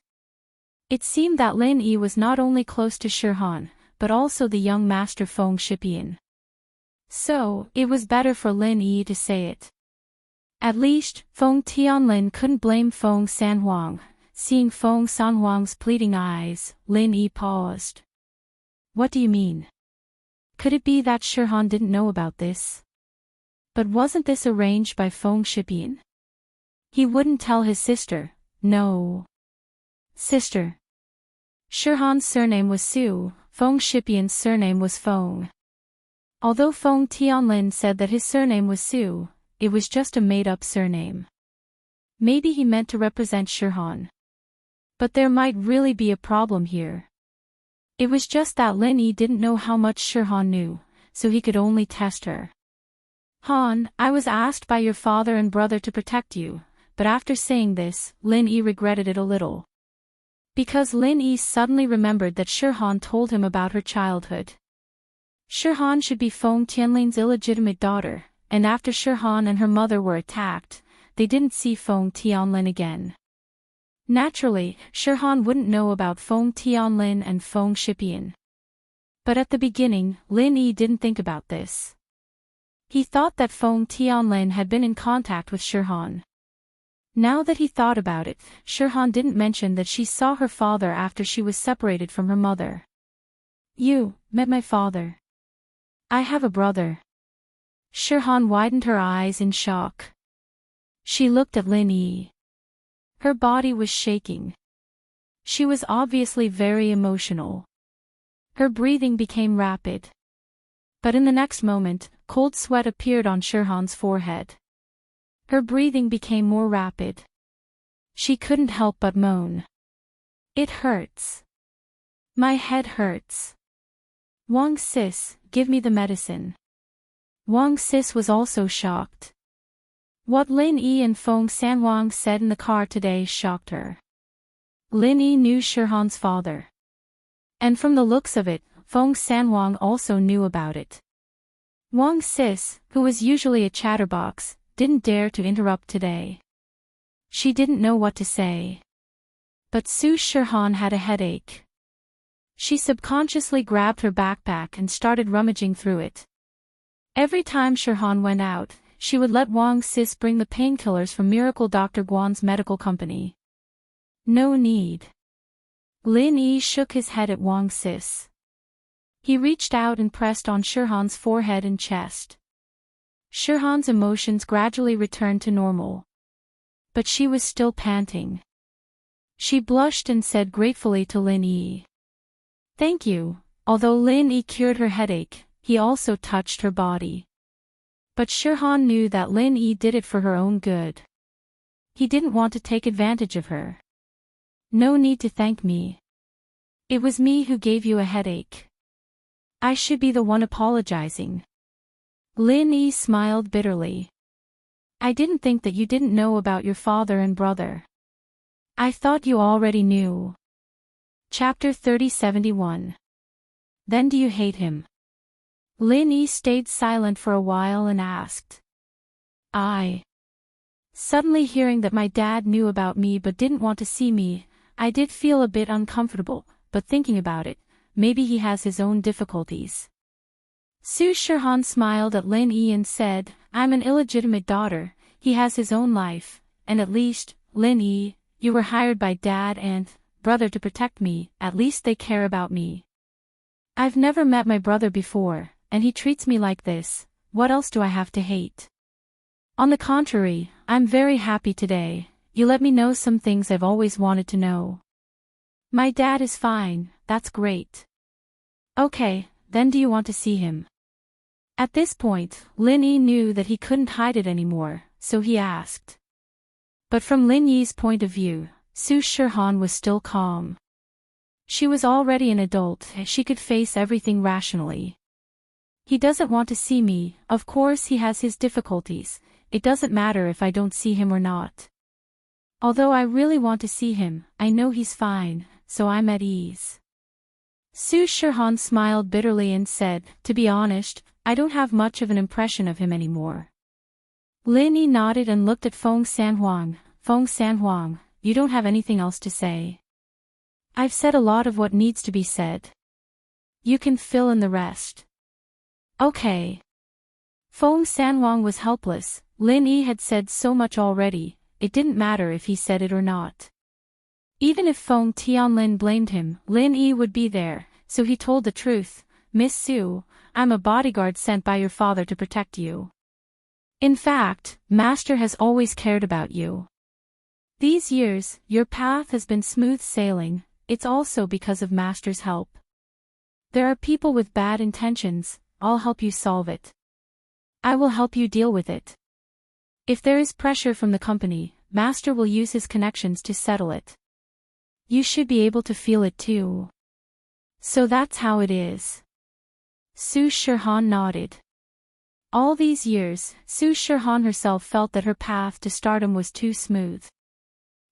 It seemed that Lin Yi was not only close to Shihan, but also the young master Feng Shipian. So, it was better for Lin Yi to say it. At least, Feng Tianlin couldn't blame Feng Sanhuang. Seeing Feng Sanhuang's pleading eyes, Lin Yi paused. "What do you mean? Could it be that Shihan didn't know about this? But wasn't this arranged by Feng Shipian? He wouldn't tell his sister, no." Sister. Shihan's surname was Su, Feng Shipian's surname was Feng. Although Feng Tianlin said that his surname was Su, it was just a made-up surname. Maybe he meant to represent Shihan. But there might really be a problem here. It was just that Lin Yi didn't know how much Shirhan knew, so he could only test her. Han, I was asked by your father and brother to protect you, but after saying this, Lin Yi regretted it a little. Because Lin Yi suddenly remembered that Shirhan told him about her childhood. Shirhan should be Feng Tianlin's illegitimate daughter, and after Shirhan and her mother were attacked, they didn't see Feng Tianlin again. Naturally, Shirhan wouldn't know about Feng Tianlin and Feng Shipian. But at the beginning, Lin Yi didn't think about this. He thought that Feng Tianlin had been in contact with Shirhan. Now that he thought about it, Shirhan didn't mention that she saw her father after she was separated from her mother. You met my father. I have a brother. Shirhan widened her eyes in shock. She looked at Lin Yi. Her body was shaking. She was obviously very emotional. Her breathing became rapid. But in the next moment, cold sweat appeared on Shirhan's forehead. Her breathing became more rapid. She couldn't help but moan. It hurts. My head hurts. Wang Sis, give me the medicine. Wang Sis was also shocked. What Lin Yi and Feng Sanwang said in the car today shocked her. Lin Yi knew Shirhan's father. And from the looks of it, Feng Sanwang also knew about it. Wang Sis, who was usually a chatterbox, didn't dare to interrupt today. She didn't know what to say. But Su Shirhan had a headache. She subconsciously grabbed her backpack and started rummaging through it. Every time Shirhan went out, she would let Wang Sis bring the painkillers from Miracle Dr. Guan's medical company. No need. Lin Yi shook his head at Wang Sis. He reached out and pressed on Shirhan's forehead and chest. Shirhan's emotions gradually returned to normal. But she was still panting. She blushed and said gratefully to Lin Yi. Thank you. Although Lin Yi cured her headache, he also touched her body. But Shirhan knew that Lin Yi did it for her own good. He didn't want to take advantage of her. No need to thank me. It was me who gave you a headache. I should be the one apologizing. Lin Yi smiled bitterly. I didn't think that you didn't know about your father and brother. I thought you already knew. Chapter 3071. Then do you hate him? Lin Yi stayed silent for a while and asked. Suddenly hearing that my dad knew about me but didn't want to see me, I did feel a bit uncomfortable, but thinking about it, maybe he has his own difficulties. Su Shirhan smiled at Lin Yi and said, I'm an illegitimate daughter, he has his own life, and at least, Lin Yi, you were hired by dad and brother to protect me, at least they care about me. I've never met my brother before, and he treats me like this, what else do I have to hate? On the contrary, I'm very happy today, you let me know some things I've always wanted to know. My dad is fine, that's great. Okay, then do you want to see him? At this point, Lin Yi knew that he couldn't hide it anymore, so he asked. But from Lin Yi's point of view, Su Shirhan was still calm. She was already an adult, she could face everything rationally. He doesn't want to see me, of course he has his difficulties, it doesn't matter if I don't see him or not. Although I really want to see him, I know he's fine, so I'm at ease. Su Shirhan smiled bitterly and said, to be honest, I don't have much of an impression of him anymore. Lin Yi nodded and looked at Feng Sanhuang. Feng Sanhuang, you don't have anything else to say? I've said a lot of what needs to be said. You can fill in the rest. Okay. Feng Sanhuang was helpless. Lin Yi had said so much already, it didn't matter if he said it or not. Even if Feng Tianlin blamed him, Lin Yi would be there, so he told the truth. Miss Su, I'm a bodyguard sent by your father to protect you. In fact, Master has always cared about you. These years, your path has been smooth sailing, it's also because of Master's help. There are people with bad intentions, I'll help you solve it. I will help you deal with it. If there is pressure from the company, Master will use his connections to settle it. You should be able to feel it too. So that's how it is. Su Shirhan nodded. All these years, Su Shirhan herself felt that her path to stardom was too smooth.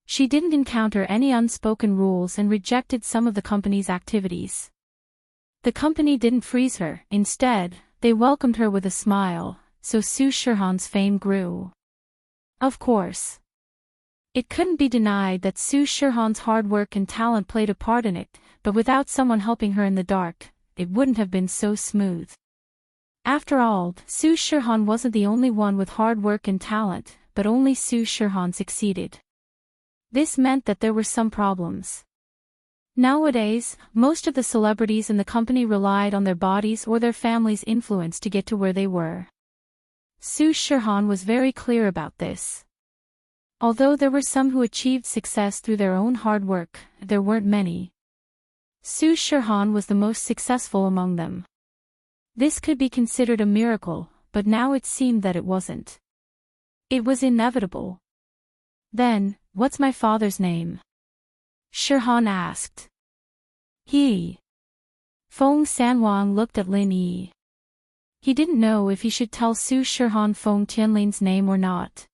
She didn't encounter any unspoken rules and rejected some of the company's activities. The company didn't freeze her, instead, they welcomed her with a smile, so Su Shirhan's fame grew. Of course. It couldn't be denied that Su Shirhan's hard work and talent played a part in it, but without someone helping her in the dark, it wouldn't have been so smooth. After all, Su Shirhan wasn't the only one with hard work and talent, but only Su Shirhan succeeded. This meant that there were some problems. Nowadays, most of the celebrities in the company relied on their bodies or their family's influence to get to where they were. Su Shirhan was very clear about this. Although there were some who achieved success through their own hard work, there weren't many. Su Shirhan was the most successful among them. This could be considered a miracle, but now it seemed that it wasn't. It was inevitable. Then, what's my father's name? Shirhan asked. He. Feng Sanhuang looked at Lin Yi. He didn't know if he should tell Su Shirhan Feng Tianlin's name or not.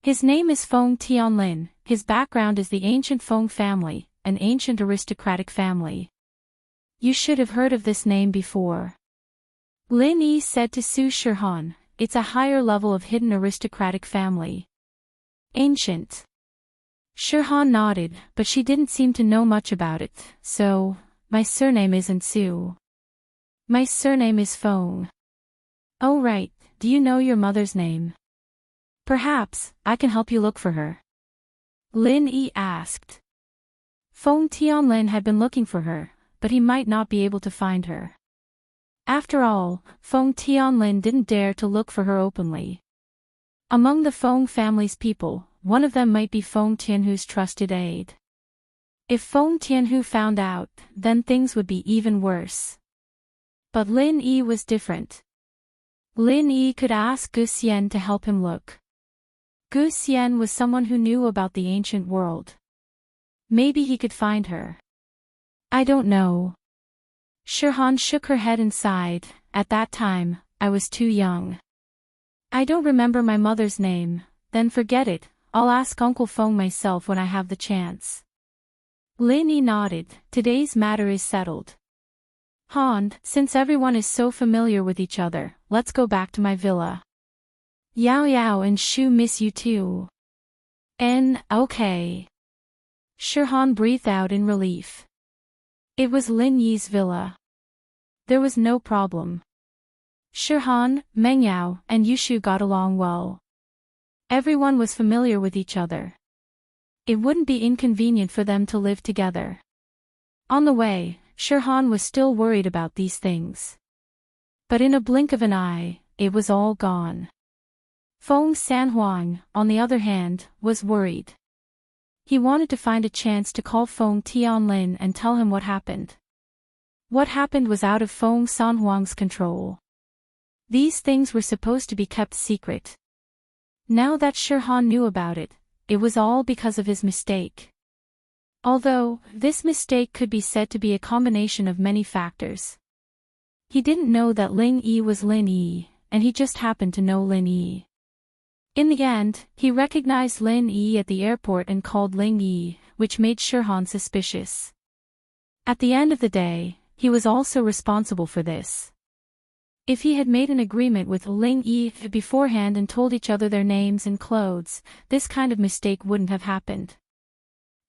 His name is Feng Tianlin, his background is the ancient Feng family, an ancient aristocratic family. You should have heard of this name before. Lin Yi said to Su Shirhan, it's a higher level of hidden aristocratic family. Ancient. Shirhan nodded, but she didn't seem to know much about it, so, my surname isn't Su. My surname is Feng. Oh right, do you know your mother's name? Perhaps, I can help you look for her. Lin Yi asked. Feng Tianlin had been looking for her, but he might not be able to find her. After all, Feng Tianlin didn't dare to look for her openly. Among the Feng family's people, one of them might be Feng Tianhu's trusted aide. If Feng Tianhu found out, then things would be even worse. But Lin Yi was different. Lin Yi could ask Gu Xian to help him look. Gu Xian was someone who knew about the ancient world. Maybe he could find her. I don't know. Shirhan shook her head and sighed, at that time, I was too young. I don't remember my mother's name, then forget it, I'll ask Uncle Feng myself when I have the chance. Lin Yi nodded, today's matter is settled. Han, since everyone is so familiar with each other, let's go back to my villa. Yao Yao and Shu miss you too. Okay. Shirhan breathed out in relief. It was Lin Yi's villa. There was no problem. Shirhan, Meng Yao, and Yushu got along well. Everyone was familiar with each other. It wouldn't be inconvenient for them to live together. On the way, Shirhan was still worried about these things. But in a blink of an eye, it was all gone. Feng Sanhuang, on the other hand, was worried. He wanted to find a chance to call Feng Tianlin and tell him what happened. What happened was out of Feng Sanhuang's control. These things were supposed to be kept secret. Now that Shirhan knew about it, it was all because of his mistake. Although, this mistake could be said to be a combination of many factors. He didn't know that Lin Yi was Lin Yi, and he just happened to know Lin Yi. In the end, he recognized Lin Yi at the airport and called Lin Yi, which made Shirhan suspicious. At the end of the day, he was also responsible for this. If he had made an agreement with Lin Yi beforehand and told each other their names and clothes, this kind of mistake wouldn't have happened.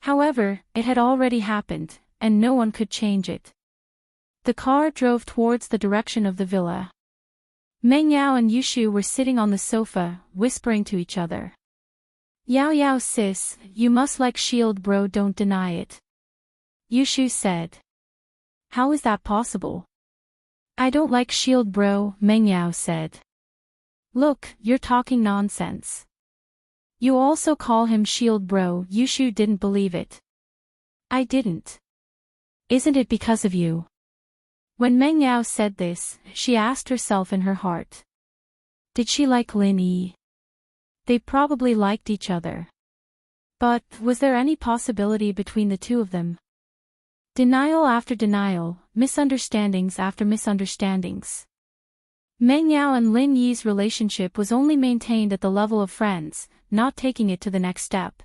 However, it had already happened, and no one could change it. The car drove towards the direction of the villa. Meng Yao and Yushu were sitting on the sofa, whispering to each other. Yao Yao sis, you must like Shield bro, don't deny it. Yushu said. How is that possible? I don't like Shield bro, Meng Yao said. Look, you're talking nonsense. You also call him Shield bro, Yushu didn't believe it. I didn't. Isn't it because of you? When Meng Yao said this, she asked herself in her heart. Did she like Lin Yi? They probably liked each other. But, was there any possibility between the two of them? Denial after denial, misunderstandings after misunderstandings. Meng Yao and Lin Yi's relationship was only maintained at the level of friends, not taking it to the next step.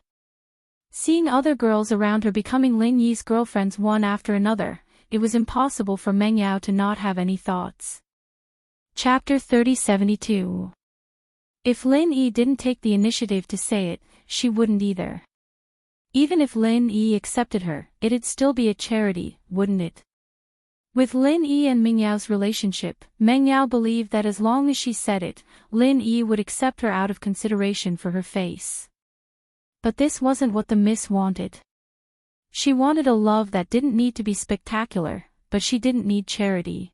Seeing other girls around her becoming Lin Yi's girlfriends one after another, it was impossible for Meng Yao to not have any thoughts. Chapter 3072. If Lin Yi didn't take the initiative to say it, she wouldn't either. Even if Lin Yi accepted her, it'd still be a charity, wouldn't it? With Lin Yi and Meng Yao's relationship, Meng Yao believed that as long as she said it, Lin Yi would accept her out of consideration for her face. But this wasn't what the miss wanted. She wanted a love that didn't need to be spectacular, but she didn't need charity.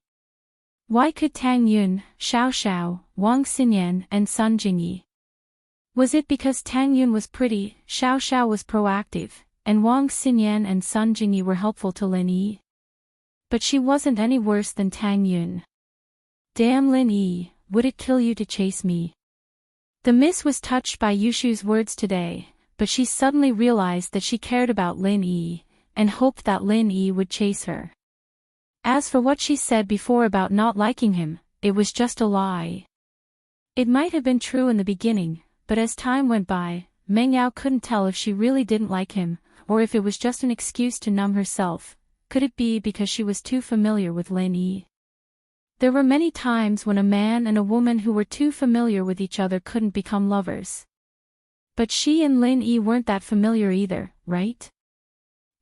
Why could Tang Yun, Xiao Xiao, Wang Xinyan and Sun Jingyi? Was it because Tang Yun was pretty, Xiao Xiao was proactive, and Wang Xinyan and Sun Jingyi were helpful to Lin Yi? But she wasn't any worse than Tang Yun. Damn Lin Yi, would it kill you to chase me? The miss was touched by Yushu's words today, but she suddenly realized that she cared about Lin Yi, and hoped that Lin Yi would chase her. As for what she said before about not liking him, it was just a lie. It might have been true in the beginning, but as time went by, Meng Yao couldn't tell if she really didn't like him, or if it was just an excuse to numb herself. Could it be because she was too familiar with Lin Yi? There were many times when a man and a woman who were too familiar with each other couldn't become lovers. But she and Lin Yi weren't that familiar either, right?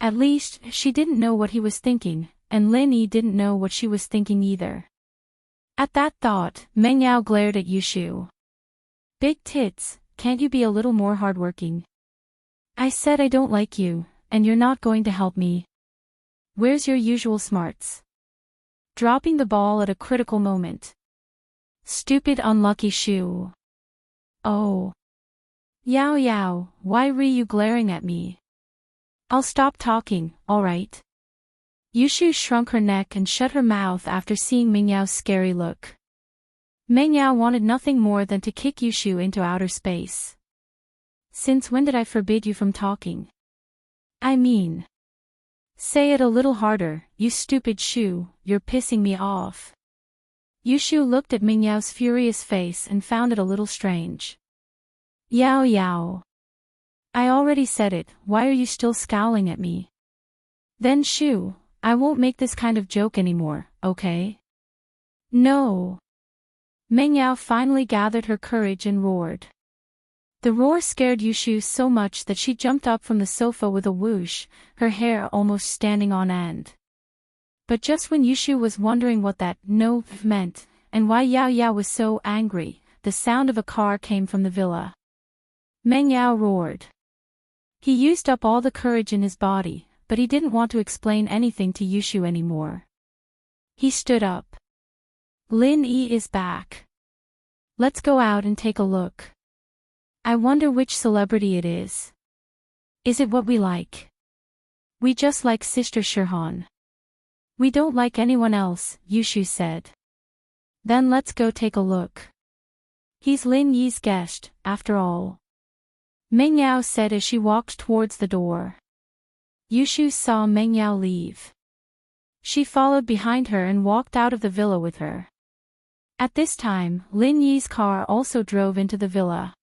At least, she didn't know what he was thinking, and Lin Yi didn't know what she was thinking either. At that thought, Meng Yao glared at Yushu. Big tits, can't you be a little more hardworking? I said I don't like you, and you're not going to help me. Where's your usual smarts? Dropping the ball at a critical moment. Stupid unlucky Shu. Oh. Yao Yao, why were you glaring at me? I'll stop talking, alright? Yushu shrunk her neck and shut her mouth after seeing Meng Yao's scary look. Meng Yao wanted nothing more than to kick Yushu into outer space. Since when did I forbid you from talking? I mean. Say it a little harder, you stupid Shu, you're pissing me off. Yushu looked at Meng Yao's furious face and found it a little strange. Yao Yao. I already said it, why are you still scowling at me? Then Shu, I won't make this kind of joke anymore, okay? No. Meng Yao finally gathered her courage and roared. The roar scared Yushu so much that she jumped up from the sofa with a whoosh, her hair almost standing on end. But just when Yushu was wondering what that no meant, and why Yao Yao was so angry, the sound of a car came from the villa. Meng Yao roared. He used up all the courage in his body, but he didn't want to explain anything to Yushu anymore. He stood up. Lin Yi is back. Let's go out and take a look. I wonder which celebrity it is. Is it what we like? We just like Sister Shirhan. We don't like anyone else, Yushu said. Then let's go take a look. He's Lin Yi's guest, after all. Meng Yao said as she walked towards the door. Yushu saw Meng Yao leave. She followed behind her and walked out of the villa with her. At this time, Lin Yi's car also drove into the villa.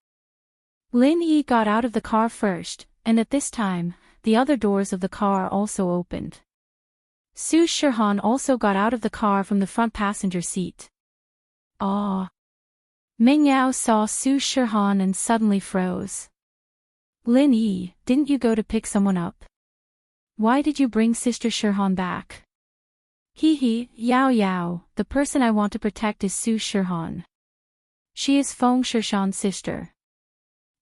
Lin Yi got out of the car first, and at this time, the other doors of the car also opened. Su Shirhan also got out of the car from the front passenger seat. Ah! Meng Yao saw Su Shirhan and suddenly froze. Lin Yi, didn't you go to pick someone up? Why did you bring Sister Shirhan back? Hee, Yao Yao, the person I want to protect is Su Shirhan. She is Feng Shirshan's sister.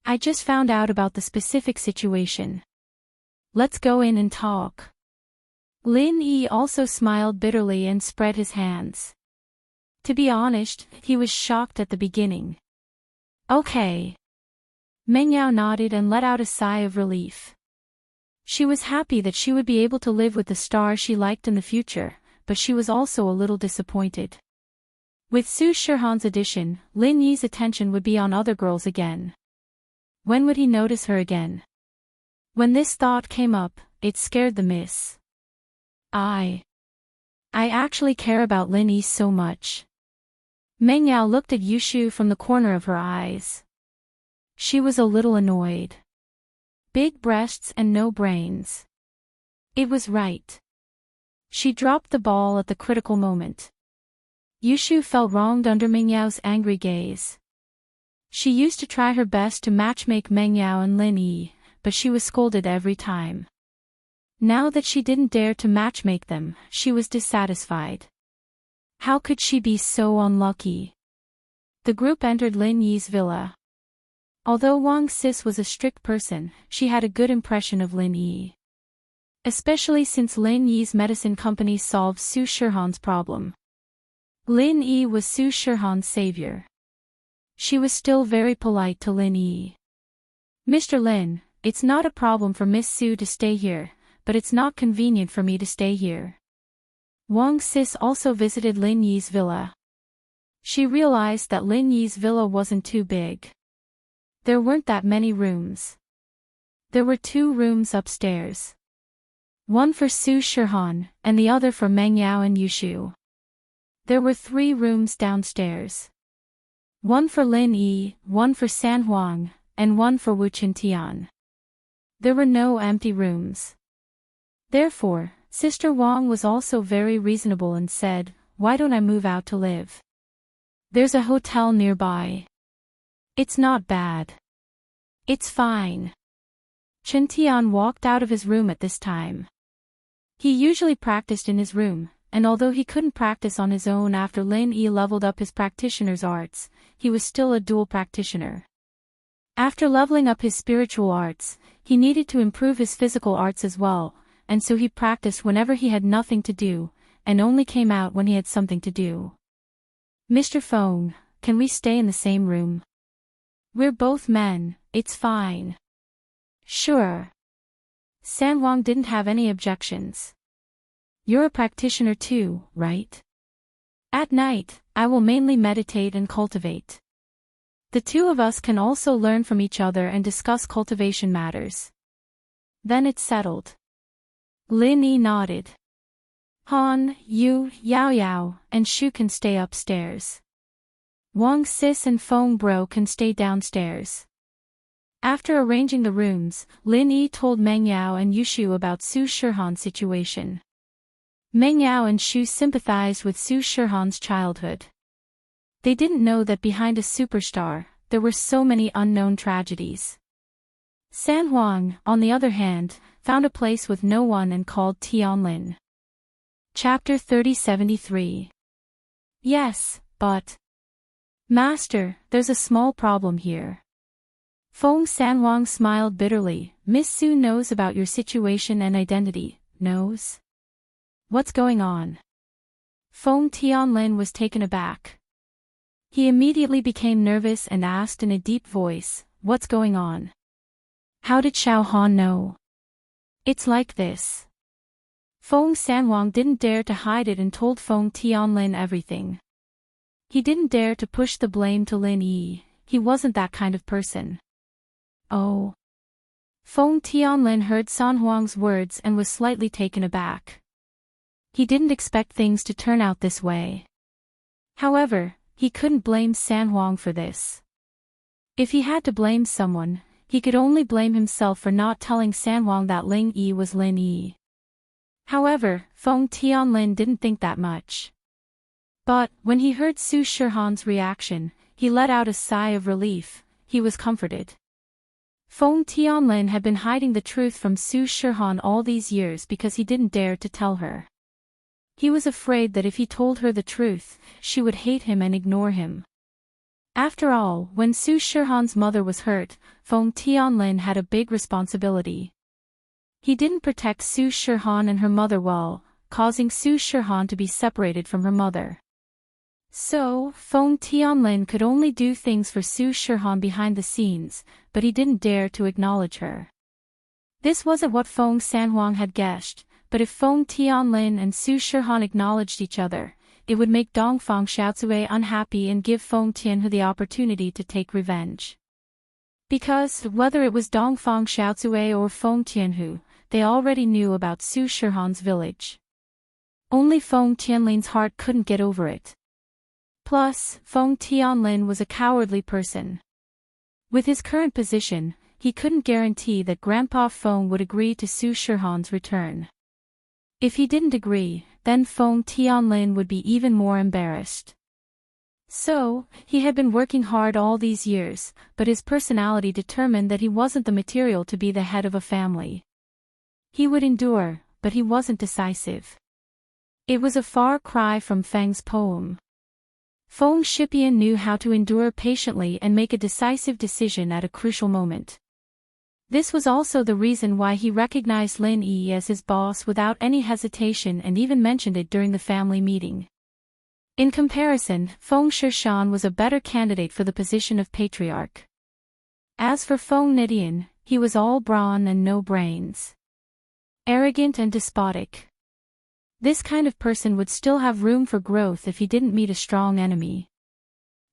I just found out about the specific situation. Let's go in and talk. Lin Yi also smiled bitterly and spread his hands. To be honest, he was shocked at the beginning. Okay. Meng Yao nodded and let out a sigh of relief. She was happy that she would be able to live with the star she liked in the future, but she was also a little disappointed. With Su Shirhan's addition, Lin Yi's attention would be on other girls again. When would he notice her again? When this thought came up, it scared the miss. I actually care about Lin Yi so much. Meng Yao looked at Yushu from the corner of her eyes. She was a little annoyed. Big breasts and no brains. It was right. She dropped the ball at the critical moment. Yushu felt wronged under Meng Yao's angry gaze. She used to try her best to matchmake Meng Yao and Lin Yi, but she was scolded every time. Now that she didn't dare to matchmake them, she was dissatisfied. How could she be so unlucky? The group entered Lin Yi's villa. Although Wang Sis was a strict person, she had a good impression of Lin Yi. Especially since Lin Yi's medicine company solved Su Shihan's problem. Lin Yi was Su Shihan's savior. She was still very polite to Lin Yi. Mr. Lin, it's not a problem for Miss Su to stay here, but it's not convenient for me to stay here. Wang Sis also visited Lin Yi's villa. She realized that Lin Yi's villa wasn't too big. There weren't that many rooms. There were 2 rooms upstairs. One for Su Shihan, and the other for Meng Yao and Yushu. There were 3 rooms downstairs. One for Lin Yi, one for San Huang, and one for Wu Qintian. There were no empty rooms. Therefore, Sister Wang was also very reasonable and said, "Why don't I move out to live? There's a hotel nearby. It's not bad. It's fine." Qintian walked out of his room at this time. He usually practiced in his room, and although he couldn't practice on his own after Lin Yi leveled up his practitioner's arts, he was still a dual practitioner. After leveling up his spiritual arts, he needed to improve his physical arts as well, and so he practiced whenever he had nothing to do, and only came out when he had something to do. "Mr. Feng, can we stay in the same room? We're both men, it's fine." "Sure." San Huang didn't have any objections. "You're a practitioner too, right? At night, I will mainly meditate and cultivate. The 2 of us can also learn from each other and discuss cultivation matters." Then it's settled. Lin Yi nodded. Han, Yu, Yao Yao, and Shu can stay upstairs. Wang Sis and Feng Bro can stay downstairs. After arranging the rooms, Lin Yi told Meng Yao and Yushu about Su Shihan's situation. Meng Yao and Shu sympathized with Su Shihan's childhood. They didn't know that behind a superstar, there were so many unknown tragedies. San Huang, on the other hand, found a place with no one and called Tianlin. Chapter 3073. Yes, but... Master, there's a small problem here. Feng San Huang smiled bitterly. "Miss Su knows about your situation and identity." "Knows? What's going on?" Feng Tianlin was taken aback. He immediately became nervous and asked in a deep voice, "What's going on? How did Xiao Han know?" "It's like this." Feng San Huang didn't dare to hide it and told Feng Tianlin everything. He didn't dare to push the blame to Lin Yi. He wasn't that kind of person. "Oh." Feng Tianlin heard San Huang's words and was slightly taken aback. He didn't expect things to turn out this way. However, he couldn't blame San Huang for this. If he had to blame someone, he could only blame himself for not telling San Huang that Lin Yi was Lin Yi. However, Feng Tianlin didn't think that much. But, when he heard Su Shihan's reaction, he let out a sigh of relief. He was comforted. Feng Tianlin had been hiding the truth from Su Shihan all these years because he didn't dare to tell her. He was afraid that if he told her the truth, she would hate him and ignore him. After all, when Su Shihan's mother was hurt, Feng Tianlin had a big responsibility. He didn't protect Su Shihan and her mother well, causing Su Shihan to be separated from her mother. So, Feng Tianlin could only do things for Su Shihan behind the scenes, but he didn't dare to acknowledge her. This wasn't what Feng San Huang had guessed, but if Feng Tianlin and Su Shihan acknowledged each other, it would make Dongfang Xiaocui unhappy and give Feng Tianhu the opportunity to take revenge. Because, whether it was Dongfang Xiaocui or Feng Tianhu, they already knew about Su Shihan's village. Only Feng Tianlin's heart couldn't get over it. Plus, Feng Tianlin was a cowardly person. With his current position, he couldn't guarantee that Grandpa Feng would agree to Su Shihan's return. If he didn't agree, then Feng Tianlin would be even more embarrassed. So, he had been working hard all these years, but his personality determined that he wasn't the material to be the head of a family. He would endure, but he wasn't decisive. It was a far cry from Feng's poem. Feng Shipian knew how to endure patiently and make a decisive decision at a crucial moment. This was also the reason why he recognized Lin Yi as his boss without any hesitation and even mentioned it during the family meeting. In comparison, Feng Shishan was a better candidate for the position of patriarch. As for Feng Nidian, he was all brawn and no brains. Arrogant and despotic. This kind of person would still have room for growth if he didn't meet a strong enemy.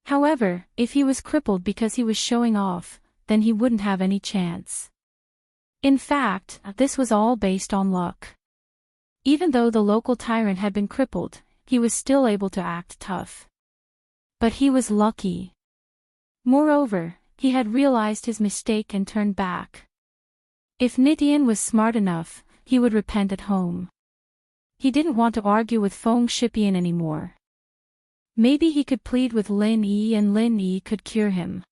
However, if he was crippled because he was showing off, then he wouldn't have any chance. In fact, this was all based on luck. Even though the local tyrant had been crippled, he was still able to act tough. But he was lucky. Moreover, he had realized his mistake and turned back. If Nidian was smart enough, he would repent at home. He didn't want to argue with Feng Shipian anymore. Maybe he could plead with Lin Yi and Lin Yi could cure him.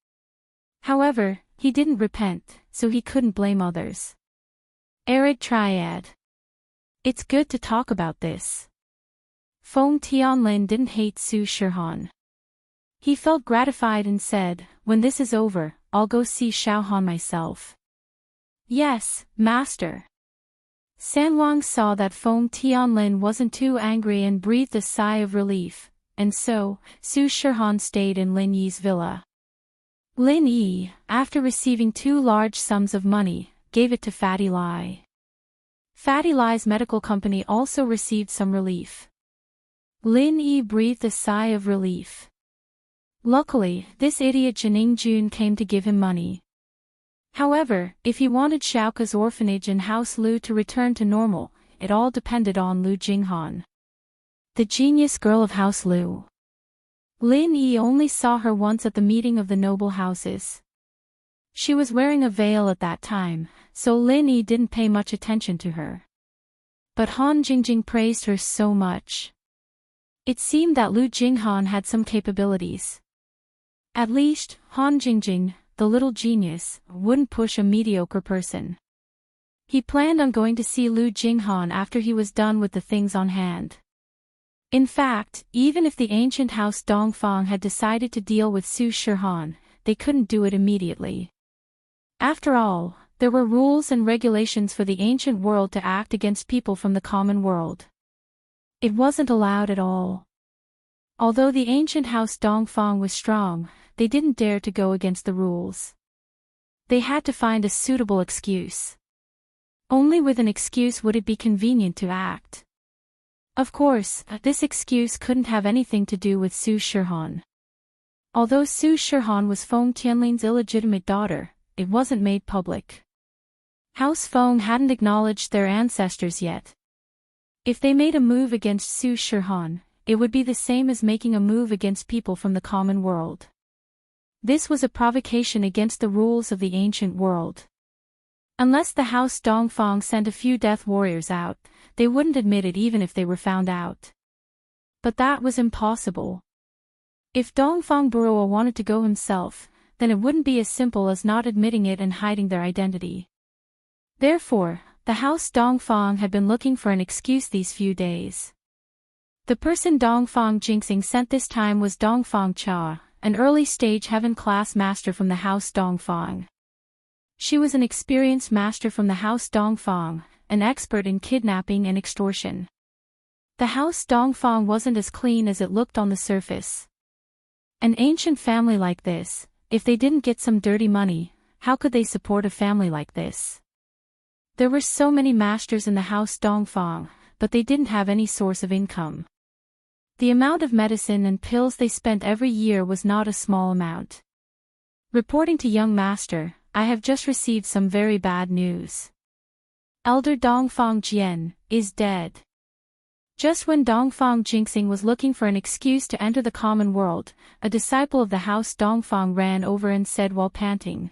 However, he didn't repent, so he couldn't blame others. Arid Triad. It's good to talk about this. Feng Tianlin didn't hate Su Shihan. He felt gratified and said, "When this is over, I'll go see Xiaohan myself." "Yes, master." Sanwang saw that Feng Tianlin wasn't too angry and breathed a sigh of relief, and so, Su Shihan stayed in Lin Yi's villa. Lin Yi, after receiving 2 large sums of money, gave it to Fatty Lai. Fatty Lai's medical company also received some relief. Lin Yi breathed a sigh of relief. Luckily, this idiot Jining Jun came to give him money. However, if he wanted Xiaoka's orphanage and House Lu to return to normal, it all depended on Lu Jinghan. The genius girl of House Lu. Lin Yi only saw her once at the meeting of the noble houses. She was wearing a veil at that time, so Lin Yi didn't pay much attention to her. But Han Jingjing praised her so much. It seemed that Lu Jinghan had some capabilities. At least, Han Jingjing, the little genius, wouldn't push a mediocre person. He planned on going to see Lu Jinghan after he was done with the things on hand. In fact, even if the ancient house Dongfang had decided to deal with Su Shihan, they couldn't do it immediately. After all, there were rules and regulations for the ancient world to act against people from the common world. It wasn't allowed at all. Although the ancient house Dongfang was strong, they didn't dare to go against the rules. They had to find a suitable excuse. Only with an excuse would it be convenient to act. Of course, this excuse couldn't have anything to do with Su Shihan. Although Su Shihan was Feng Tianlin's illegitimate daughter, it wasn't made public. House Feng hadn't acknowledged their ancestors yet. If they made a move against Su Shihan, it would be the same as making a move against people from the common world. This was a provocation against the rules of the ancient world. Unless the house Dongfang sent a few death warriors out, they wouldn't admit it even if they were found out. But that was impossible. If Dongfang Burua wanted to go himself, then it wouldn't be as simple as not admitting it and hiding their identity. Therefore, the house Dongfang had been looking for an excuse these few days. The person Dongfang Jinxing sent this time was Dongfang Cha, an early-stage heaven-class master from the house Dongfang. She was an experienced master from the house Dongfang, an expert in kidnapping and extortion. The house Dongfang wasn't as clean as it looked on the surface. An ancient family like this, if they didn't get some dirty money, how could they support a family like this? There were so many masters in the house Dongfang, but they didn't have any source of income. The amount of medicine and pills they spent every year was not a small amount. Reporting to young master, I have just received some very bad news. Elder Dongfang Jian is dead. Just when Dongfang Jingxing was looking for an excuse to enter the common world, a disciple of the house Dongfang ran over and said while panting.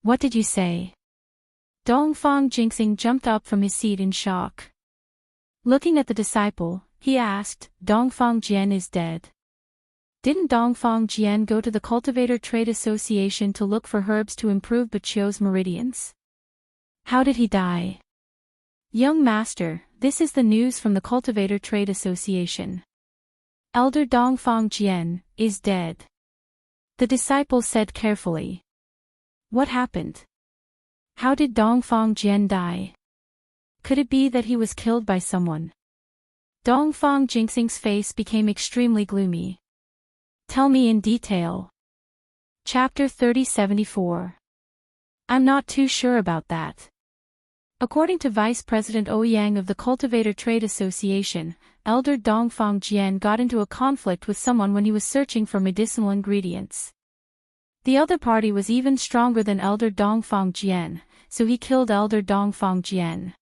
"What did you say?" Dongfang Jingxing jumped up from his seat in shock. Looking at the disciple, he asked, "Dongfang Jian is dead. Didn't Dongfang Jian go to the Cultivator Trade Association to look for herbs to improve Bachio's meridians? How did he die?" "Young master, this is the news from the Cultivator Trade Association. Elder Dongfang Jian is dead," the disciple said carefully. "What happened? How did Dongfang Jian die? Could it be that he was killed by someone?" Dongfang Jingxing's face became extremely gloomy. "Tell me in detail." Chapter 3074. I'm not too sure about that. According to Vice President Ouyang of the Cultivator Trade Association, Elder Dongfang Jian got into a conflict with someone when he was searching for medicinal ingredients. The other party was even stronger than Elder Dongfang Jian, so he killed Elder Dongfang Jian.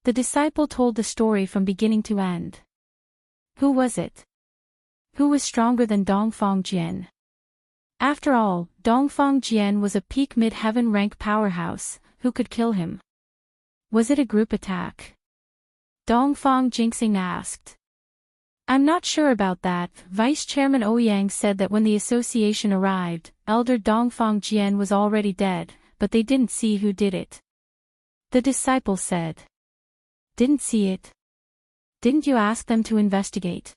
The disciple told the story from beginning to end. Who was it? Who was stronger than Dongfang Jian? After all, Dongfang Jian was a peak mid-heaven rank powerhouse. Who could kill him? Was it a group attack? Dongfang Jingxing asked. I'm not sure about that. Vice Chairman Ouyang said that when the association arrived, Elder Dongfang Jian was already dead, but they didn't see who did it. The disciple said. Didn't see it? Didn't you ask them to investigate?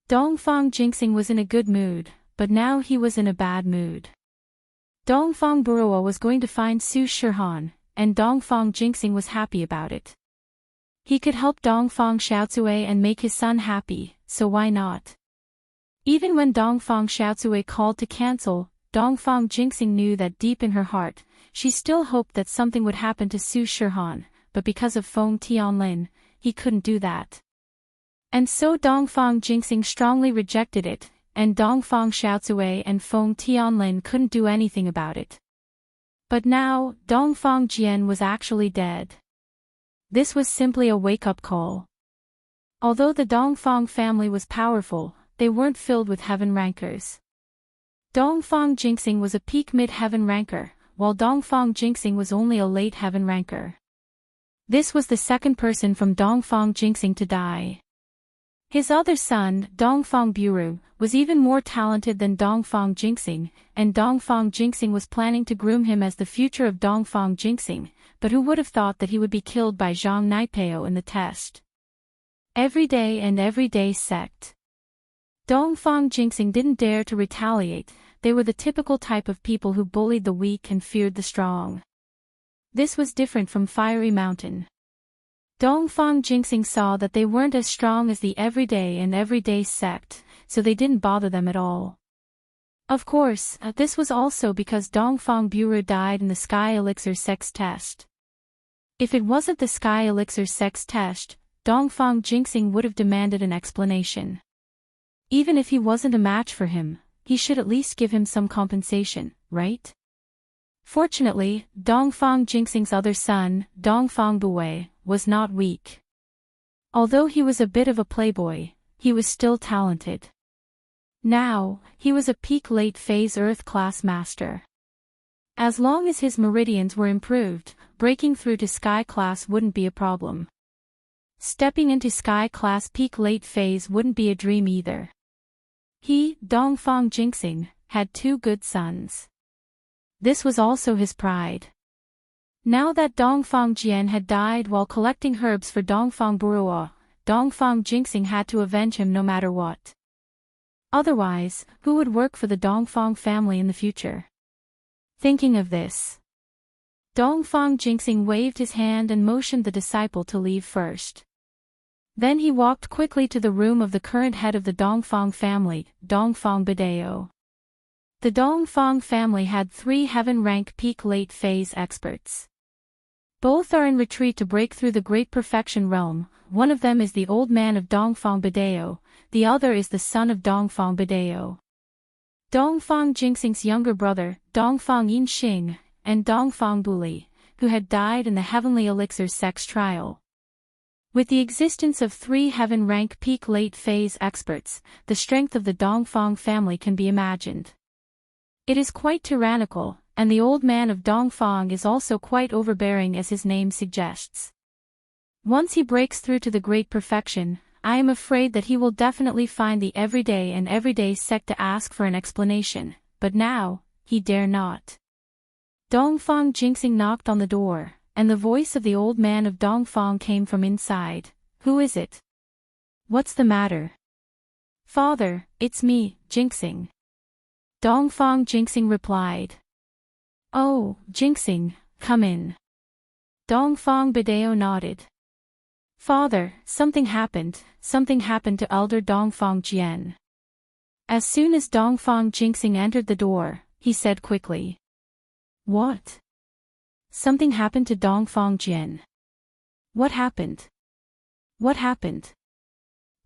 Dongfang Jingxing was in a good mood, but now he was in a bad mood. Dongfang Burua was going to find Su Shihan, and Dongfang Jingxing was happy about it. He could help Dongfang Xiaozue and make his son happy, so why not? Even when Dongfang Xiaozue called to cancel, Dongfang Jingxing knew that deep in her heart, she still hoped that something would happen to Su Shihan, but because of Feng Tianlin, he couldn't do that. And so Dongfang Jingxing strongly rejected it, and Dongfang Xiaozue and Feng Tianlin couldn't do anything about it. But now, Dongfang Jian was actually dead. This was simply a wake-up call. Although the Dongfang family was powerful, they weren't filled with heaven rankers. Dongfang Jingxing was a peak mid-heaven ranker, while Dongfang Jingxing was only a late heaven ranker. This was the second person from Dongfang Jingxing to die. His other son, Dongfang Buru, was even more talented than Dongfang Jingxing, and Dongfang Jingxing was planning to groom him as the future of Dongfang Jingxing, but who would have thought that he would be killed by Zhang Naipeo in the test? Everyday sect. Dongfang Jingxing didn't dare to retaliate. They were the typical type of people who bullied the weak and feared the strong. This was different from Fiery Mountain. Dongfang Jingxing saw that they weren't as strong as the everyday sect, so they didn't bother them at all. Of course, this was also because Dongfang Buru died in the Sky Elixir sex test. If it wasn't the Sky Elixir sex test, Dongfang Jingxing would have demanded an explanation. Even if he wasn't a match for him, he should at least give him some compensation, right? Fortunately, Dongfang Jingxing's other son, Dongfang Buwei, was not weak. Although he was a bit of a playboy, he was still talented. Now, he was a peak late phase Earth class master. As long as his meridians were improved, breaking through to Sky class wouldn't be a problem. Stepping into Sky class peak late phase wouldn't be a dream either. He, Dongfang Jingxing, had two good sons. This was also his pride. Now that Dongfang Jian had died while collecting herbs for Dongfang Burua, Dongfang Jingxing had to avenge him no matter what. Otherwise, who would work for the Dongfang family in the future? Thinking of this, Dongfang Jingxing waved his hand and motioned the disciple to leave first. Then he walked quickly to the room of the current head of the Dongfang family, Dongfang Bideo. The Dongfang family had 3 heaven rank peak late phase experts. Both are in retreat to break through the Great Perfection realm. One of them is the old man of Dongfang Bideo, the other is the son of Dongfang Bideo. Dongfang Jingxing's younger brother, Dongfang Yinxing, and Dongfang Buli, who had died in the Heavenly Elixir sex trial. With the existence of 3 heaven-rank peak late-phase experts, the strength of the Dongfang family can be imagined. It is quite tyrannical, and the old man of Dongfang is also quite overbearing as his name suggests. Once he breaks through to the great perfection, I am afraid that he will definitely find the everyday sect to ask for an explanation, but now, he dare not. Dongfang Jinxing knocked on the door, and the voice of the old man of Dongfang came from inside. Who is it? What's the matter? Father, it's me, Jinxing. Dongfang Jinxing replied. Oh, Jinxing, come in. Dongfang Bidao nodded. Father, something happened to elder Dongfang Jian. As soon as Dongfang Jinxing entered the door, he said quickly. What? Something happened to Dongfang Jian. What happened? What happened?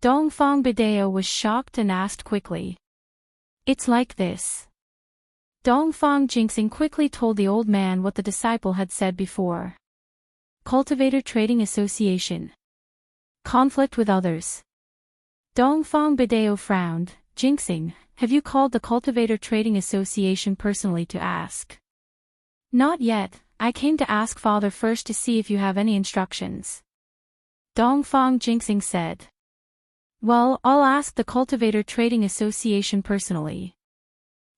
Dongfang Bidao was shocked and asked quickly. It's like this. Dongfang Jinxing quickly told the old man what the disciple had said before. Cultivator Trading Association. Conflict with others. Dongfang Bidao frowned. Jinxing, have you called the Cultivator Trading Association personally to ask? Not yet, I came to ask Father first to see if you have any instructions. Dongfang Jinxing said. Well, I'll ask the Cultivator Trading Association personally.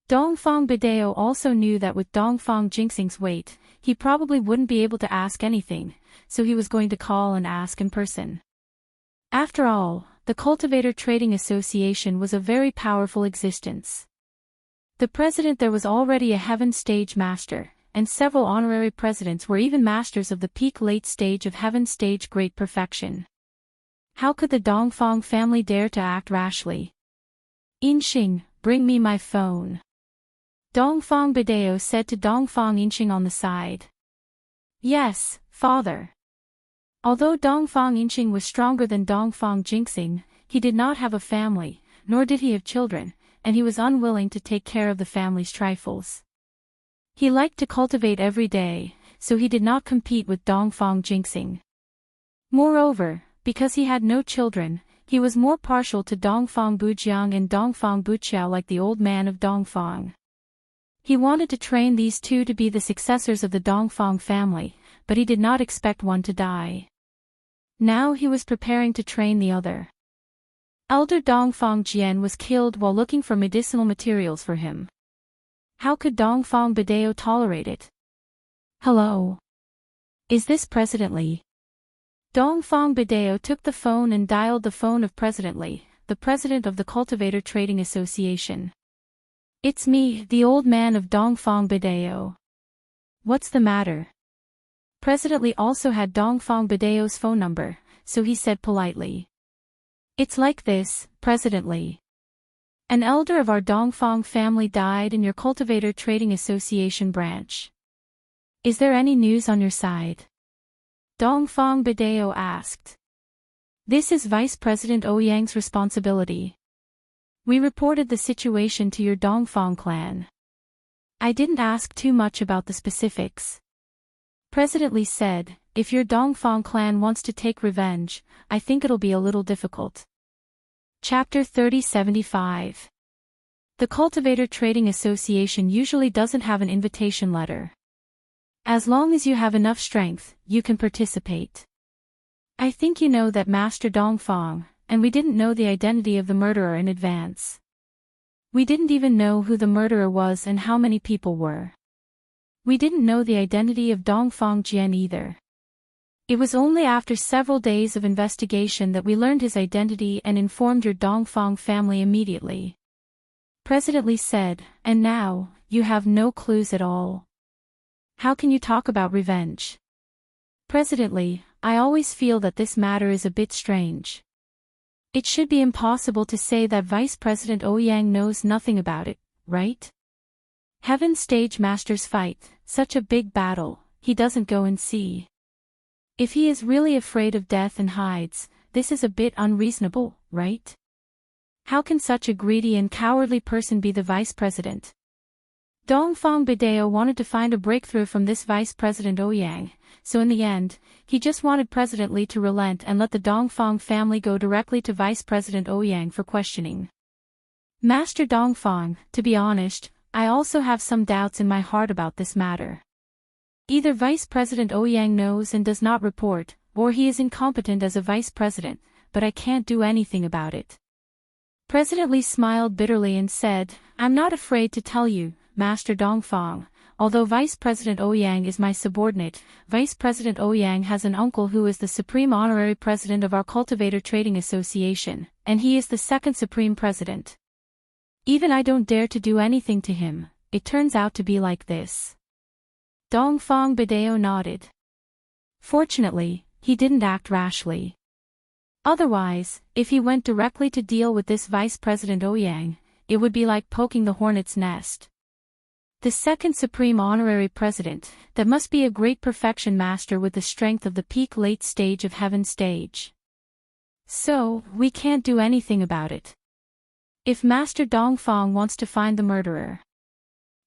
Dongfang Bidao also knew that with Dongfang Jinxing's weight, he probably wouldn't be able to ask anything, so he was going to call and ask in person. After all, the Cultivator Trading Association was a very powerful existence. The president there was already a heaven stage master, and several honorary presidents were even masters of the peak late stage of heaven stage great perfection. How could the Dongfang family dare to act rashly? Inxing, bring me my phone. Dongfang Bidao said to Dongfang Inxing on the side. Yes, father. Although Dongfang Inxing was stronger than Dongfang Jinxing, he did not have a family, nor did he have children, and he was unwilling to take care of the family's trifles. He liked to cultivate every day, so he did not compete with Dongfang Jinxing. Moreover, because he had no children, he was more partial to Dongfang Bujiang and Dongfang Buqiao like the old man of Dongfang. He wanted to train these two to be the successors of the Dongfang family, but he did not expect one to die. Now he was preparing to train the other. Elder Dongfang Jian was killed while looking for medicinal materials for him. How could Dongfang Bidao tolerate it? Hello. Is this President Li? Dongfang Bidao took the phone and dialed the phone of President Li, the president of the Cultivator Trading Association. It's me, the old man of Dongfang Bidao. What's the matter? President Li also had Dongfang Bidao's phone number, so he said politely. It's like this, President Li. An elder of our Dongfang family died in your Cultivator Trading Association branch. Is there any news on your side? Dongfang Bidao asked. This is Vice President Ouyang's responsibility. We reported the situation to your Dongfang clan. I didn't ask too much about the specifics. President Li said, if your Dongfang clan wants to take revenge, I think it'll be a little difficult. Chapter 3075. The Cultivator Trading Association usually doesn't have an invitation letter. As long as you have enough strength, you can participate. I think you know that Master Dongfang, and we didn't know the identity of the murderer in advance. We didn't even know who the murderer was and how many people were. We didn't know the identity of Dongfang Jian either. It was only after several days of investigation that we learned his identity and informed your Dongfang family immediately. President Li said, and now, you have no clues at all. How can you talk about revenge? President Li, I always feel that this matter is a bit strange. It should be impossible to say that Vice President Ouyang knows nothing about it, right? Heaven Stage Masters fight, such a big battle, he doesn't go and see. If he is really afraid of death and hides, this is a bit unreasonable, right? How can such a greedy and cowardly person be the vice president? Dongfang Bidao wanted to find a breakthrough from this Vice President Ouyang, so in the end, he just wanted President Li to relent and let the Dongfang family go directly to Vice President Ouyang for questioning. Master Dongfang, to be honest, I also have some doubts in my heart about this matter. Either Vice President Ouyang knows and does not report, or he is incompetent as a vice president, but I can't do anything about it. President Li smiled bitterly and said, I'm not afraid to tell you, Master Dongfang, although Vice President Ouyang is my subordinate, Vice President Ouyang has an uncle who is the Supreme Honorary President of our Cultivator Trading Association, and he is the second Supreme President. Even I don't dare to do anything to him, it turns out to be like this. Dongfang Bidao nodded. Fortunately, he didn't act rashly. Otherwise, if he went directly to deal with this Vice President Ouyang, it would be like poking the hornet's nest. The second Supreme Honorary President, that must be a great perfection master with the strength of the peak late stage of heaven stage. So, we can't do anything about it. If Master Dongfang wants to find the murderer,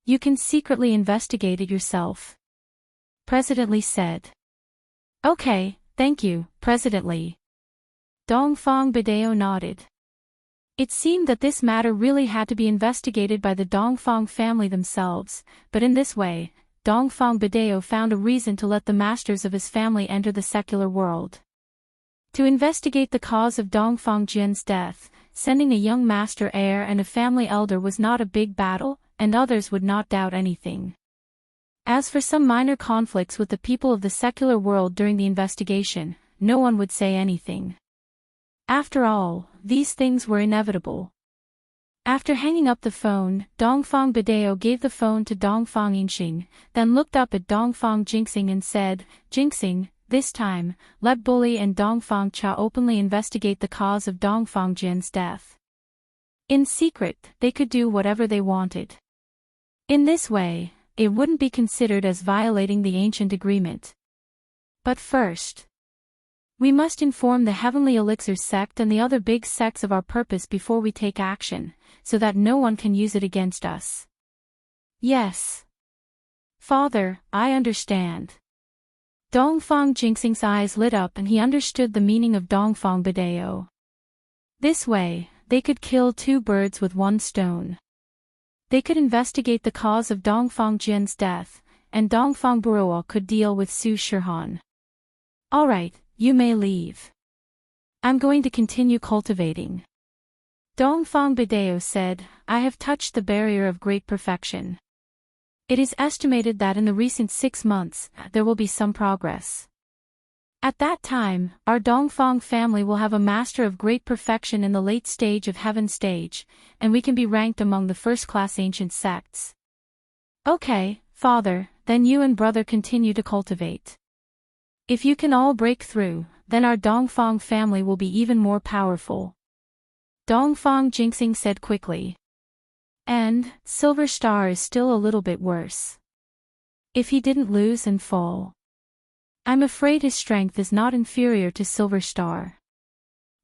you can secretly investigate it yourself. President Li said. Okay, thank you, President Li. Dongfang Bidao nodded. It seemed that this matter really had to be investigated by the Dongfang family themselves, but in this way, Dongfang Bidao found a reason to let the masters of his family enter the secular world. To investigate the cause of Dongfang Jian's death, sending a young master heir and a family elder was not a big battle, and others would not doubt anything. As for some minor conflicts with the people of the secular world during the investigation, no one would say anything. After all, these things were inevitable. After hanging up the phone, Dongfang Bidao gave the phone to Dongfang Yingxing, then looked up at Dongfang Jingxing and said, Jingxing, this time, let Bully and Dongfang Cha openly investigate the cause of Dongfang Jian's death. In secret, they could do whatever they wanted. In this way, it wouldn't be considered as violating the ancient agreement. But first, we must inform the Heavenly Elixir sect and the other big sects of our purpose before we take action, so that no one can use it against us. Yes. Father, I understand. Dongfang Jingxing's eyes lit up and he understood the meaning of Dongfang Bidao. This way, they could kill two birds with one stone. They could investigate the cause of Dongfang Jian's death, and Dongfang Buruo could deal with Su Shihan. Alright, you may leave. I'm going to continue cultivating. Dongfang Bidao said, I have touched the barrier of great perfection. It is estimated that in the recent 6 months, there will be some progress. At that time, our Dongfang family will have a master of great perfection in the late stage of heaven stage, and we can be ranked among the first-class ancient sects. Okay, Father, then you and brother continue to cultivate. If you can all break through, then our Dongfang family will be even more powerful. Dongfang Jingxing said quickly. And, Silver Star is still a little bit worse. If he didn't lose and fall, I'm afraid his strength is not inferior to Silver Star.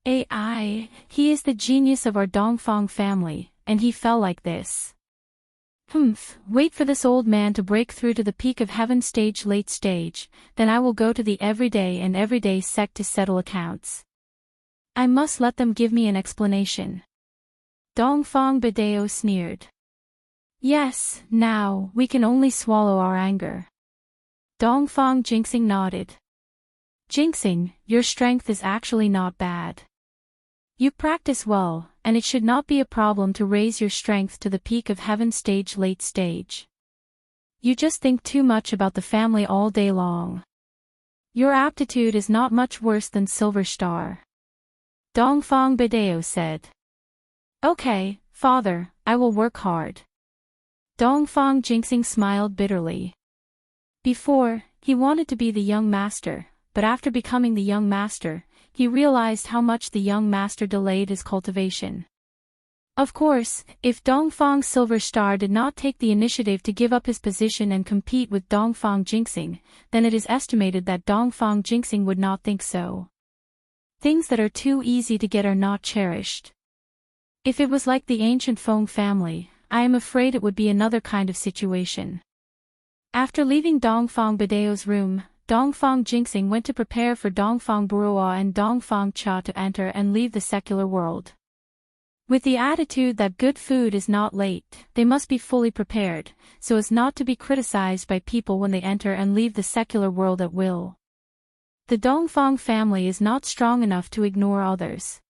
He is the genius of our Dongfang family, and he fell like this. Wait for this old man to break through to the peak of heaven stage late stage, then I will go to the everyday sect to settle accounts. I must let them give me an explanation. Dongfang Bidao sneered. Yes, now, we can only swallow our anger. Dongfang Jingxing nodded. Jingxing, your strength is actually not bad. You practice well, and it should not be a problem to raise your strength to the peak of heaven stage late stage. You just think too much about the family all day long. Your aptitude is not much worse than Silver Star. Dongfang Bidao said. Okay, Father, I will work hard. Dongfang Jingxing smiled bitterly. Before, he wanted to be the young master, but after becoming the young master, he realized how much the young master delayed his cultivation. Of course, if Dongfang Silver Star did not take the initiative to give up his position and compete with Dongfang Jingxing, then it is estimated that Dongfang Jingxing would not think so. Things that are too easy to get are not cherished. If it was like the ancient Feng family, I am afraid it would be another kind of situation. After leaving Dongfang Badeo's room, Dongfang Jinxing went to prepare for Dongfang Burua and Dongfang Cha to enter and leave the secular world. With the attitude that good food is not late, they must be fully prepared, so as not to be criticized by people when they enter and leave the secular world at will. The Dongfang family is not strong enough to ignore others.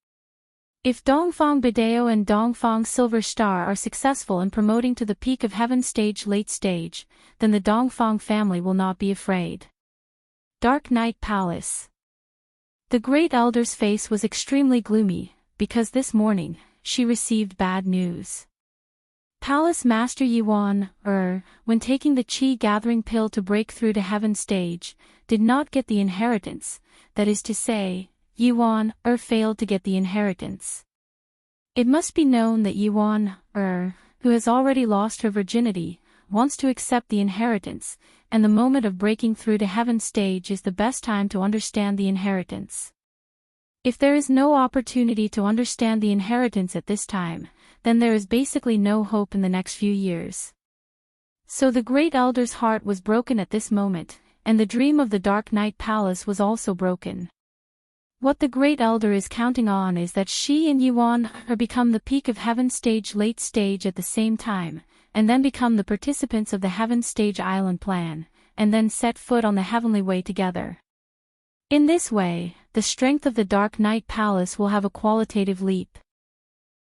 If Dongfang Badeo and Dongfang Silver Star are successful in promoting to the peak of heaven stage late stage, then the Dongfang family will not be afraid. Dark Night Palace. The Great Elder's face was extremely gloomy, because this morning, she received bad news. Palace Master Yuan, when taking the Qi gathering pill to break through to heaven stage, did not get the inheritance, that is to say, Yuan, failed to get the inheritance. It must be known that Yuan, who has already lost her virginity, wants to accept the inheritance, and the moment of breaking through to heaven stage is the best time to understand the inheritance. If there is no opportunity to understand the inheritance at this time, then there is basically no hope in the next few years. So the Great Elder's heart was broken at this moment, and the dream of the Dark Night Palace was also broken. What the Great Elder is counting on is that she and Yuan become the peak of heaven stage late stage at the same time, and then become the participants of the heaven stage island plan, and then set foot on the heavenly way together. In this way, the strength of the Dark Night Palace will have a qualitative leap.